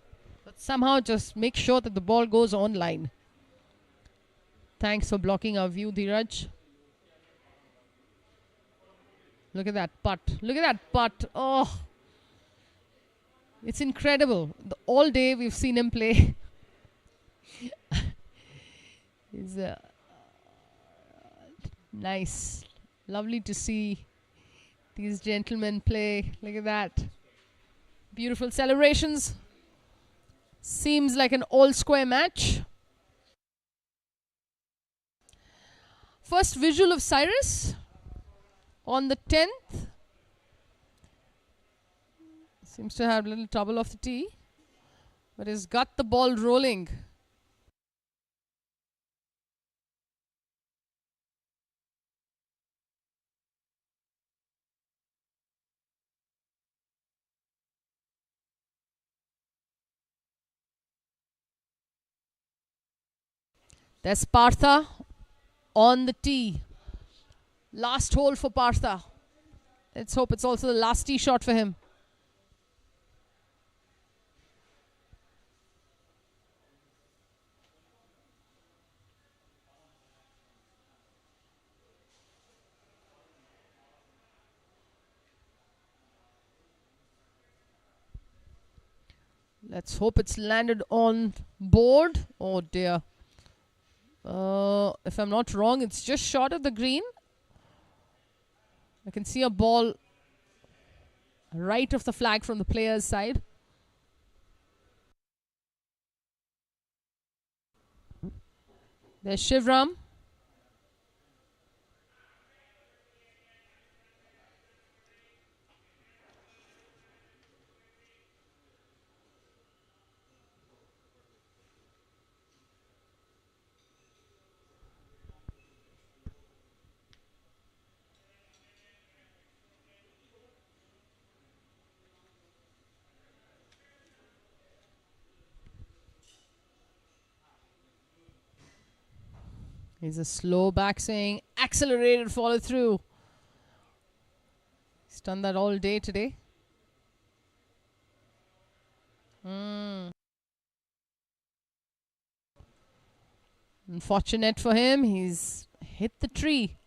but somehow just make sure that the ball goes on line. Thanks for blocking our view, Dheeraj. Look at that putt. Look at that putt. Oh, it's incredible. All day we've seen him play. It's nice. Lovely to see these gentlemen play. Look at that. Beautiful celebrations. Seems like an all-square match. First visual of Cyrus on the 10th. Seems to have a little trouble off the tee, but he's got the ball rolling. There's Partha on the tee. Last hole for Partha. Let's hope it's also the last tee shot for him. Let's hope it's landed on board. Oh dear. If I'm not wrong, it's just short of the green. I can see a ball right of the flag from the player's side. There's Shivram. He's a slow backswing, accelerated follow through. He's done that all day today. Unfortunate for him, he's hit the tree.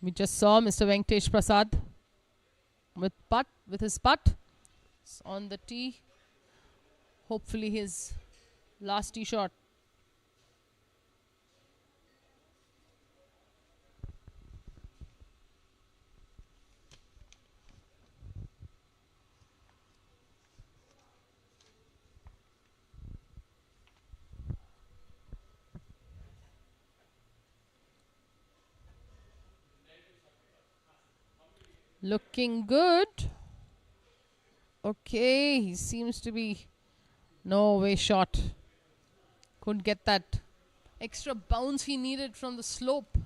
We just saw Mr. Venkatesh Prasad with his putt. It's on the tee. Hopefully his last tee shot. Looking good. Okay, he seems to be no way short. Couldn't get that extra bounce he needed from the slope.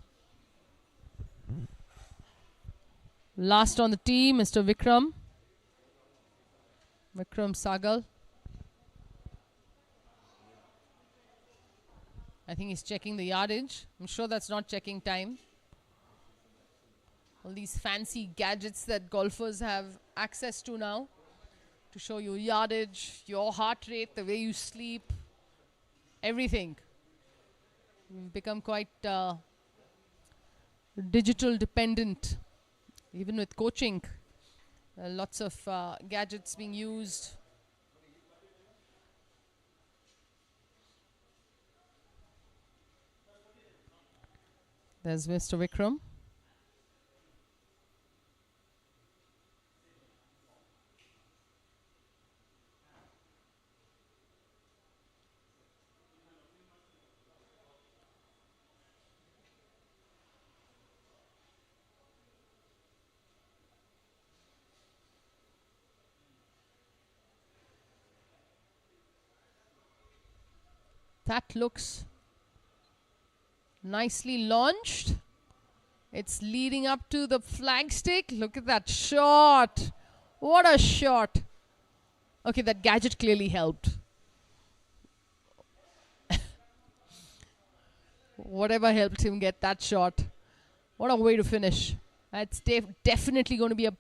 Last on the tee, Mr. Vikram Sagal. I think he's checking the yardage. I'm sure that's not checking time. All these fancy gadgets that golfers have access to now to show you yardage, your heart rate, the way you sleep, everything. We've become quite digital dependent, even with coaching. Lots of gadgets being used. There's Mr. Vikram. That looks nicely launched. It's leading up to the flagstick. Look at that shot. What a shot. Okay, that gadget clearly helped. Whatever helped him get that shot. What a way to finish. That's definitely going to be a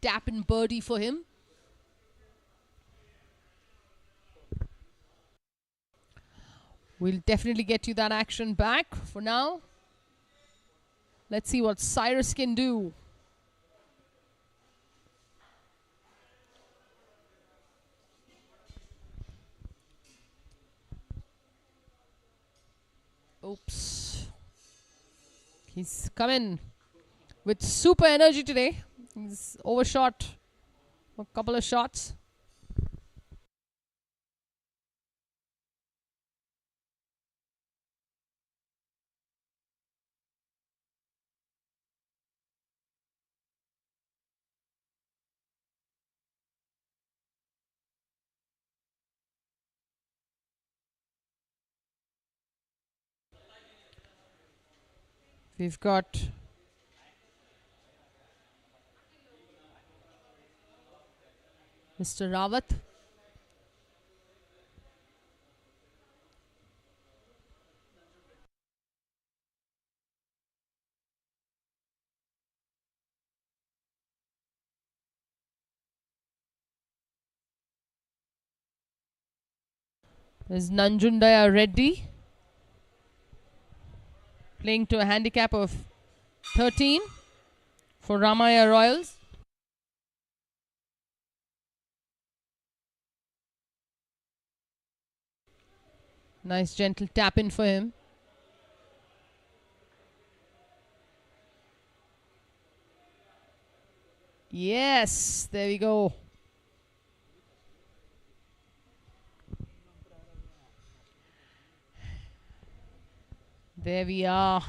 tap in birdie for him. We'll definitely get you that action back. For now, let's see what Cyrus can do. Oops. He's coming with super energy today. He's overshot a couple of shots. We've got Mr. Rawat. There's Nanjundaya Reddy, playing to a handicap of 13 for Ramaya Royals. Nice gentle tap in for him. Yes, there we go. There we are.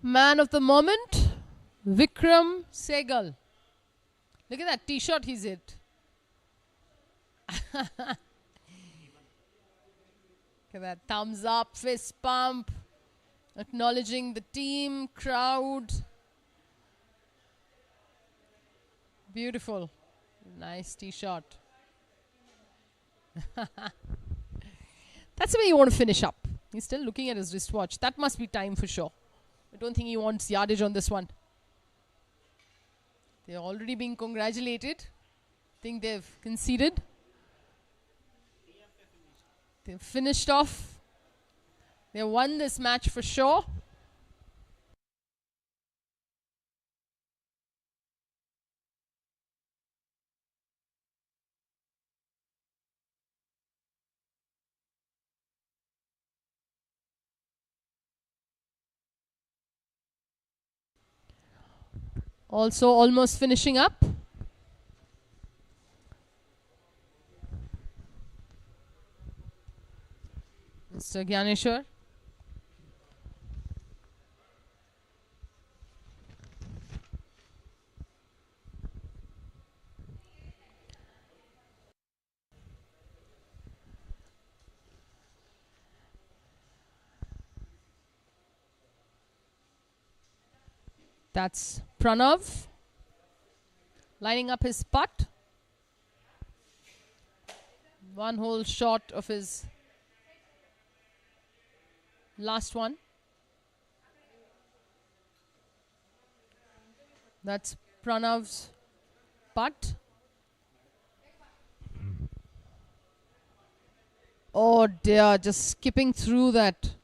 Man of the moment, Vikram Segal. Look at that t-shirt he's hit. Look at that thumbs up, fist pump, acknowledging the team, crowd. Beautiful. Nice t-shirt. That's the way you want to finish up. He's still looking at his wristwatch. That must be time for sure. I don't think he wants yardage on this one. They're already being congratulated. I think they've conceded. They've finished off. They won this match for sure. Also almost finishing up. Mr. Gyaneshwar. That's Pranav lining up his putt. One hole short of his last one. That's Pranav's putt. Oh dear, just skipping through that.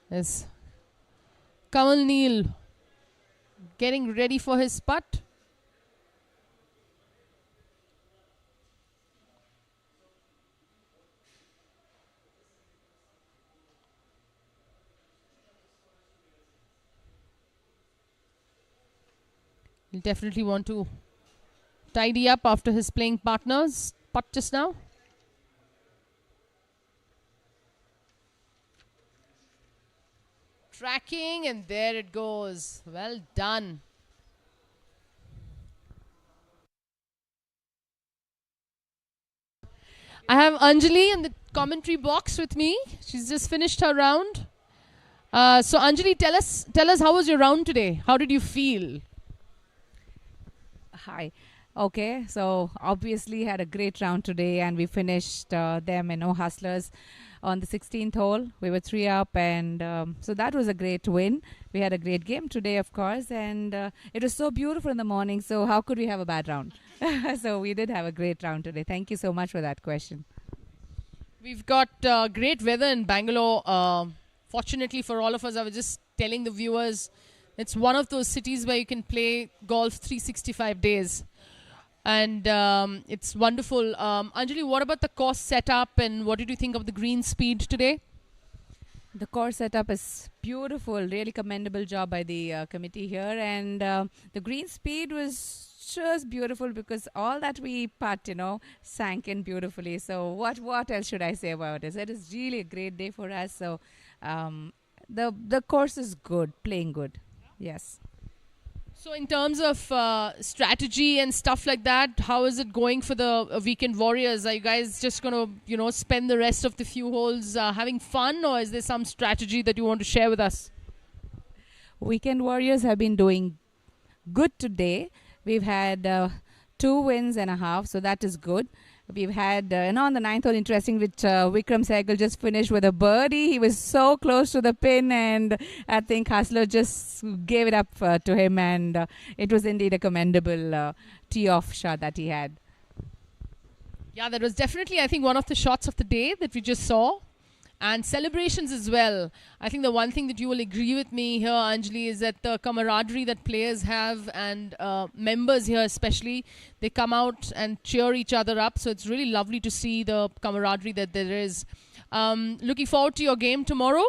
Yes. Kamal Neal getting ready for his putt. He'll definitely want to tidy up after his playing partner's putt just now. Tracking, and there it goes. Well done. I have Anjali in the commentary box with me. She's just finished her round. So Anjali, tell us how was your round today? How did you feel? Hi. Okay, so obviously had a great round today, and we finished them in Hustlers on the 16th hole. We were 3 up, and so that was a great win. We had a great game today, of course, and it was so beautiful in the morning, so how could we have a bad round? So we did have a great round today. Thank you so much for that question. We've got great weather in Bangalore. Fortunately for all of us, I was just telling the viewers, it's one of those cities where you can play golf 365 days. And it's wonderful. Anjali, what about the course setup, and what did you think of the green speed today? The course setup is beautiful. Really commendable job by the committee here. And the green speed was just beautiful because all that we putt, sank in beautifully. So what else should I say about it? It is really a great day for us. So the course is good, playing good. Yes. So in terms of strategy and stuff like that, how is it going for the Weekend Warriors? Are you guys just going to, spend the rest of the few holes having fun, or is there some strategy that you want to share with us? Weekend Warriors have been doing good today. We've had 2 wins and a half, so that is good. We've had, on the 9th hole, interesting, which Vikram Sehgal just finished with a birdie. He was so close to the pin, and I think Hustler just gave it up to him, and it was indeed a commendable tee-off shot that he had. Yeah, that was definitely, I think, one of the shots of the day that we just saw. And celebrations as well. I think the one thing that you will agree with me here, Anjali, is that the camaraderie that players have, and members here especially, they come out and cheer each other up. So it's really lovely to see the camaraderie that there is. Looking forward to your game tomorrow.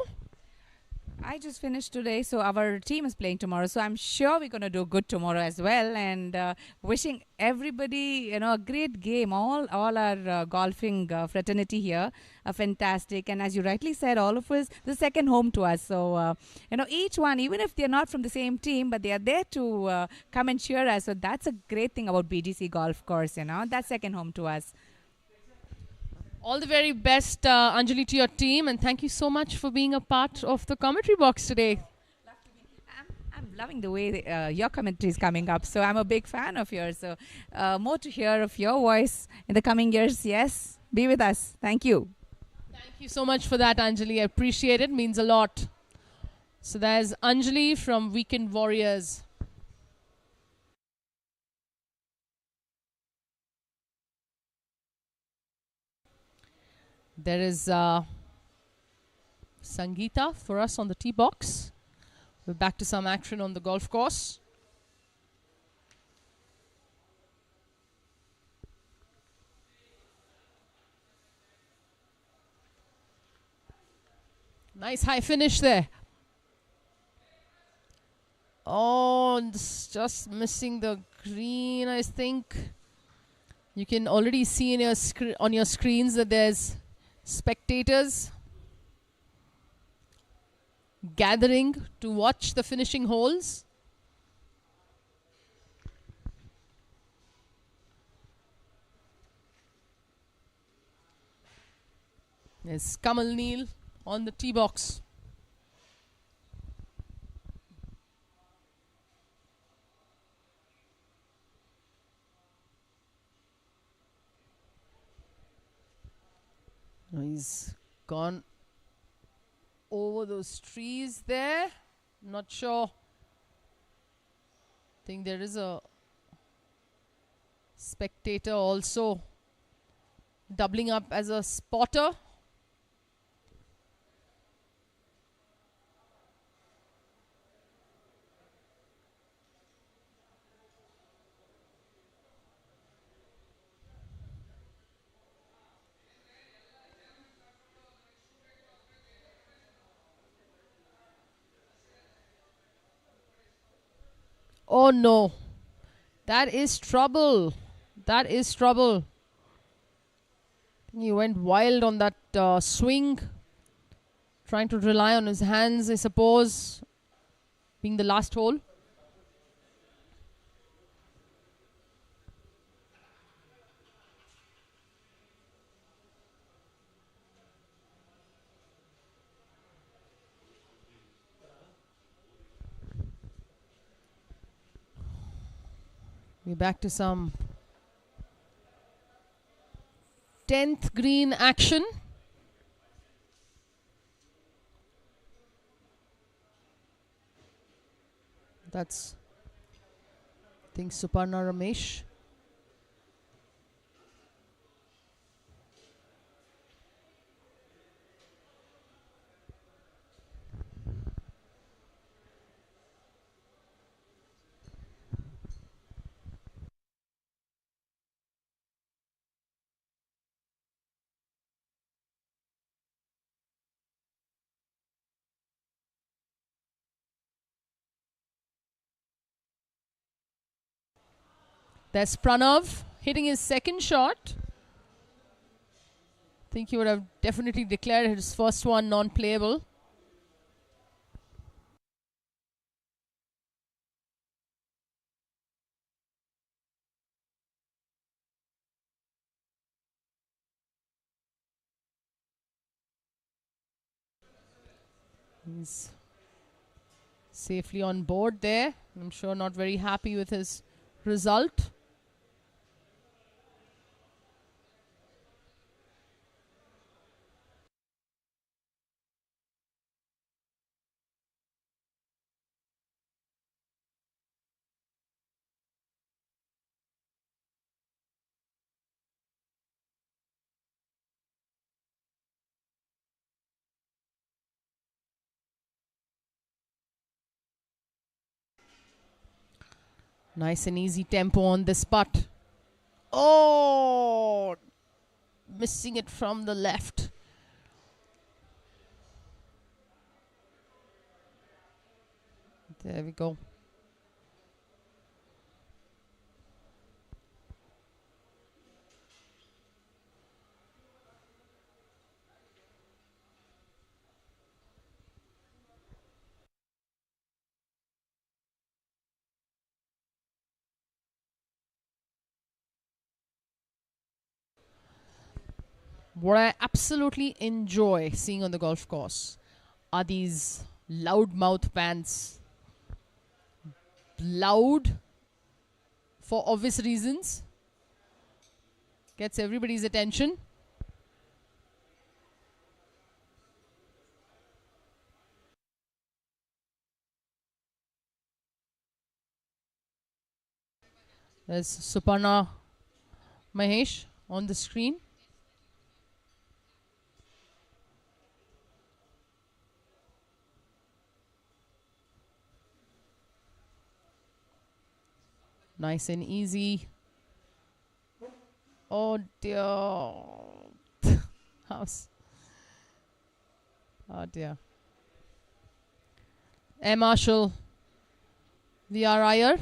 I just finished today, so our team is playing tomorrow. So I'm sure we're going to do good tomorrow as well. And wishing everybody, a great game. All our golfing fraternity here are fantastic. And as you rightly said, all of us, the second home to us. So, each one, even if they're not from the same team, but they are there to come and cheer us. So that's a great thing about BGC golf course, that's second home to us. All the very best, Anjali, to your team, and thank you so much for being a part of the commentary box today. I'm loving the way your commentary is coming up, so I'm a big fan of yours. So more to hear of your voice in the coming years. Yes, be with us. Thank you. Thank you so much for that, Anjali. I appreciate it. Means a lot. So there's Anjali from Weekend Warriors. There is Sangeeta for us on the tee box. We're back to some action on the golf course. Nice high finish there. Oh, just missing the green, I think. You can already see in your on your screens that there's spectators gathering to watch the finishing holes. There's Kamal Neal on the tee box. He's gone over those trees there. Not sure. I think there is a spectator also doubling up as a spotter. Oh no, that is trouble. That is trouble. He went wild on that swing. Trying to rely on his hands, I suppose, being the last hole. We're back to some 10th green action. That's, I think, Suparna Ramesh. There's Pranav hitting his second shot. I think he would have definitely declared his first one non-playable. He's safely on board there. I'm sure not very happy with his result. Nice and easy tempo on this putt. Oh, missing it from the left. There we go. What I absolutely enjoy seeing on the golf course are these loudmouth pants. Loud for obvious reasons. Gets everybody's attention. There's Suparna Mahesh on the screen. Nice and easy. Oh dear. House. Oh dear. Air Marshal V.R. Iyer.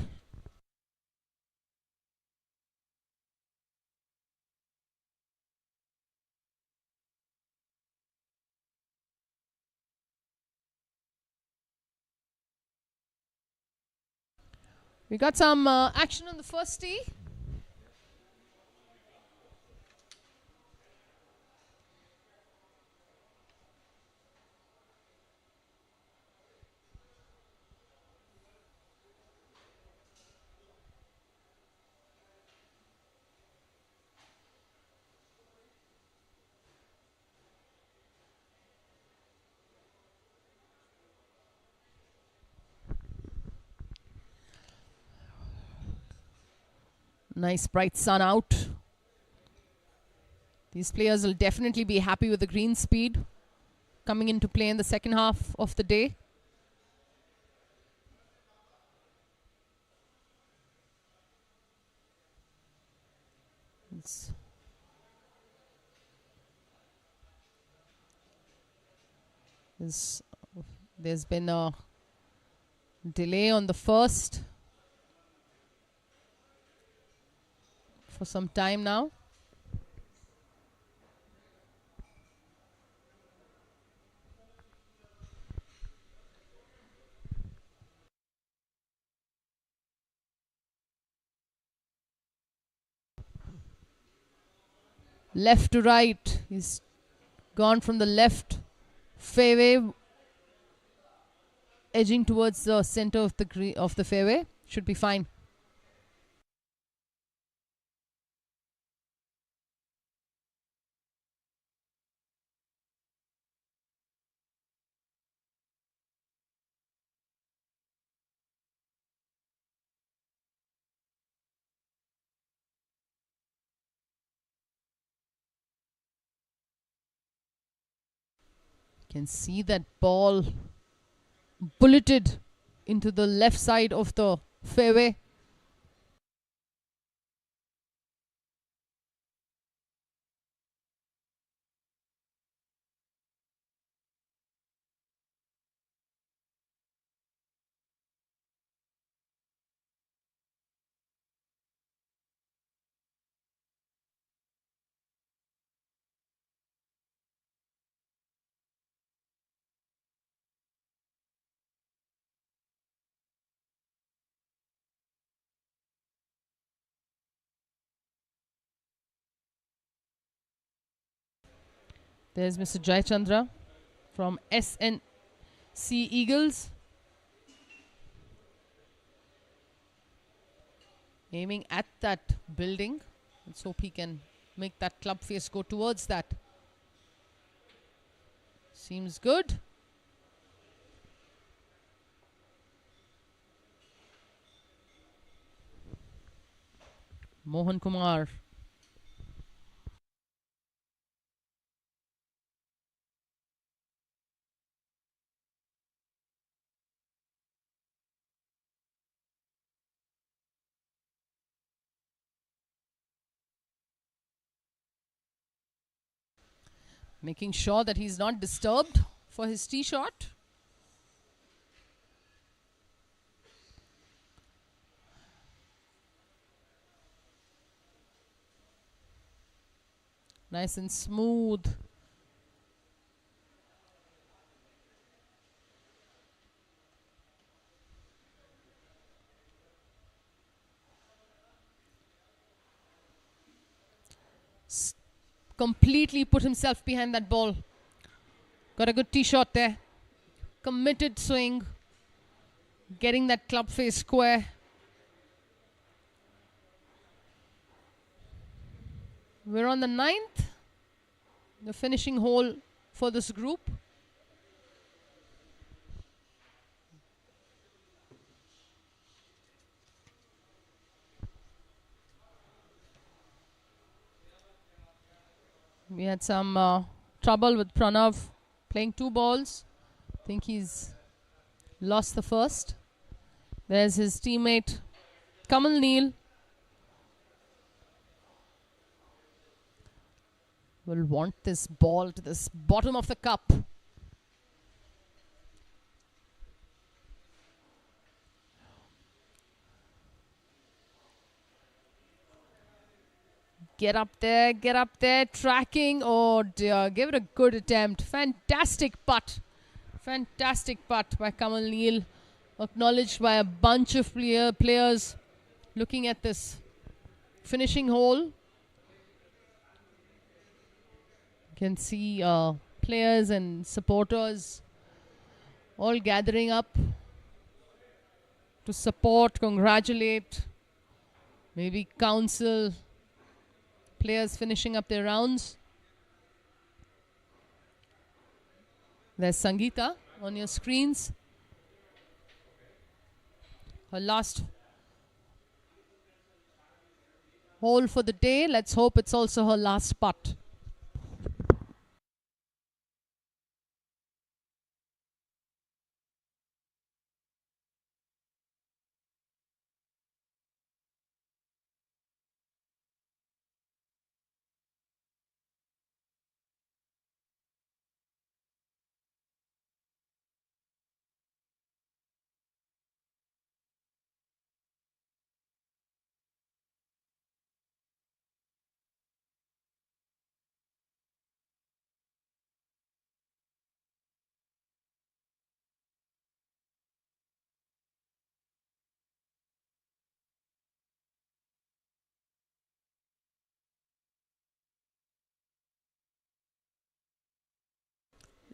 We got some action on the first tee. Nice bright sun out. These players will definitely be happy with the green speed coming into play in the second half of the day. There's been a delay on the first for some time now. Left to right. He's gone from the left fairway, edging towards the center of the fairway. Should be fine. Can see that ball bulleted into the left side of the fairway. There's Mr. Jayachandra from SNC Eagles. Aiming at that building. Let's hope he can make that club face go towards that. Seems good. Mohan Kumar. Making sure that he's not disturbed for his tee shot. Nice and smooth. Completely put himself behind that ball. Got a good tee shot there. Committed swing. Getting that club face square. We're on the 9th. The finishing hole for this group. We had some trouble with Pranav playing 2 balls. I think he's lost the first. There's his teammate Kamal Neel. Will want this ball to this bottom of the cup. Get up there, tracking. Oh dear, give it a good attempt. Fantastic putt by Kamal Neel. Acknowledged by a bunch of players looking at this finishing hole. You can see players and supporters all gathering up to support, congratulate, maybe counsel players finishing up their rounds. There's Sangeeta on your screens. Her last hole for the day. Let's hope it's also her last putt.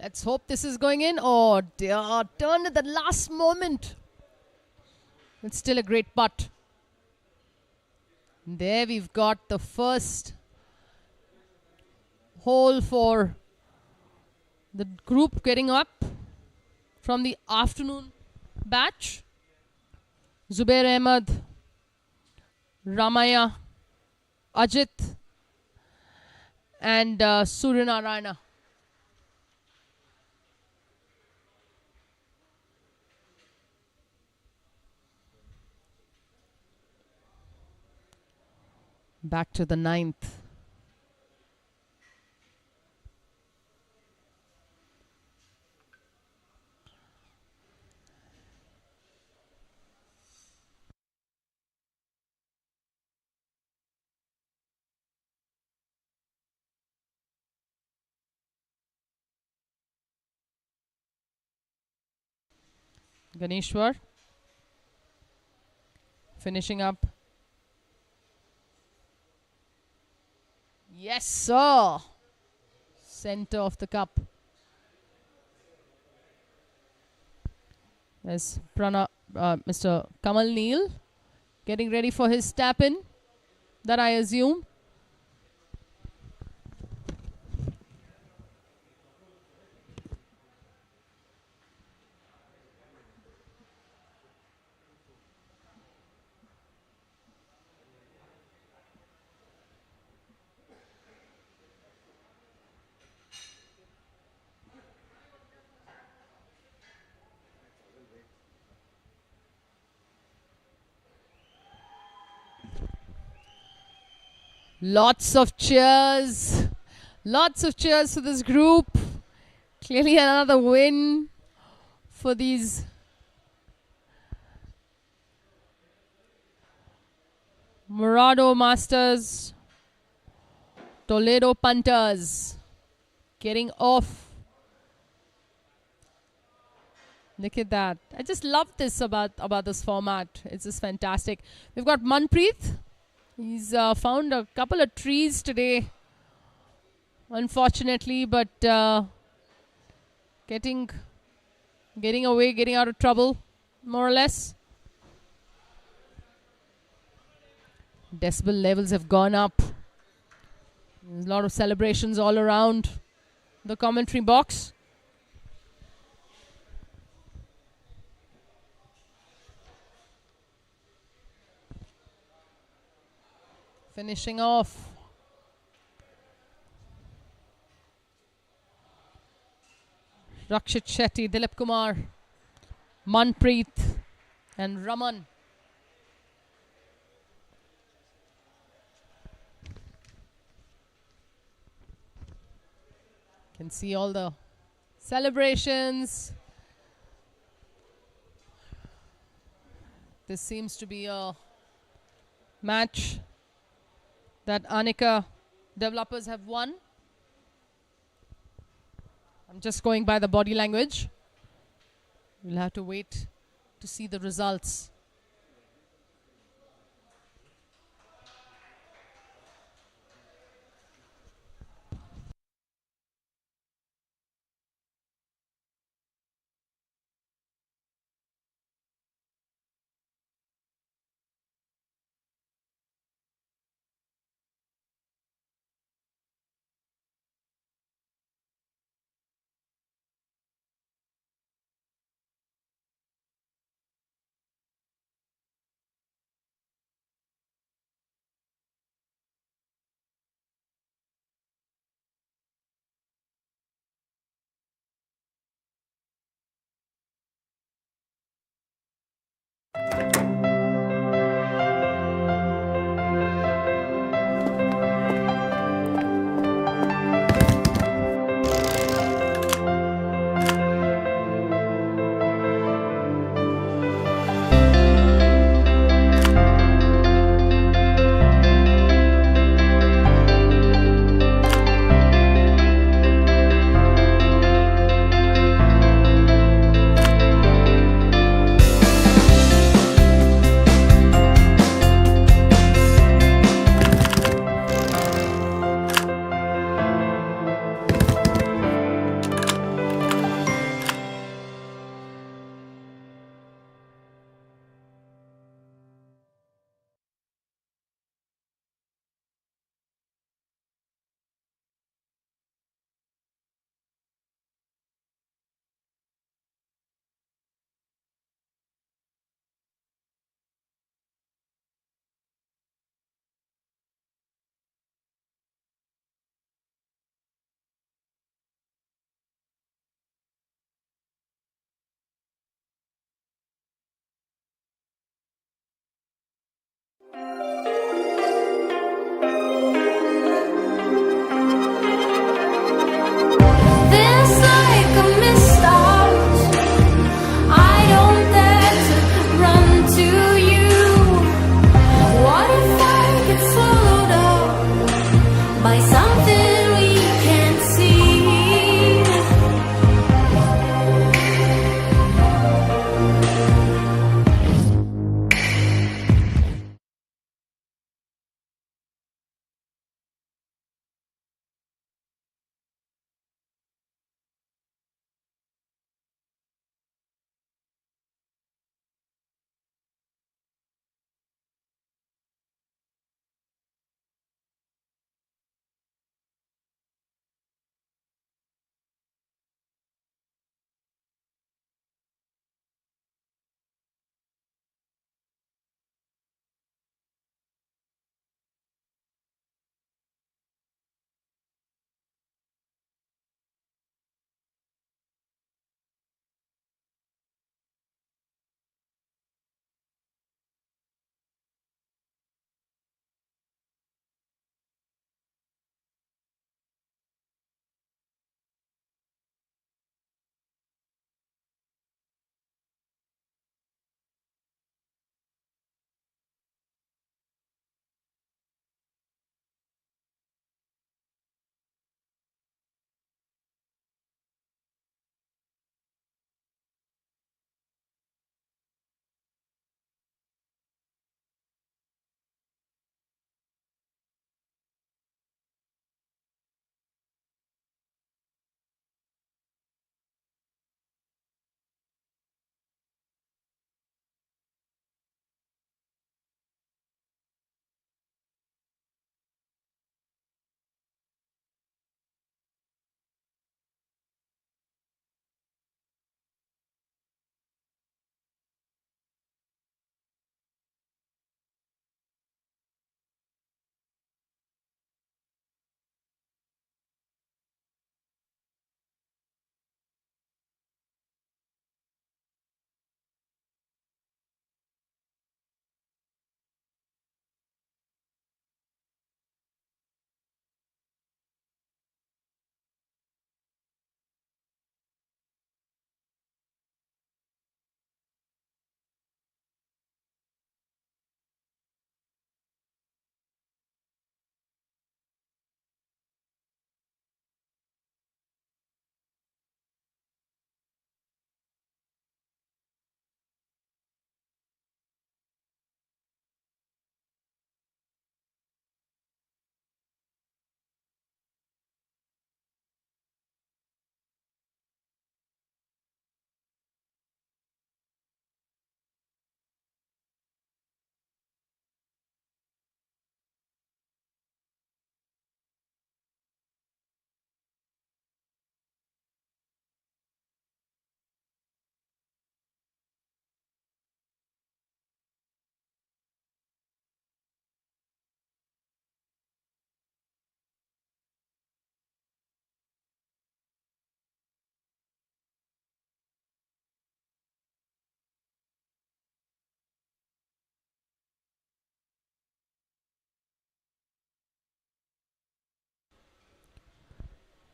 Let's hope this is going in. Oh dear, turned at the last moment. It's still a great putt. There we've got the first hole for the group getting up from the afternoon batch. Zubair Ahmed, Ramaya, Ajit and Suryanarayana. Back to the 9th. Ganeshwar finishing up. Yes, sir. Center of the cup. There's Mr. Kamal Neel getting ready for his tap in, that I assume. Lots of cheers. Lots of cheers for this group. Clearly another win for these Murado Masters, Toledo punters getting off. Look at that. I just love this about this format. It's just fantastic. We've got Manpreet. He's found a couple of trees today, unfortunately, but getting away, getting out of trouble, more or less. Decibel levels have gone up. There's a lot of celebrations all around the commentary box. Finishing off. Rakshit Shetty, Dilip Kumar, Manpreet and Raman. Can see all the celebrations. This seems to be a match that Anika developers have won. I'm just going by the body language. We'll have to wait to see the results.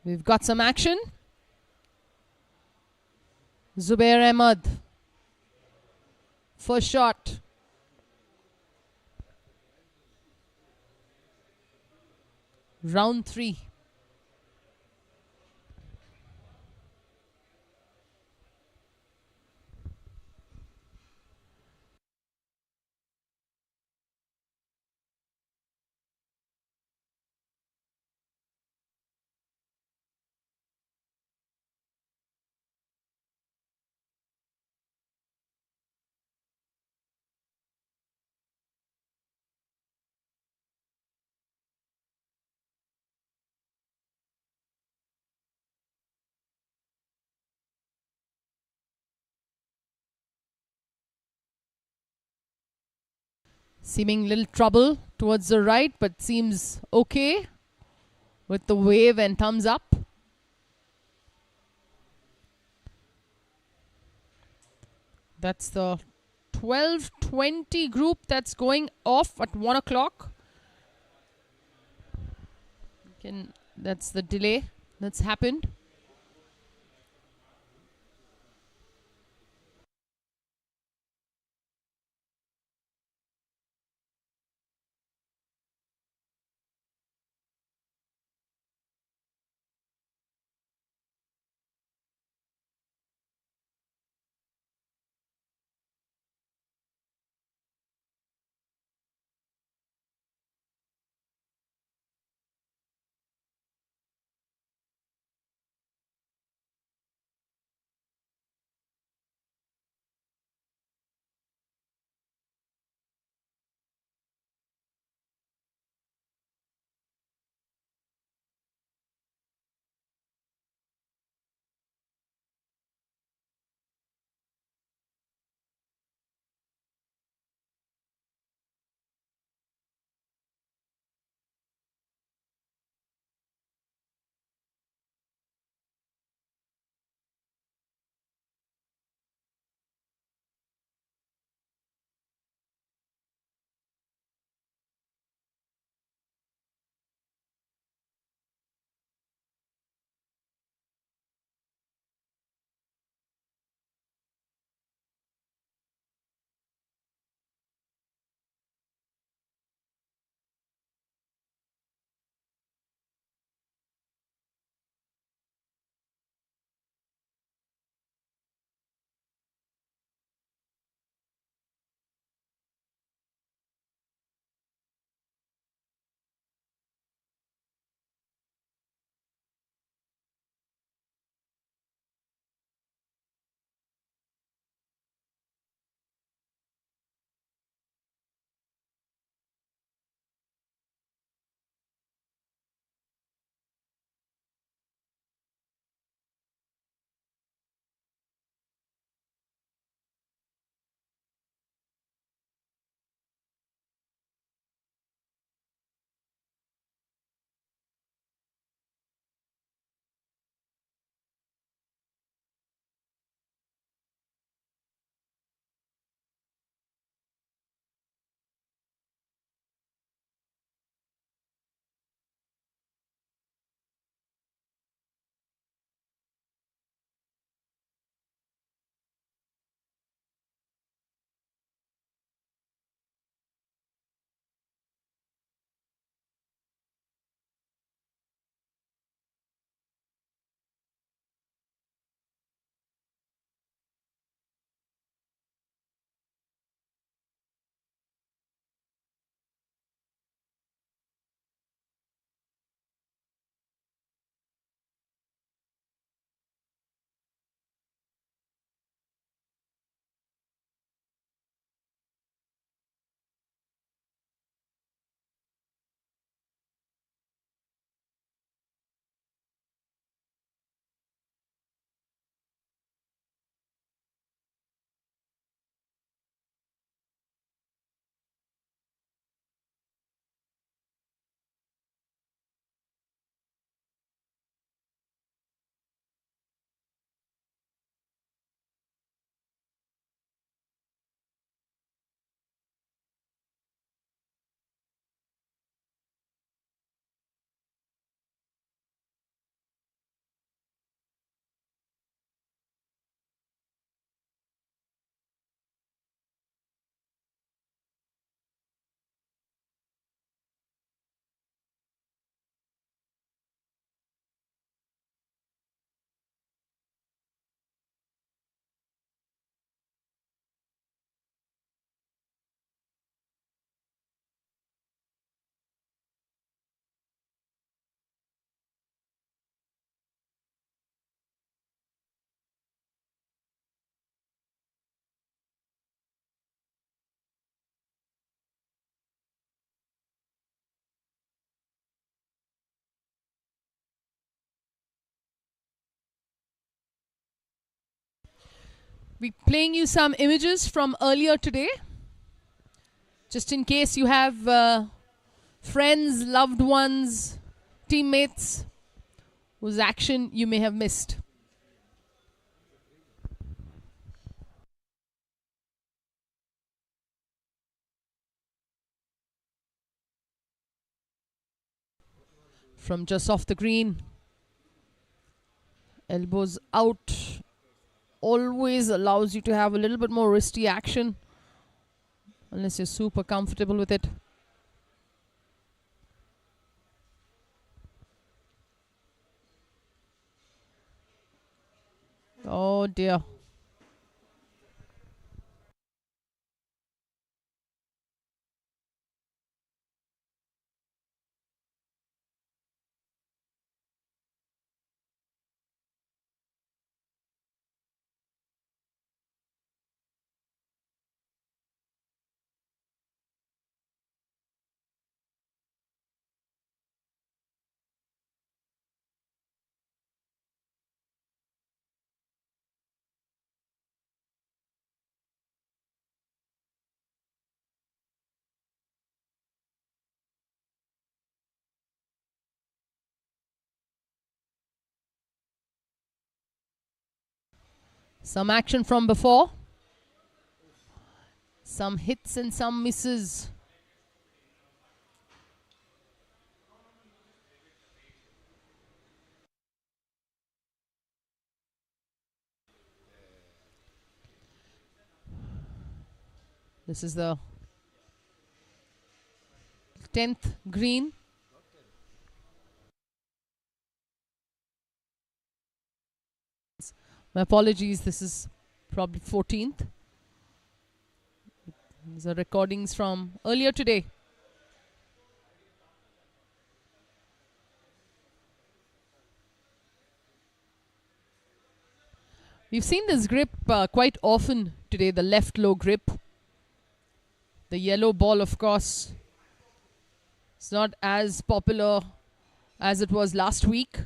We've got some action. Zubair Ahmad. First shot. Round 3. Seeming little trouble towards the right, but seems okay with the wave and thumbs up. That's the 12:20 group that's going off at 1 o'clock. That's the delay that's happened. We're playing you some images from earlier today, just in case you have friends, loved ones, teammates whose action you may have missed. From just off the green, elbows out, always allows you to have a little bit more wristy action, unless you're super comfortable with it. Oh dear. Some action from before. Some hits and some misses. This is the 10th green. My apologies, this is probably 14th. These are recordings from earlier today. We've seen this grip quite often today, the left low grip. The yellow ball, of course, it's not as popular as it was last week.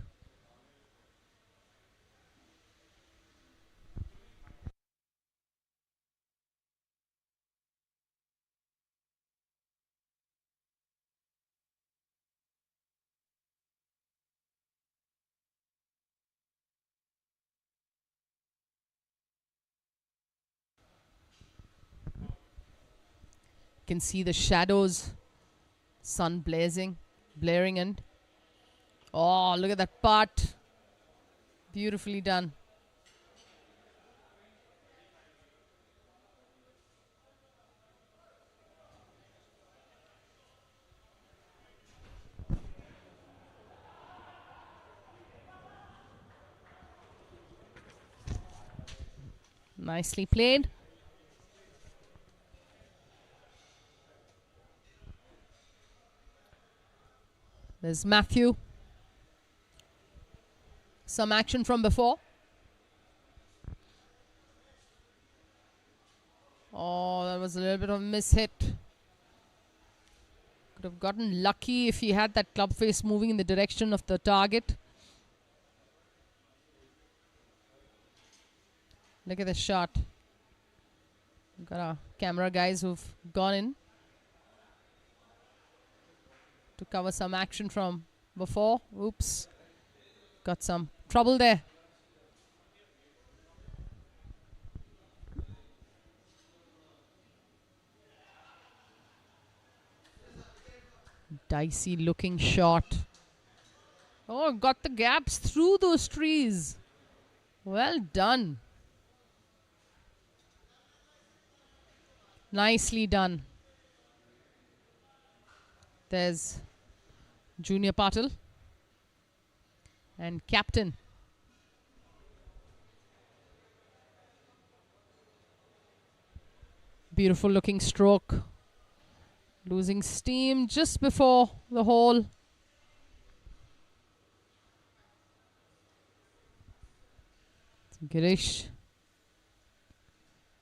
Can see the shadows, sun blaring in. Oh, look at that putt. Beautifully done. Nicely played. There's Matthew. Some action from before. Oh, that was a little bit of a mishit. Could have gotten lucky if he had that club face moving in the direction of the target. Look at the shot. We've got our camera guys who've gone in to cover some action from before. Oops. Got some trouble there. Dicey looking shot. Oh, got the gaps through those trees. Well done. Nicely done. There's Junior Patil and captain. Beautiful looking stroke. Losing steam just before the hole. Girish.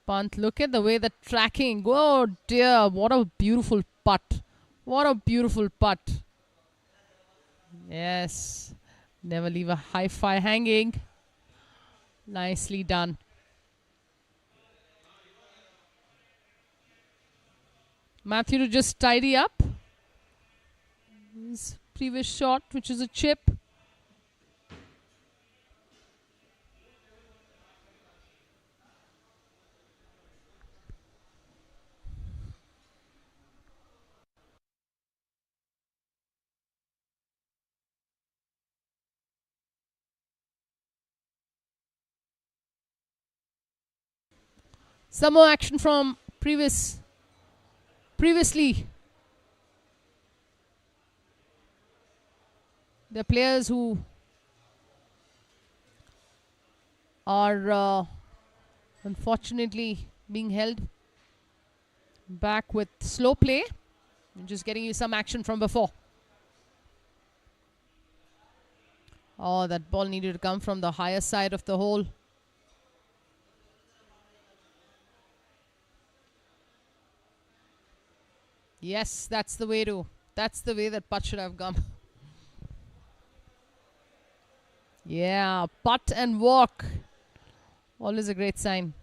Pant, look at the way the tracking. Oh dear, what a beautiful putt. What a beautiful putt. Yes. Never leave a high-fi hanging. Nicely done. Matthew to just tidy up his previous shot, which is a chip. Some more action from previously. The players who are unfortunately being held back with slow play. I'm just getting you some action from before. Oh, that ball needed to come from the higher side of the hole. Yes, that's the way that putt should have come. Yeah, putt and walk. Always a great sign.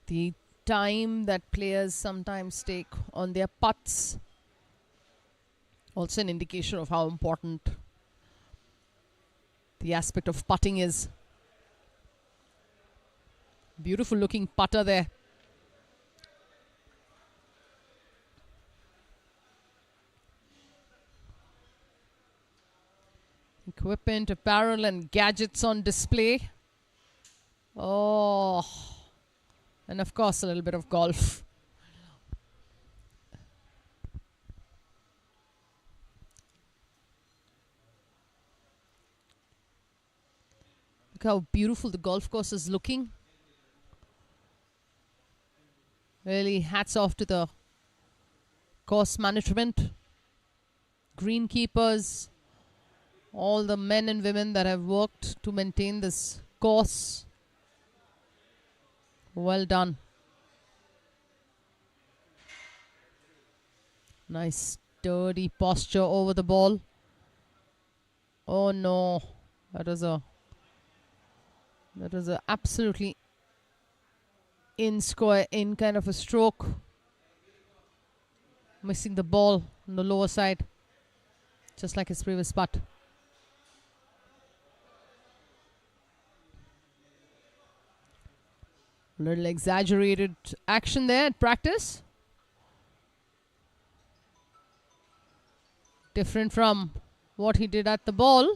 The time that players sometimes take on their putts, also an indication of how important the aspect of putting is. Beautiful looking putter there. Equipment, apparel and gadgets on display. Oh, and of course a little bit of golf. Look how beautiful the golf course is looking. Really hats off to the course management, greenkeepers, all the men and women that have worked to maintain this course. Well done. Nice sturdy posture over the ball. Oh no, that was a absolutely in kind of a stroke. Missing the ball on the lower side, just like his previous putt. A little exaggerated action there at practice. Different from what he did at the ball.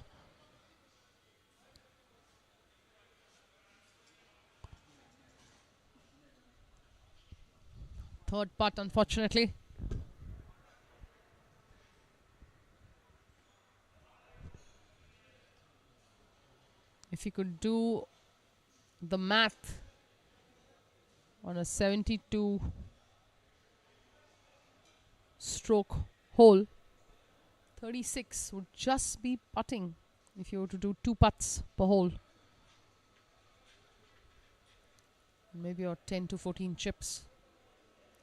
Third putt, unfortunately. If you could do the math on a 72 stroke hole, 36 would just be putting if you were to do 2 putts per hole. Maybe or 10 to 14 chips.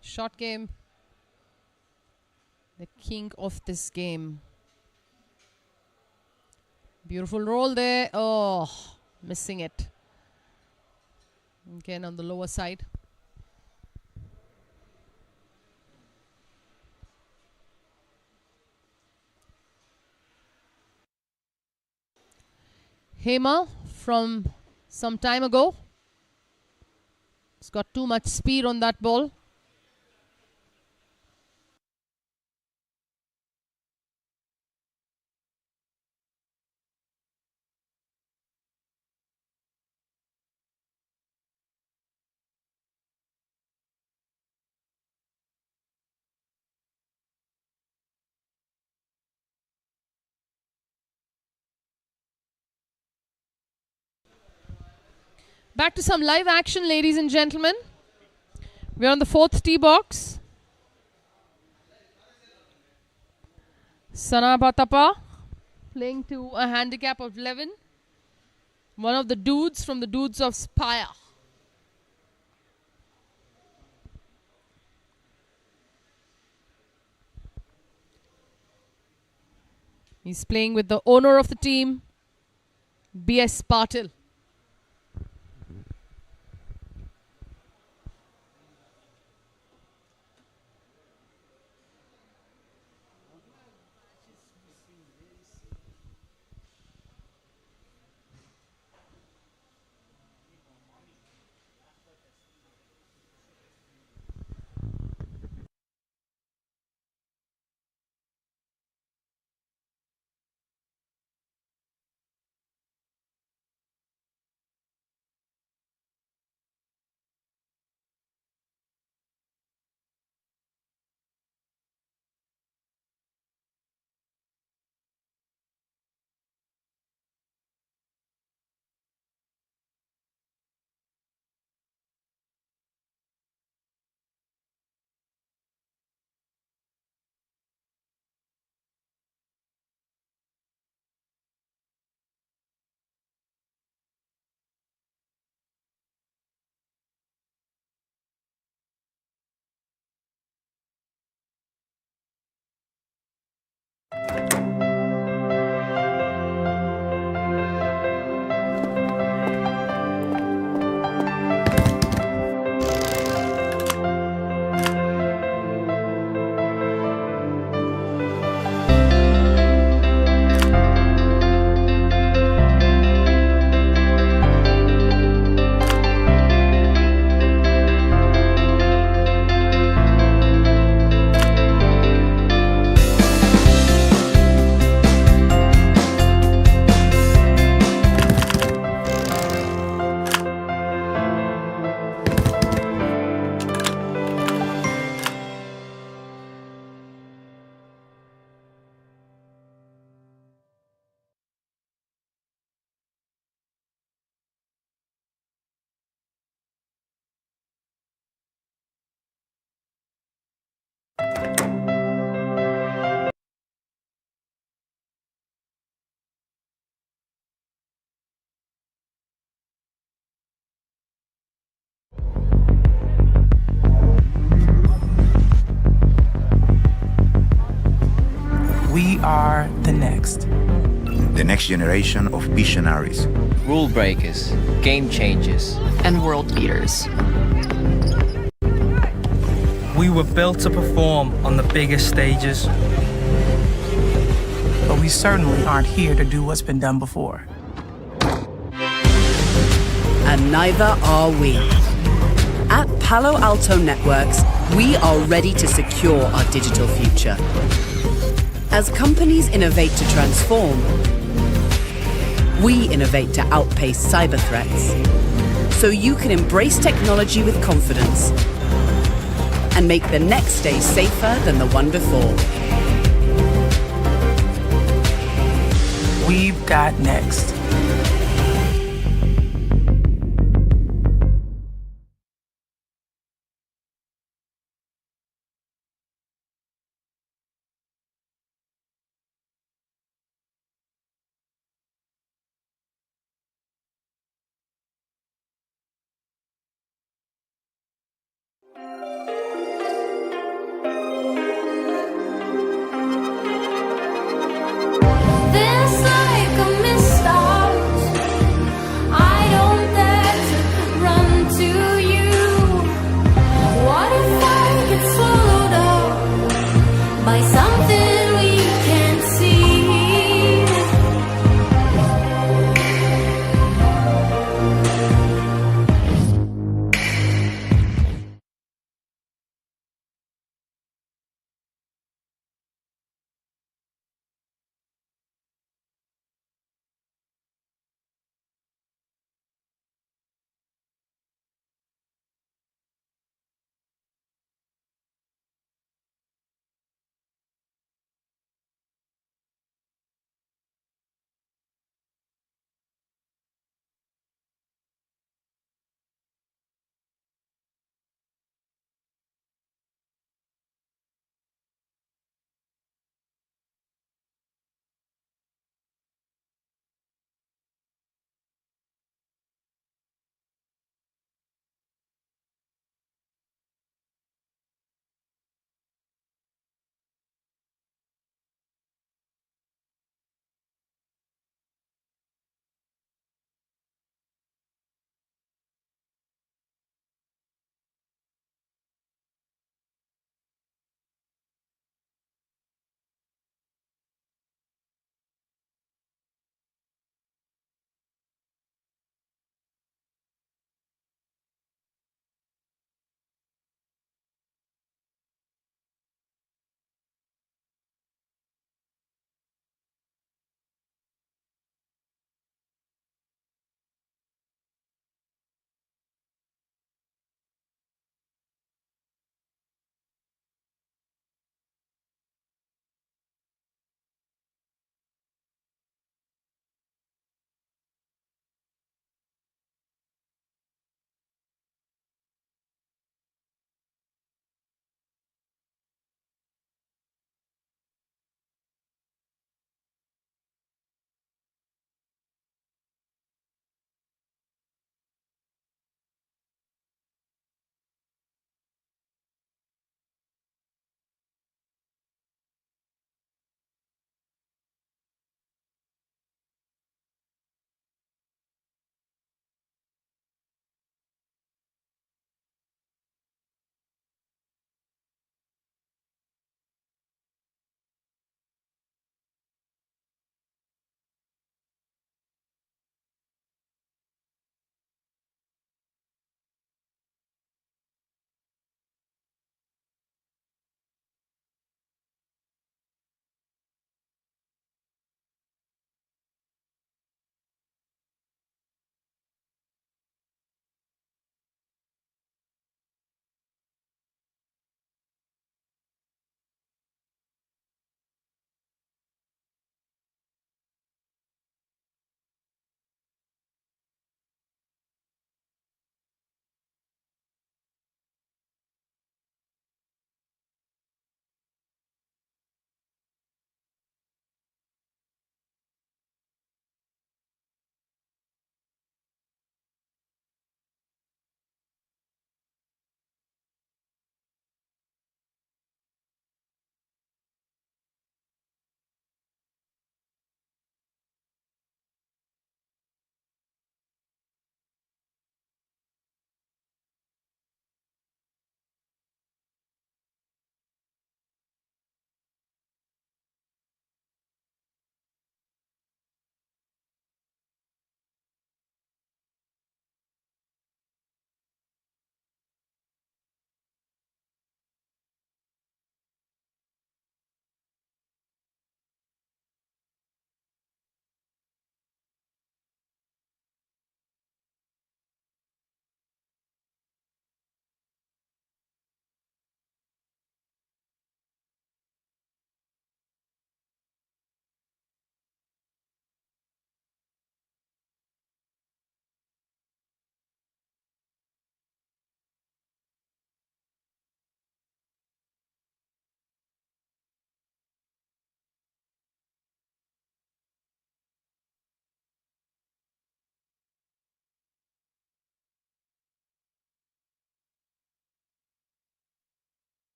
Short game. The king of this game. Beautiful roll there. Oh, missing it. Again on the lower side. Hema from some time ago. It's got too much speed on that ball. Back to some live action, ladies and gentlemen. We're on the 4th tee box. Sana Batapa playing to a handicap of 11. One of the dudes from the Dudes of Spire. He's playing with the owner of the team, B.S. Patil. We are the next. The next generation of visionaries. Rule breakers, game changers, and world beaters. We were built to perform on the biggest stages. But we certainly aren't here to do what's been done before. And neither are we. At Palo Alto Networks, we are ready to secure our digital future. As companies innovate to transform, we innovate to outpace cyber threats. So you can embrace technology with confidence and make the next day safer than the one before. We've got next. There's like a mist out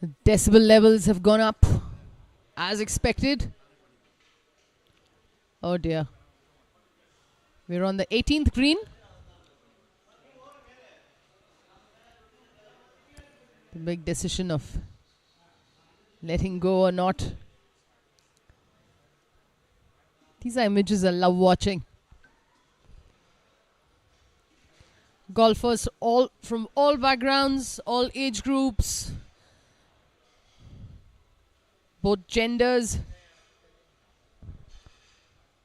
The decibel levels have gone up as expected. Oh dear. We're on the 18th green. The big decision of letting go or not. These are images I love watching. Golfers from all backgrounds, all age groups, both genders,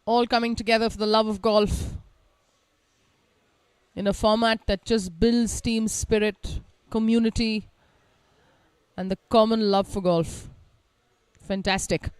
all coming together for the love of golf in a format that just builds team spirit, community, and the common love for golf. Fantastic.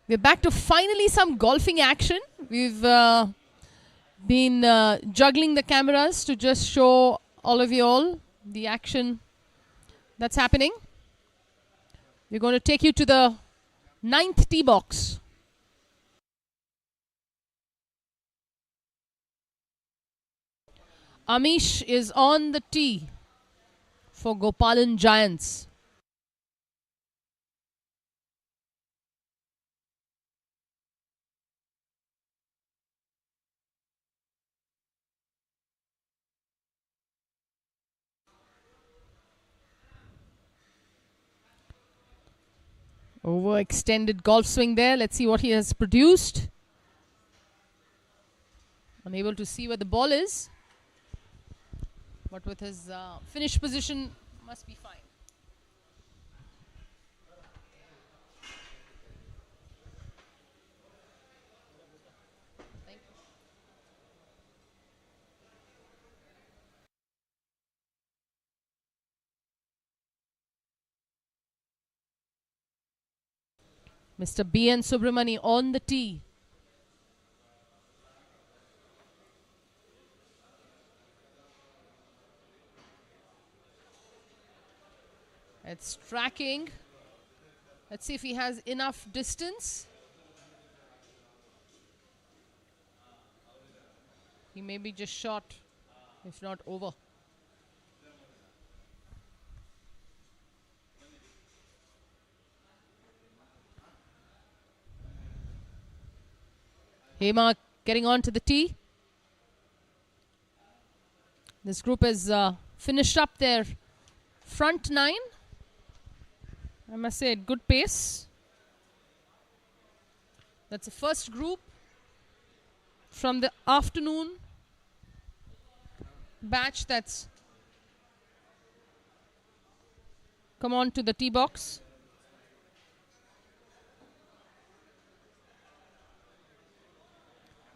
We're back to finally some golfing action. We've been juggling the cameras to just show all of you all the action that's happening. We're going to take you to the 9th tee box. Amish is on the tee for Gopalan Giants. Overextended golf swing there. Let's see what he has produced. Unable to see where the ball is. But with his finish position, must be fine. Thank you. Mr. B.N. Subramani on the tee. It's tracking. Let's see if he has enough distance. He may be just short, if not over. Hema getting on to the tee. This group has finished up their front 9. I must say, at good pace. That's the first group from the afternoon batch that's come on to the tee box.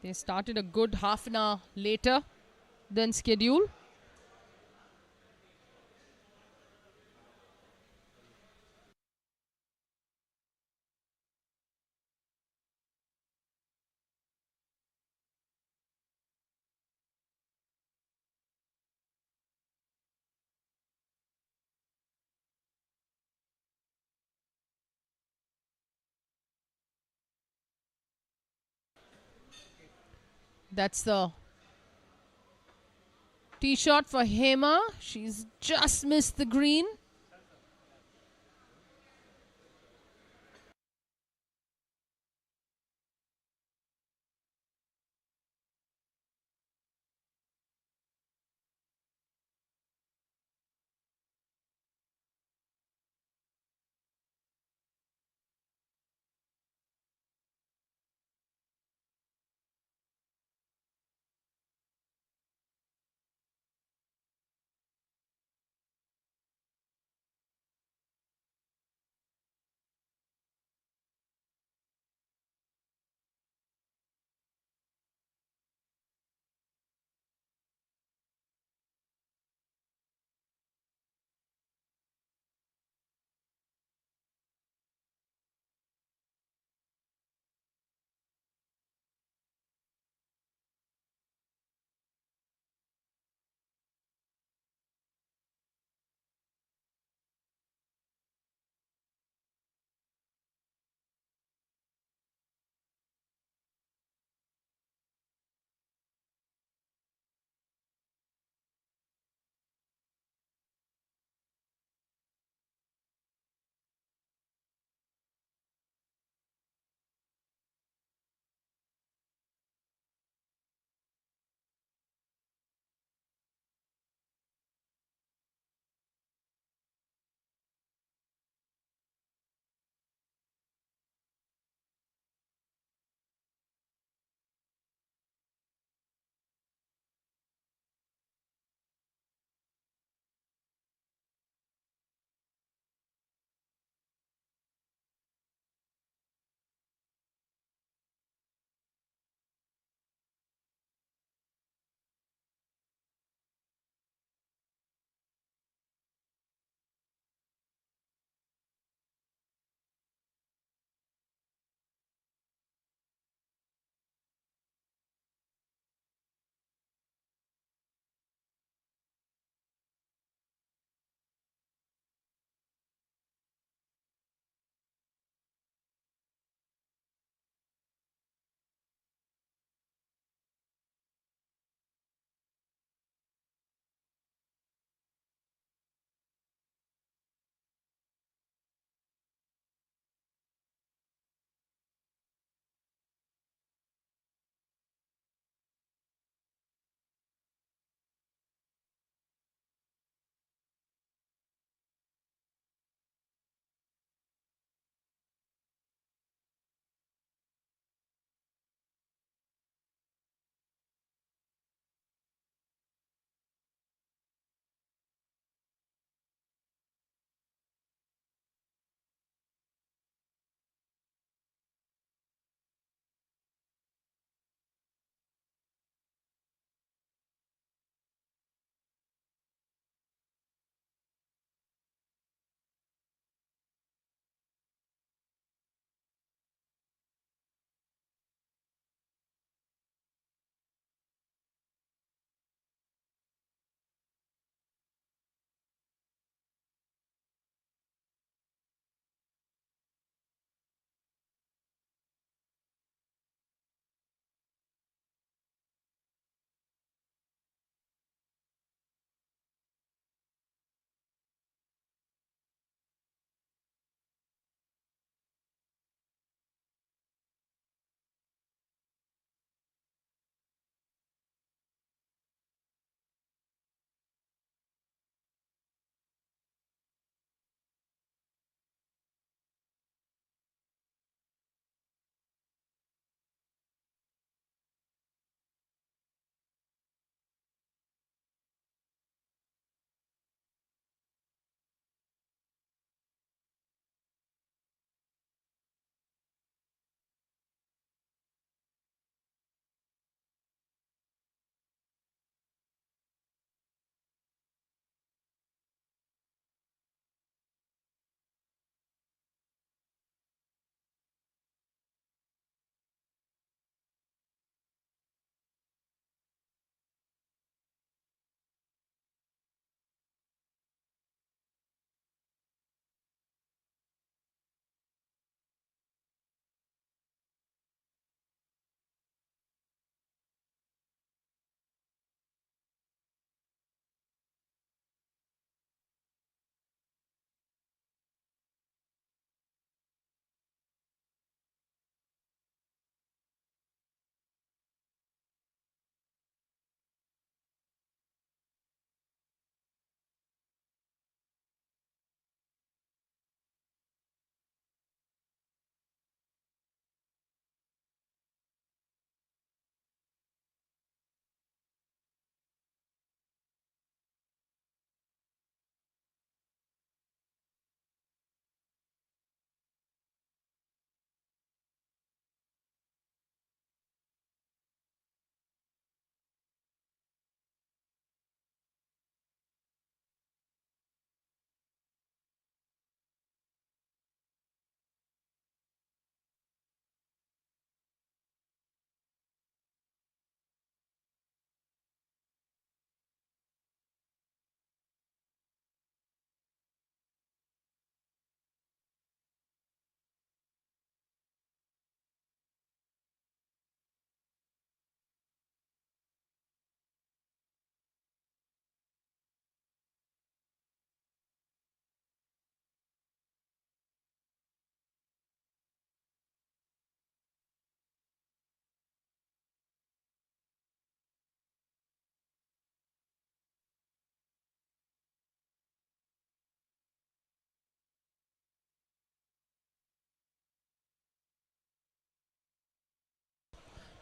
They started a good half an hour later than scheduled. That's the tee shot for Hema. She's just missed the green.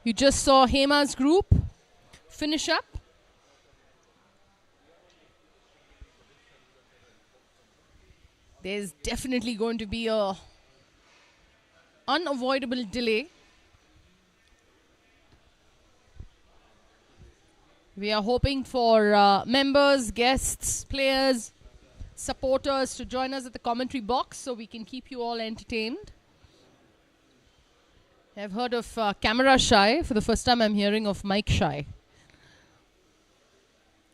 You just saw Hema's group finish up. There's definitely going to be a unavoidable delay. We are hoping for members, guests, players, supporters to join us at the commentary box so we can keep you all entertained. I've heard of camera shy. For the first time I'm hearing of mic shy.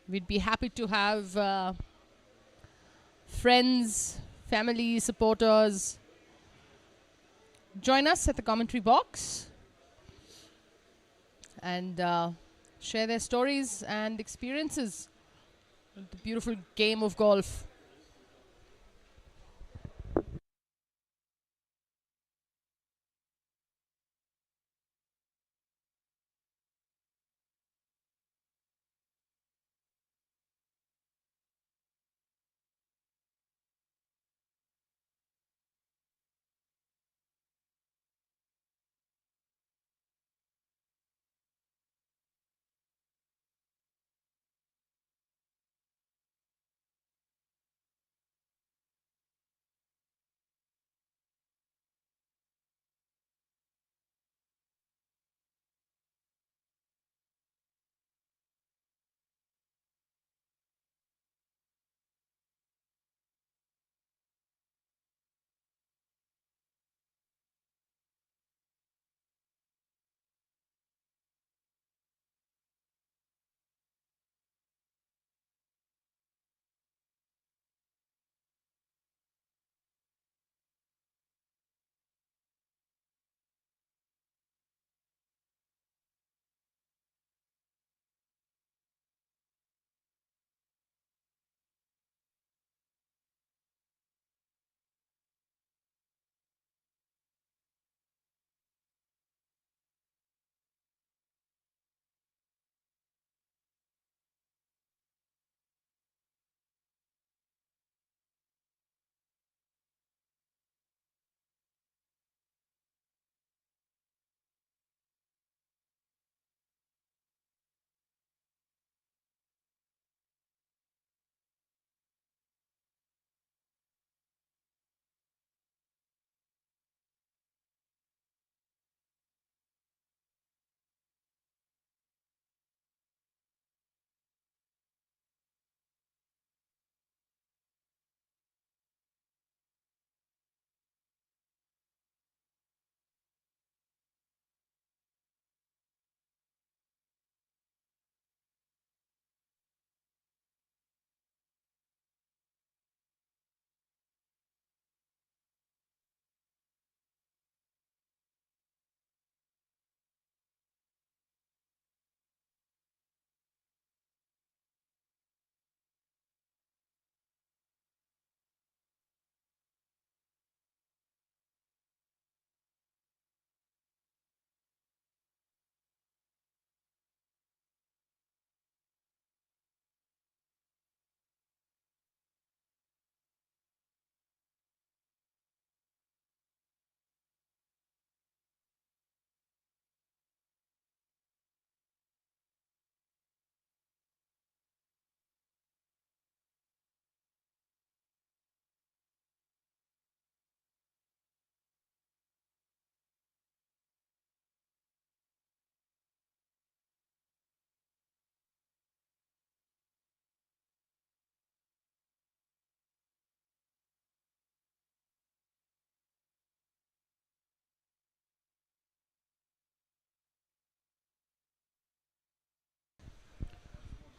We'd be happy to have friends, family, supporters join us at the commentary box and share their stories and experiences with the beautiful game of golf.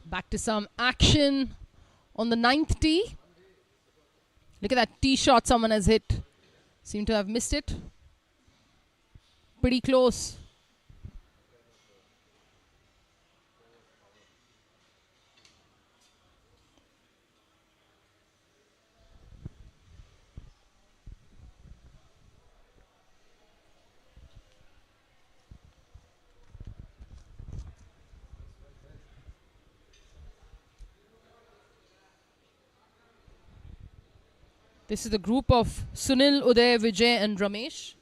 Back to some action on the 9th tee. Look at that tee shot someone has hit. Seem to have missed it. Pretty close. This is the group of Sunil, Uday, Vijay and Ramesh.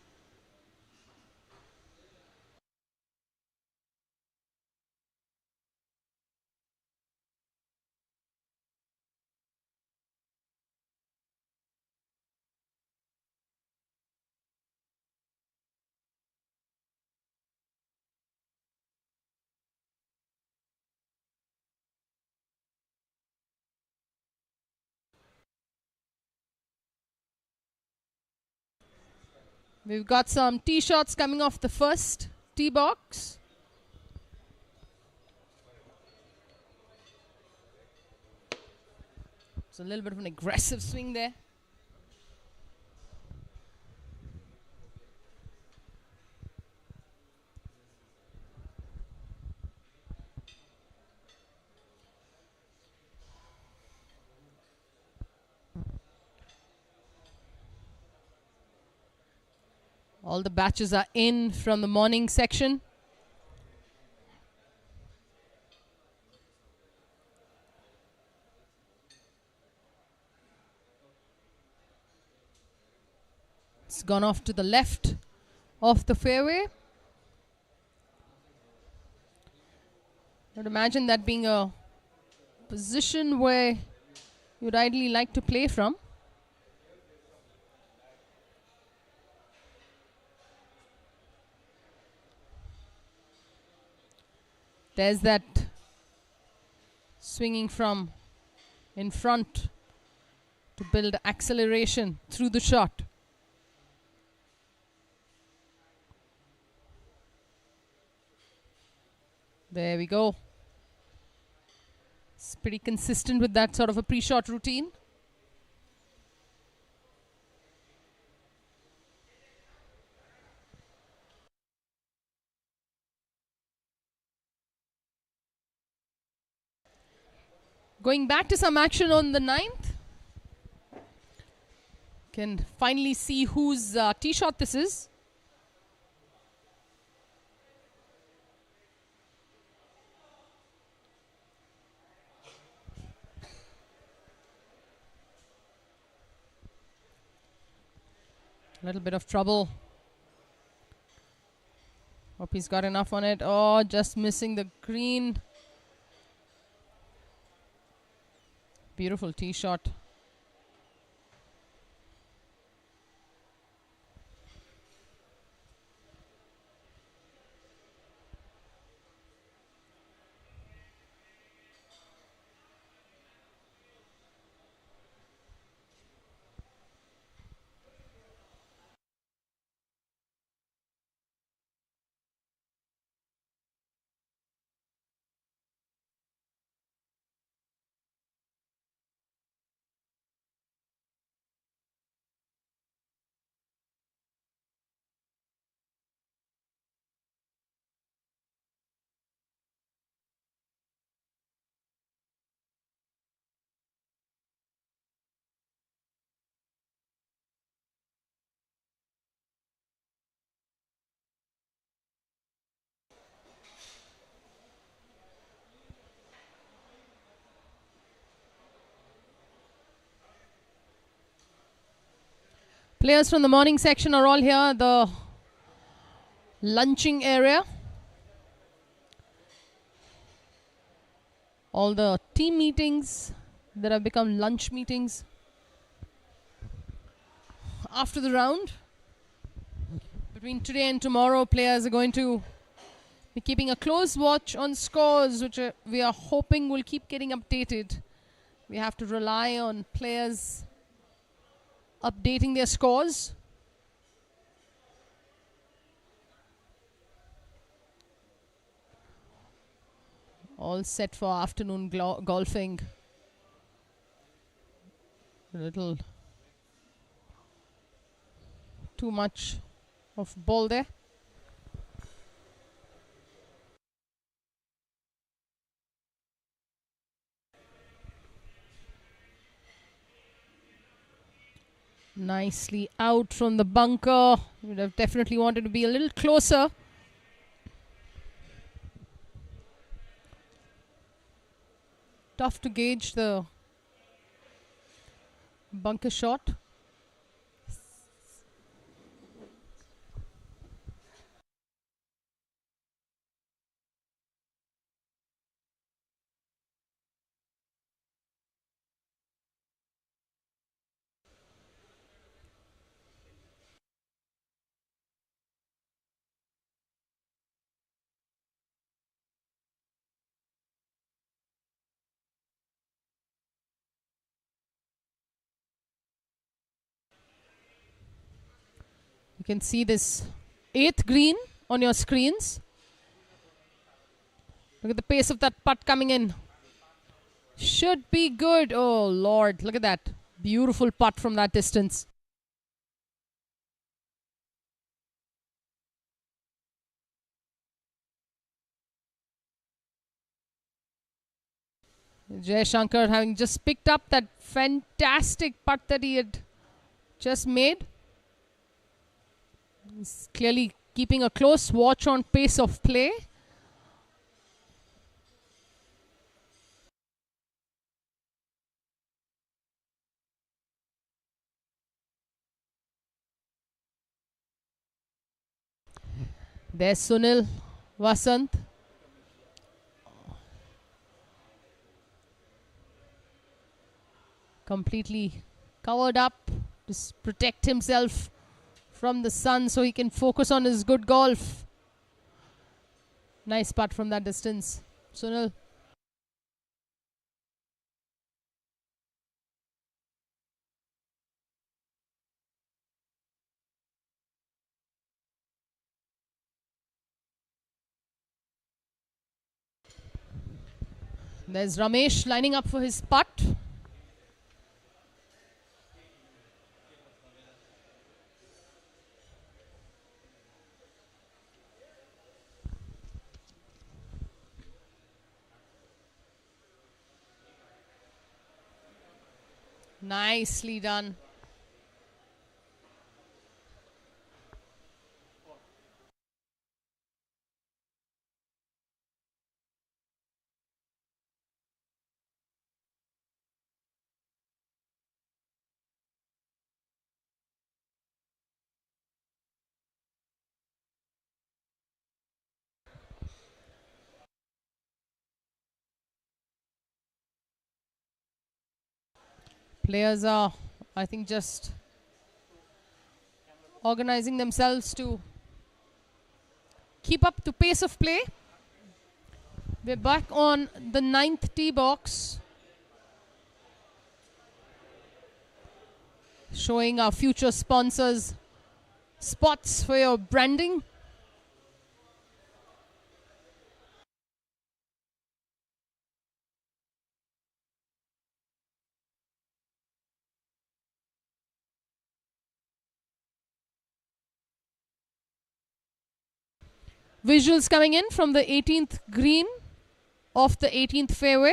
We've got some tee shots coming off the first tee box. It's a little bit of an aggressive swing there. All the batches are in from the morning section. It's gone off to the left of the fairway. I'd imagine that being a position where you'd ideally like to play from. There's that swinging from in front to build acceleration through the shot. There we go. It's pretty consistent with that sort of a pre-shot routine. Going back to some action on the 9th. Can finally see whose tee shot this is. A little bit of trouble. Hope he's got enough on it. Oh, just missing the green. Beautiful tee shot. Players from the morning section are all here, the lunching area. All the team meetings that have become lunch meetings after the round. Between today and tomorrow, players are going to be keeping a close watch on scores, which we are hoping will keep getting updated. We have to rely on players updating their scores. All set for afternoon golfing. A little too much of ball there. Nicely out from the bunker. Would have definitely wanted to be a little closer. Tough to gauge the bunker shot. You can see this 8th green on your screens. Look at the pace of that putt coming in. Should be good. Oh, Lord. Look at that. Beautiful putt from that distance. Jay Shankar having just picked up that fantastic putt that he had just made. He's clearly keeping a close watch on pace of play. There's Sunil Vasant. Completely covered up to protect himself from the sun so he can focus on his good golf. Nice putt from that distance, Sunil. There's Ramesh lining up for his putt. Nicely done. Players are, I think, just organizing themselves to keep up the pace of play. We're back on the 9th tee box, showing our future sponsors spots for your branding. Visuals coming in from the 18th green off the 18th fairway.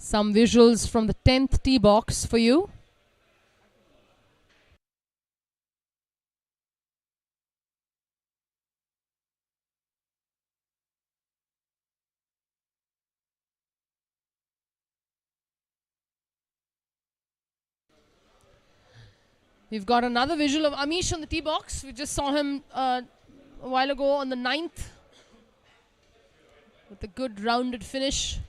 Some visuals from the 10th tee box for you. We've got another visual of Amish on the tee box. We just saw him a while ago on the 9th with a good rounded finish.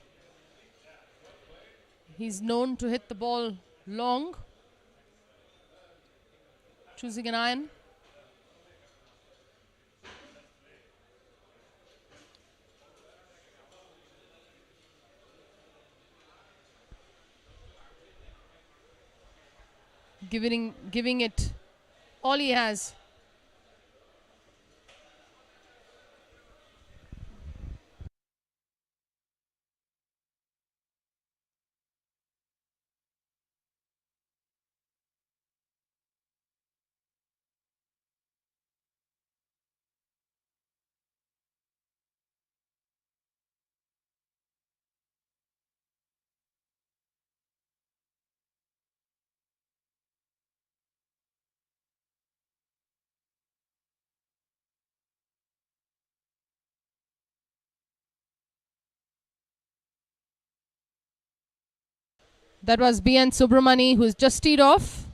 He's known to hit the ball long, choosing an iron. Giving it all he has. That was BN Subramani, who's just teed off.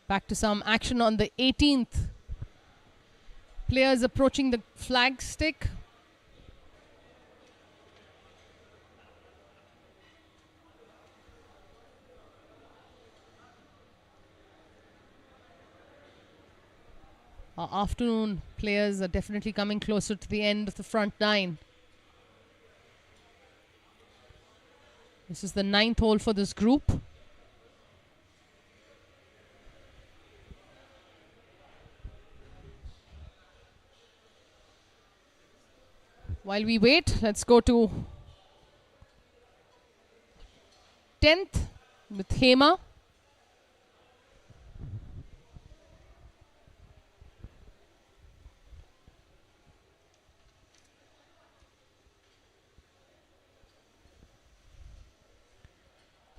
Back to some action on the 18th. Players approaching the flag stick. Our afternoon players are definitely coming closer to the end of the front nine. This is the 9th hole for this group. While we wait, let's go to 10th with Hema.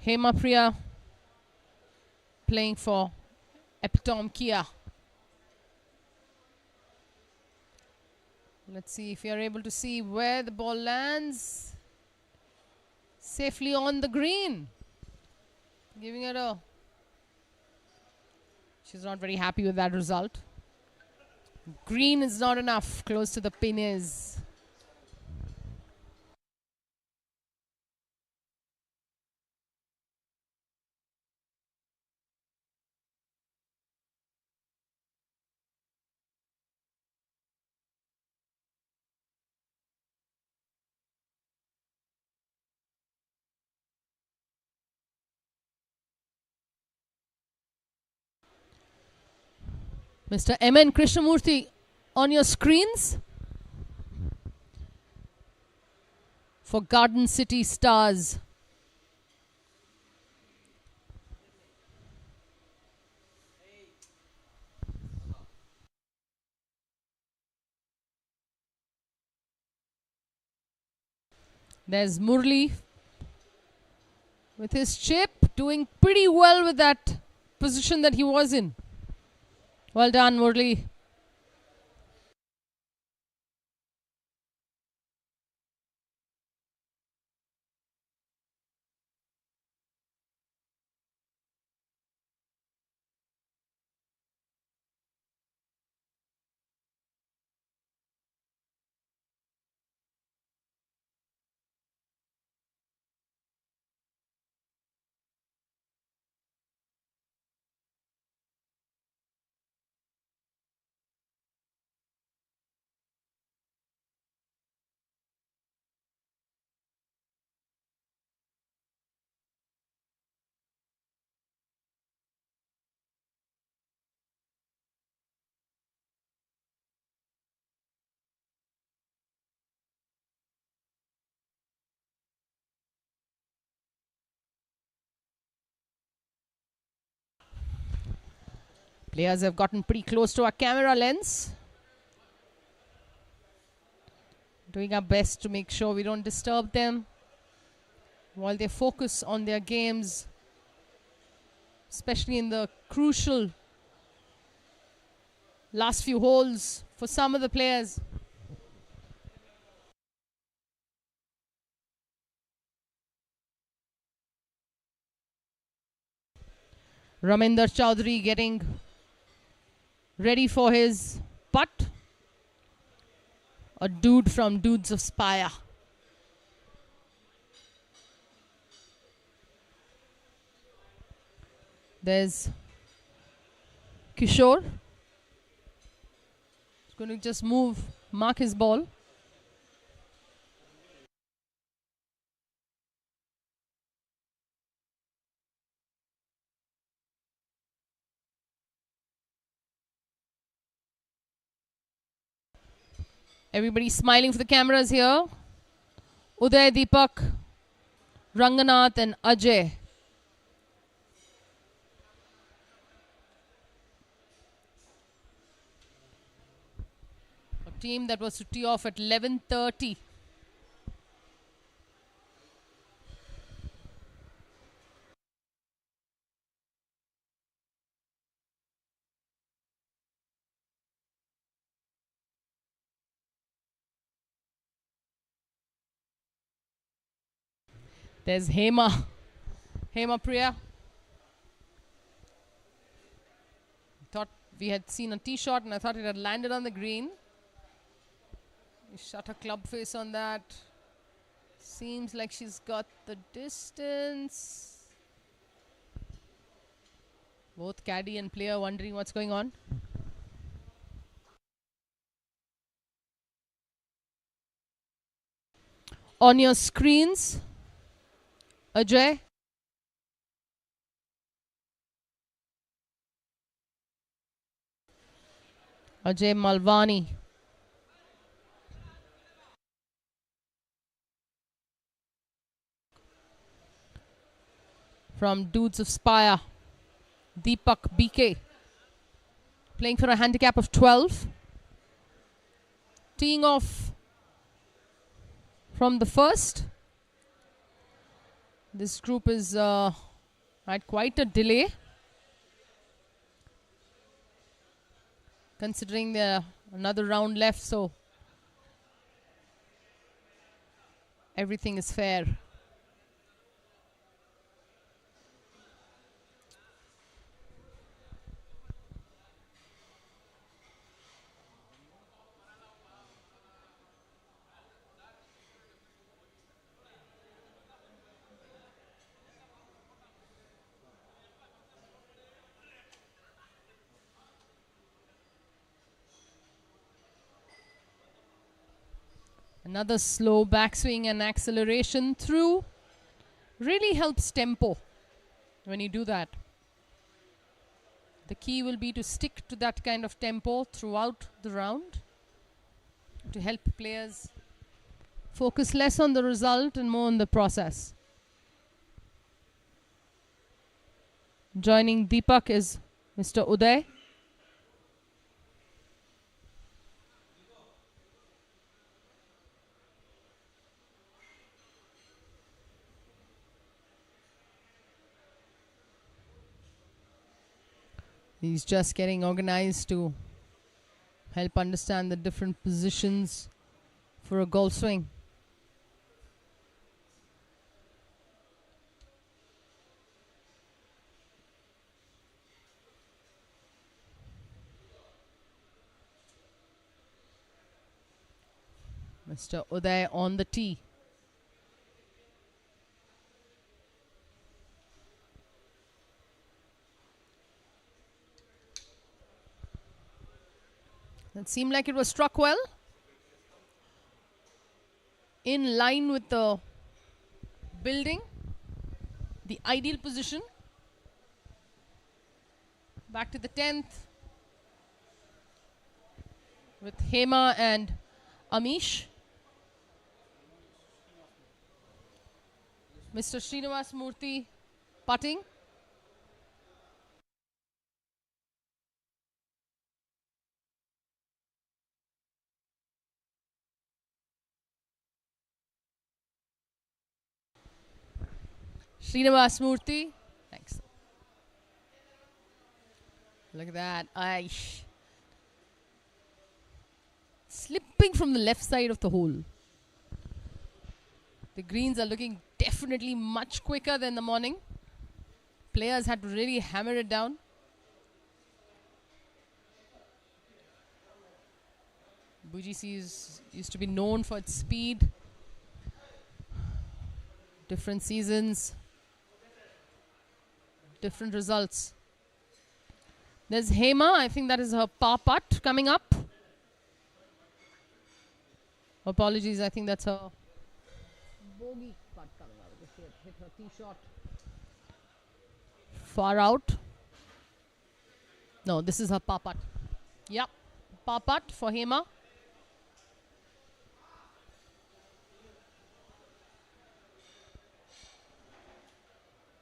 Hema Priya playing for Epitome Kia. Let's see if we are able to see where the ball lands. Safely on the green. Giving it a... She's not very happy with that result. Green is not enough. Close to the pin is. Mr. M.N. Krishnamurthy on your screens for Garden City Stars. There's Murli with his chip, doing pretty well with that position that he was in. Well done, Murli. Players have gotten pretty close to our camera lens. Doing our best to make sure we don't disturb them while they focus on their games, especially in the crucial last few holes for some of the players. Raminder Chaudhary getting ready for his putt. A dude from Dudes of Spire. There's Kishore. He's going to just mark his ball. Everybody smiling for the cameras here. Uday, Deepak, Ranganath and Ajay. A team that was to tee off at 11:30. There's Hema. Hema Priya. Thought we had seen a tee shot and I thought it had landed on the green. We shut her club face on that. Seems like she's got the distance. Both caddy and player wondering what's going on. On your screens, Ajay. Ajay Malvani. From Dudes of Spire, Deepak BK. Playing for a handicap of 12. Teeing off from the first. This group is at quite a delay, considering there another round left, so everything is fair. Another slow backswing and acceleration through. Really helps tempo when you do that. The key will be to stick to that kind of tempo throughout the round to help players focus less on the result and more on the process. Joining Deepak is Mr. Uday. He's just getting organized to help understand the different positions for a golf swing. Mr. Uday on the tee. It seemed like it was struck well. In line with the building. The ideal position. Back to the 10th. With Hema and Amish. Mr. Srinivas Murthy putting. Srinivas Murthy. Thanks. Look at that. Slipping from the left side of the hole. The greens are looking definitely much quicker than the morning. Players had to really hammer it down. BGC used to be known for its speed. Different seasons. Different results. There's Hema. I think that is her par putt coming up. Apologies, I think that's her bogey putt coming up. She had hit her tee shot far out. No, this is her par putt. Yep, par putt for Hema.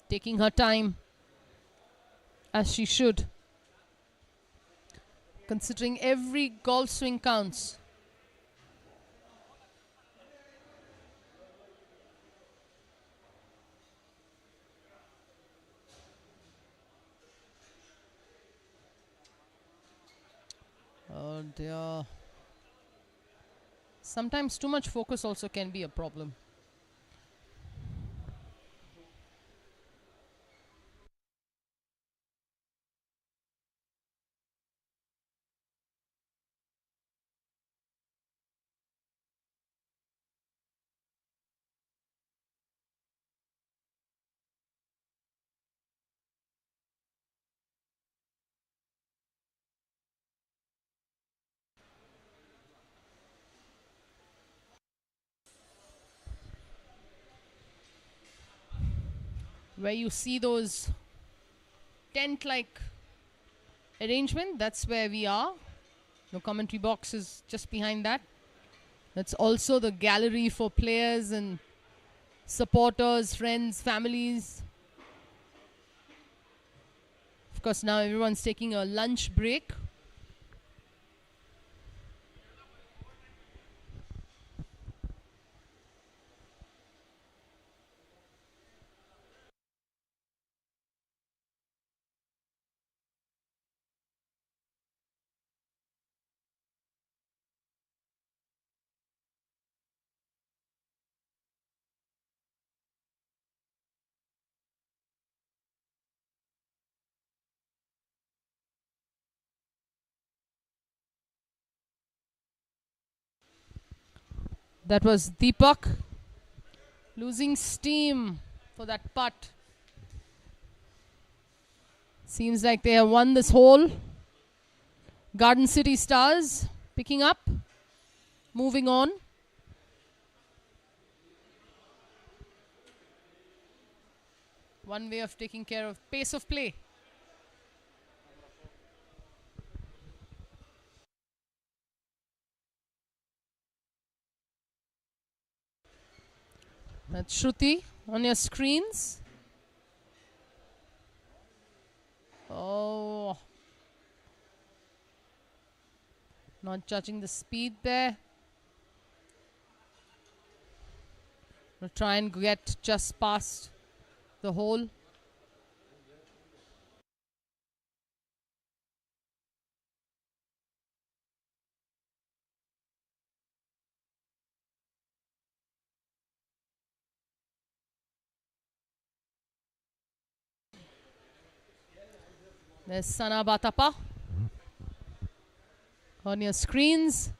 Taking her time, as she should. Considering every golf swing counts. Oh dear. Sometimes too much focus also can be a problem. where you see those tent-like arrangement. That's where we are. The commentary box is just behind that. That's also the gallery for players and supporters, friends, families. Of course, now everyone's taking a lunch break. That was Deepak losing steam for that putt. Seems like they have won this hole. Garden City Stars picking up, moving on. One way of taking care of pace of play. That's Shruti on your screens. Oh, not judging the speed there. We'll try and get just past the hole. There's Sana Batapa on your screens.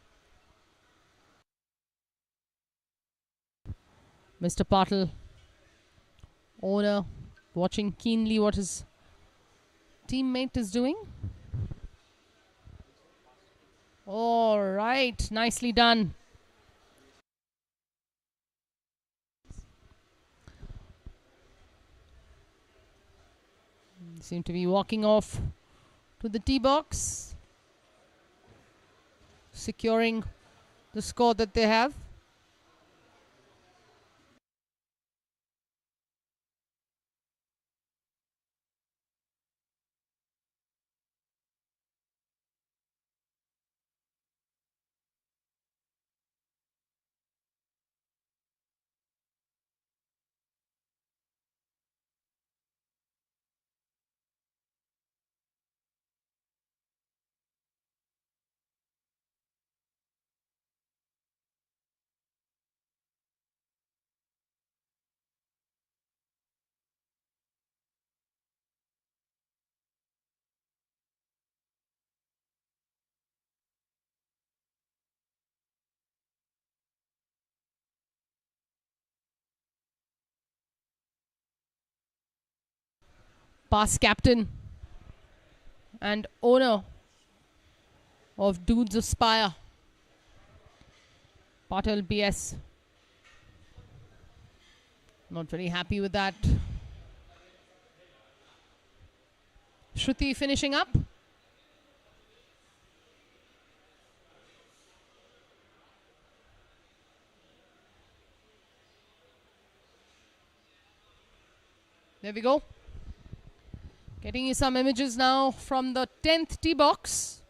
Mr. Patil, owner, watching keenly what his teammate is doing. All right, nicely done. Seem to be walking off to the tee box, securing the score that they have. Past captain and owner of Dudes Aspire, Patil BS. Not very happy with that. Shruti finishing up. There we go. Getting you some images now from the 10th tee box.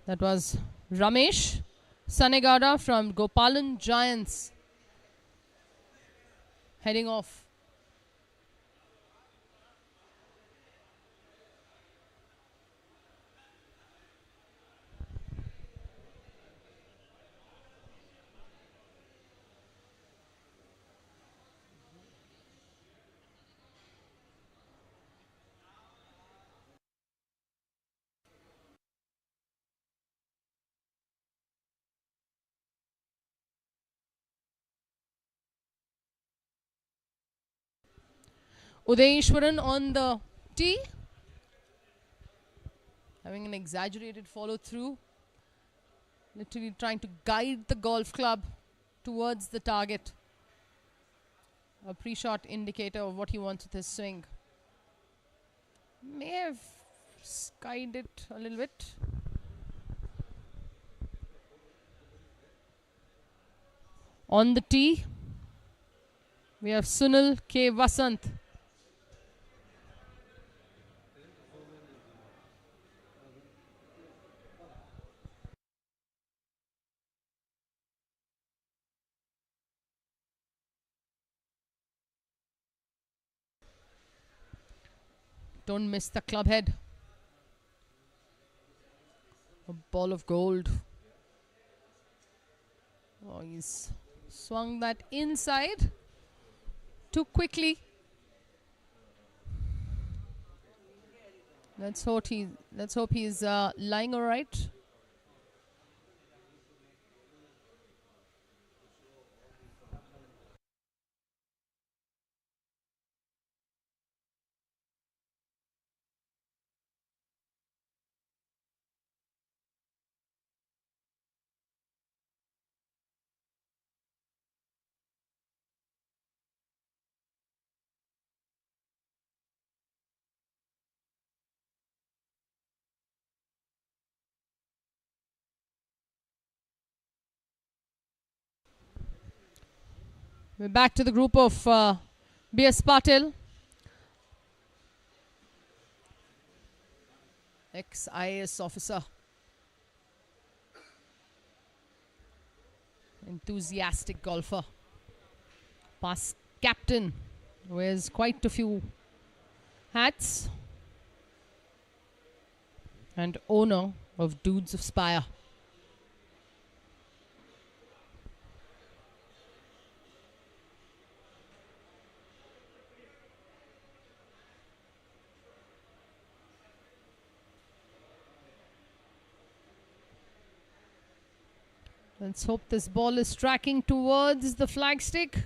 That was Ramesh Sanegada from Gopalan Giants heading off. Udayeshwaran on the tee, having an exaggerated follow through, literally trying to guide the golf club towards the target. A pre-shot indicator of what he wants with his swing. May have skied it a little bit. On the tee, we have Sunil K. Vasant. Don't miss the club head. A ball of gold. Oh, he's swung that inside too quickly. Let's hope he's lying all right. We're back to the group of B.S. Patil, ex-IAS officer, enthusiastic golfer, past captain, wears quite a few hats, and owner of Dudes of Spire. Let's hope this ball is tracking towards the flagstick.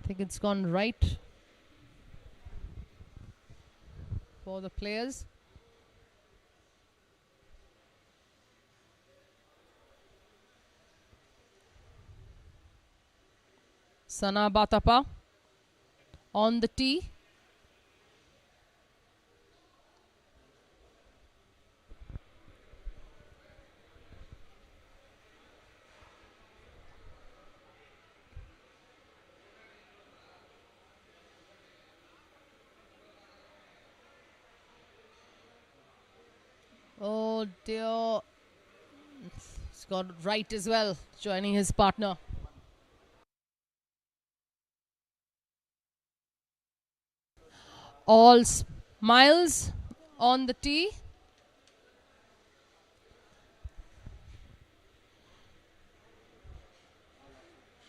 I think it's gone right for the players. Sana Batapa on the tee. Oh dear. He's got it right as well, joining his partner. All smiles on the tee.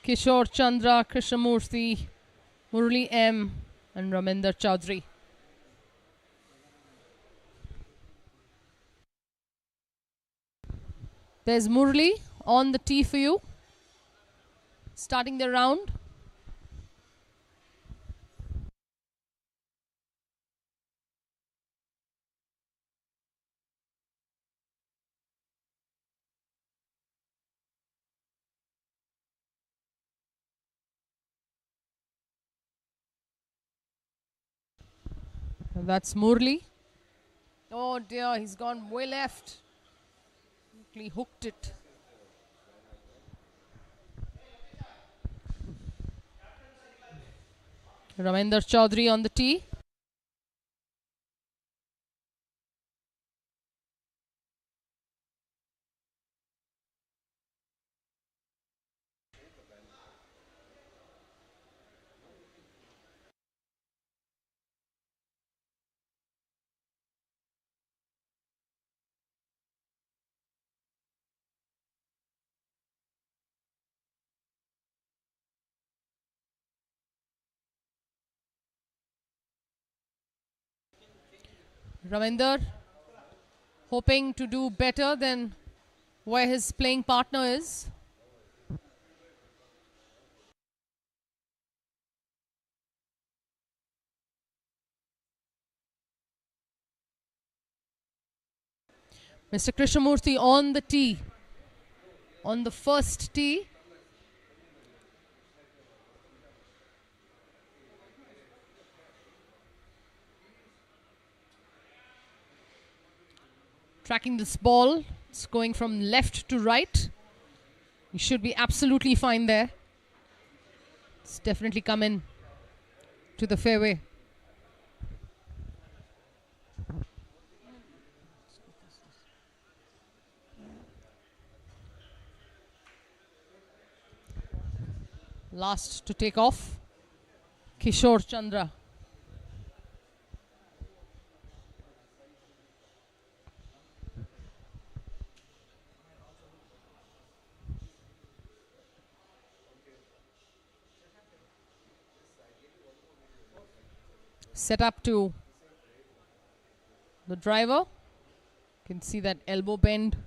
Kishore Chandra, Krishnamurthy, Murali M. and Raminder Chaudhary. There's Murali on the tee for you, starting the round. And that's Murali. Oh dear, he's gone way left. He hooked it. Raminder Chaudhary on the tee. Ravinder hoping to do better than where his playing partner is. Mr. Krishnamurthy on the tee, on the first tee. Tracking this ball, it's going from left to right. He should be absolutely fine there. It's definitely come in to the fairway. Last to take off, Kishore Chandra. Set up to the driver. You can see that elbow bend.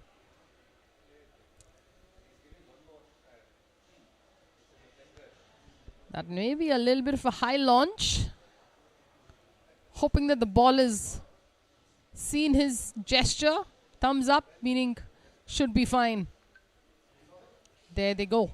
That may be a little bit of a high launch. Hoping that the ball is seen his gesture. Thumbs up, meaning should be fine. There they go.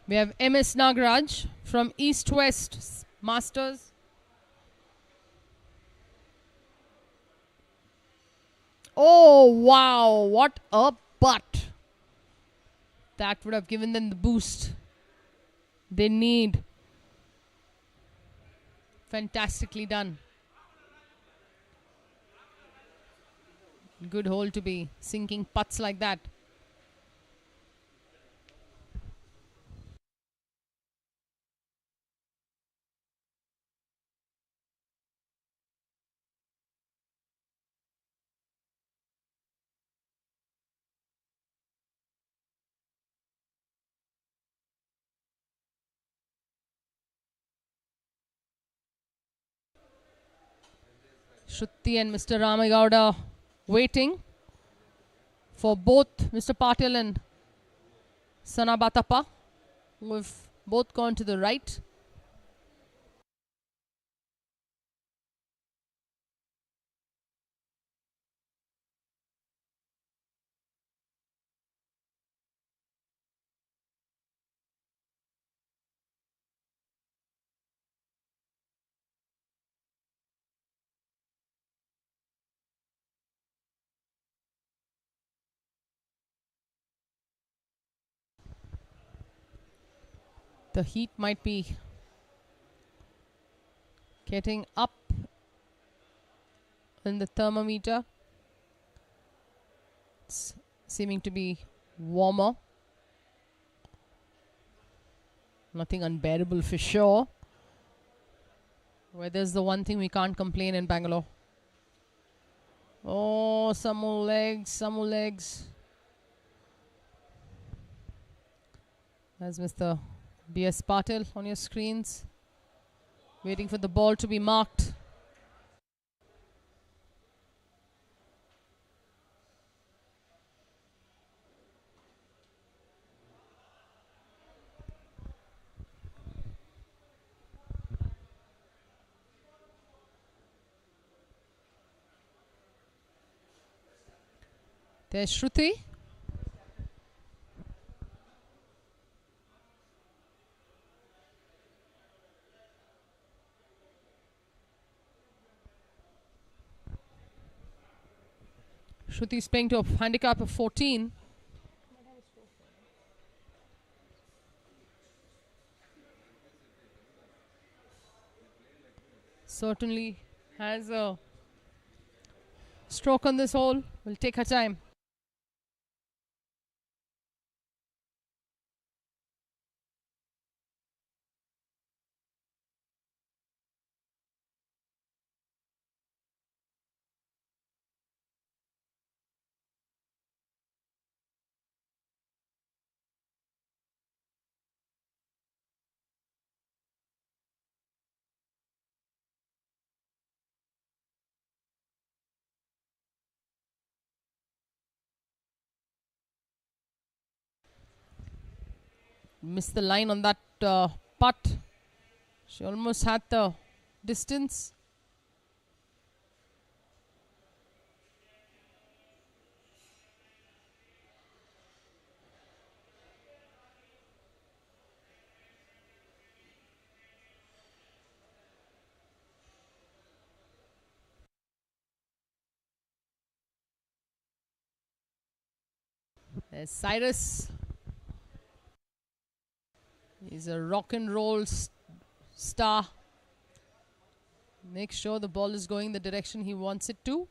We have MS Nagaraj from East West Masters. Oh, wow. What a putt. That would have given them the boost they need. Fantastically done. Good hole to be sinking putts like that. Shruti and Mr. Ramagowda waiting for both Mr. Patil and Sana Batappa, who have both gone to the right. The heat might be getting up in the thermometer. It's seeming to be warmer. Nothing unbearable for sure. Weather's the one thing we can't complain in Bangalore. Oh, some more legs, some more legs. There's Mr. B.S. Patil on your screens, waiting for the ball to be marked. There's Shruti. Shruti is playing to a handicap of 14. Certainly has a stroke on this hole. Will take her time. Missed the line on that putt. She almost had the distance. There's Cyrus. He's a rock and roll star. Make sure the ball is going the direction he wants it to.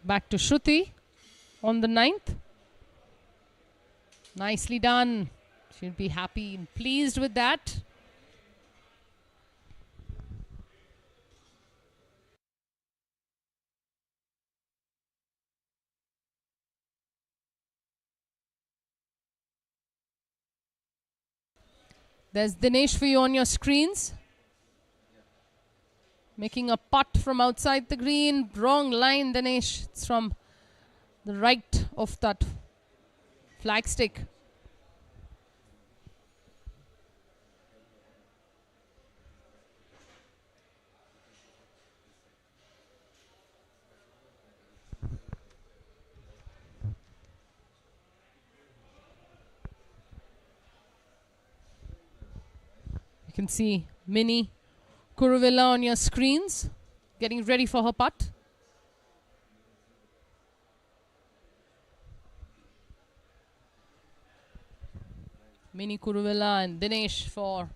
Back to Shruti on the 9th. Nicely done. She'll be happy and pleased with that. There's Dinesh for you on your screens. Making a putt from outside the green. Wrong line, Dinesh. It's from the right of that flagstick. You can see Mini Kuruvilla on your screens, getting ready for her putt. Mini Kuruvilla and Dinesh for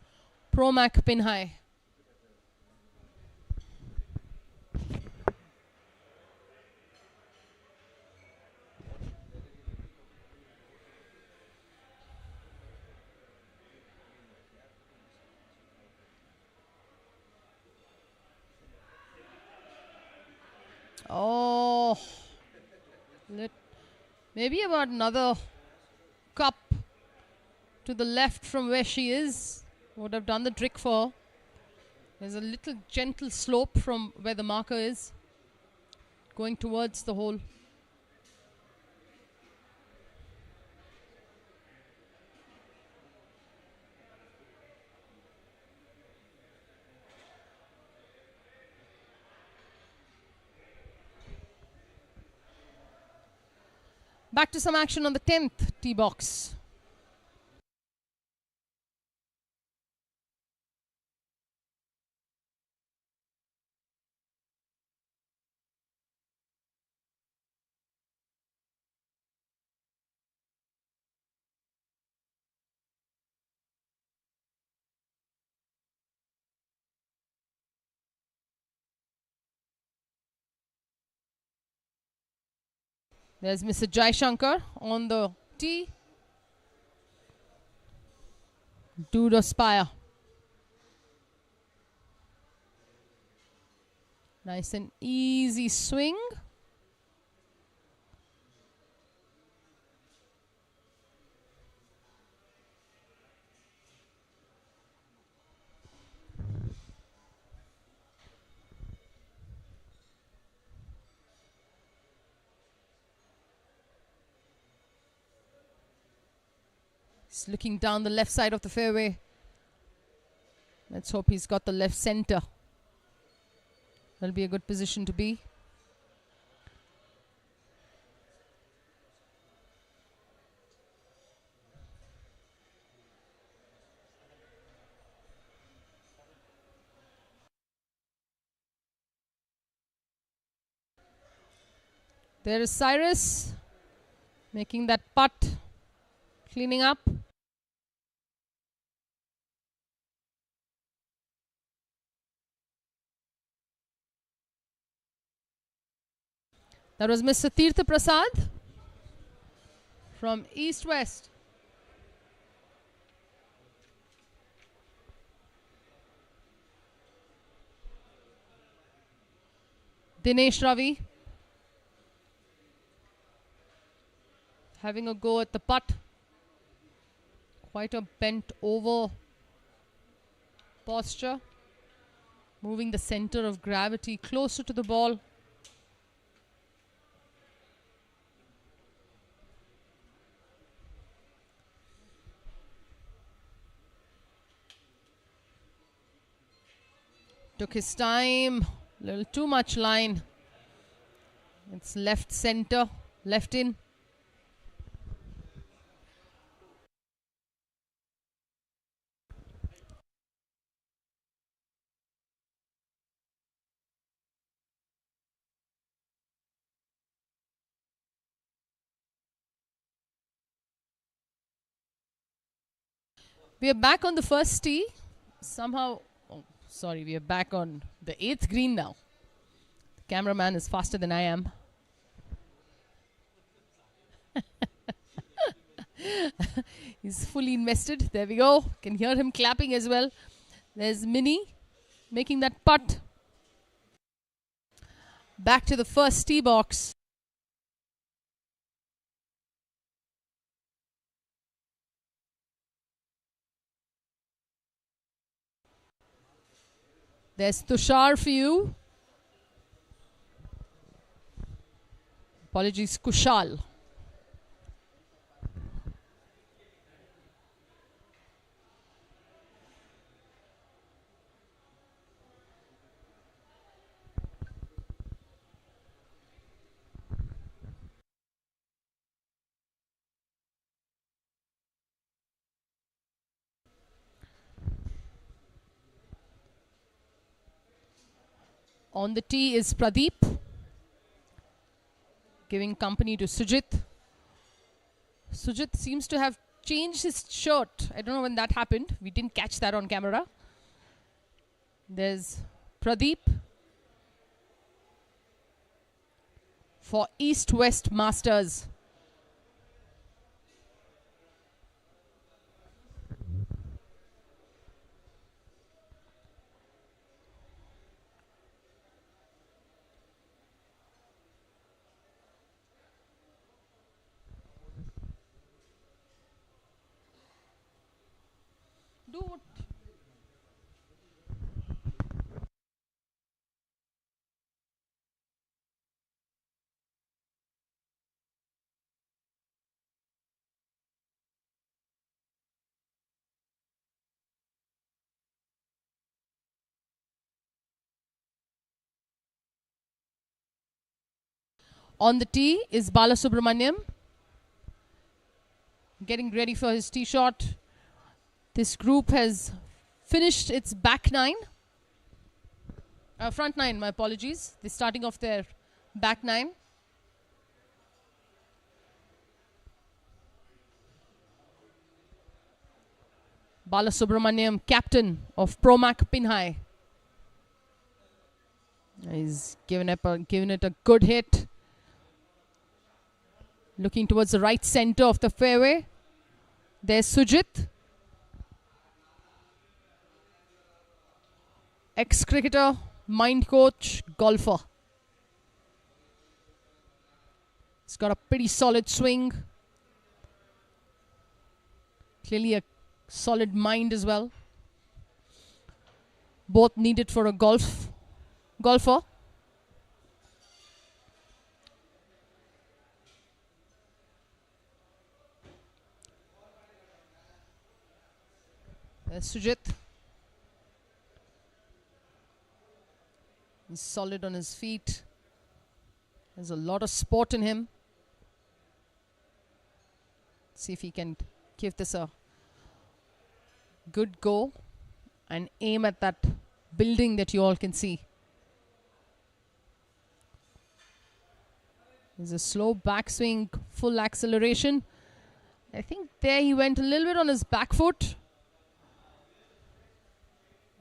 Promac Pinhai. Oh, maybe about another cup to the left from where she is would have done the trick for her. There's a little gentle slope from where the marker is going towards the hole. Back to some action on the 10th tee box. There's Mr. Jai Shankar on the tee. Do the spire. Nice and easy swing. He's looking down the left side of the fairway. Let's hope he's got the left center. That'll be a good position to be. There is Cyrus making that putt, cleaning up. That was Mr. Tirtha Prasad from East West. Dinesh Ravi having a go at the putt. Quite a bent over posture. Moving the center of gravity closer to the ball. Took his time, a little too much line. It's left center, left in. We are back on the first tee. Somehow, we are back on the 8th green now. The cameraman is faster than I am. He's fully invested. There we go. Can hear him clapping as well. There's Minnie making that putt. Back to the first tee box. There's Tushar for you. Apologies, Kushal. On the tee is Pradeep, giving company to Sujit. Sujit seems to have changed his shirt. I don't know when that happened. We didn't catch that on camera. There's Pradeep for East West Masters. Do what? On the tee is Balasubramaniam getting ready for his tee shot. This group has finished its back nine. Front nine, my apologies. They're starting off their back nine. Balasubramaniam, captain of Promac Pinhai. He's given it a good hit. Looking towards the right center of the fairway. There's Sujit. Ex-cricketer, mind coach, golfer. He's got a pretty solid swing. Clearly a solid mind as well. Both needed for a golfer. There's Sujit. He's solid on his feet. There's a lot of sport in him. See if he can give this a good go and aim at that building that you all can see. There's a slow backswing, full acceleration. I think there he went a little bit on his back foot,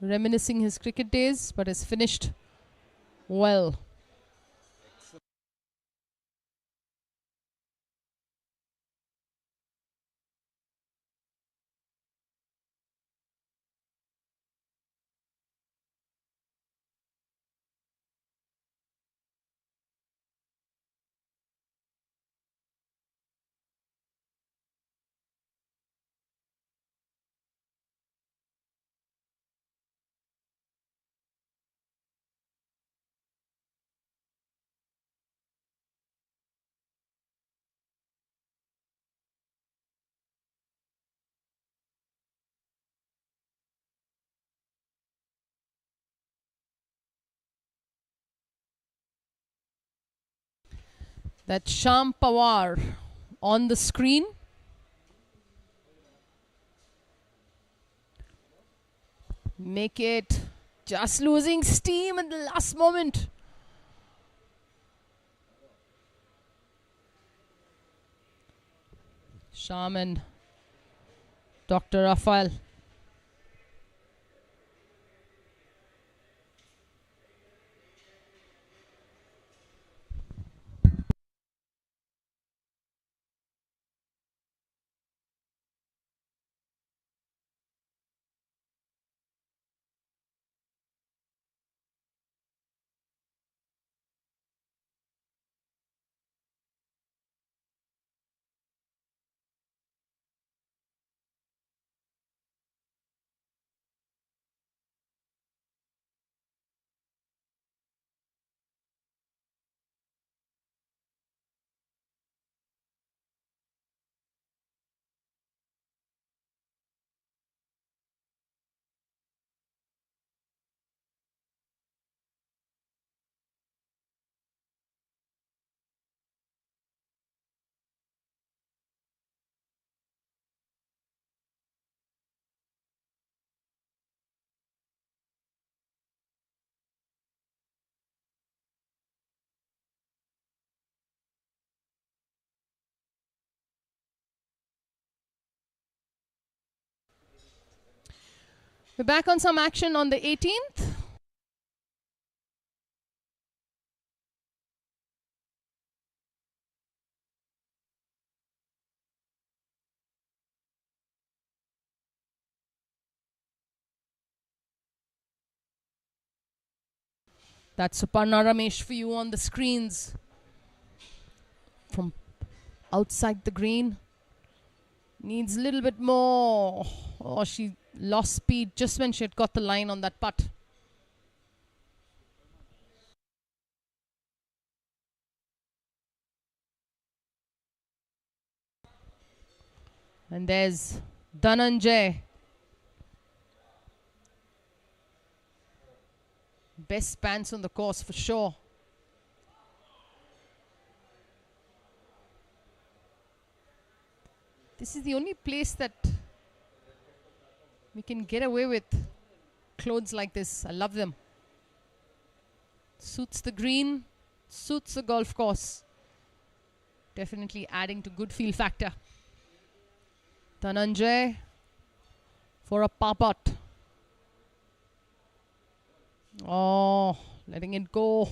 reminiscing his cricket days, but has finished well. That Sham Pawar on the screen. Make it just losing steam in the last moment. Sham and Dr. Rafael. We're back on some action on the 18th. That's Suparna Ramesh for you on the screens. From outside the green. Needs a little bit more. Oh, she lost speed just when she had got the line on that putt. And there's Dhananjay. Best pants on the course for sure. This is the only place that we can get away with clothes like this. I love them. Suits the green, suits the golf course. Definitely adding to good feel factor. Dhananjay for a par putt. Oh, letting it go.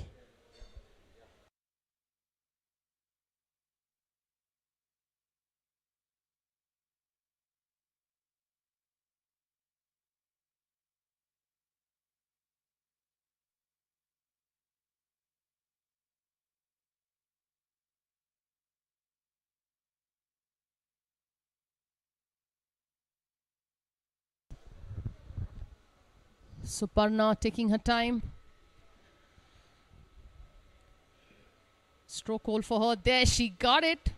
Suparna taking her time. Stroke hole for her. There, she got it.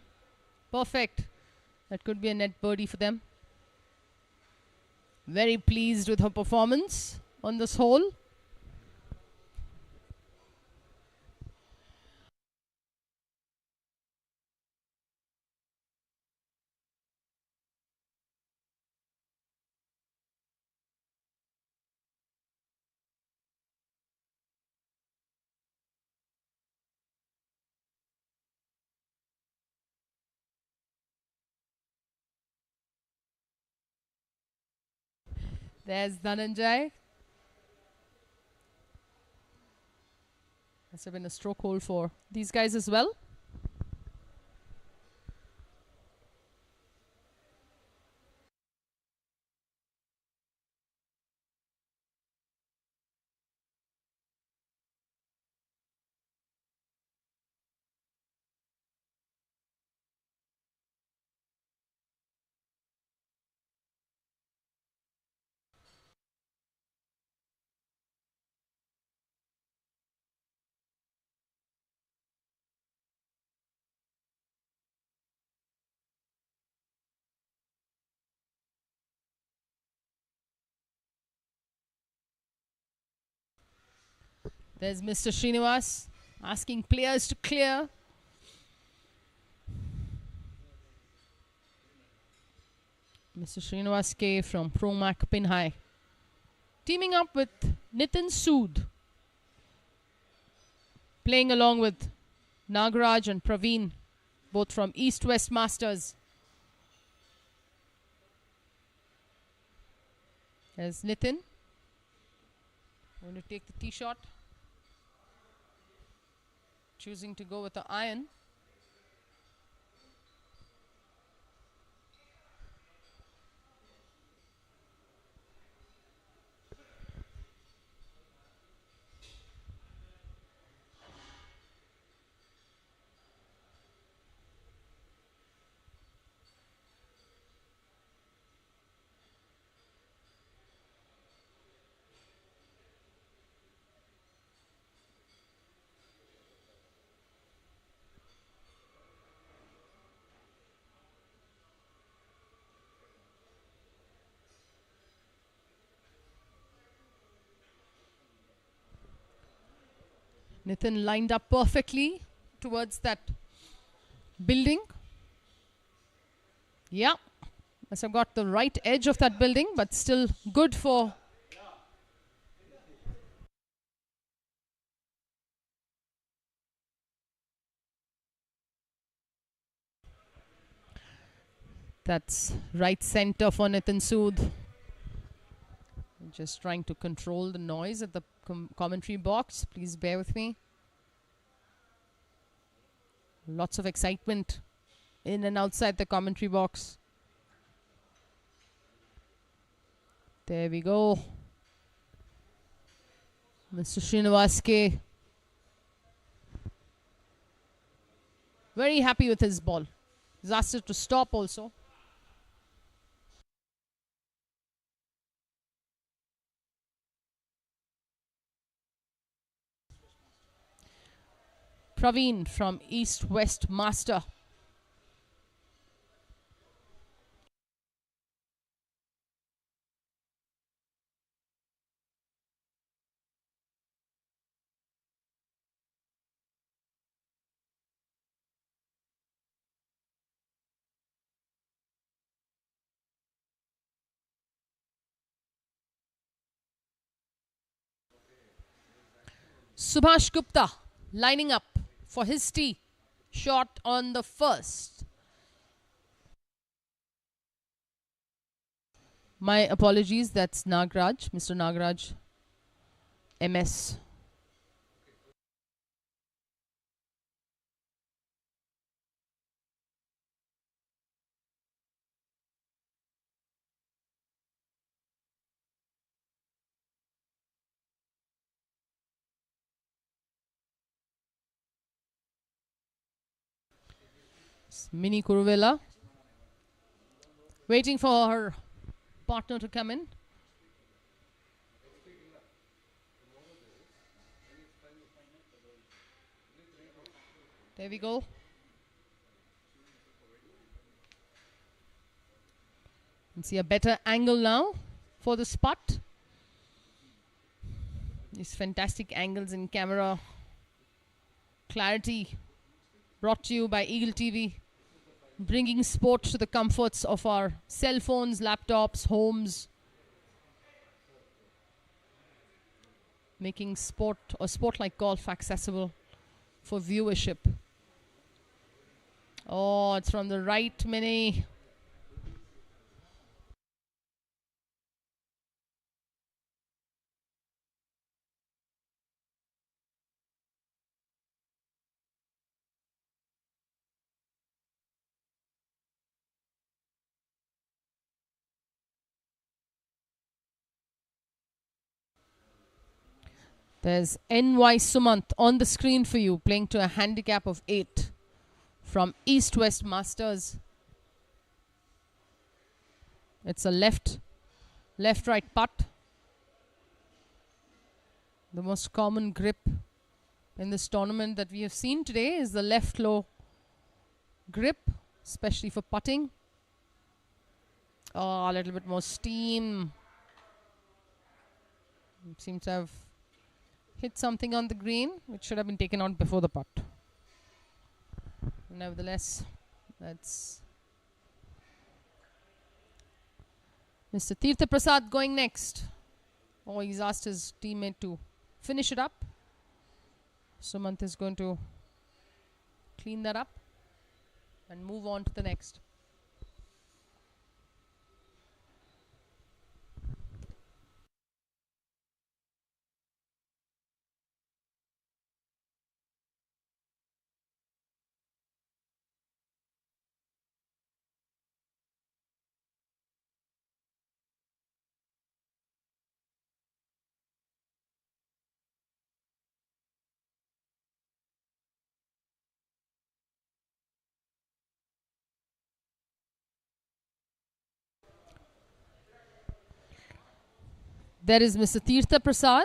Perfect. That could be a net birdie for them. Very pleased with her performance on this hole. There's Dhananjay. Must have been a stroke hole for these guys as well. There's Mr. Srinivas asking players to clear. Mr. Srinivas K from Promac Pin High. Teaming up with Nitin Sood. Playing along with Nagaraj and Praveen, both from East West Masters. There's Nitin. Going to take the tee shot. Choosing to go with the iron. Nitin lined up perfectly towards that building. Yeah, must have got the right edge of that building, but still good for that's right center for Nitin Sood. Just trying to control the noise at the commentary box. Please bear with me. Lots of excitement in and outside the commentary box. There we go. Mr. Srinivas K. Very happy with his ball. He's asked it to stop also. Praveen from East West Master. Subhash Gupta lining up for his tee shot on the first. My apologies, that's Nagraj, Mr. Nagraj, MS. Mini Kuruvilla waiting for her partner to come in. There we go. You can see a better angle now for the spot. These fantastic angles in camera clarity brought to you by Eagle TV, bringing sport to the comforts of our cell phones, laptops, homes, making sport or sport like golf accessible for viewership. Oh, it's from the right, Mini. There's NY Sumant on the screen for you, playing to a handicap of 8 from East West Masters. It's a left-right putt. The most common grip in this tournament that we have seen today is the left low grip, especially for putting. Oh, a little bit more steam. Seems to have hit something on the green, which should have been taken out before the putt. Nevertheless, that's Mr. Tirtha Prasad going next. Oh, he's asked his teammate to finish it up. Sumant is going to clean that up and move on to the next. There is Mr. Tirtha Prasad.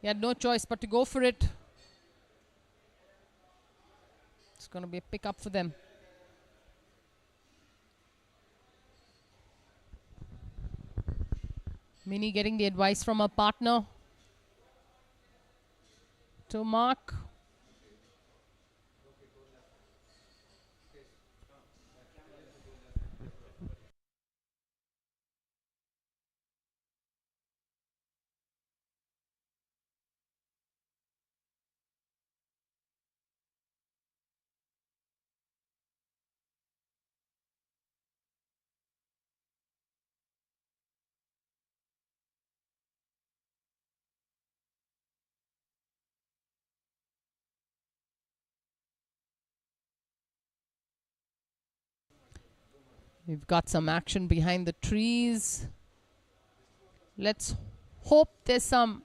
He had no choice but to go for it. It's going to be a pick-up for them. Mini getting the advice from her partner to mark. We've got some action behind the trees. Let's hope there's some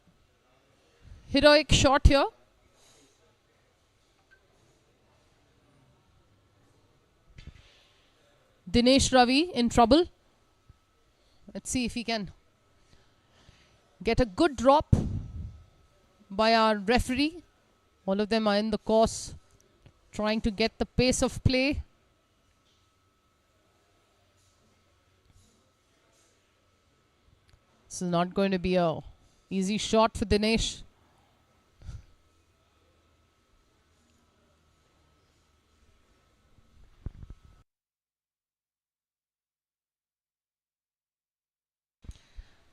heroic shot here. Dinesh Ravi in trouble. Let's see if he can get a good drop by our referee. All of them are in the course trying to get the pace of play. This is not going to be a easy shot for Dinesh.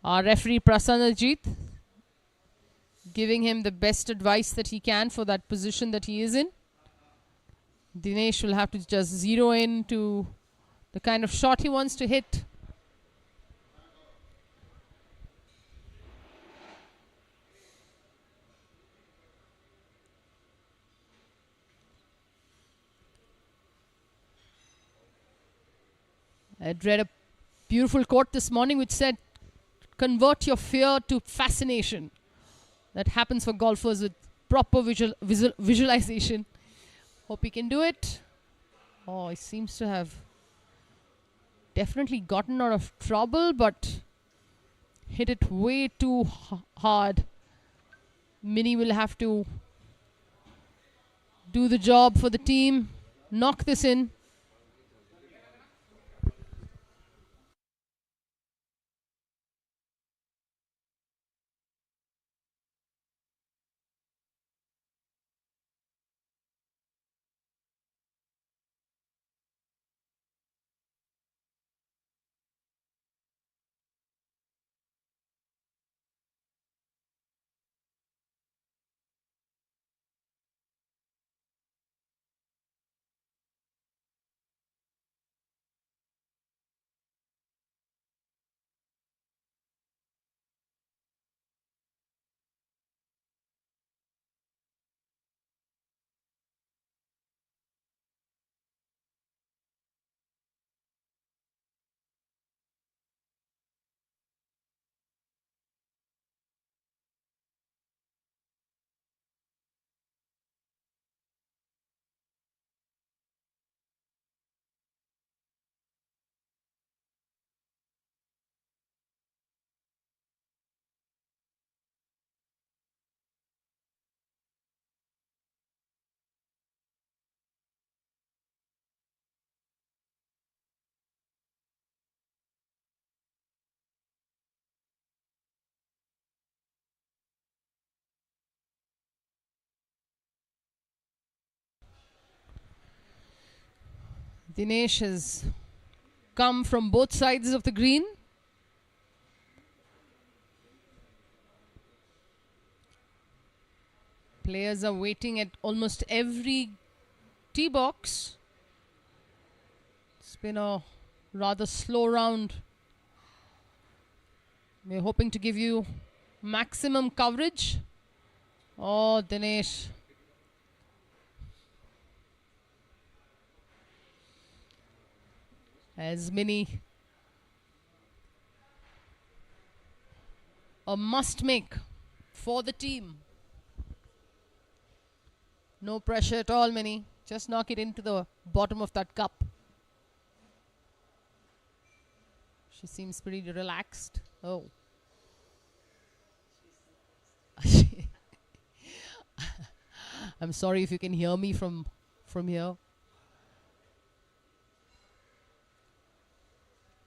Our referee Prasanajit giving him the best advice that he can for that position that he is in. Dinesh will have to just zero in to the kind of shot he wants to hit. I'd read a beautiful quote this morning which said, convert your fear to fascination. That happens for golfers with proper visualization. Hope he can do it. Oh, he seems to have definitely gotten out of trouble, but hit it way too hard. Mini will have to do the job for the team. Knock this in. Dinesh has come from both sides of the green. Players are waiting at almost every tee box. It's been a rather slow round. We're hoping to give you maximum coverage. Oh, Dinesh. As Mini, a must make for the team. No pressure at all, Mini. Just knock it into the bottom of that cup. She seems pretty relaxed. Oh. I'm sorry if you can hear me from here.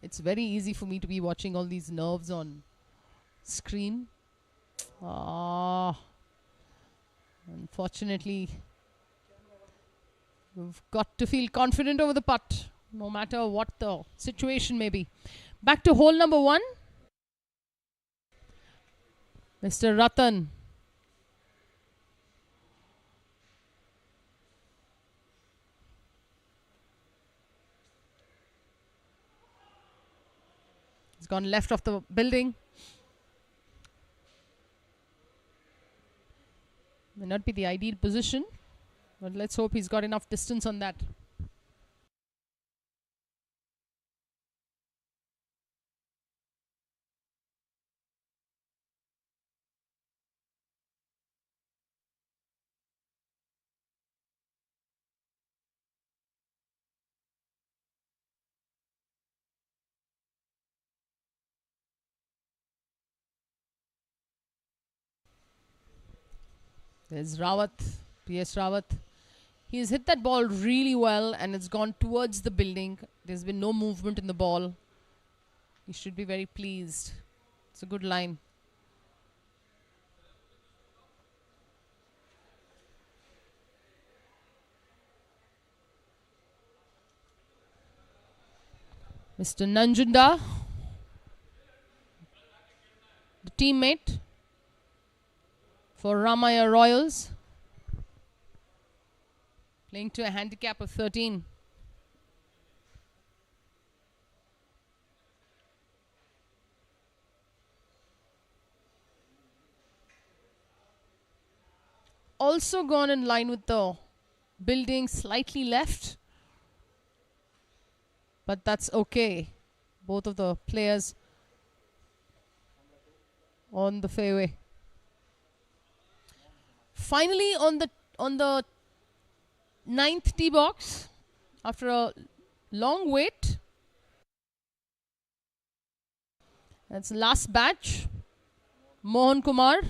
It's very easy for me to be watching all these nerves on screen. Unfortunately, you've got to feel confident over the putt, no matter what the situation may be. Back to hole number 1. Mr. Ratan. He's gone left of the building. May not be the ideal position, but let's hope he's got enough distance on that. There's Rawat, P.S. Rawat. He's hit that ball really well and it's gone towards the building. There's been no movement in the ball. He should be very pleased. It's a good line. Mr. Nanjunda, the teammate for Ramaya Royals. Playing to a handicap of 13. Also gone in line with the building, slightly left. But that's okay. Both of the players on the fairway. Finally on the ninth tee box, after a long wait. That's the last batch. Mohan Kumar,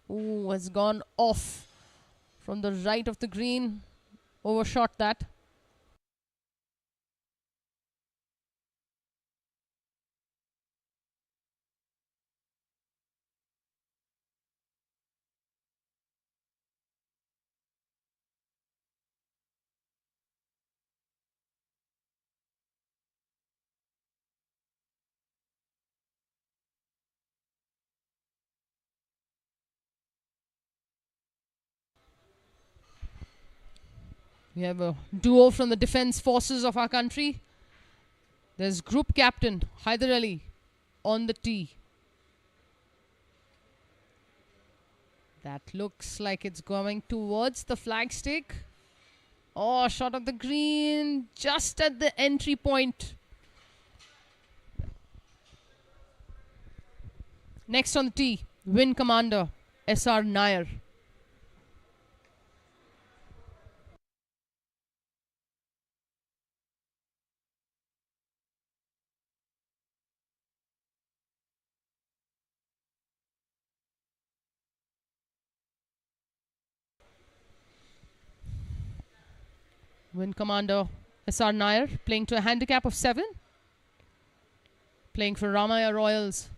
who has gone off from the right of the green, overshot that. We have a duo from the defense forces of our country. There's group captain Haider Ali on the tee. That looks like it's going towards the flagstick. Oh, shot of the green just at the entry point. Next on the tee, Wing Commander S.R. Nair. Wing Commander S.R. Nair playing to a handicap of 7. Playing for Ramaya Royals.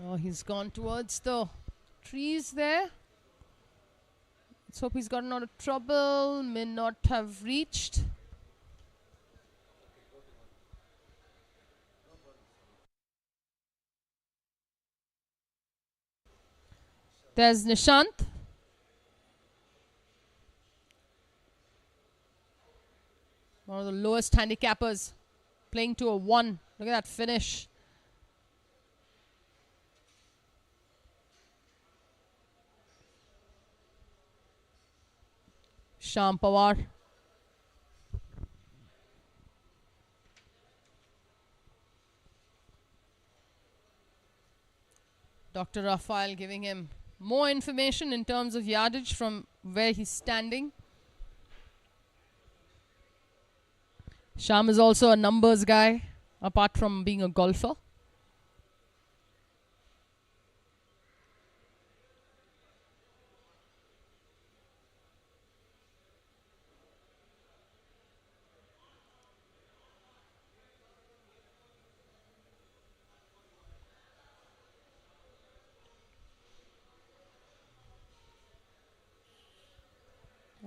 Oh, he's gone towards the trees there. Let's hope he's gotten out of trouble. May not have reached. There's Nishant. One of the lowest handicappers. Playing to a 1. Look at that finish. Sham Pawar. Dr. Raphael giving him more information in terms of yardage from where he's standing. Sham is also a numbers guy, apart from being a golfer.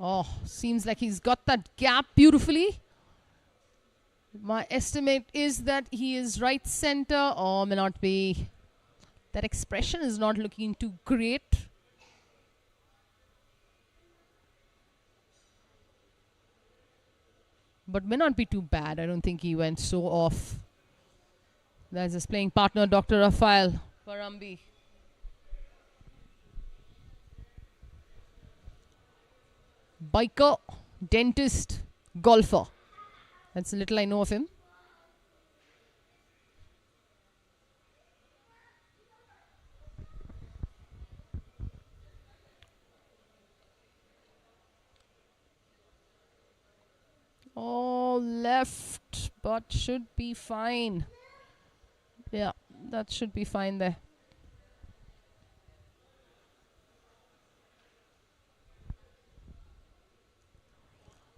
Oh, seems like he's got that gap beautifully. My estimate is that he is right center, or may not be. That expression is not looking too great. But may not be too bad. I don't think he went so off. That's his playing partner, Dr. Raphael Parambi. Biker, dentist, golfer. That's a little I know of him. Oh, left, but should be fine. Yeah, that should be fine there.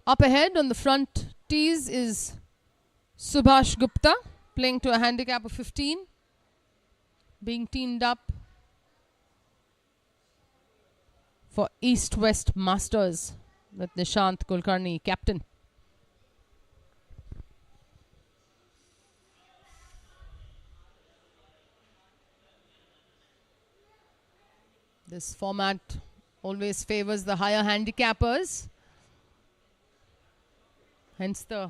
Up ahead on the front tees is Subhash Gupta, playing to a handicap of 15, being teamed up for East-West Masters with Nishant Kulkarni, captain. This format always favors the higher handicappers. Hence the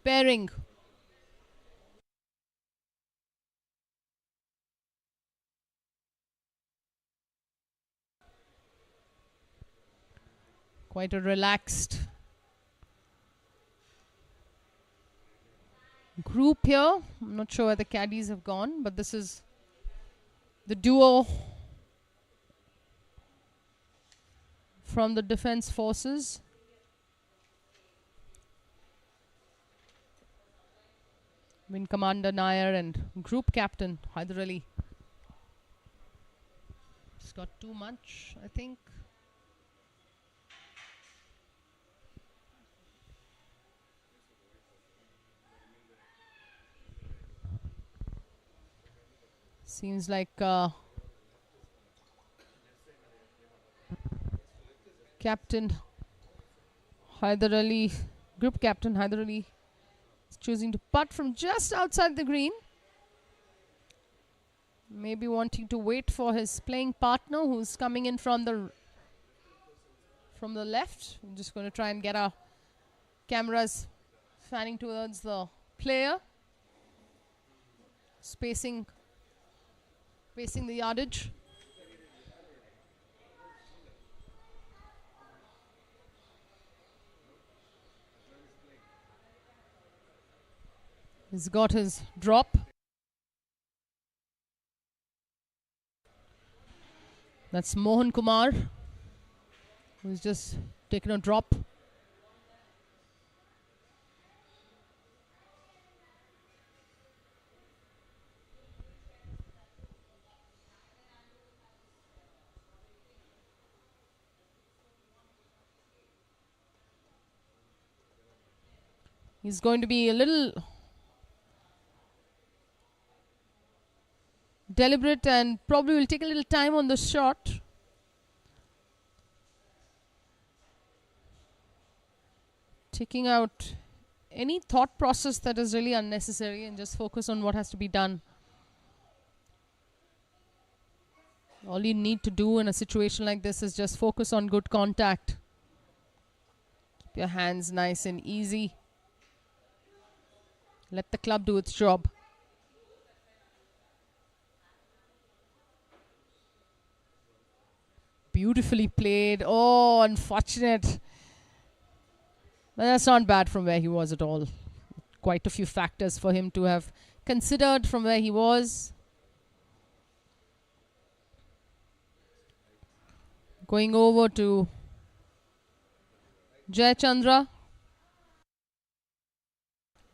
pairing. Quite a relaxed group here. I'm not sure where the caddies have gone, but this is the duo from the defense forces. Wing Commander Nair and Group Captain Hyder Ali. It's got too much, I think. Seems like Captain Hyder Ali, Group Captain Hyder Ali, is choosing to putt from just outside the green. Maybe wanting to wait for his playing partner who's coming in from the left. I'm just going to try and get our cameras fanning towards the player. Spacing the yardage. He's got his drop. That's Mohan Kumar, who's just taken a drop. He's going to be a little deliberate and probably will take a little time on the shot. Taking out any thought process that is really unnecessary and just focus on what has to be done. All you need to do in a situation like this is just focus on good contact. Keep your hands nice and easy. Let the club do its job. Beautifully played. Oh, unfortunate. But that's not bad from where he was at all. Quite a few factors for him to have considered from where he was. Going over to Jayachandra.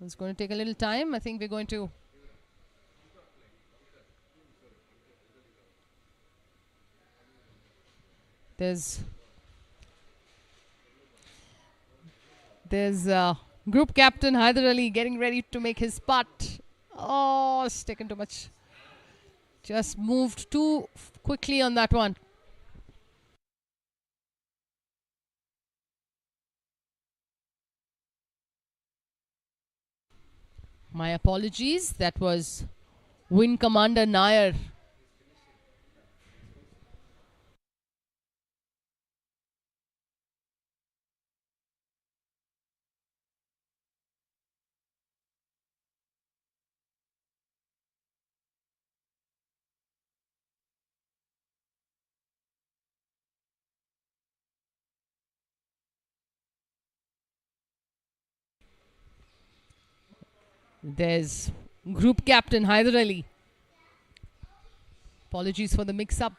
It's going to take a little time. I think we're going to There's Group Captain Hyder Ali getting ready to make his putt. Oh, it's taken too much. Just moved too quickly on that one. My apologies. That was Wing Commander Nair. There's Group Captain Hyder Ali. Apologies for the mix-up.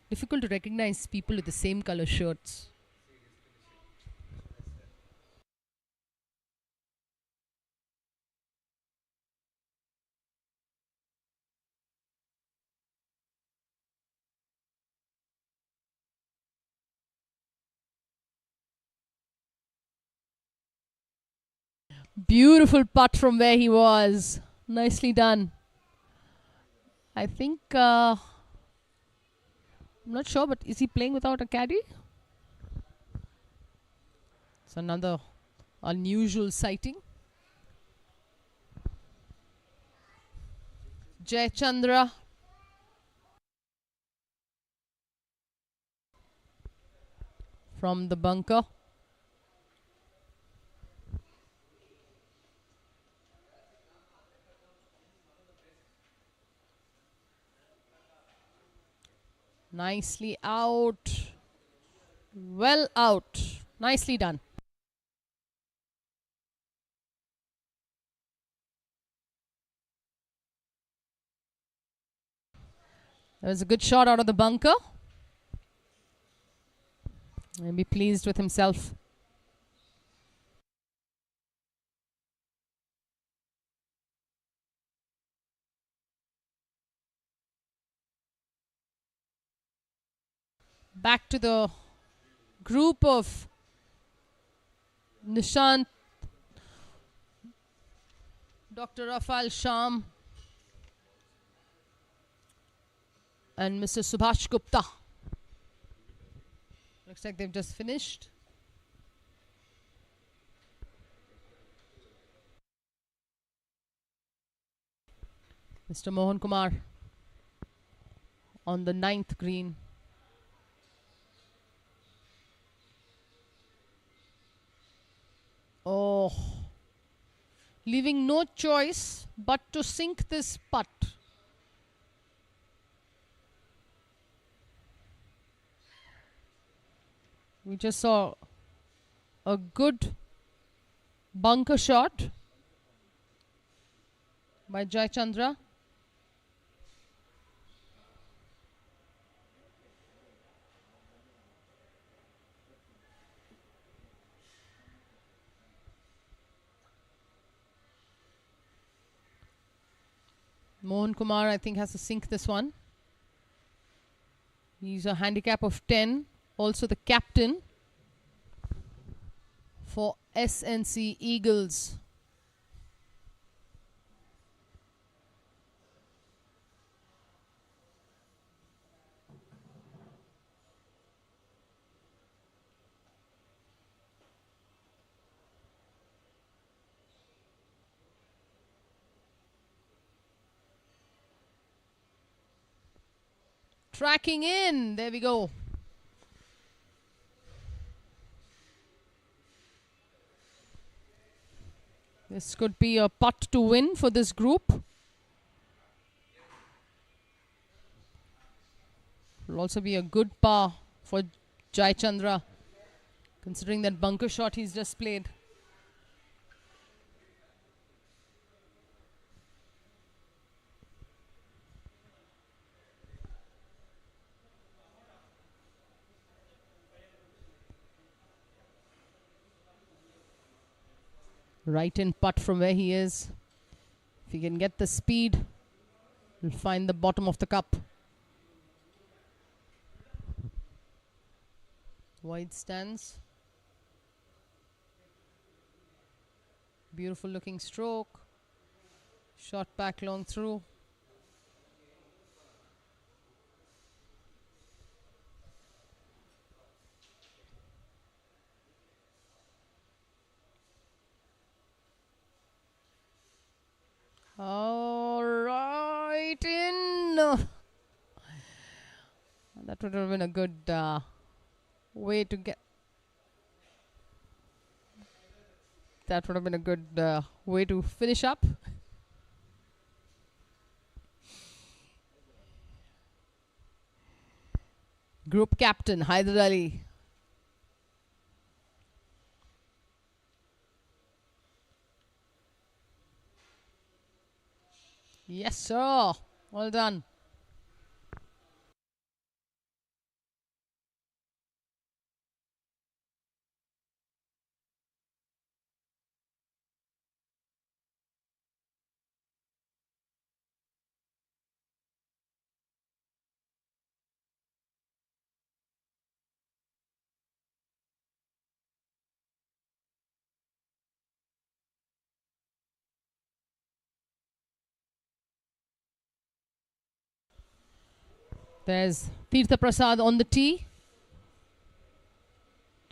Difficult to recognize people with the same color shirts. Beautiful putt from where he was. Nicely done. I think, I'm not sure, but is he playing without a caddy? It's another unusual sighting. Jayachandra from the bunker. Nicely out. Well out. Nicely done. That was a good shot out of the bunker. He'll be pleased with himself. Back to the group of Nishant, Dr. Rafal Sham, and Mr. Subhash Gupta. Looks like they've just finished. Mr. Mohan Kumar on the 9th green. Oh, leaving no choice but to sink this putt. We just saw a good bunker shot by Jayachandra. Mohan Kumar, I think, has to sink this one. He's a handicap of 10. Also the captain for SNC Eagles. Tracking in. There we go. This could be a putt to win for this group. Will also be a good par for Jayachandra, considering that bunker shot he's just played. Right in putt from where he is. If he can get the speed, he'll find the bottom of the cup. Wide stance. Beautiful looking stroke. Shot back long through. All right, in. That would have been a good way to get. That would have been a good way to finish up. Group captain Hyder Ali. Yes, sir. Well done. There's Tirtha Prasad on the tee.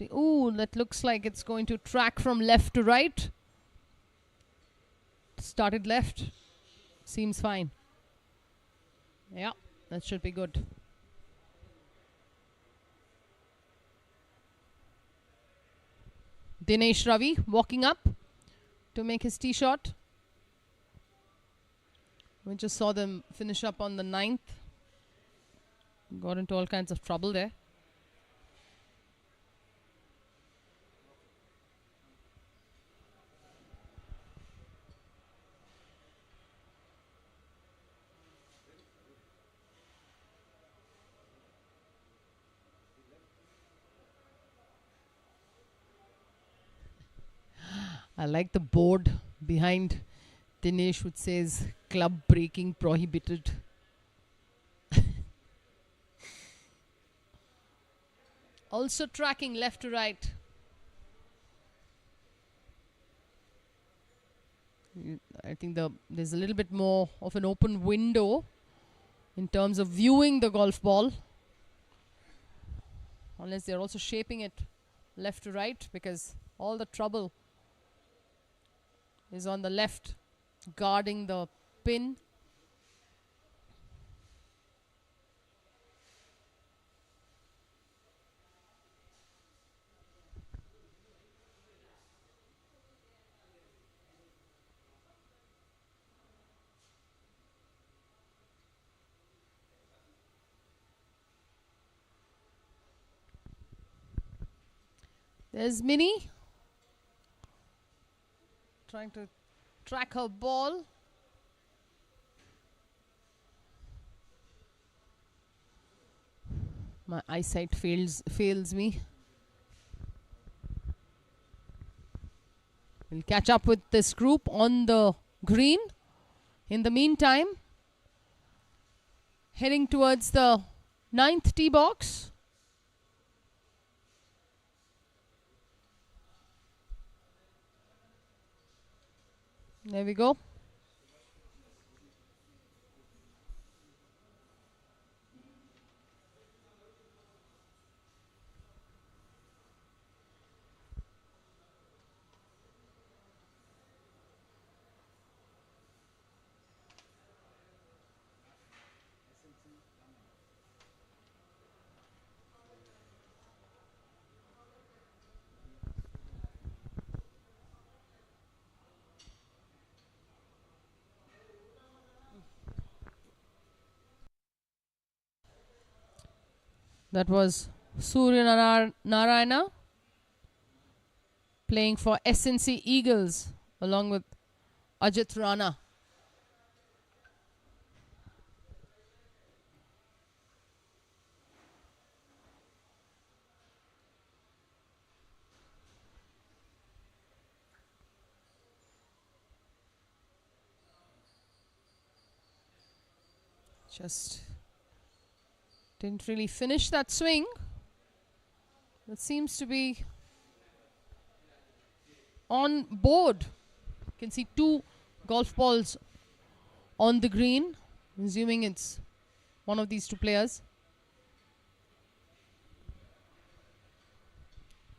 Ooh, that looks like it's going to track from left to right. Started left. Seems fine. Yeah, that should be good. Dinesh Ravi walking up to make his tee shot. We just saw them finish up on the 9th. Got into all kinds of trouble there. I like the board behind Dinesh which says club breaking prohibited. Also tracking left to right. I think there's a little bit more of an open window in terms of viewing the golf ball. Unless they're also shaping it left to right, because all the trouble is on the left, guarding the pin. There's Minnie trying to track her ball. My eyesight fails me. We'll catch up with this group on the green. In the meantime, heading towards the 9th tee box. There we go. That was Surya Narayana playing for SNC Eagles along with Ajit Rana. Just didn't really finish that swing. That seems to be on board. You can see 2 golf balls on the green. I'm assuming it's one of these 2 players.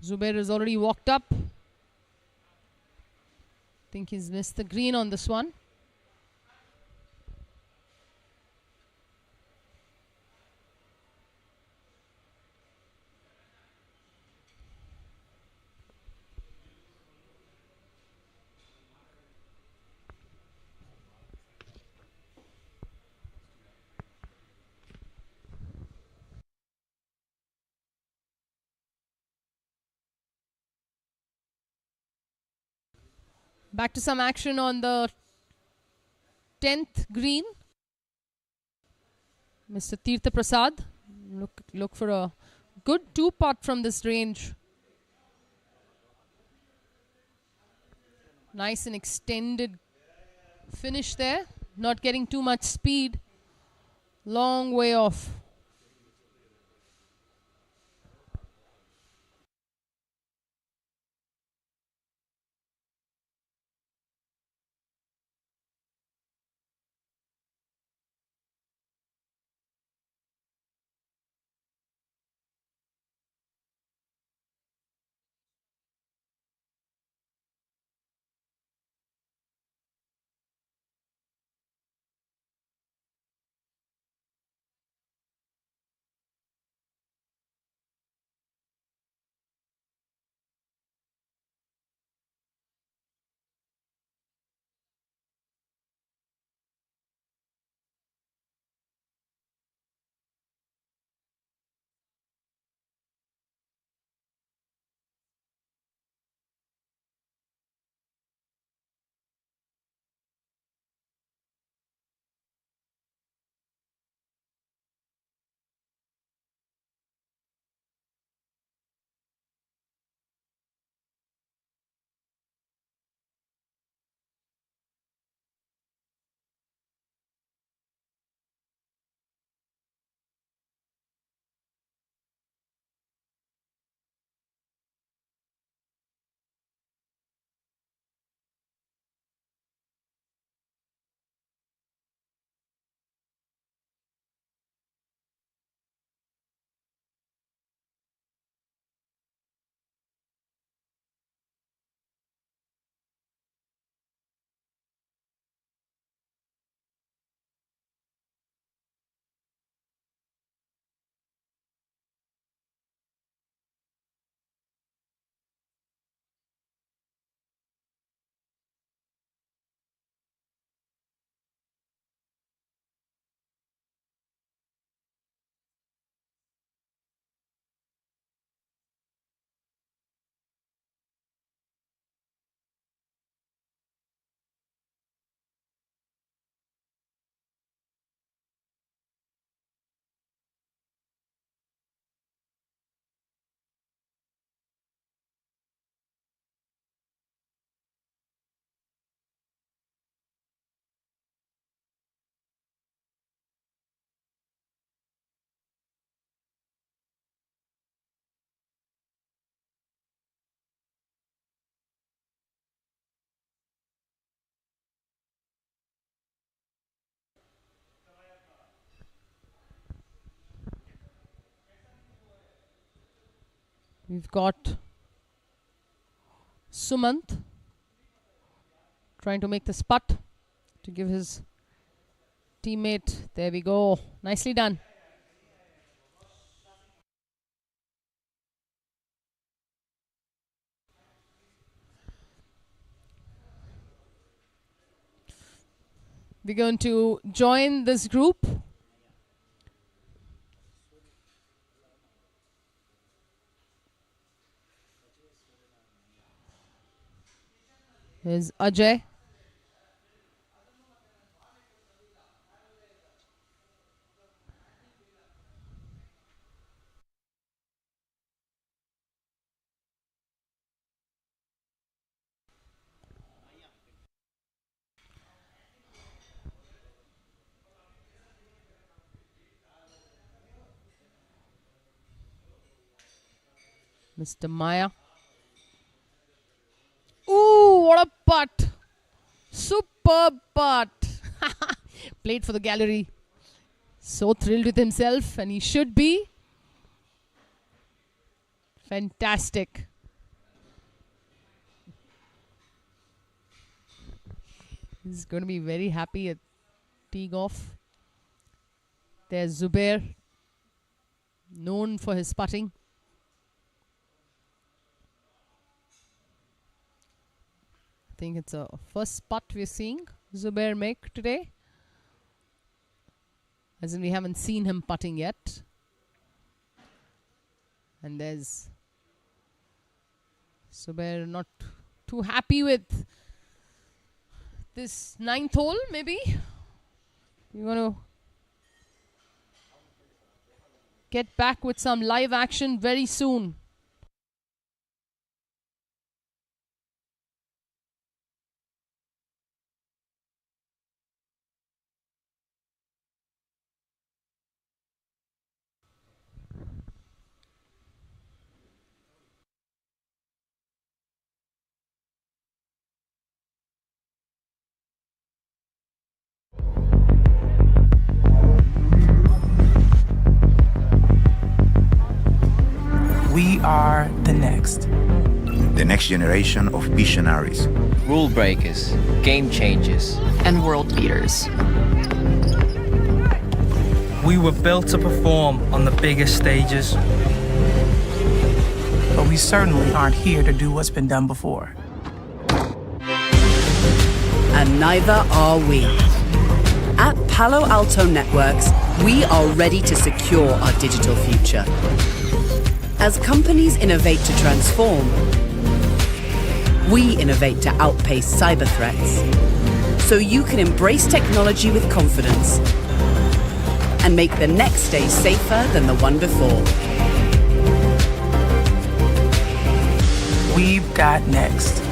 Zubair has already walked up. I think he's missed the green on this one. Back to some action on the 10th green. Mr. Tirtha Prasad. Look for a good 2-putt from this range. Nice and extended finish there. Not getting too much speed. Long way off. We've got Sumant trying to make the putt to give his teammate. There we go. Nicely done. We're going to join this group. Here's Ajay. Mr. Maya. Ooh, what a putt. Superb putt. Played for the gallery. So thrilled with himself, and he should be. Fantastic. He's going to be very happy at teeing off. There's Zubair, known for his putting. I think it's a first putt we're seeing Zubair make today. As in, we haven't seen him putting yet. And there's Zubair not too happy with this 9th hole, maybe. You want to get back with some live action very soon. We are the next. The next generation of visionaries. Rule breakers, game changers, and world beaters. We were built to perform on the biggest stages. But we certainly aren't here to do what's been done before. And neither are we. At Palo Alto Networks, we are ready to secure our digital future. As companies innovate to transform, we innovate to outpace cyber threats. So you can embrace technology with confidence and make the next day safer than the one before. We've got next.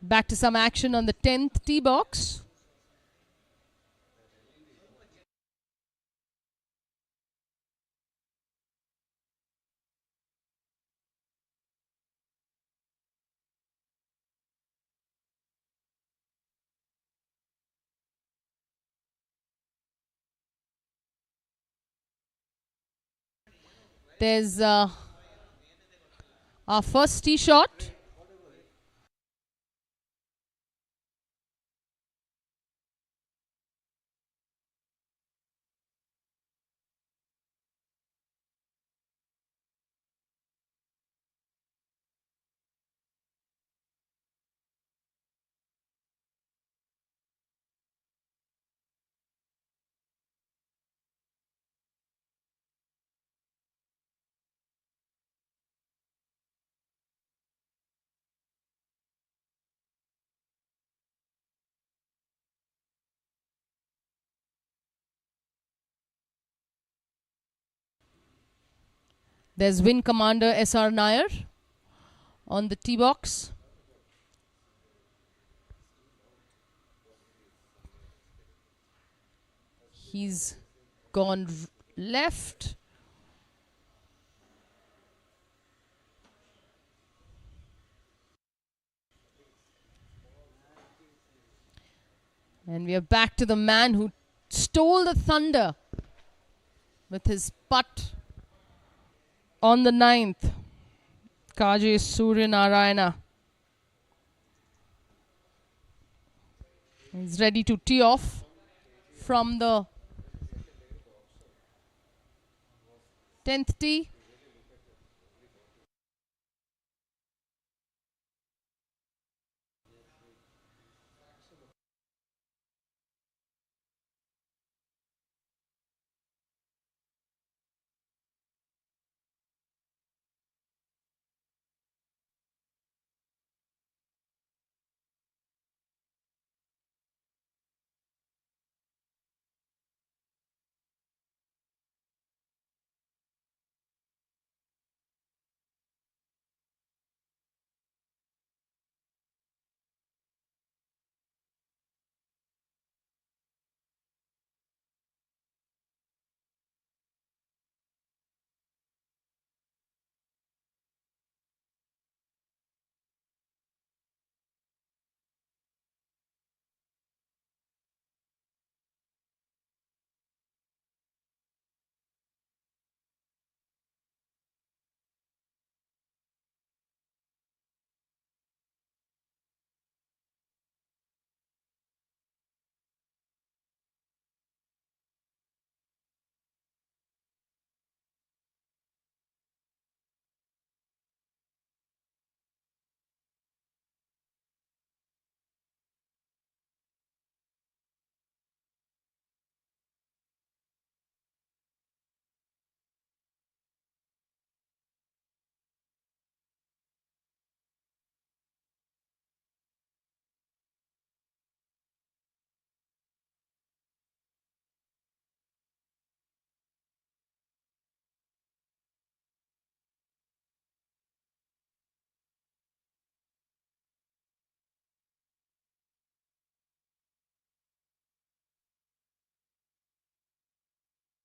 Back to some action on the 10th tee box. There's our first tee shot. There's Wing Commander S.R. Nair on the tee box. He's gone left. And we are back to the man who stole the thunder with his putt on the 9th, Kaji Surya Narayana. He's ready to tee off from the 10th tee.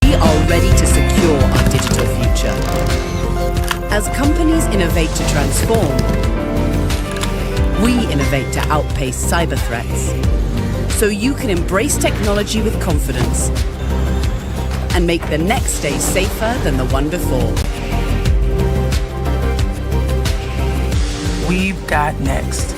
We are ready to secure our digital future. As companies innovate to transform, we innovate to outpace cyber threats. So you can embrace technology with confidence and make the next day safer than the one before. We've got next.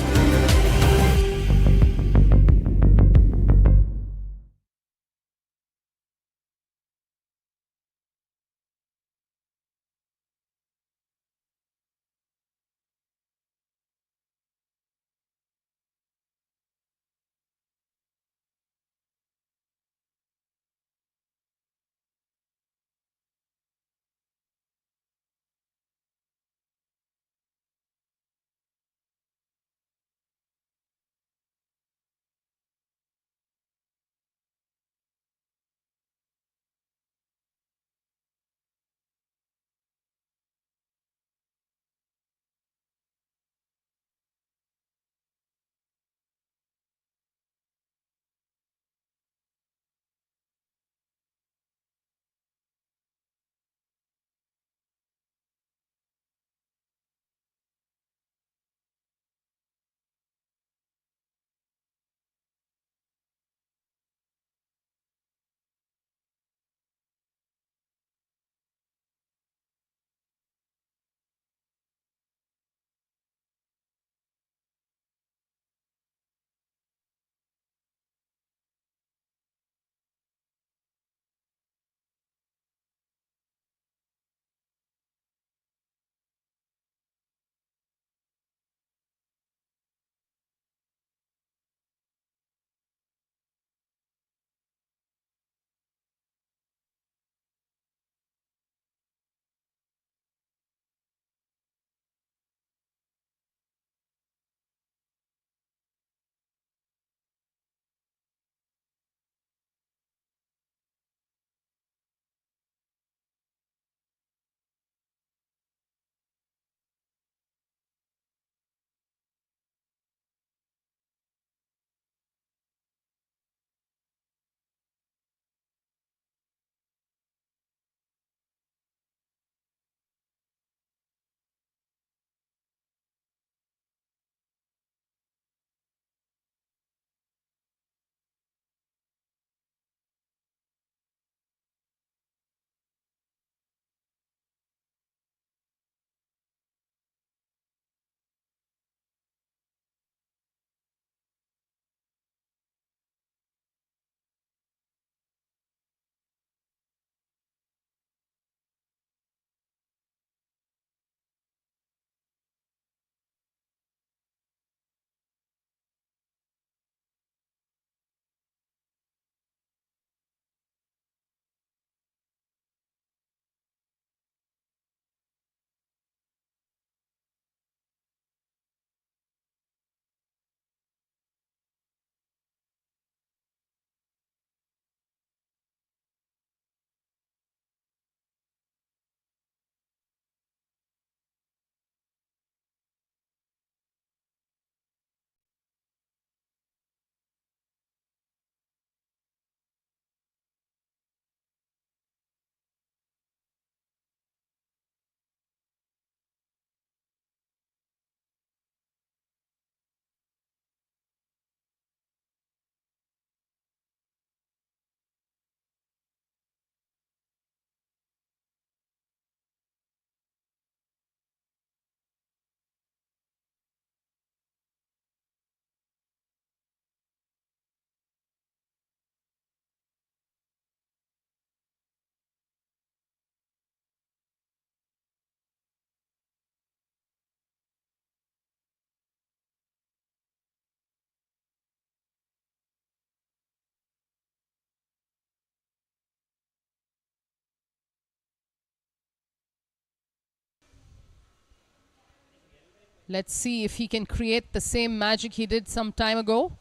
Let's see if he can create the same magic he did some time ago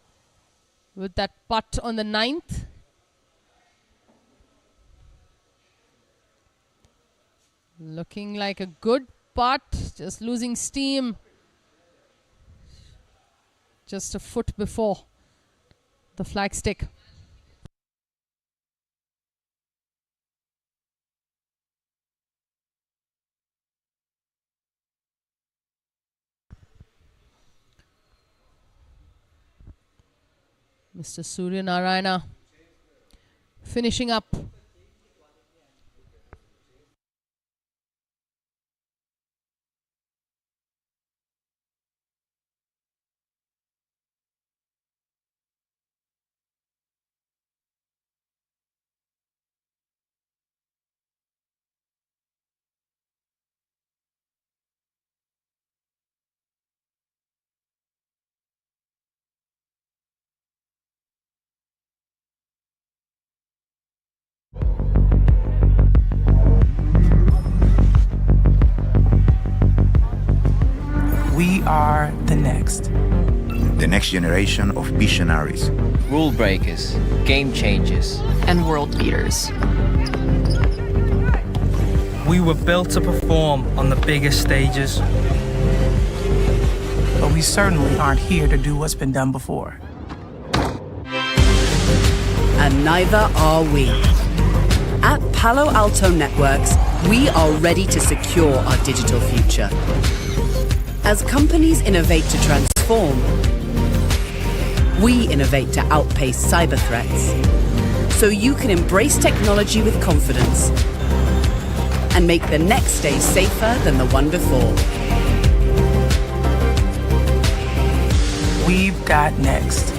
with that putt on the 9th. Looking like a good putt, just losing steam just a foot before the flagstick. Mr. Surya Narayana finishing up. We are the next. The next generation of visionaries. Rule breakers, game changers, and world beaters. We were built to perform on the biggest stages. But we certainly aren't here to do what's been done before. And neither are we. At Palo Alto Networks, we are ready to secure our digital future. As companies innovate to transform, we innovate to outpace cyber threats. So you can embrace technology with confidence and make the next day safer than the one before. We've got next.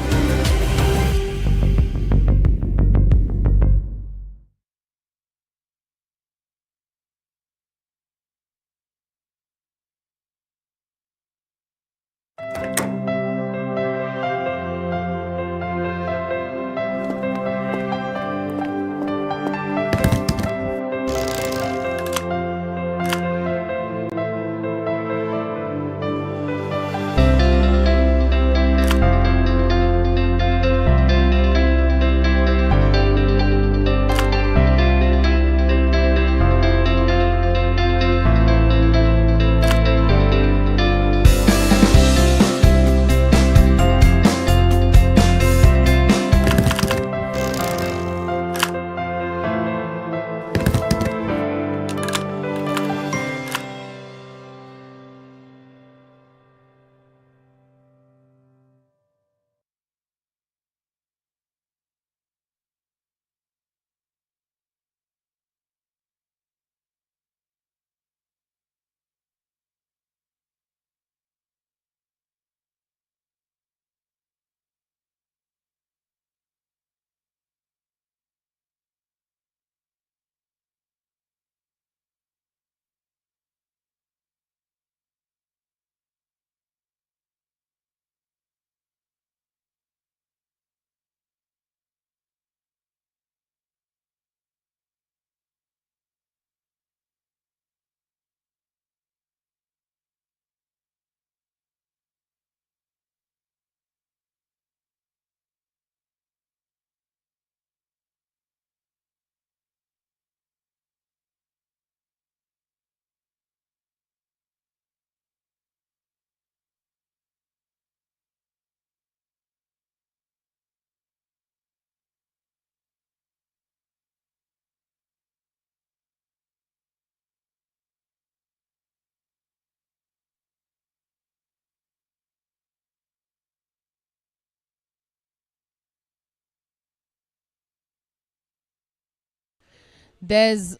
There's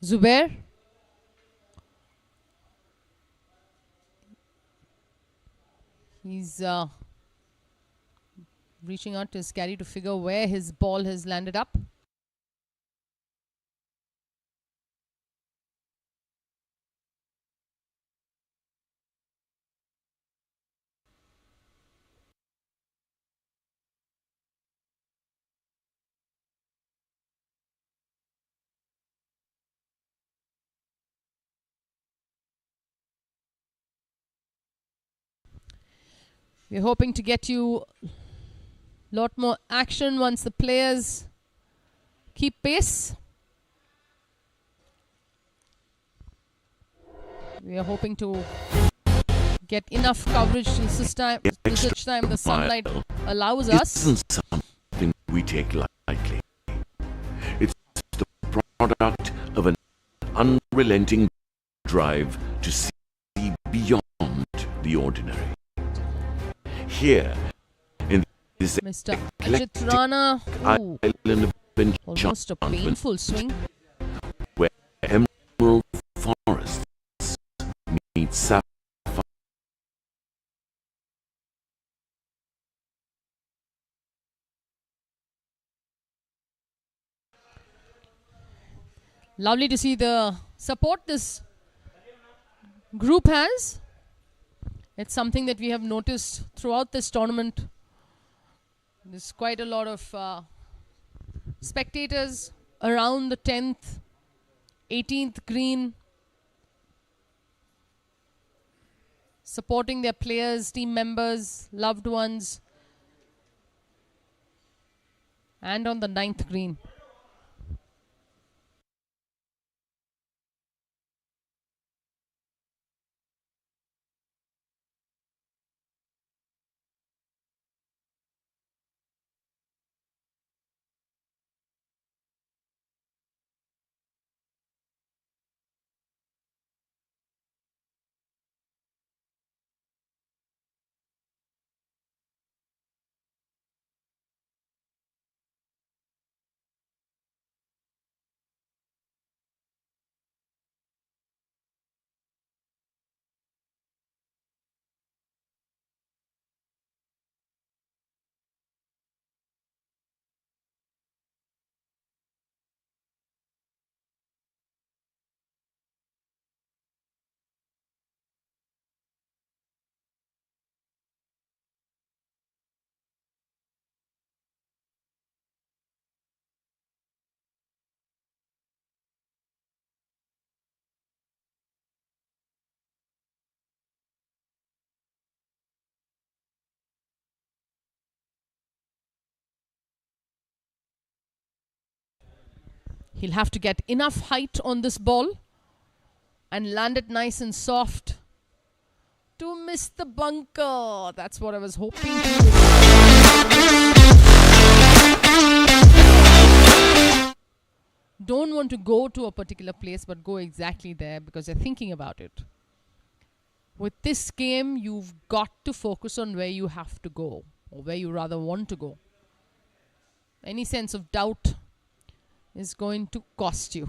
Zubair. He's reaching out to his caddy to figure where his ball has landed up. We're hoping to get you a lot more action once the players keep pace. We are hoping to get enough coverage to such time the sunlight allows us. Isn't something we take lightly. It's the product of an unrelenting drive to see beyond the ordinary. Here, in this Mr. Ajit Rana, island of almost a painful swing. where emerald forests meet sapphire. Lovely to see the support this group has. It's something that we have noticed throughout this tournament. There's quite a lot of spectators around the 10th, 18th green, supporting their players, team members, loved ones, and on the 9th green. He'll have to get enough height on this ball and land it nice and soft to miss the bunker. That's what I was hoping to. Don't want to go to a particular place, but go exactly there because you're thinking about it. With this game, you've got to focus on where you have to go, or where you rather want to go. Any sense of doubt is going to cost you.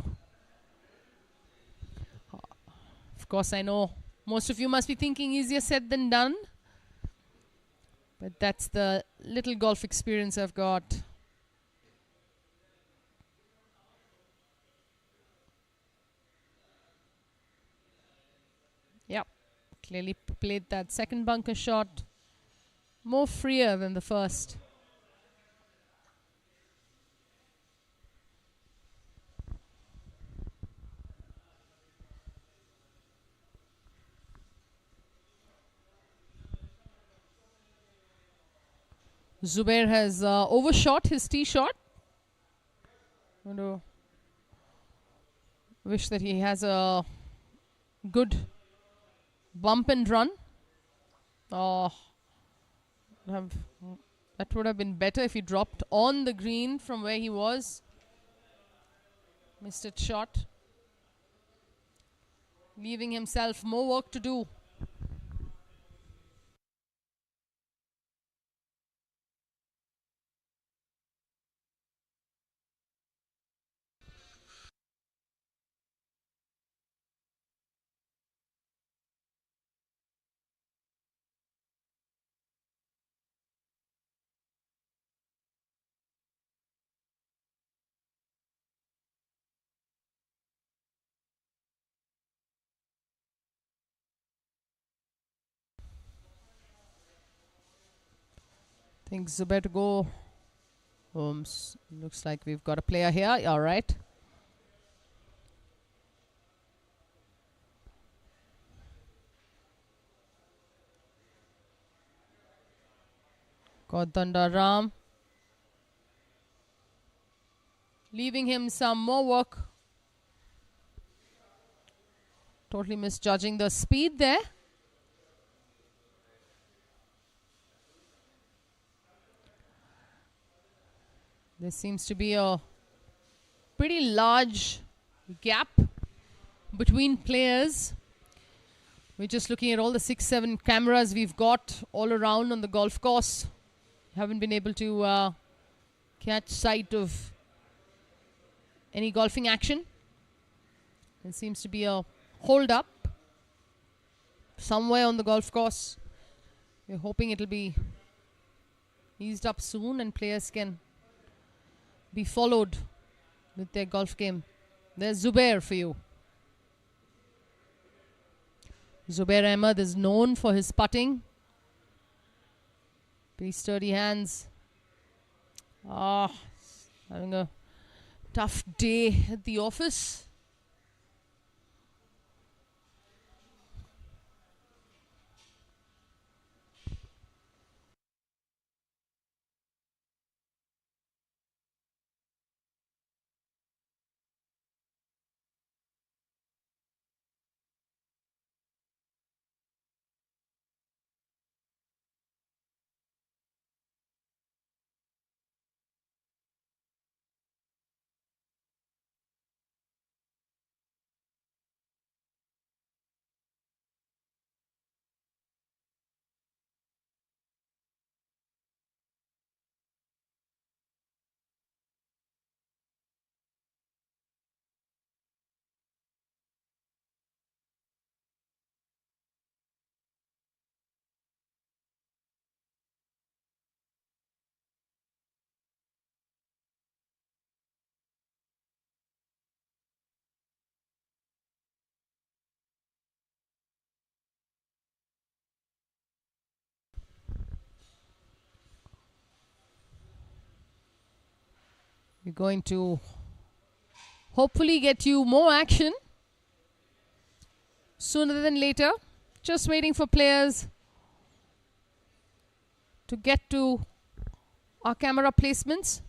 Of course, I know most of you must be thinking easier said than done, but that's the little golf experience I've got. Yep, clearly played that second bunker shot more freer than the first. Zubair has overshot his tee shot. I wish that he has a good bump and run. Oh, that would have been better if he dropped on the green from where he was. Missed it shot, leaving himself more work to do. I think Zubair to go. Looks like we've got a player here. All right. Kodandaram. Leaving him some more work. Totally misjudging the speed there. There seems to be a pretty large gap between players. We're just looking at all the 6-7 cameras we've got all around on the golf course. Haven't been able to catch sight of any golfing action. There seems to be a hold up somewhere on the golf course. We're hoping it'll be eased up soon and players can be followed with their golf game. There's Zubair for you. Zubair Ahmed is known for his putting. Pretty sturdy hands. Having a tough day at the office. We're going to hopefully get you more action sooner than later. Just waiting for players to get to our camera placements.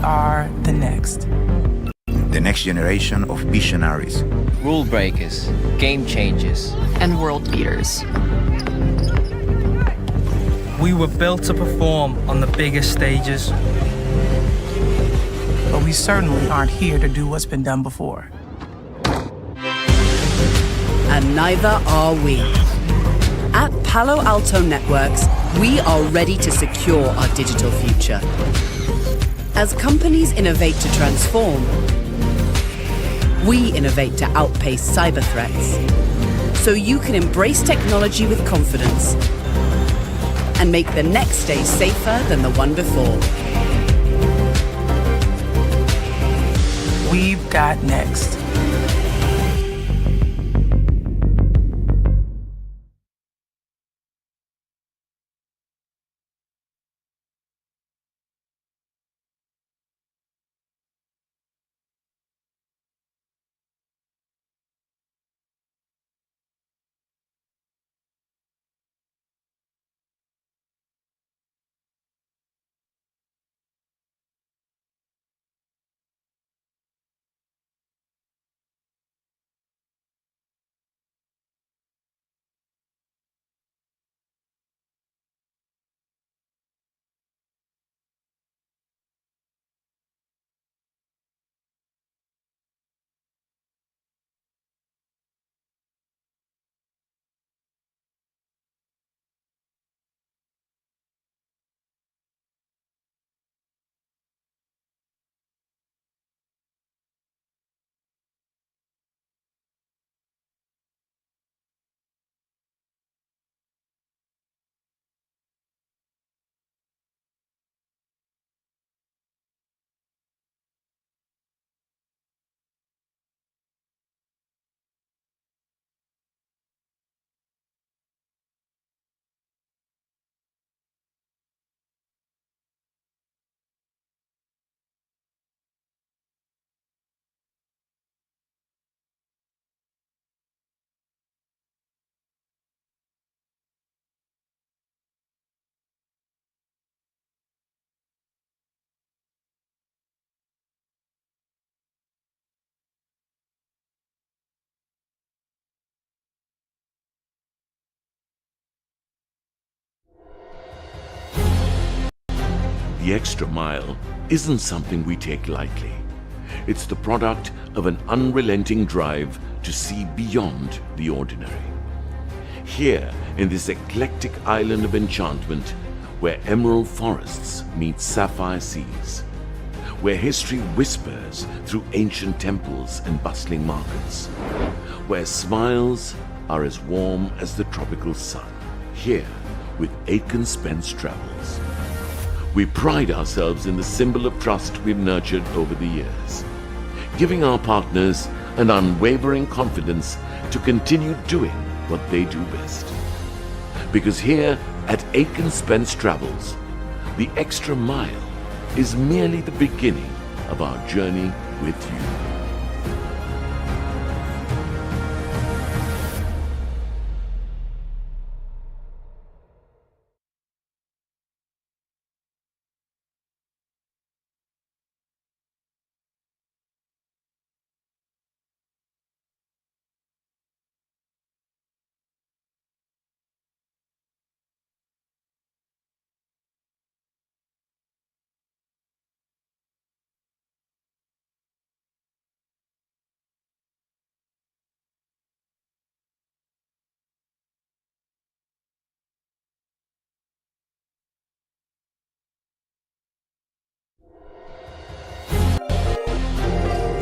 are the next. The next generation of visionaries. Rule breakers, game changers, and world beaters. We were built to perform on the biggest stages. But we certainly aren't here to do what's been done before. And neither are we. At Palo Alto Networks, we are ready to secure our digital future. As companies innovate to transform, we innovate to outpace cyber threats. So you can embrace technology with confidence and make the next day safer than the one before. We've got next. The extra mile isn't something we take lightly. It's the product of an unrelenting drive to see beyond the ordinary. Here, in this eclectic island of enchantment, where emerald forests meet sapphire seas, where history whispers through ancient temples and bustling markets, where smiles are as warm as the tropical sun. Here, with Aitken Spence Travels, we pride ourselves in the symbol of trust we've nurtured over the years, giving our partners an unwavering confidence to continue doing what they do best. Because here at Aitken Spence Travels, the extra mile is merely the beginning of our journey with you.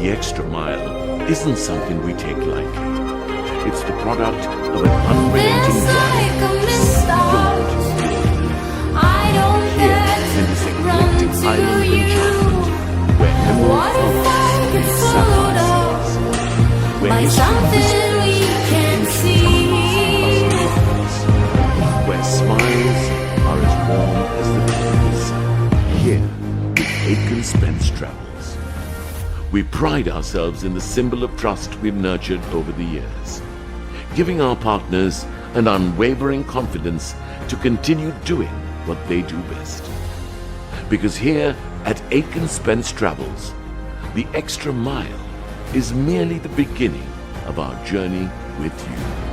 The extra mile isn't something we take lightly. It's the product of an unrelenting drive beyond the ordinary. Here, in this eclectic island of enchantment, where emerald forests meet sapphire seas, where history whispers through where smiles are as warm as the tropical sun. Here, with Aitken Spence Travels, we pride ourselves in the symbol of trust we've nurtured over the years, giving our partners an unwavering confidence to continue doing what they do best. Because here At Aiken Spence Travels, the extra mile is merely the beginning of our journey with you.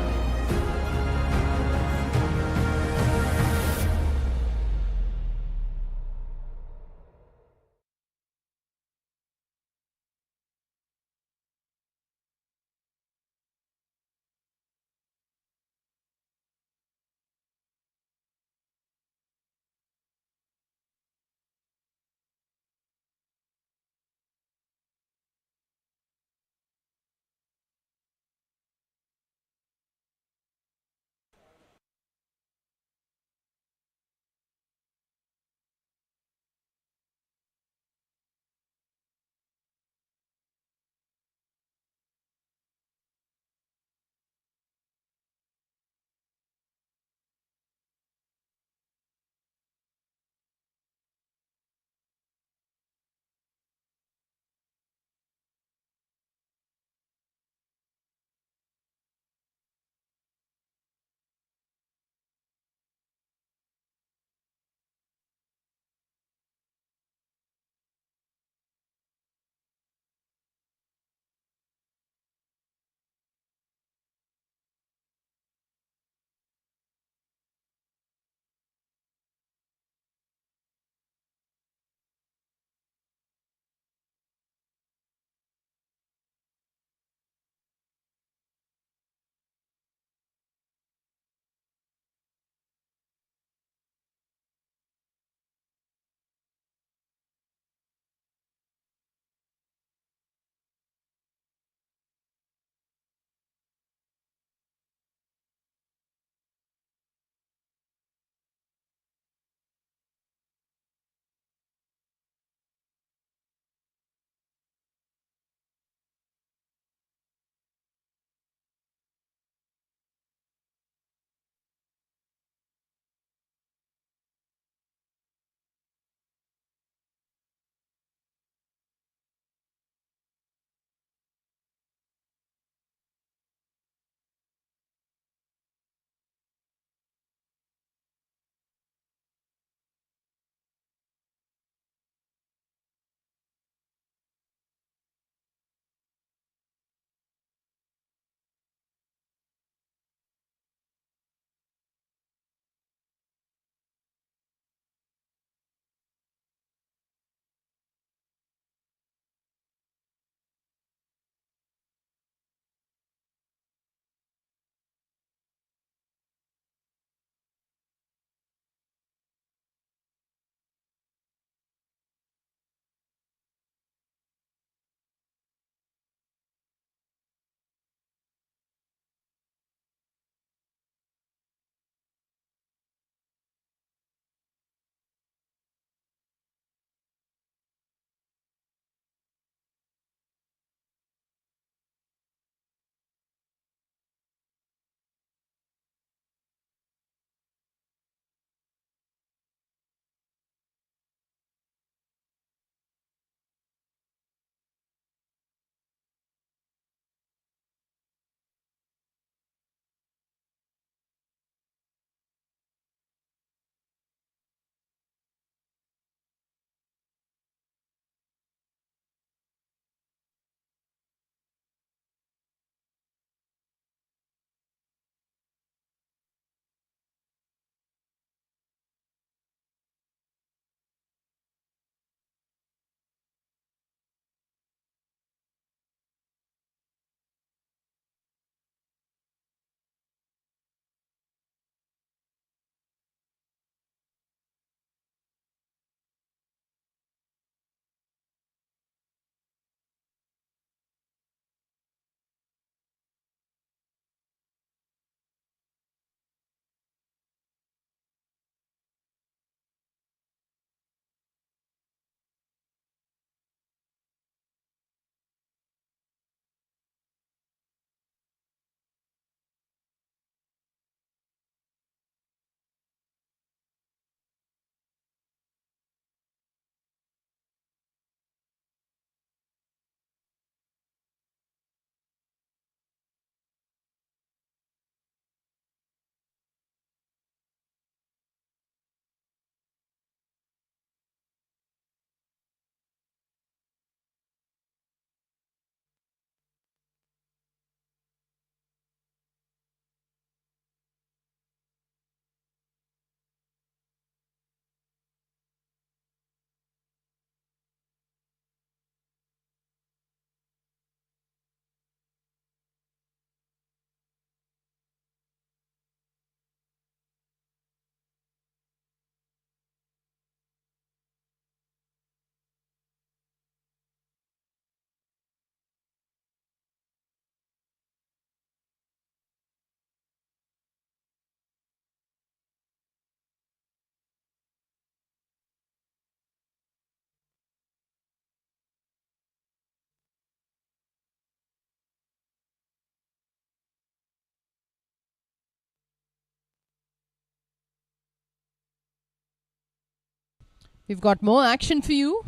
We've got more action for you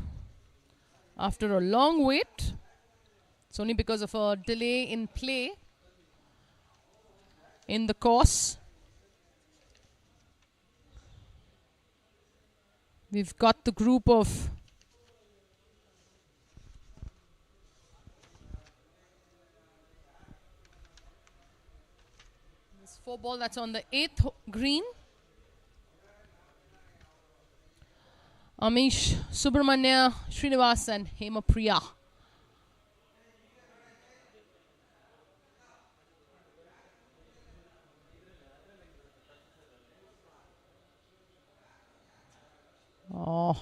after a long wait. It's only because of a delay in play in the course. We've got the group of this 4-ball that's on the 8th green. Amish, Subramanya, Srinivas and Hema Priya. Oh,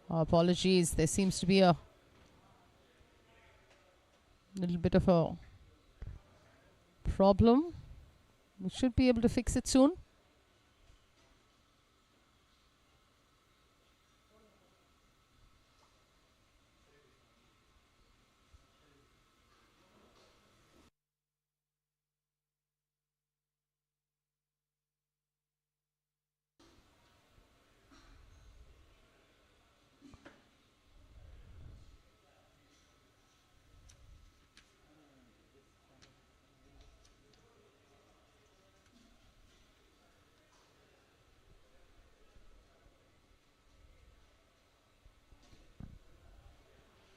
apologies. There seems to be a little bit of a problem. We should be able to fix it soon.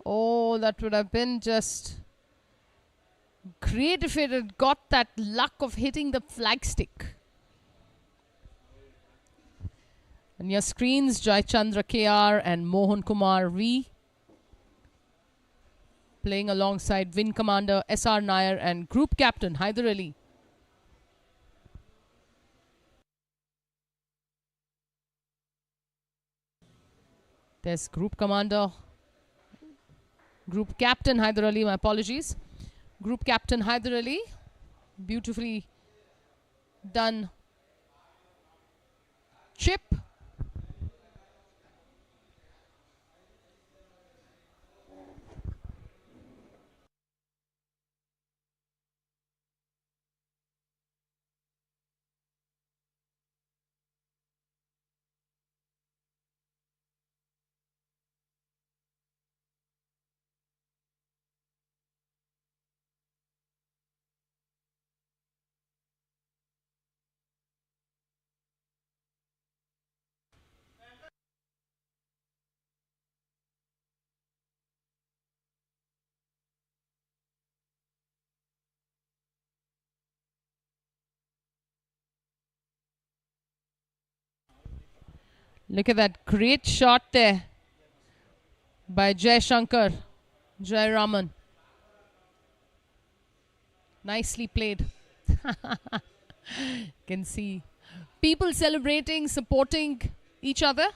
Oh, that would have been just great if it had got that luck of hitting the flagstick. On your screens, Jai Chandra KR and Mohan Kumar V playing alongside Wing Commander SR Nair and Group Captain Hyder Ali. There's Group Commander, Group Captain Hyder Ali, my apologies. Group Captain Hyder Ali, beautifully done chip. Look at that great shot there by Jai Shankar, Jai Raman. Nicely played. Can see people celebrating, supporting each other.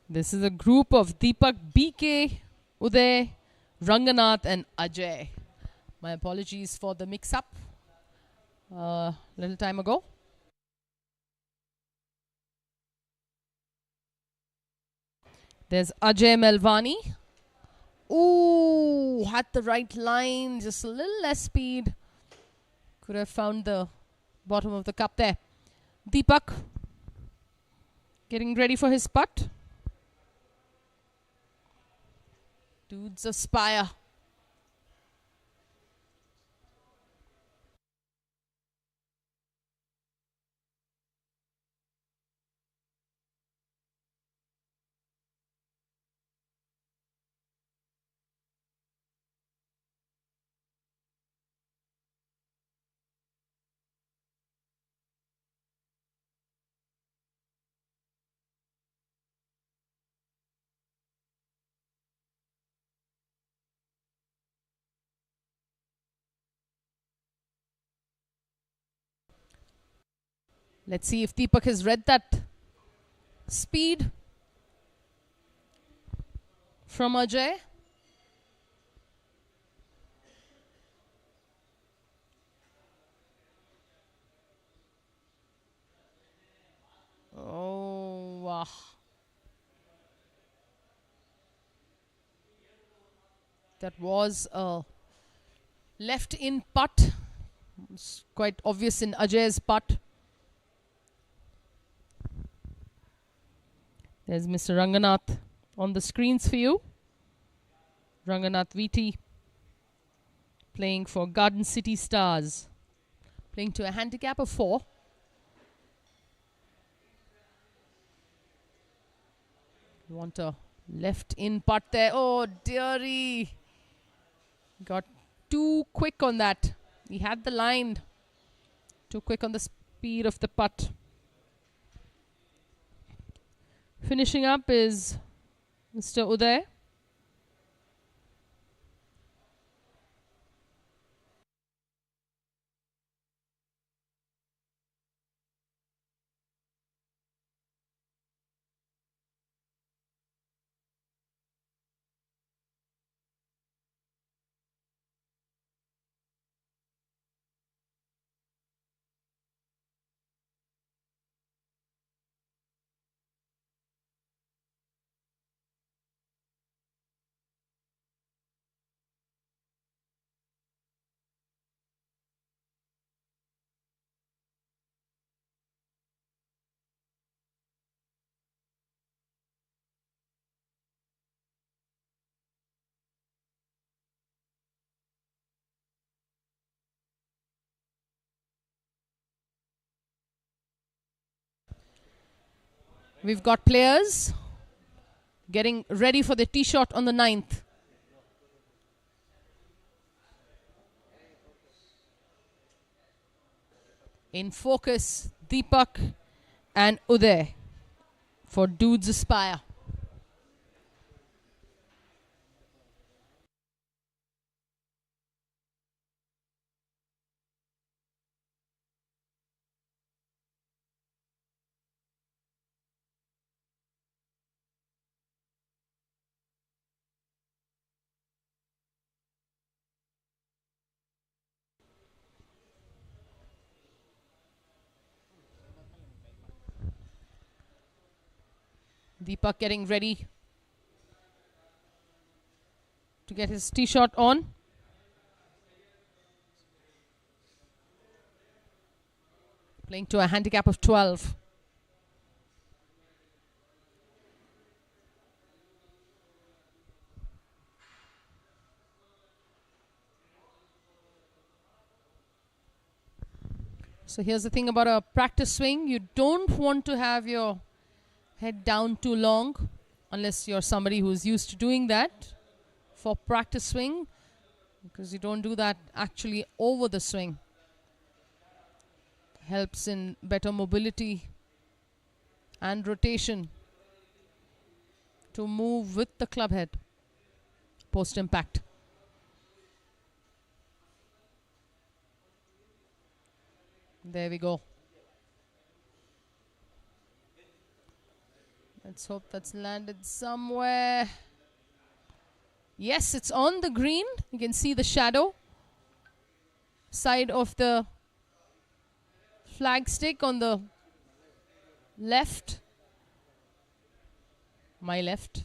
This is a group of Deepak, BK, Uday, Ranganath and Ajay. My apologies for the mix-up a little time ago. There's Ajay Melvani. Ooh, had the right line, just a little less speed. Could have found the bottom of the cup there. Deepak getting ready for his putt. Dudes aspire. Let's see if Deepak has read that speed from Ajay. Oh, wow. That was a left in putt. It's quite obvious in Ajay's putt. There's Mr. Ranganath on the screens for you. Ranganath VT playing for Garden City Stars. Playing to a handicap of 4. You want a left in putt there. Oh, dearie. Got too quick on that. He had the line. Too quick on the speed of the putt. Finishing up is Mr. Uday. We've got players getting ready for the tee shot on the 9th. In focus, Deepak and Uday for Dudes Aspire. Deepak getting ready to get his tee shot on. Playing to a handicap of 12. So here's the thing about a practice swing. You don't want to have your head down too long unless you're somebody who's used to doing that for practice swing, because you don't do that actually over the swing. Helps in better mobility and rotation to move with the club head post impact. There we go. Let's hope that's landed somewhere. Yes, it's on the green. You can see the shadow side of the flag stick on the left. My left.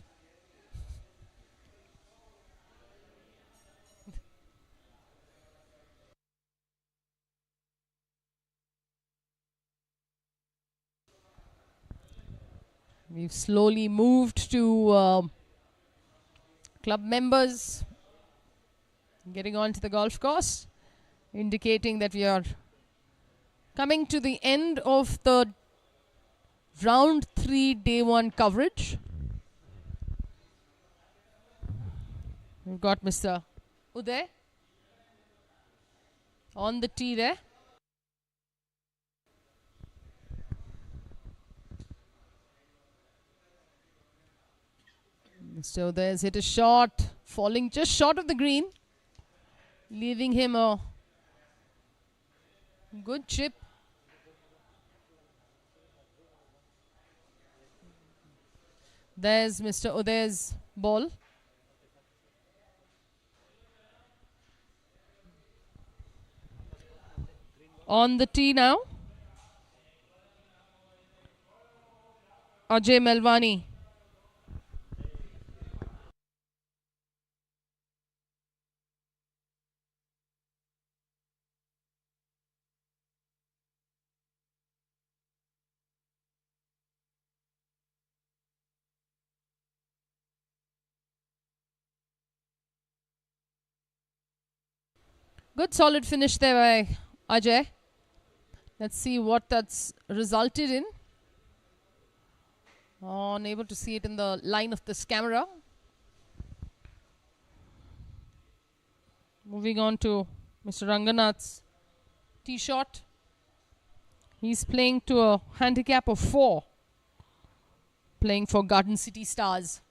We've slowly moved to club members getting onto the golf course, indicating that we are coming to the end of the round 3 day 1 coverage. We've got Mr. Uday on the tee there. So there's hit a shot, falling just short of the green, leaving him a good chip. There's Mr. Uday's ball. On the tee now. Ajay Melwani. Good solid finish there by Ajay. Let's see what that's resulted in. Unable to see it in the line of this camera. Moving on to Mr. Ranganath's tee shot. He's playing to a handicap of 4. Playing for Garden City Stars.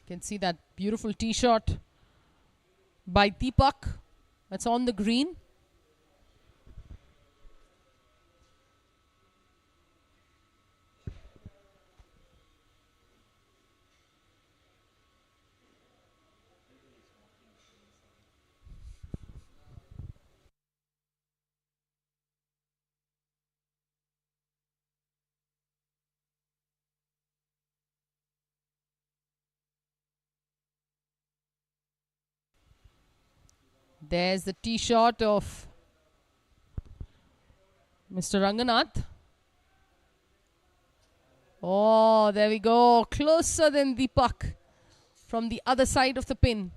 You can see that beautiful tee shot by Deepak. That's on the green. There's the tee shot of Mr. Ranganath. Oh, there we go. Closer than Deepak from the other side of the pin.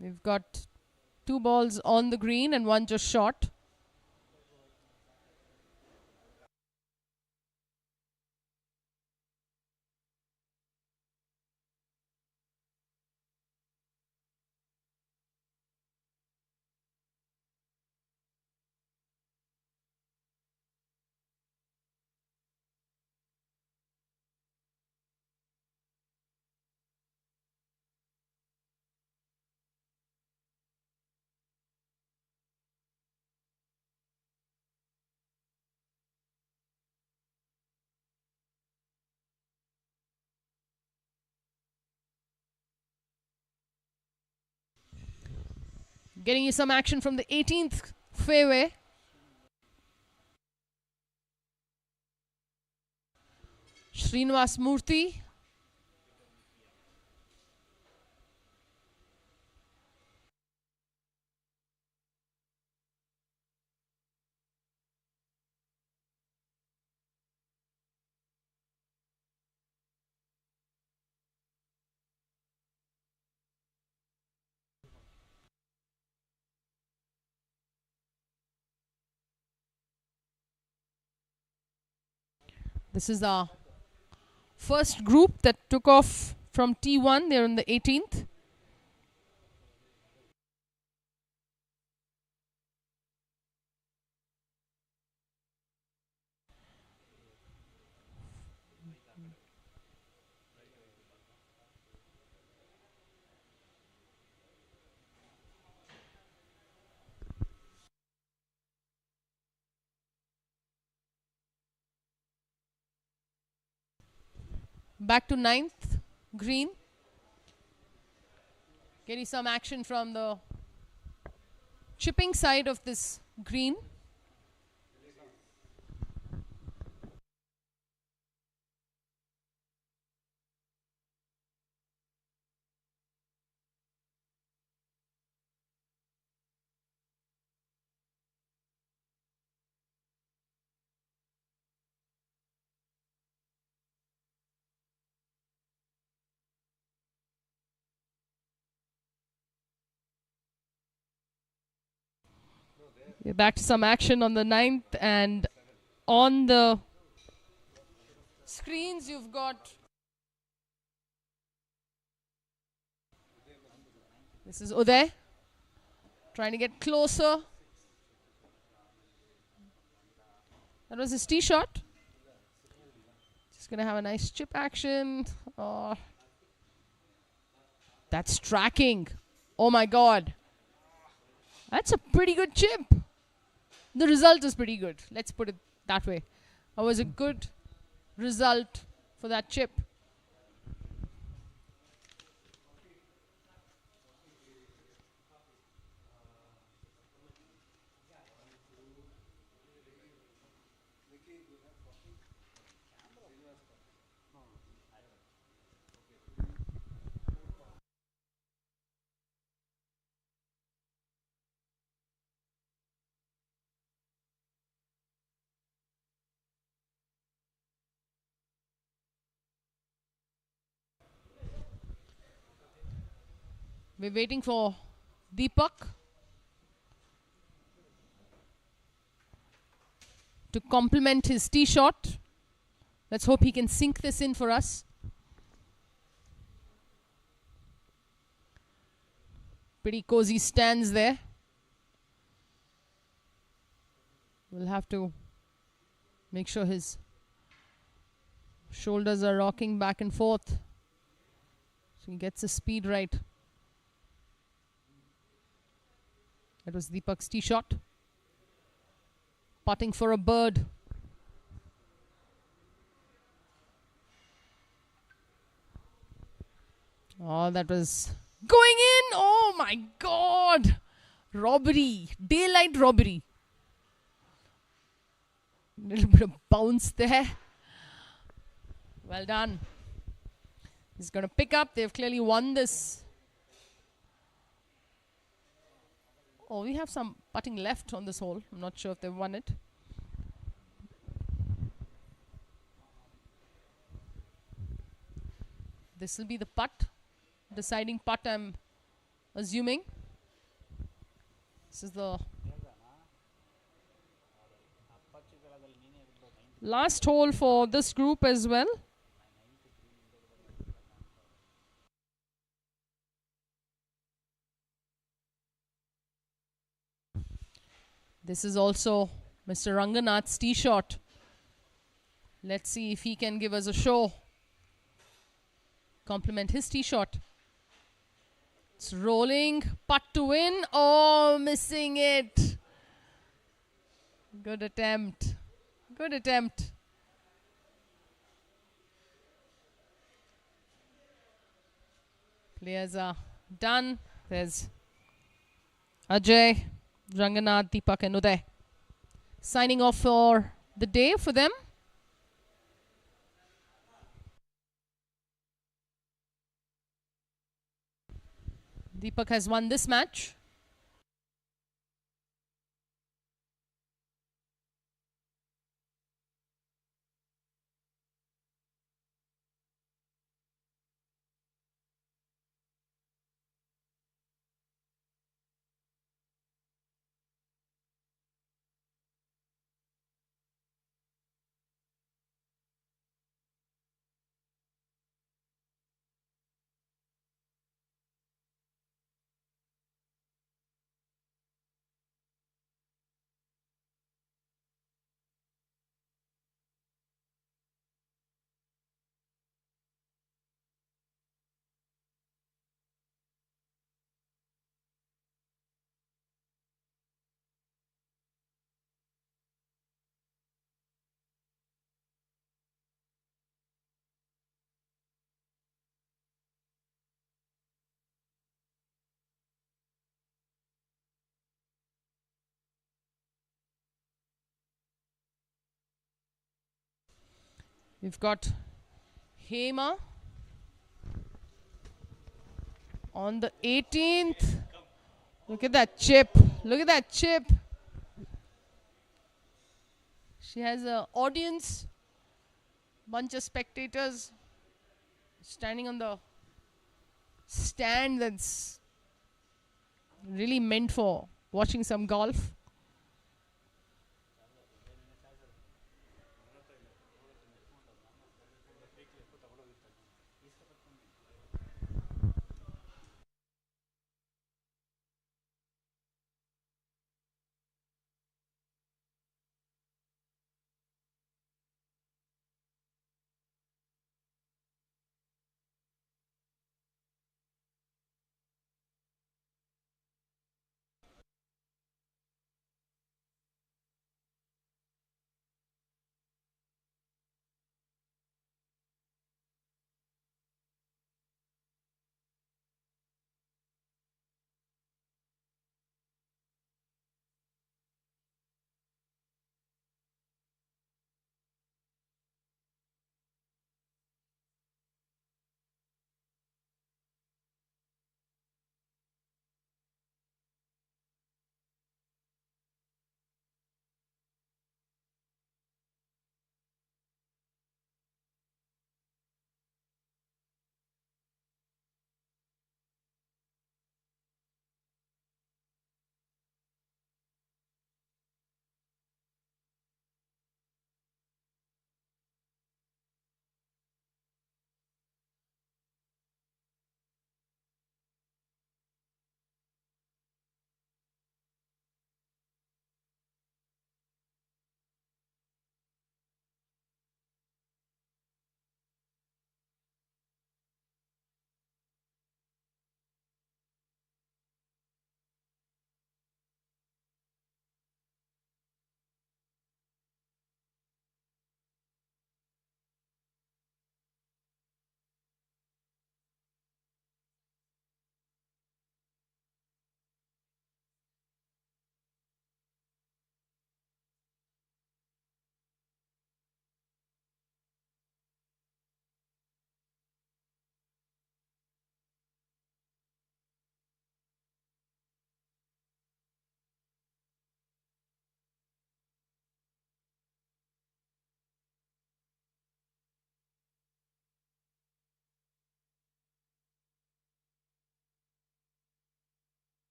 We've got 2 balls on the green and 1 just short. Getting you some action from the 18th fairway. Srinivas Murthy. This is our first group that took off from T1. They're on the 18th. Back to 9th green. Getting some action from the chipping side of this green. We're back to some action on the 9th, and on the screens you've got, this is Uday trying to get closer. That was his tee shot. Just gonna have a nice chip action. Oh, that's tracking. Oh my god, that's a pretty good chip. the result is pretty good. Let's put it that way. It was a good result for that chip. We're waiting for Deepak to complement his tee shot. Let's hope he can sink this in for us. Pretty cozy stands there. We'll have to make sure his shoulders are rocking back and forth so he gets his speed right. That was Deepak's tee shot. Putting for a bird. Oh, that was going in. Oh my God. Robbery. Daylight robbery. Little bit of bounce there. Well done. He's going to pick up. They've clearly won this. Oh, we have some putting left on this hole. I'm not sure if they've won it. This will be the putt. Deciding putt, I'm assuming. This is the last hole for this group as well. This is also Mr. Ranganath's tee shot. Let's see if he can give us a show. Compliment his tee shot. It's rolling. Putt to win. Oh, missing it. Good attempt. Good attempt. Players are done. There's Ajay, Ranganath, Deepak and Uday signing off for the day for them. Deepak has won this match. We've got Hema on the 18th. Look at that chip. Look at that chip. She has an audience, bunch of spectators standing on the stand that's really meant for watching some golf.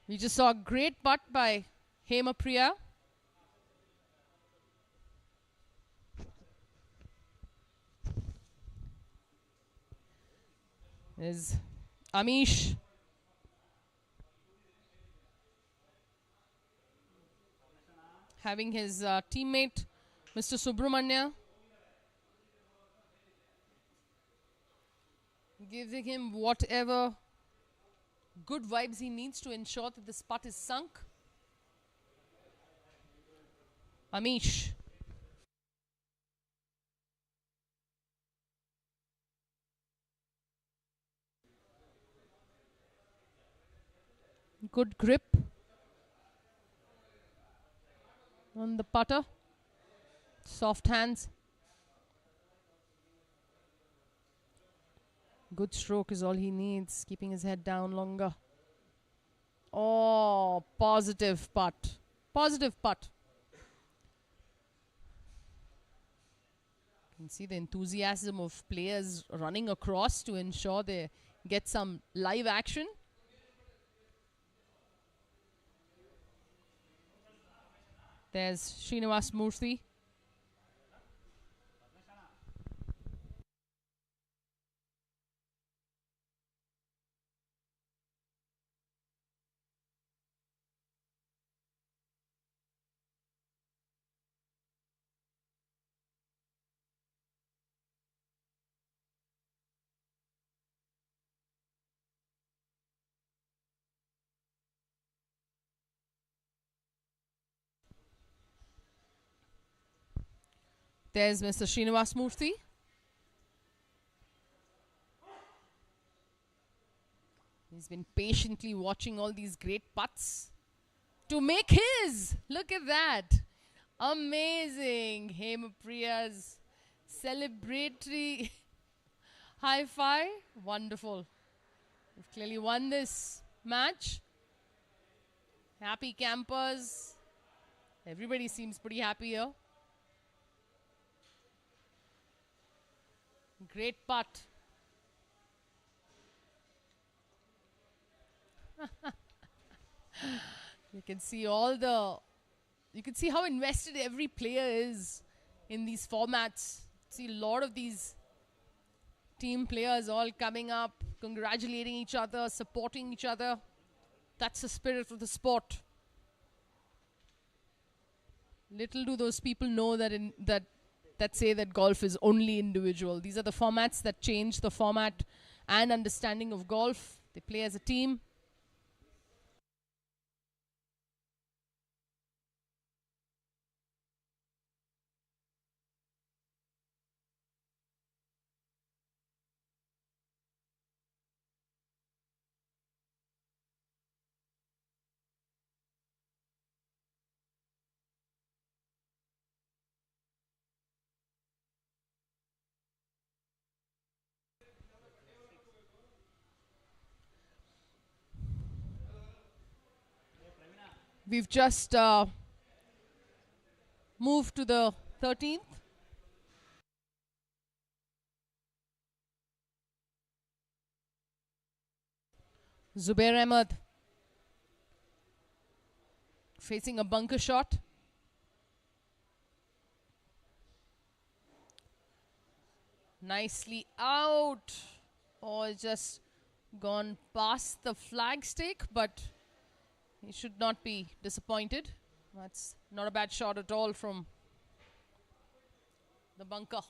We just saw a great putt by Hemapriya. There's Amish. Having his teammate, Mr. Subramanya, giving him whatever good vibes he needs to ensure that this putt is sunk. Amish. Good grip on the putter. Soft hands. Good stroke is all he needs. Keeping his head down longer. Oh, positive putt. Positive putt. You can see the enthusiasm of players running across to ensure they get some live action. There's Srinivas Murthy. There's Mr. Srinivas Murthy. He's been patiently watching all these great putts to make his. Look at that. Amazing. Hemapriya's celebratory high five. Wonderful. We've clearly won this match. Happy campers. Everybody seems pretty happy here. Great putt. You can see you can see how invested every player is in these formats. See a lot of these team players all coming up, congratulating each other, supporting each other. That's the spirit of the sport. Little do those people know that say that golf is only individual. These are the formats that change the format and understanding of golf. They play as a team. We've just moved to the 13th. Zubair Ahmed facing a bunker shot. Nicely out. Oh, just gone past the flagstick, but he should not be disappointed. That's not a bad shot at all from the bunker.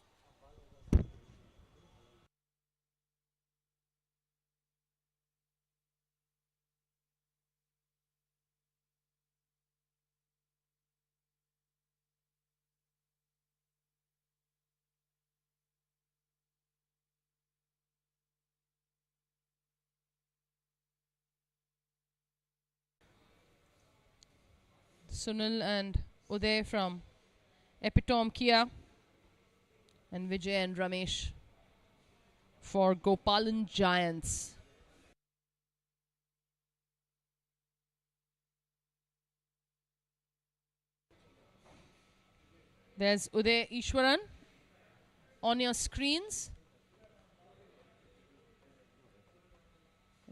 Sunil and Uday from Epitome Kia, and Vijay and Ramesh for Gopalan Giants. There's Uday Ishwaran on your screens.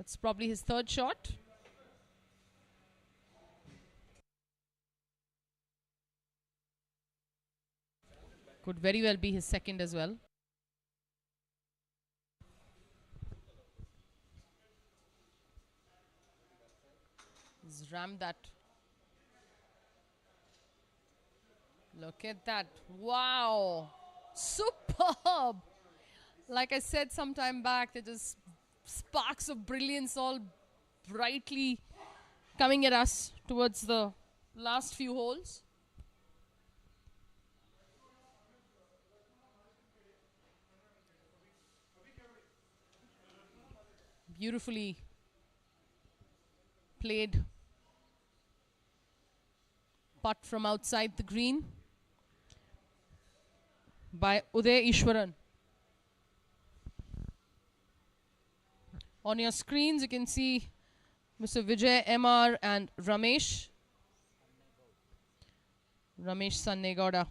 That's probably his third shot. Could very well be his second as well. He's rammed that. Look at that. Wow. Superb. Like I said some time back, there just sparks of brilliance all brightly coming at us towards the last few holes. Beautifully played putt from outside the green by Uday Ishwaran. On your screens, you can see Mr. Vijay MR and Ramesh Sannegowda.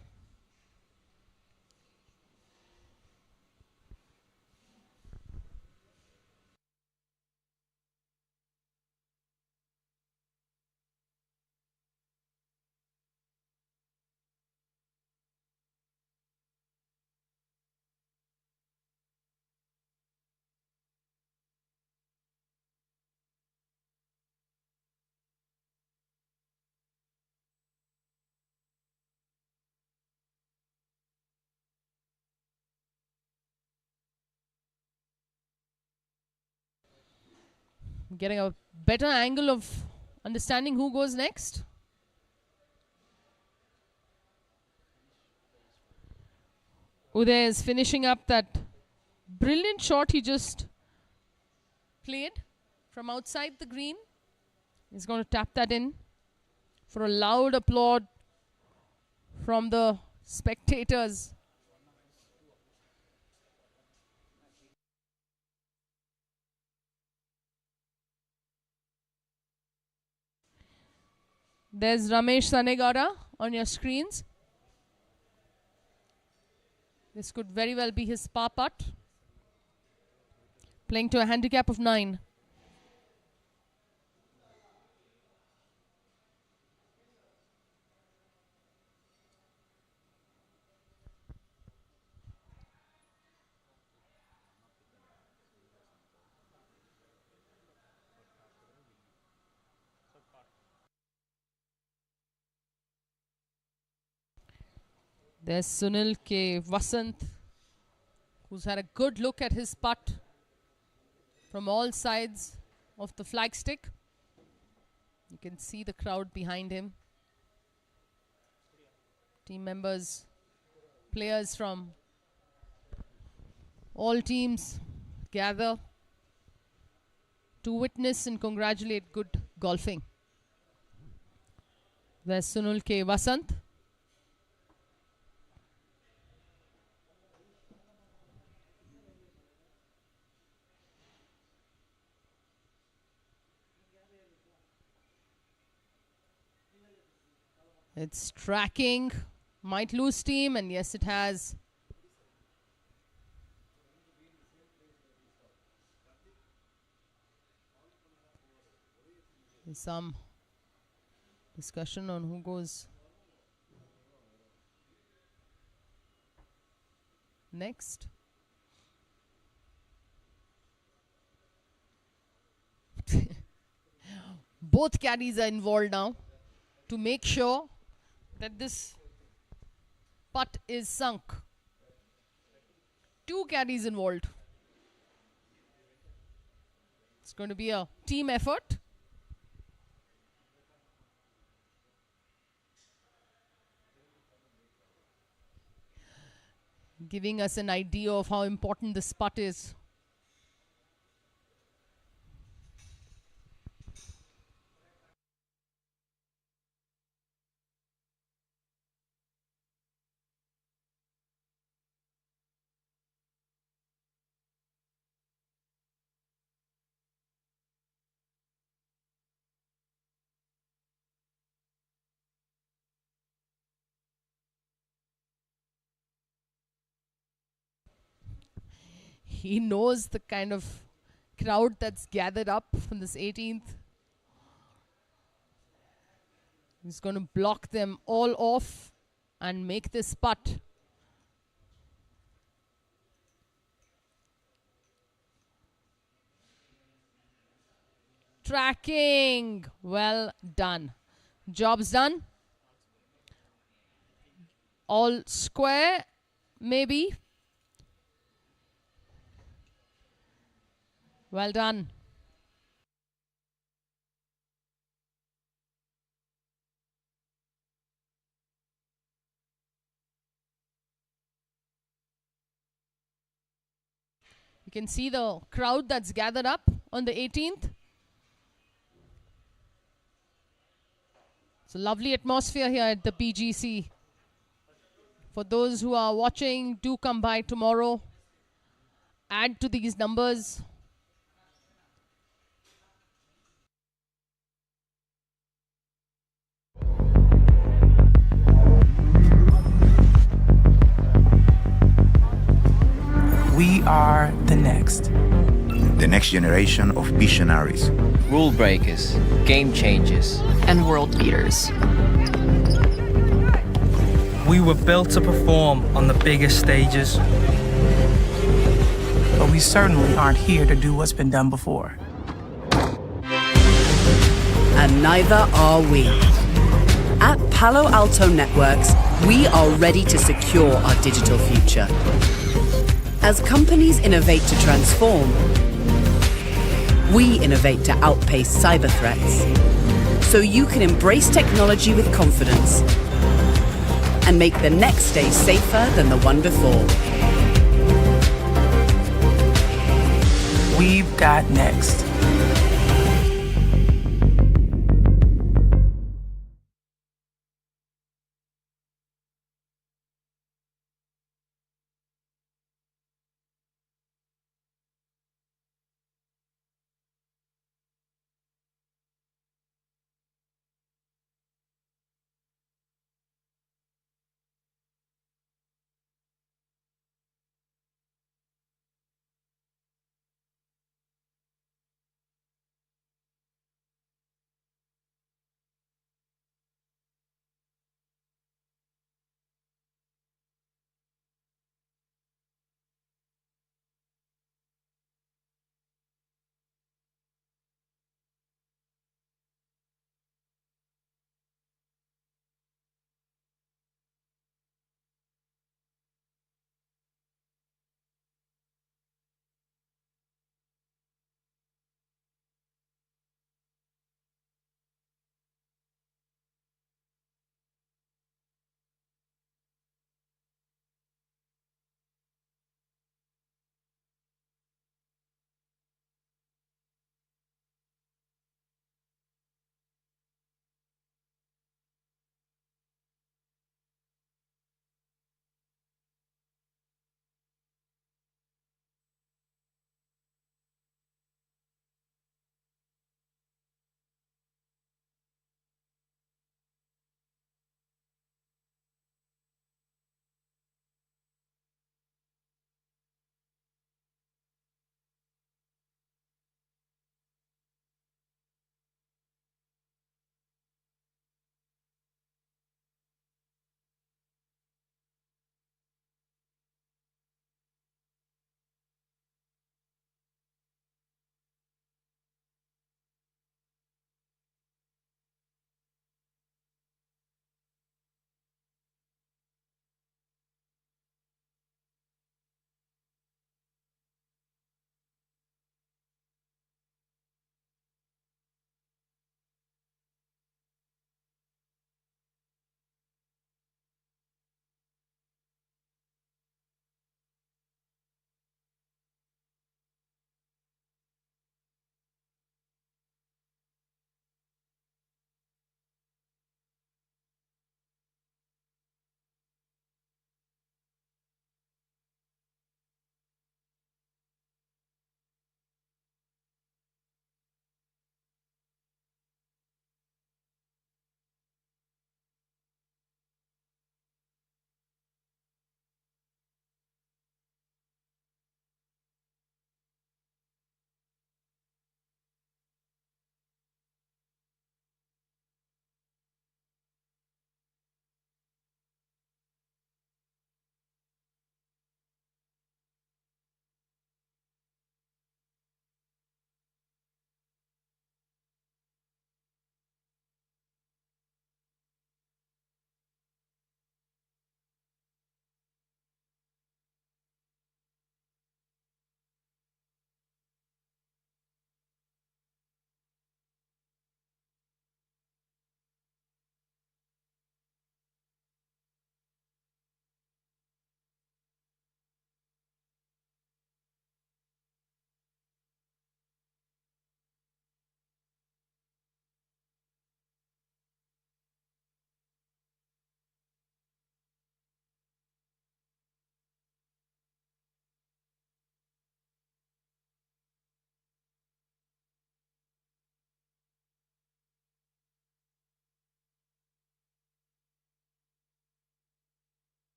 Getting a better angle of understanding who goes next. Uday is finishing up that brilliant shot he just played from outside the green. He's going to tap that in for a loud applaud from the spectators. There's Ramesh Sannegowda on your screens. This could very well be his par putt. Playing to a handicap of 9. There's Sunil K. Vasant, who's had a good look at his putt from all sides of the flagstick. You can see the crowd behind him. Team members, players from all teams gather to witness and congratulate good golfing. There's Sunil K. Vasant. It's tracking, might lose steam, and yes, it has. There's some discussion on who goes next. Both caddies are involved now to make sure that this putt is sunk. 2 caddies involved. It's going to be a team effort. Giving us an idea of how important this putt is. He knows the kind of crowd that's gathered up on this 18th. He's going to block them all off and make this putt. Tracking. Well done. Job's done. All square, maybe. Well done. You can see the crowd that's gathered up on the 18th. It's a lovely atmosphere here at the BGC. For those who are watching, do come by tomorrow. Add to these numbers. We are the next. The next generation of visionaries. Rule breakers, game changers, and world beaters. We were built to perform on the biggest stages. But we certainly aren't here to do what's been done before. And neither are we. At Palo Alto Networks, we are ready to secure our digital future. As companies innovate to transform, we innovate to outpace cyber threats. So you can embrace technology with confidence and make the next day safer than the one before. We've got next.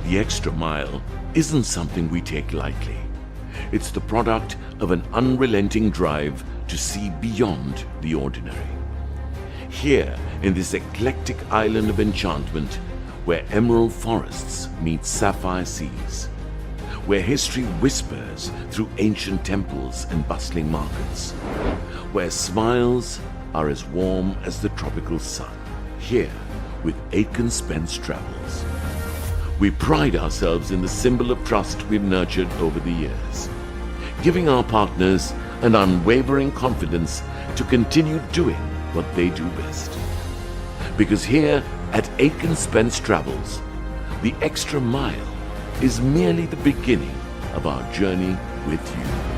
The extra mile isn't something we take lightly. It's the product of an unrelenting drive to see beyond the ordinary. Here, in this eclectic island of enchantment, where emerald forests meet sapphire seas, where history whispers through ancient temples and bustling markets, where smiles are as warm as the tropical sun. Here, with Aitken Spence Travels, we pride ourselves in the symbol of trust we've nurtured over the years, giving our partners an unwavering confidence to continue doing what they do best. Because here at Aitken Spence Travels, the extra mile is merely the beginning of our journey with you.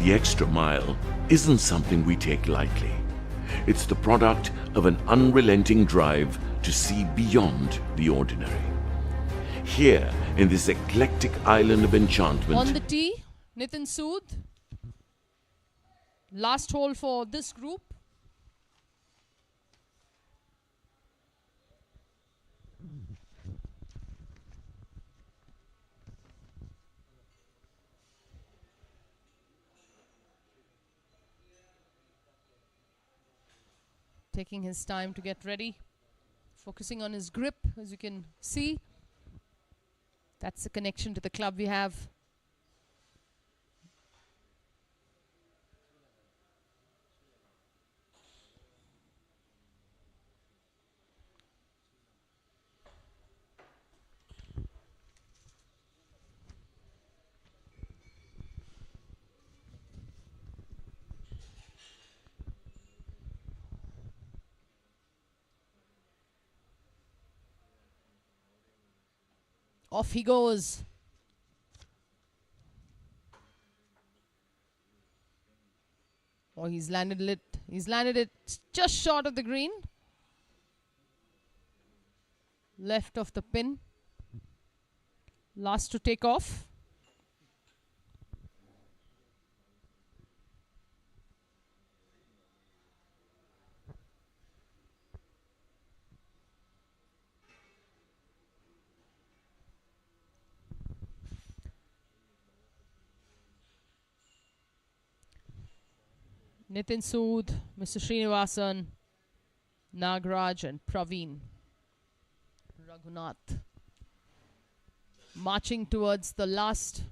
The extra mile isn't something we take lightly. It's the product of an unrelenting drive to see beyond the ordinary. Here, in this eclectic island of enchantment, on the tee, Nitin Sood. Last hole for this group. Taking his time to get ready. Focusing on his grip, as you can see. That's the connection to the club we have. Off he goes. Oh, he's landed it. He's landed it just short of the green. Left of the pin. Last to take off. Nitin Sood, Mr. Srinivasan, Nagraj and Praveen. Raghunath. Marching towards the last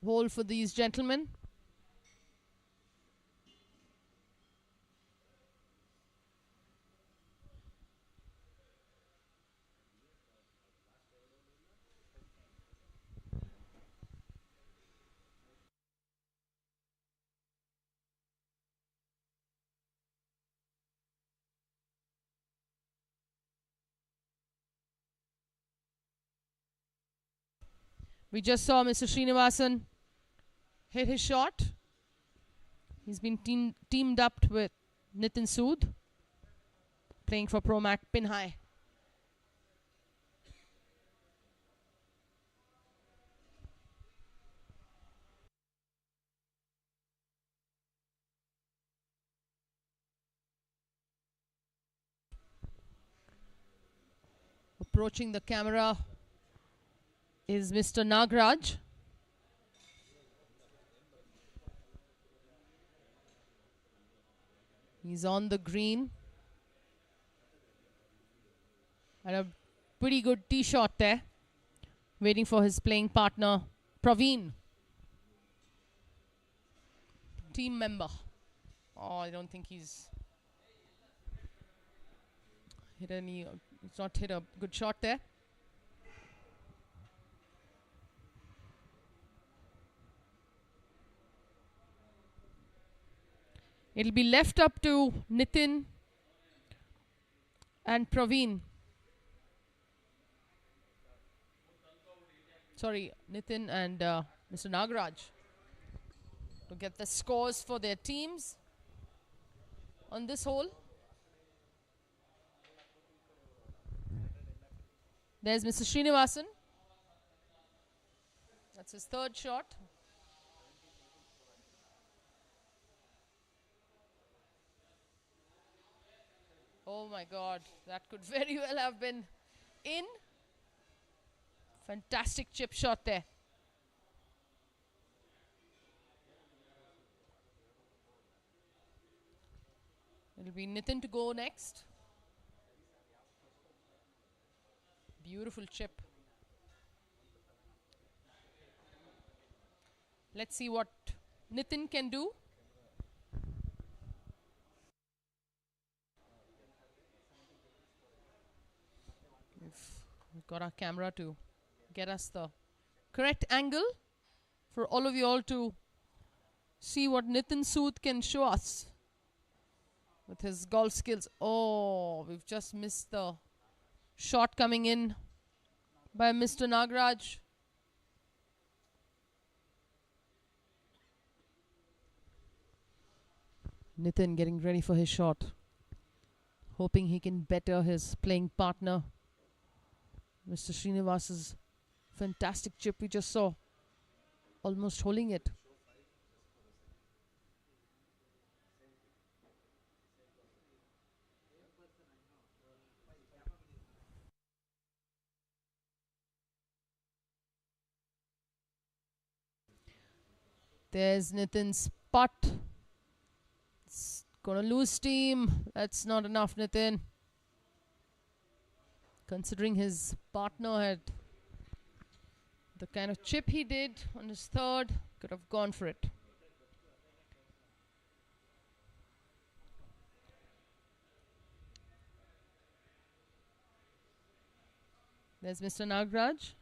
hole for these gentlemen. We just saw Mr. Srinivasan hit his shot. He's been teamed up with Nitin Sood, playing for Promac Pin High. Approaching the camera is Mr. Nagraj. He's on the green. And a pretty good tee shot there. Waiting for his playing partner, Praveen. Team member. Oh, I don't think he's hit any, it's not hit a good shot there. It'll be left up to Nitin and Praveen. Sorry, Nitin and Mr. Nagraj to get the scores for their teams on this hole. There's Mr. Srinivasan. That's his third shot. Oh my God, that could very well have been in. Fantastic chip shot there. It'll be Nitin to go next. Beautiful chip. Let's see what Nitin can do. We've got our camera to get us the correct angle for all of you all to see what Nitin Sood can show us with his golf skills. Oh, we've just missed the shot coming in by Mr. Nagraj. Nitin getting ready for his shot, hoping he can better his playing partner. Mr. Srinivas's fantastic chip we just saw, almost holding it. There's Nitin's putt. It's gonna lose steam. That's not enough, Nitin. Considering his partner had the kind of chip he did on his third, could have gone for it. There's Mr. Nagraj.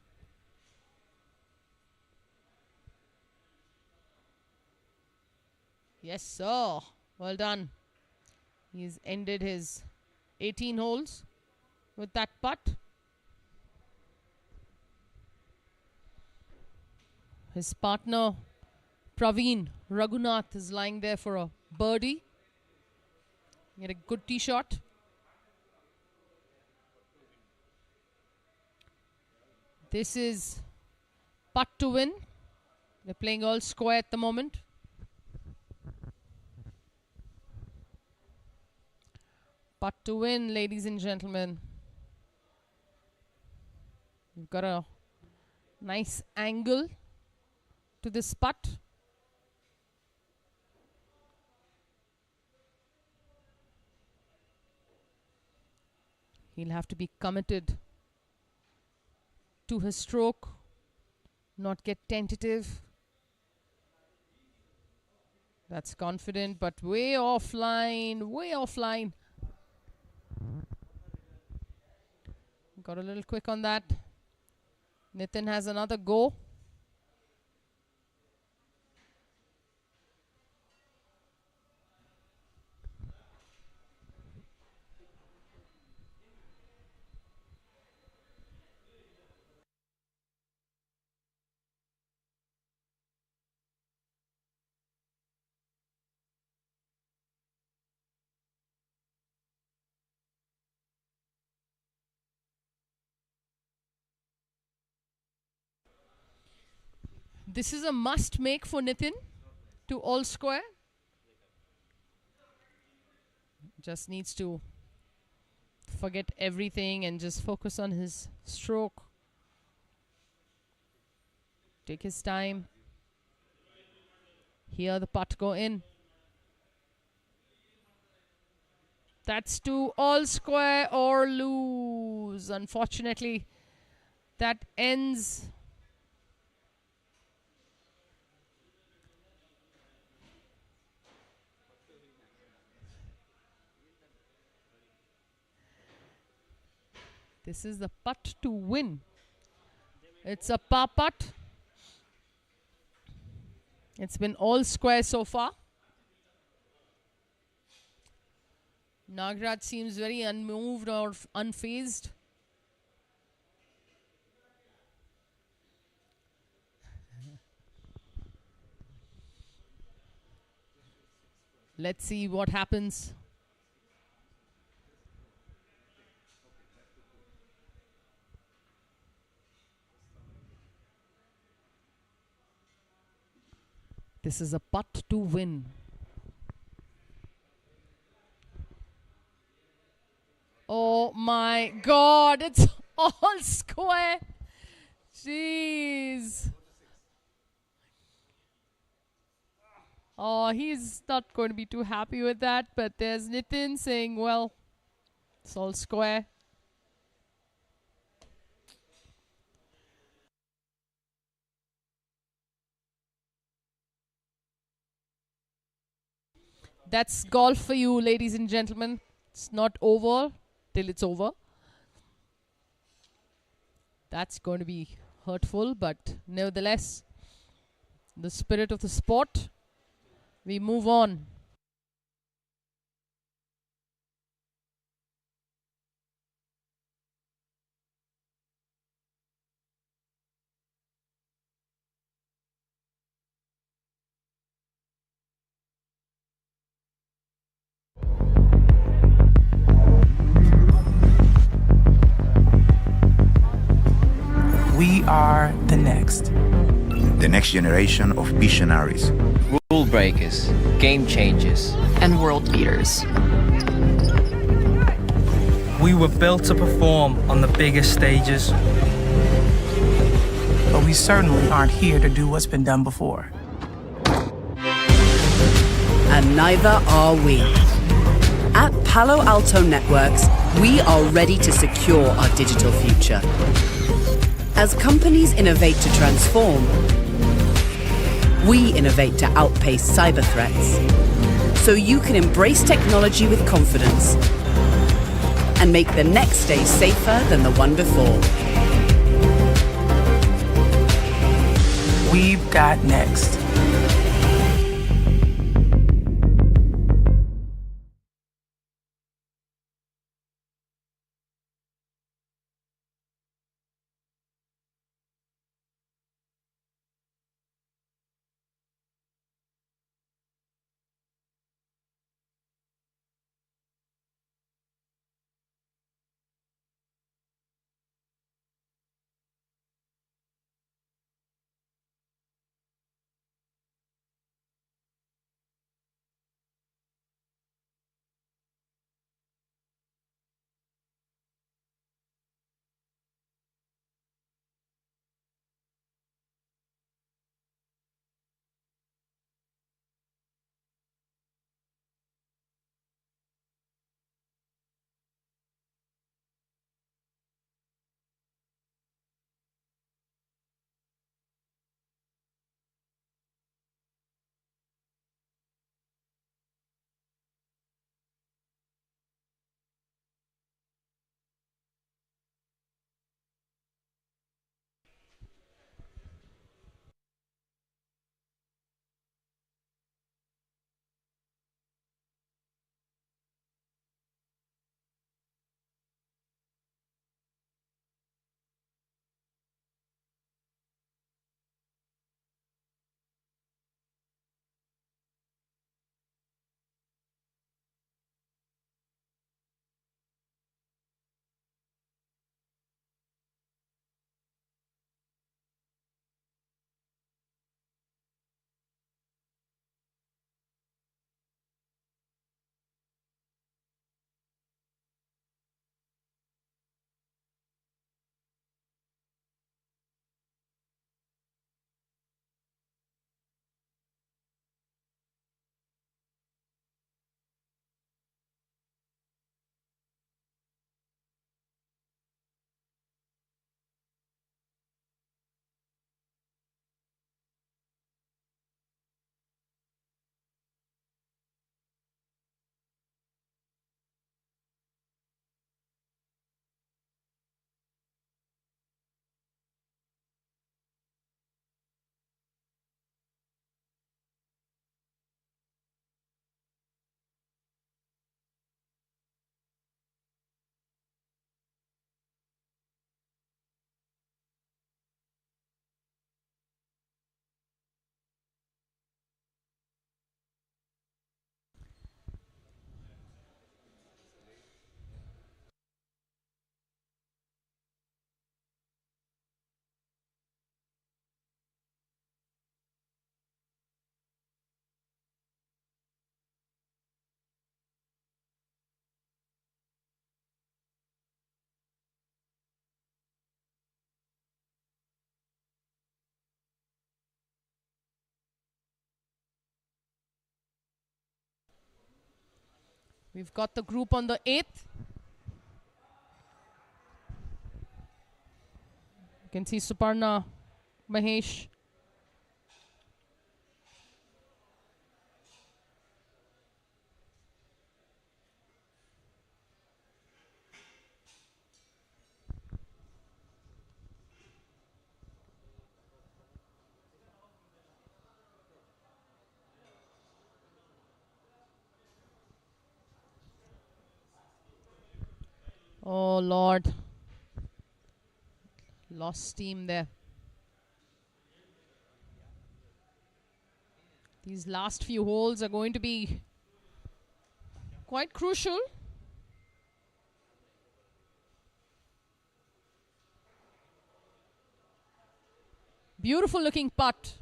Yes, sir. Well done. He's ended his 18 holes with that putt. His partner, Praveen Raghunath, is lying there for a birdie. He had a good tee shot. This is putt to win. They're playing all square at the moment. Putt to win, ladies and gentlemen. You've got a nice angle to this putt. He'll have to be committed to his stroke, not get tentative. That's confident, but way offline, way offline. Got a little quick on that. Nitin has another go. This is a must make for Nitin to all square. Just needs to forget everything and just focus on his stroke. Take his time. Here the putt go in. That's to all square or lose. Unfortunately, that ends. This is the putt to win. It's a par putt. It's been all square so far. Nagraj seems very unmoved or unfazed. Let's see what happens. This is a putt to win. Oh my God, it's all square. Jeez. Oh, he's not going to be too happy with that, but there's Nitin saying, well, it's all square. That's golf for you, ladies and gentlemen. It's not over till it's over. That's going to be hurtful, but nevertheless, the spirit of the sport. We move on. are the next. The next generation of visionaries. Rule breakers, game changers, and world beaters. We were built to perform on the biggest stages. But we certainly aren't here to do what's been done before. And neither are we. At Palo Alto Networks, we are ready to secure our digital future. As companies innovate to transform, we innovate to outpace cyber threats. So you can embrace technology with confidence and make the next day safer than the one before. We've got next. We've got the group on the 8th. You can see Suparna, Mahesh. Oh Lord. Lost steam there. These last few holes are going to be quite crucial. Beautiful looking putt.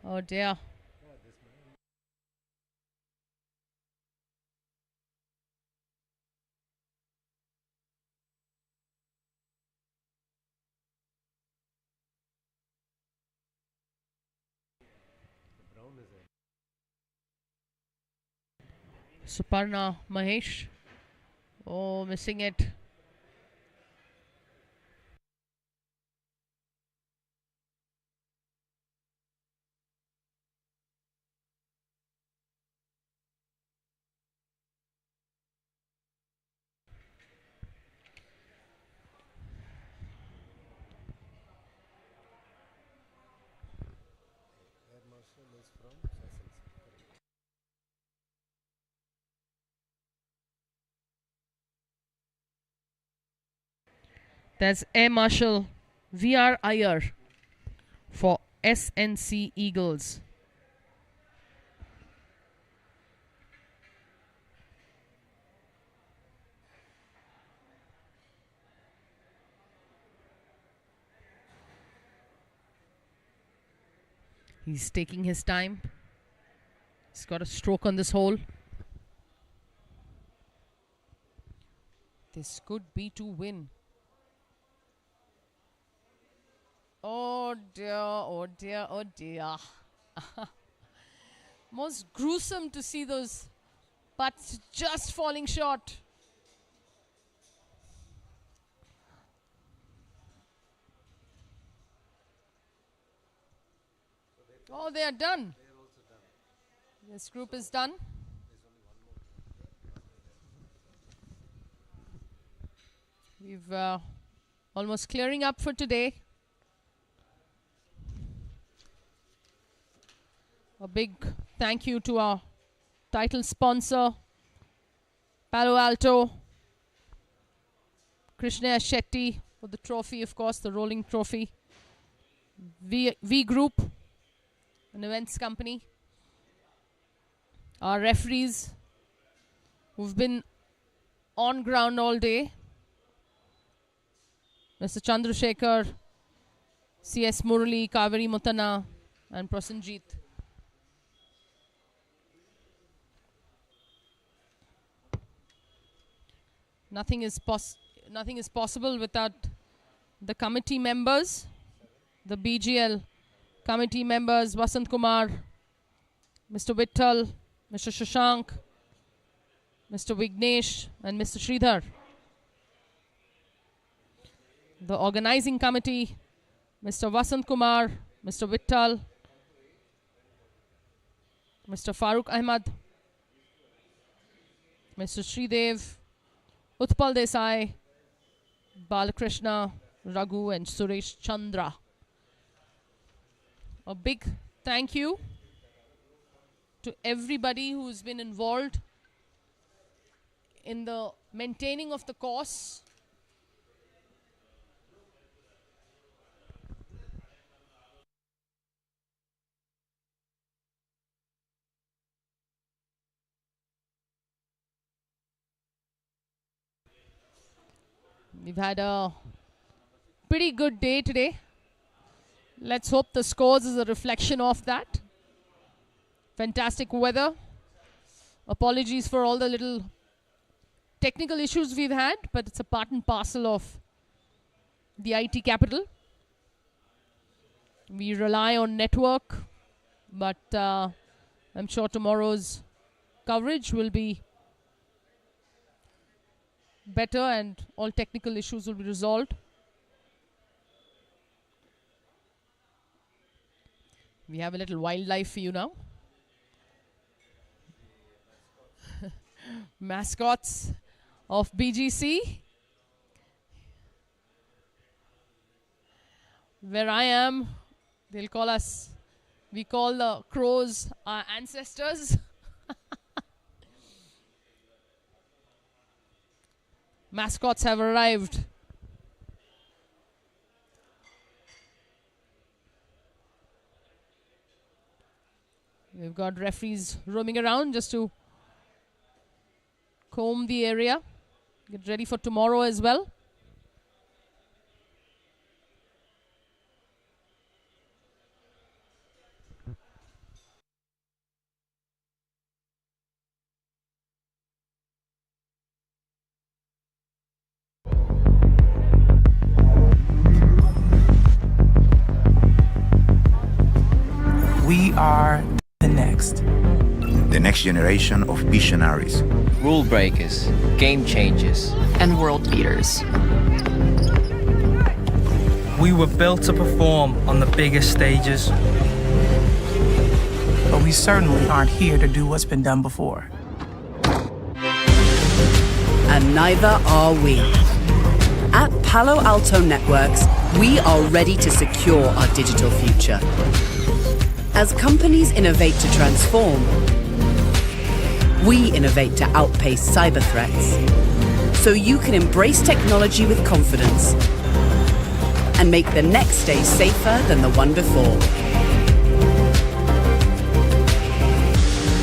Oh dear. Suparna Mahesh. Oh, missing it. There's Air Marshal VR Iyer for SNC Eagles. He's taking his time. He's got a stroke on this hole. This could be to win. Oh dear, oh dear, oh dear. Most gruesome to see those putts just falling short. Oh, they are done. This group is done. We've almost clearing up for today. A big thank you to our title sponsor, Palo Alto, Krishna Shetty for the trophy, of course, the rolling trophy. V Group, an events company. Our referees who've been on ground all day. Mr. Chandrasekhar, C.S. Murali, Kaveri Mutana, and Prasenjit. Nothing is possible without the committee members, the BGL committee members, Vasant Kumar, Mr. Vittal, Mr. Shashank, Mr. Vignesh, and Mr. Sridhar. The organizing committee, Mr. Vasant Kumar, Mr. Vittal, Mr. Farooq Ahmad, Mr. Sridev, Utpal Desai, Balakrishna, Raghu, and Suresh Chandra. A big thank you to everybody who's been involved in the maintaining of the course. We've had a pretty good day today. Let's hope the scores is a reflection of that. Fantastic weather. Apologies for all the little technical issues we've had, but it's a part and parcel of the IT capital. We rely on network, but I'm sure tomorrow's coverage will be better and all technical issues will be resolved. We have a little wildlife for you now. mascots of BGC. Where I am, they'll call us, we call the crows our ancestors. Mascots have arrived. We've got referees roaming around just to comb the area, get ready for tomorrow as well. We are the next. The next generation of visionaries. Rule breakers, game changers, and world beaters. We were built to perform on the biggest stages. But we certainly aren't here to do what's been done before. And neither are we. At Palo Alto Networks, we are ready to secure our digital future. As companies innovate to transform, we innovate to outpace cyber threats. So you can embrace technology with confidence and make the next day safer than the one before.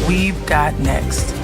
We've got next.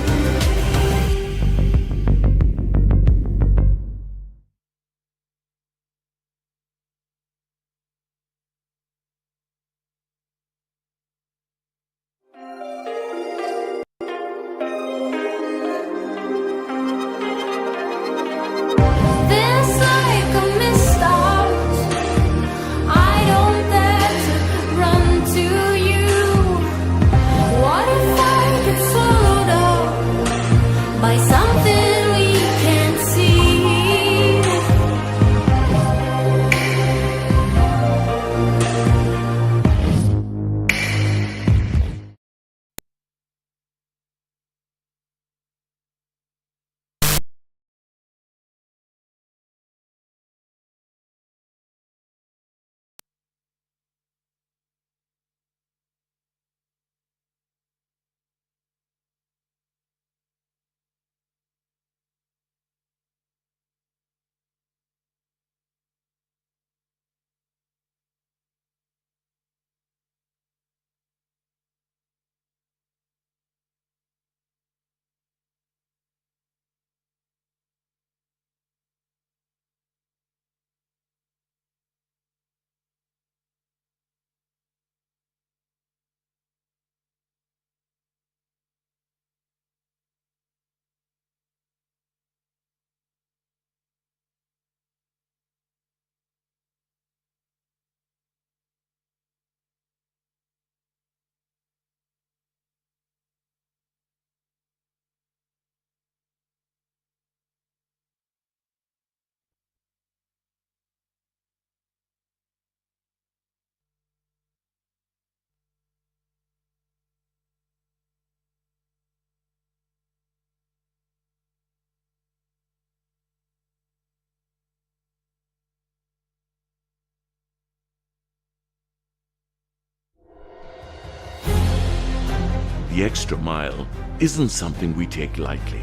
The extra mile isn't something we take lightly.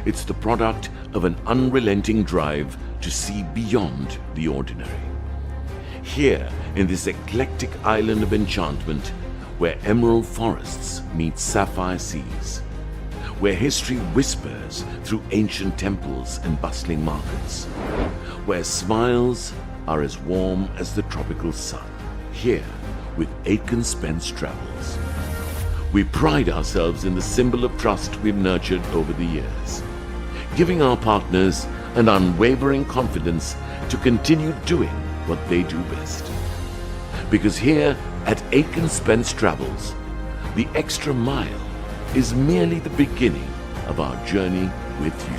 It's the product of an unrelenting drive to see beyond the ordinary. Here, in this eclectic island of enchantment, where emerald forests meet sapphire seas, where history whispers through ancient temples and bustling markets, where smiles are as warm as the tropical sun. Here, with Aitken Spence Travels, we pride ourselves in the symbol of trust we've nurtured over the years, giving our partners an unwavering confidence to continue doing what they do best. Because here at Aitken Spence Travels, the extra mile is merely the beginning of our journey with you.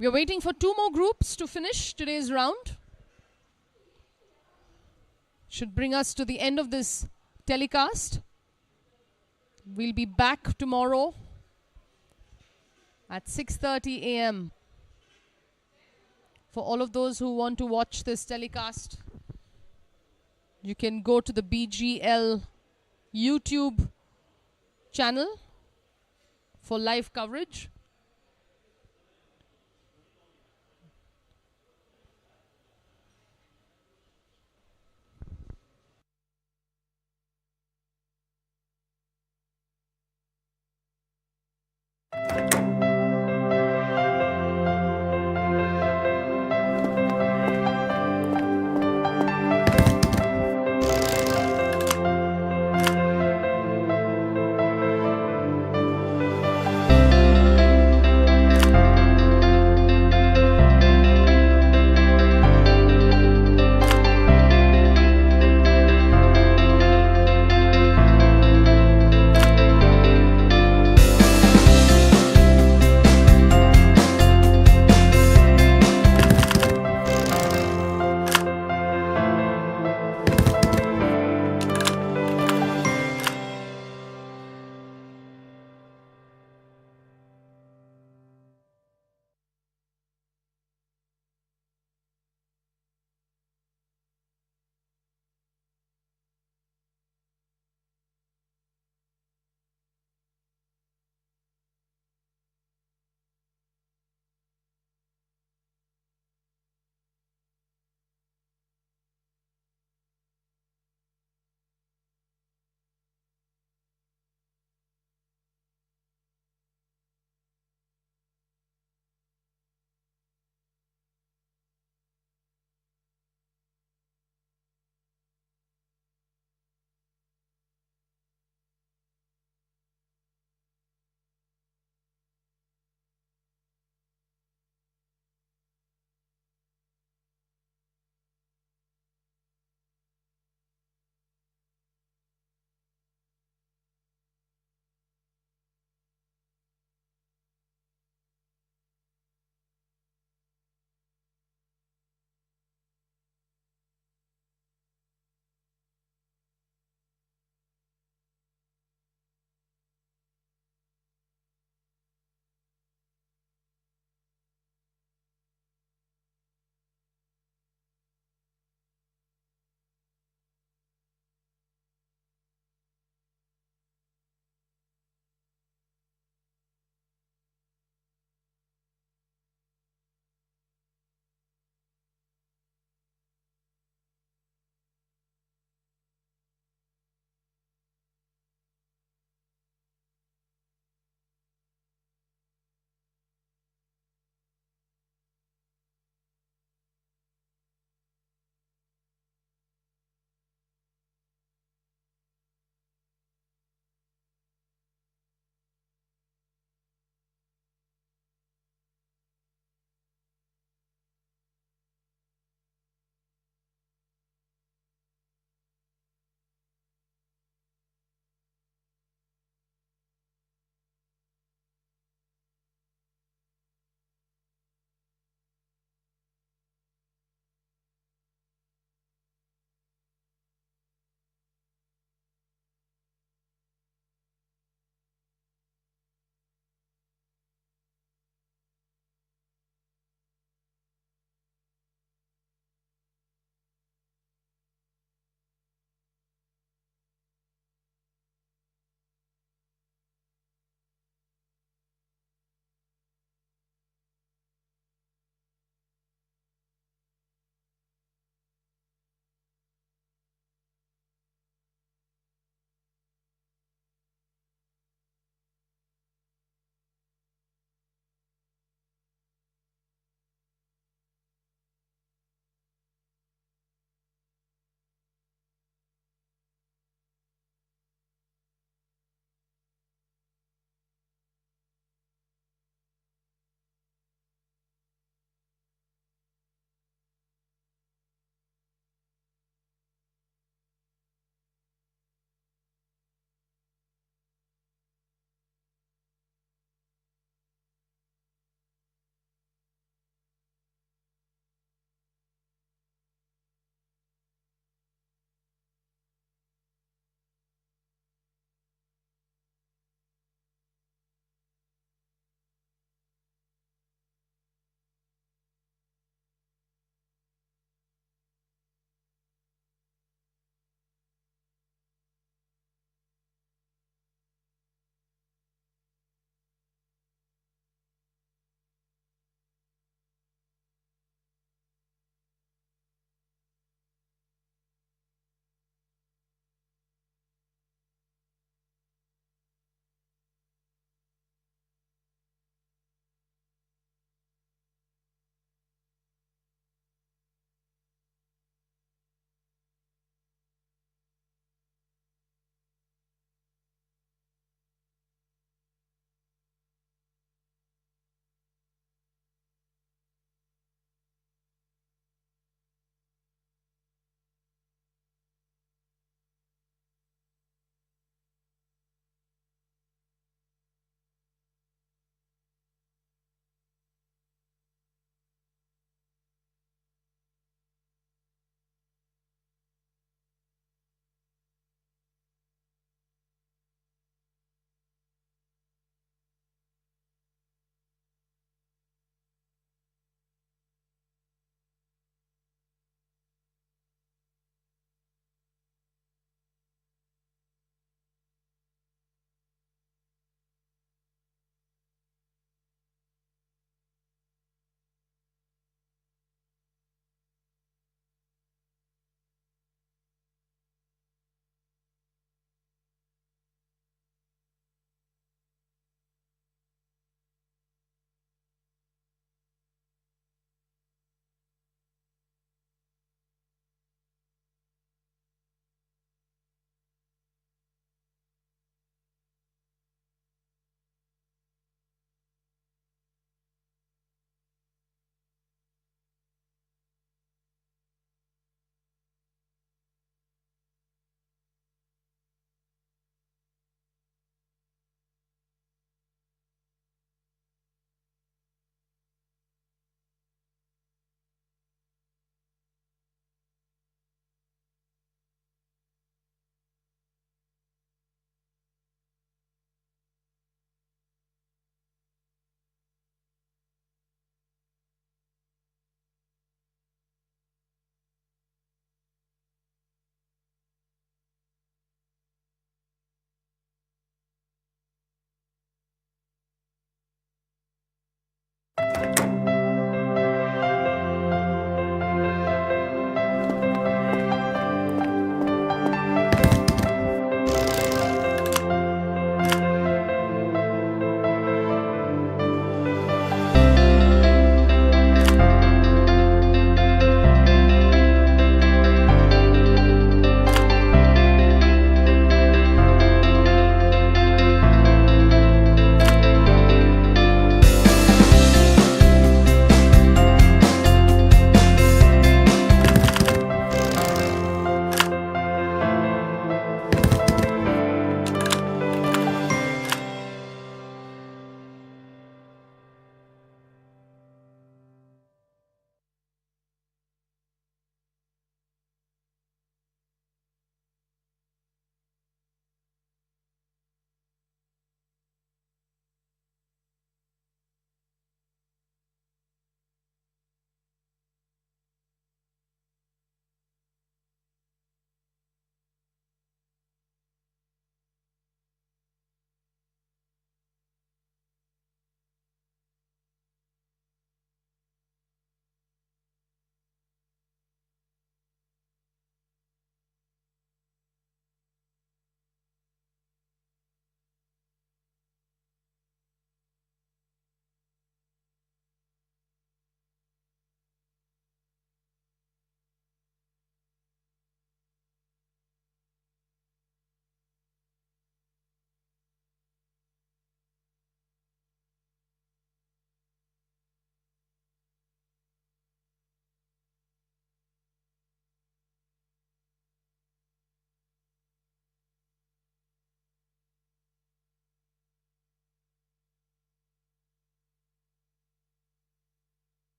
We are waiting for 2 more groups to finish today's round. Should bring us to the end of this telecast. We'll be back tomorrow at 6:30 a.m. For all of those who want to watch this telecast, you can go to the BGL YouTube channel for live coverage.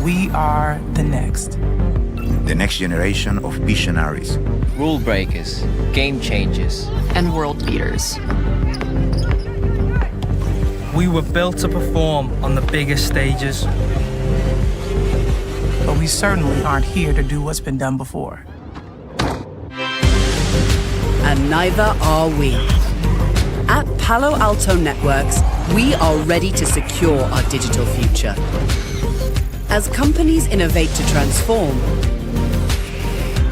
We are the next. The next generation of visionaries. Rule breakers, game changers, and world beaters. We were built to perform on the biggest stages. But we certainly aren't here to do what's been done before. And neither are we. At Palo Alto Networks, we are ready to secure our digital future. As companies innovate to transform,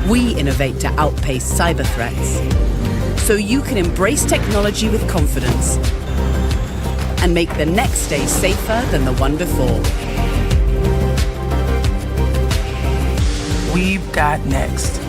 we innovate to outpace cyber threats. So you can embrace technology with confidence and make the next day safer than the one before. We've got next.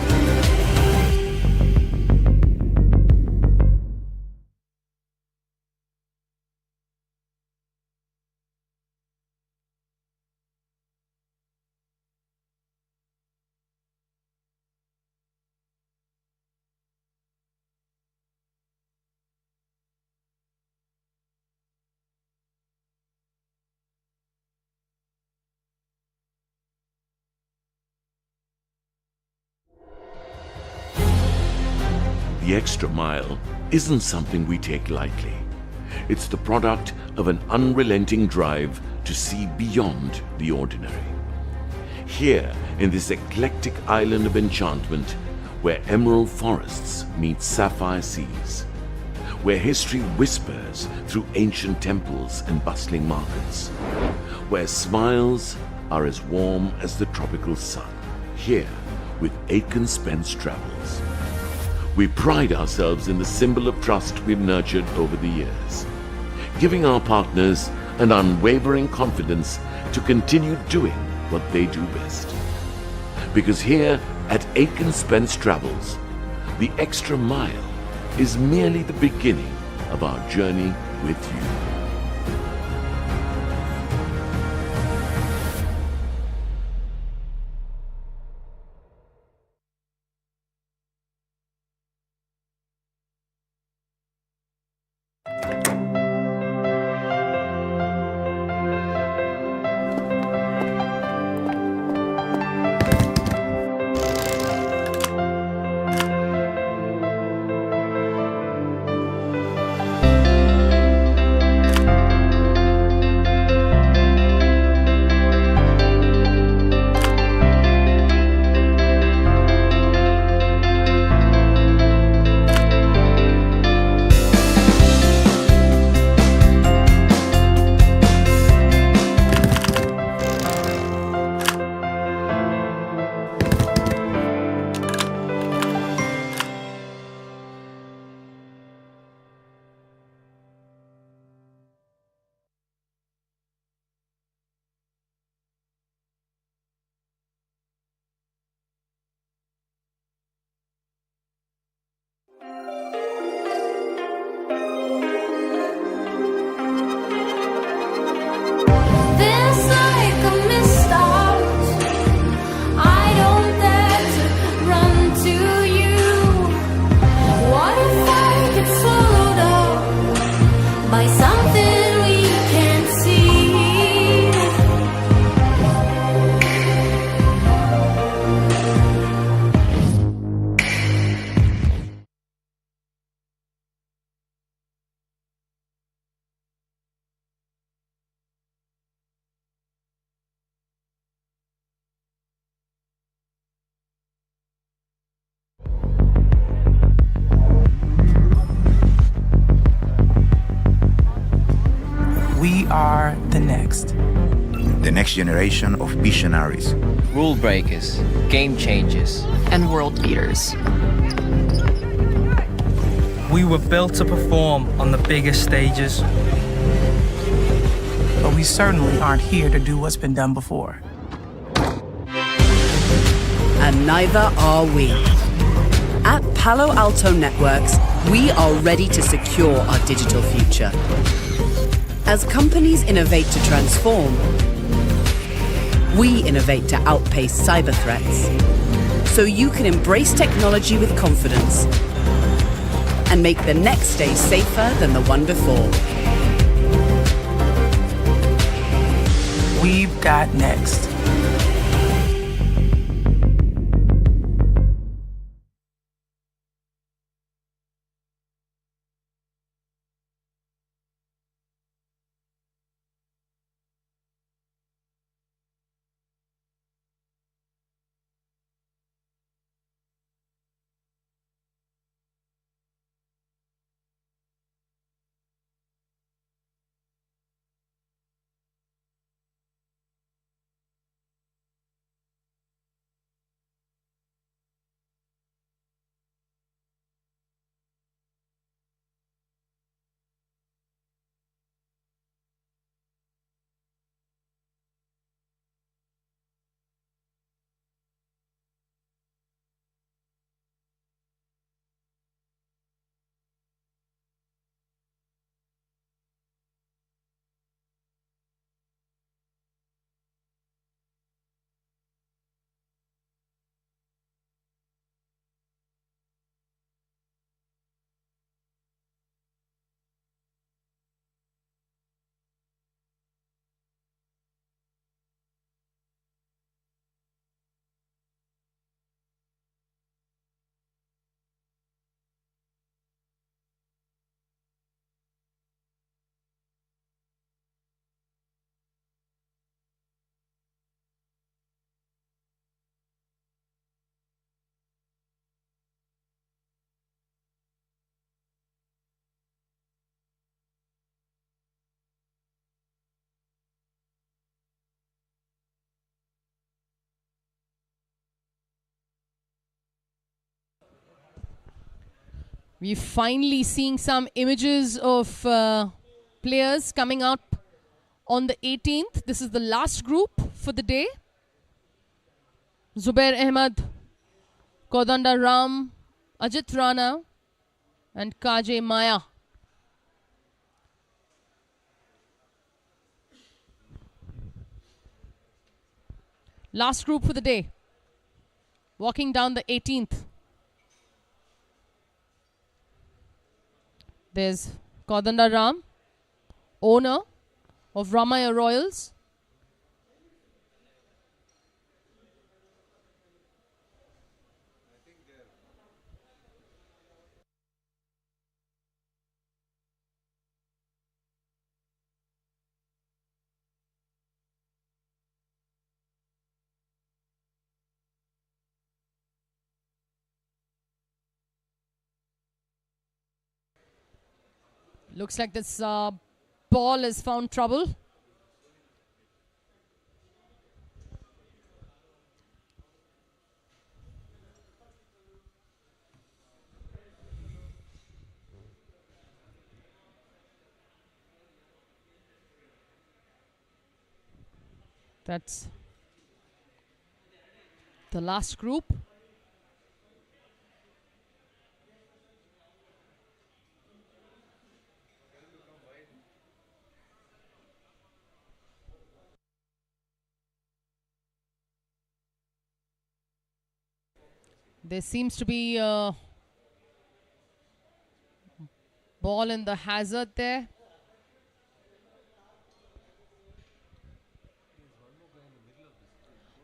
The extra mile isn't something we take lightly. It's the product of an unrelenting drive to see beyond the ordinary. Here, in this eclectic island of enchantment, where emerald forests meet sapphire seas, where history whispers through ancient temples and bustling markets, where smiles are as warm as the tropical sun. Here, with Aiken Spence Travels, we pride ourselves in the symbol of trust we've nurtured over the years, giving our partners an unwavering confidence to continue doing what they do best. Because here at Aiken Spence Travels, the extra mile is merely the beginning of our journey with you. We are the next. The next generation of visionaries. Rule breakers, game changers, and world beaters. We were built to perform on the biggest stages. But we certainly aren't here to do what's been done before. And neither are we. At Palo Alto Networks, we are ready to secure our digital future. As companies innovate to transform, we innovate to outpace cyber threats. So you can embrace technology with confidence and make the next day safer than the one before. We've got next. We're finally seeing some images of players coming up on the 18th. This is the last group for the day. Zubair Ahmed, Kodanda Ram, Ajit Rana, and Kajay Maya. Last group for the day. Walking down the 18th. There's Kodanda Ram, owner of Ramaya Royals. Looks like this ball has found trouble. That's the last group. There seems to be a ball in the hazard there.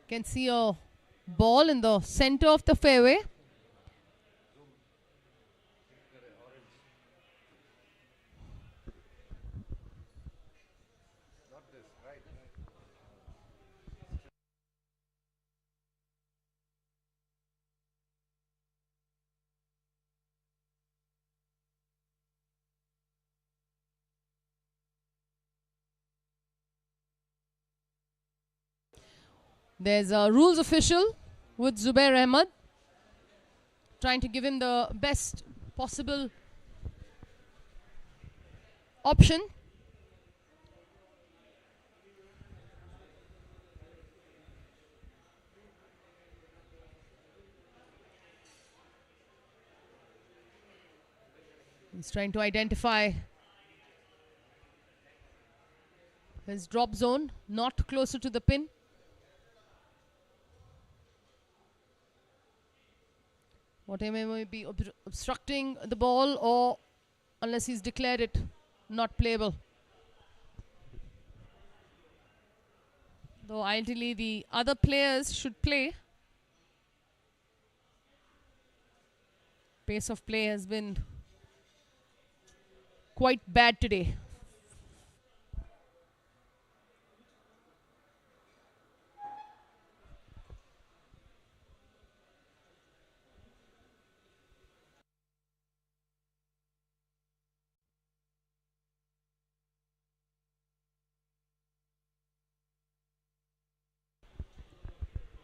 Can see a ball in the center of the fairway. There's a rules official with Zubair Ahmed, trying to give him the best possible option. He's trying to identify his drop zone, not closer to the pin. Whatever may be obstructing the ball, or unless he's declared it not playable. Though ideally the other players should play. Pace of play has been quite bad today.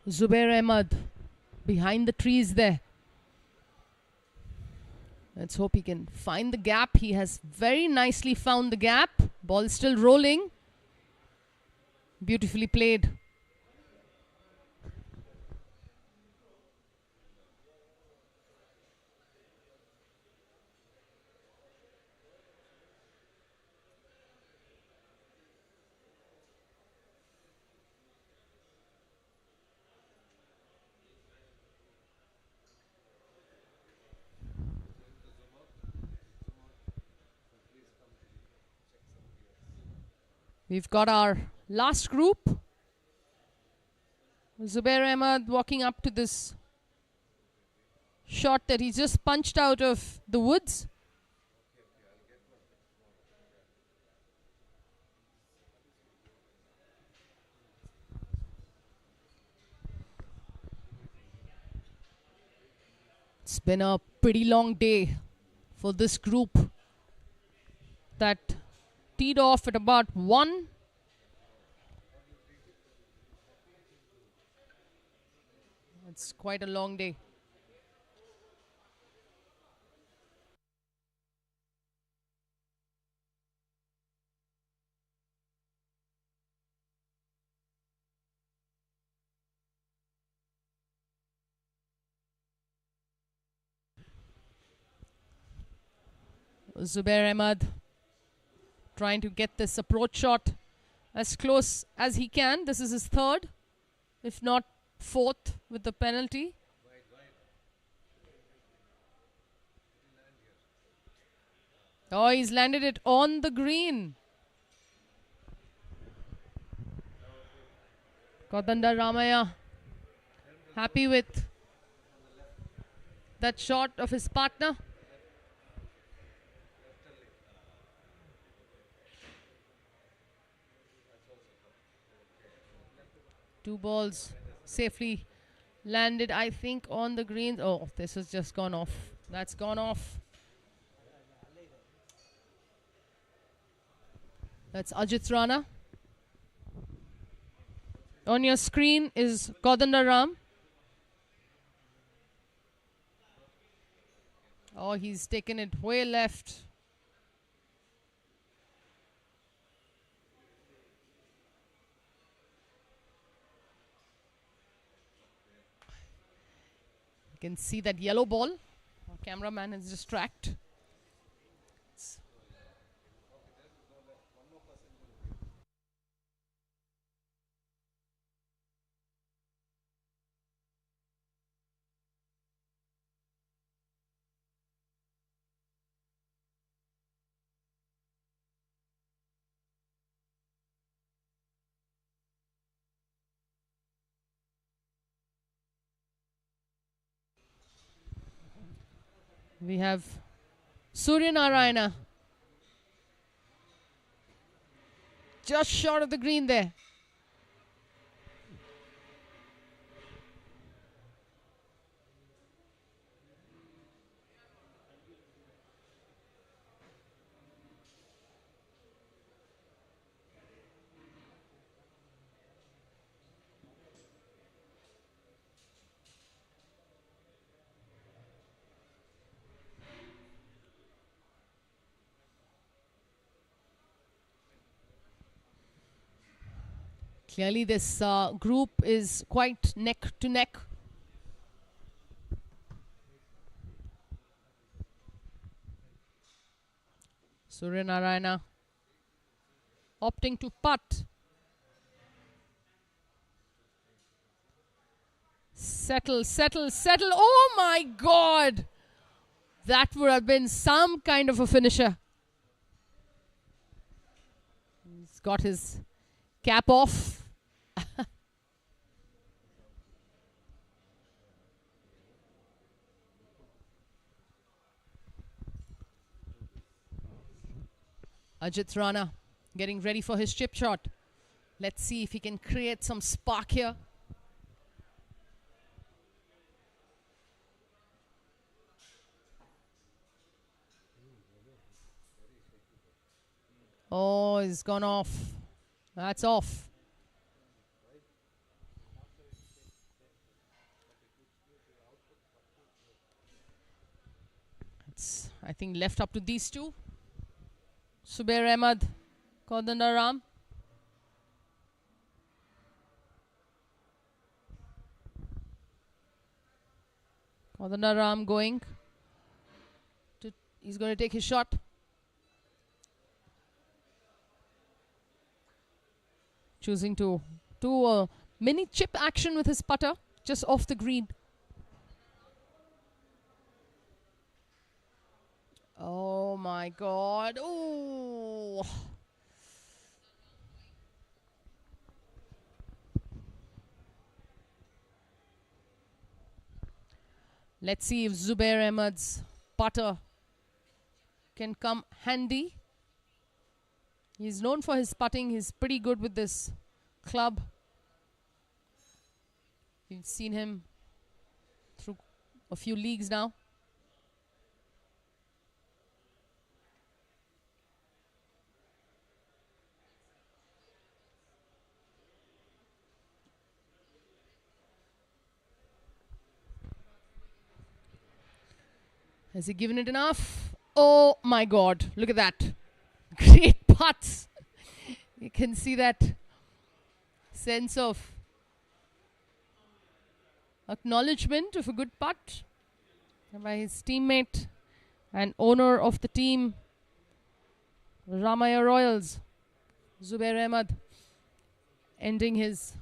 Zubair Ahmed behind the trees there. Let's hope he can find the gap. He has very nicely found the gap. Ball still rolling. Beautifully played. We've got our last group. Zubair Ahmed walking up to this shot that he just punched out of the woods. It's been a pretty long day for this group that teed off at about 1. It's quite a long day. Zubair Ahmed trying to get this approach shot as close as he can. This is his third, if not fourth, with the penalty. Oh, he's landed it on the green. Kodanda Ramaya happy with that shot of his partner. Two balls safely landed, I think, on the greens. Oh, this has just gone off. That's gone off. That's Ajit Rana. On your screen is Kodanda. Oh, he's taken it way left. You can see that yellow ball. Our cameraman is distracted. We have Surya Narayana just short of the green there. Clearly this group is quite neck to neck. Surya Narayana opting to putt. Settle, settle, settle. Oh my God! That would have been some kind of a finisher. He's got his cap off. Ajit Rana getting ready for his chip shot. Let's see if he can create some spark here. Oh, he's gone off. That's off. It's, I think, left up to these two. Zubair Ahmed, Kodandaram. Kodandaram going. He's going to take his shot. Choosing to do a mini chip action with his putter just off the green. Oh my God. Oh. Let's see if Zubair Ahmed's putter can come handy. He's known for his putting. He's pretty good with this club. We've seen him through a few leagues now. Has he given it enough? Oh my God, look at that. Great putts. You can see that sense of acknowledgement of a good putt by his teammate and owner of the team, Ramaya Royals, Zubair Ahmed, ending his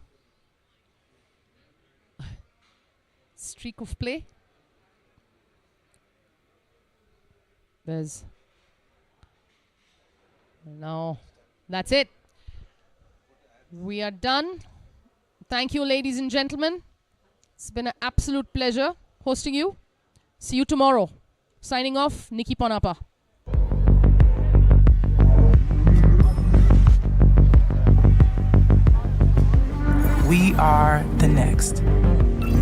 streak of play. There's now, that's it. We are done. Thank you, ladies and gentlemen. It's been an absolute pleasure hosting you. See you tomorrow. Signing off, Nikki Ponapa. We are the next.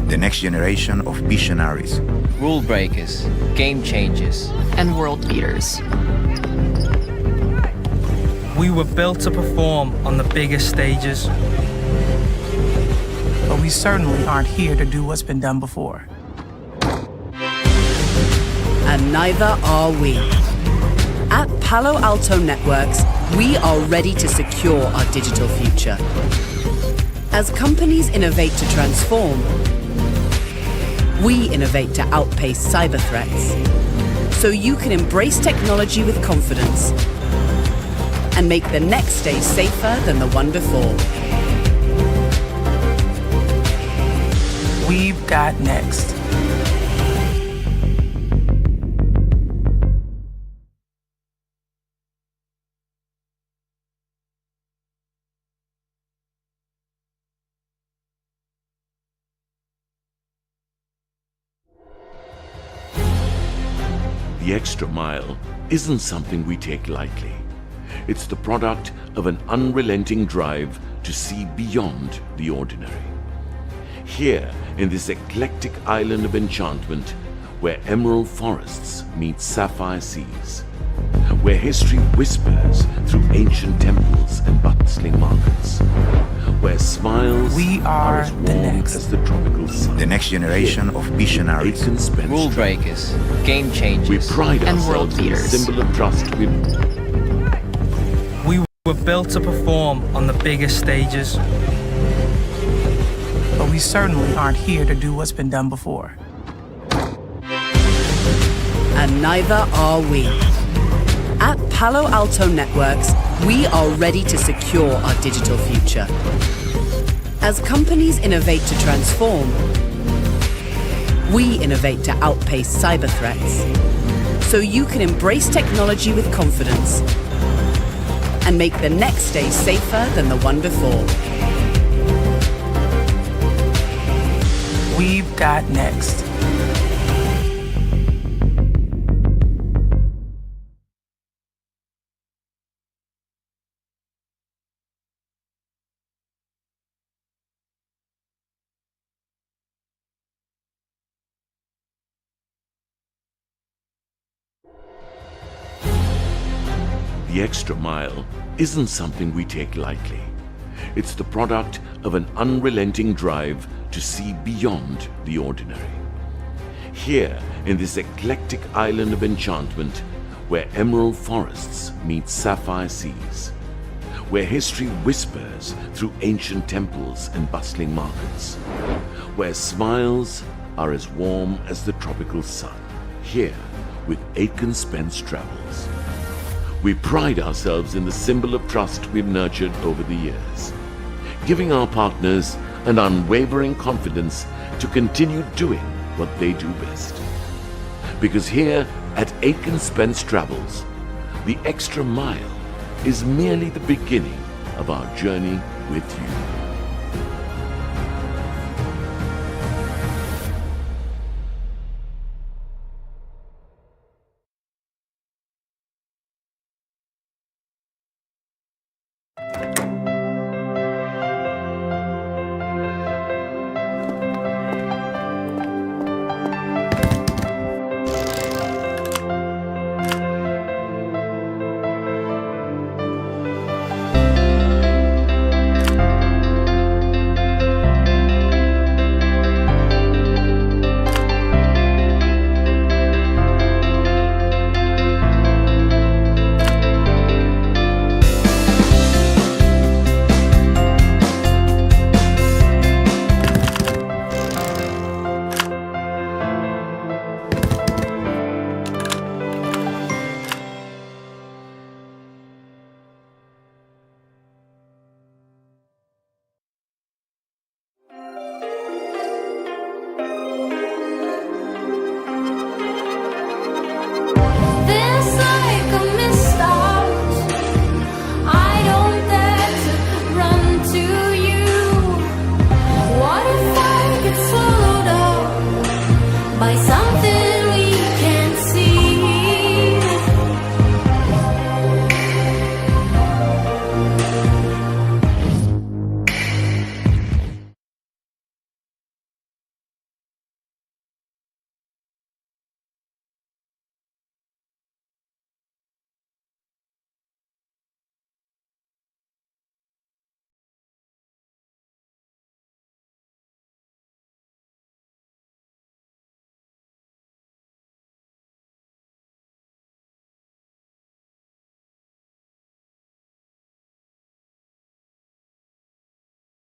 The next generation of visionaries. Rule breakers, game changers, and world beaters. We were built to perform on the biggest stages. But we certainly aren't here to do what's been done before. And neither are we. At Palo Alto Networks, we are ready to secure our digital future. As companies innovate to transform, we innovate to outpace cyber threats. So you can embrace technology with confidence and make the next day safer than the one before. We've got next. The extra mile isn't something we take lightly. It's the product of an unrelenting drive to see beyond the ordinary. Here, in this eclectic island of enchantment, where emerald forests meet sapphire seas, where history whispers through ancient temples and bustling markets, where smiles are as warm as the tropical sun. The next generation of visionaries. rule breakers, game changers, We pride and world ourselves in the beaters. symbol of trust We were built to perform on the biggest stages. But we certainly aren't here to do what's been done before. And neither are we. At Palo Alto Networks, we are ready to secure our digital future. As companies innovate to transform, we innovate to outpace cyber threats. So you can embrace technology with confidence and make the next day safer than the one before. got next? The extra mile isn't something we take lightly. It's the product of an unrelenting drive to see beyond the ordinary. Here, in this eclectic island of enchantment, where emerald forests meet sapphire seas, where history whispers through ancient temples and bustling markets, where smiles are as warm as the tropical sun, here with Aiken Spence Travels. We pride ourselves in the symbol of trust we've nurtured over the years, giving our partners an unwavering confidence to continue doing what they do best. Because here at Aiken Spence Travels, the extra mile is merely the beginning of our journey with you.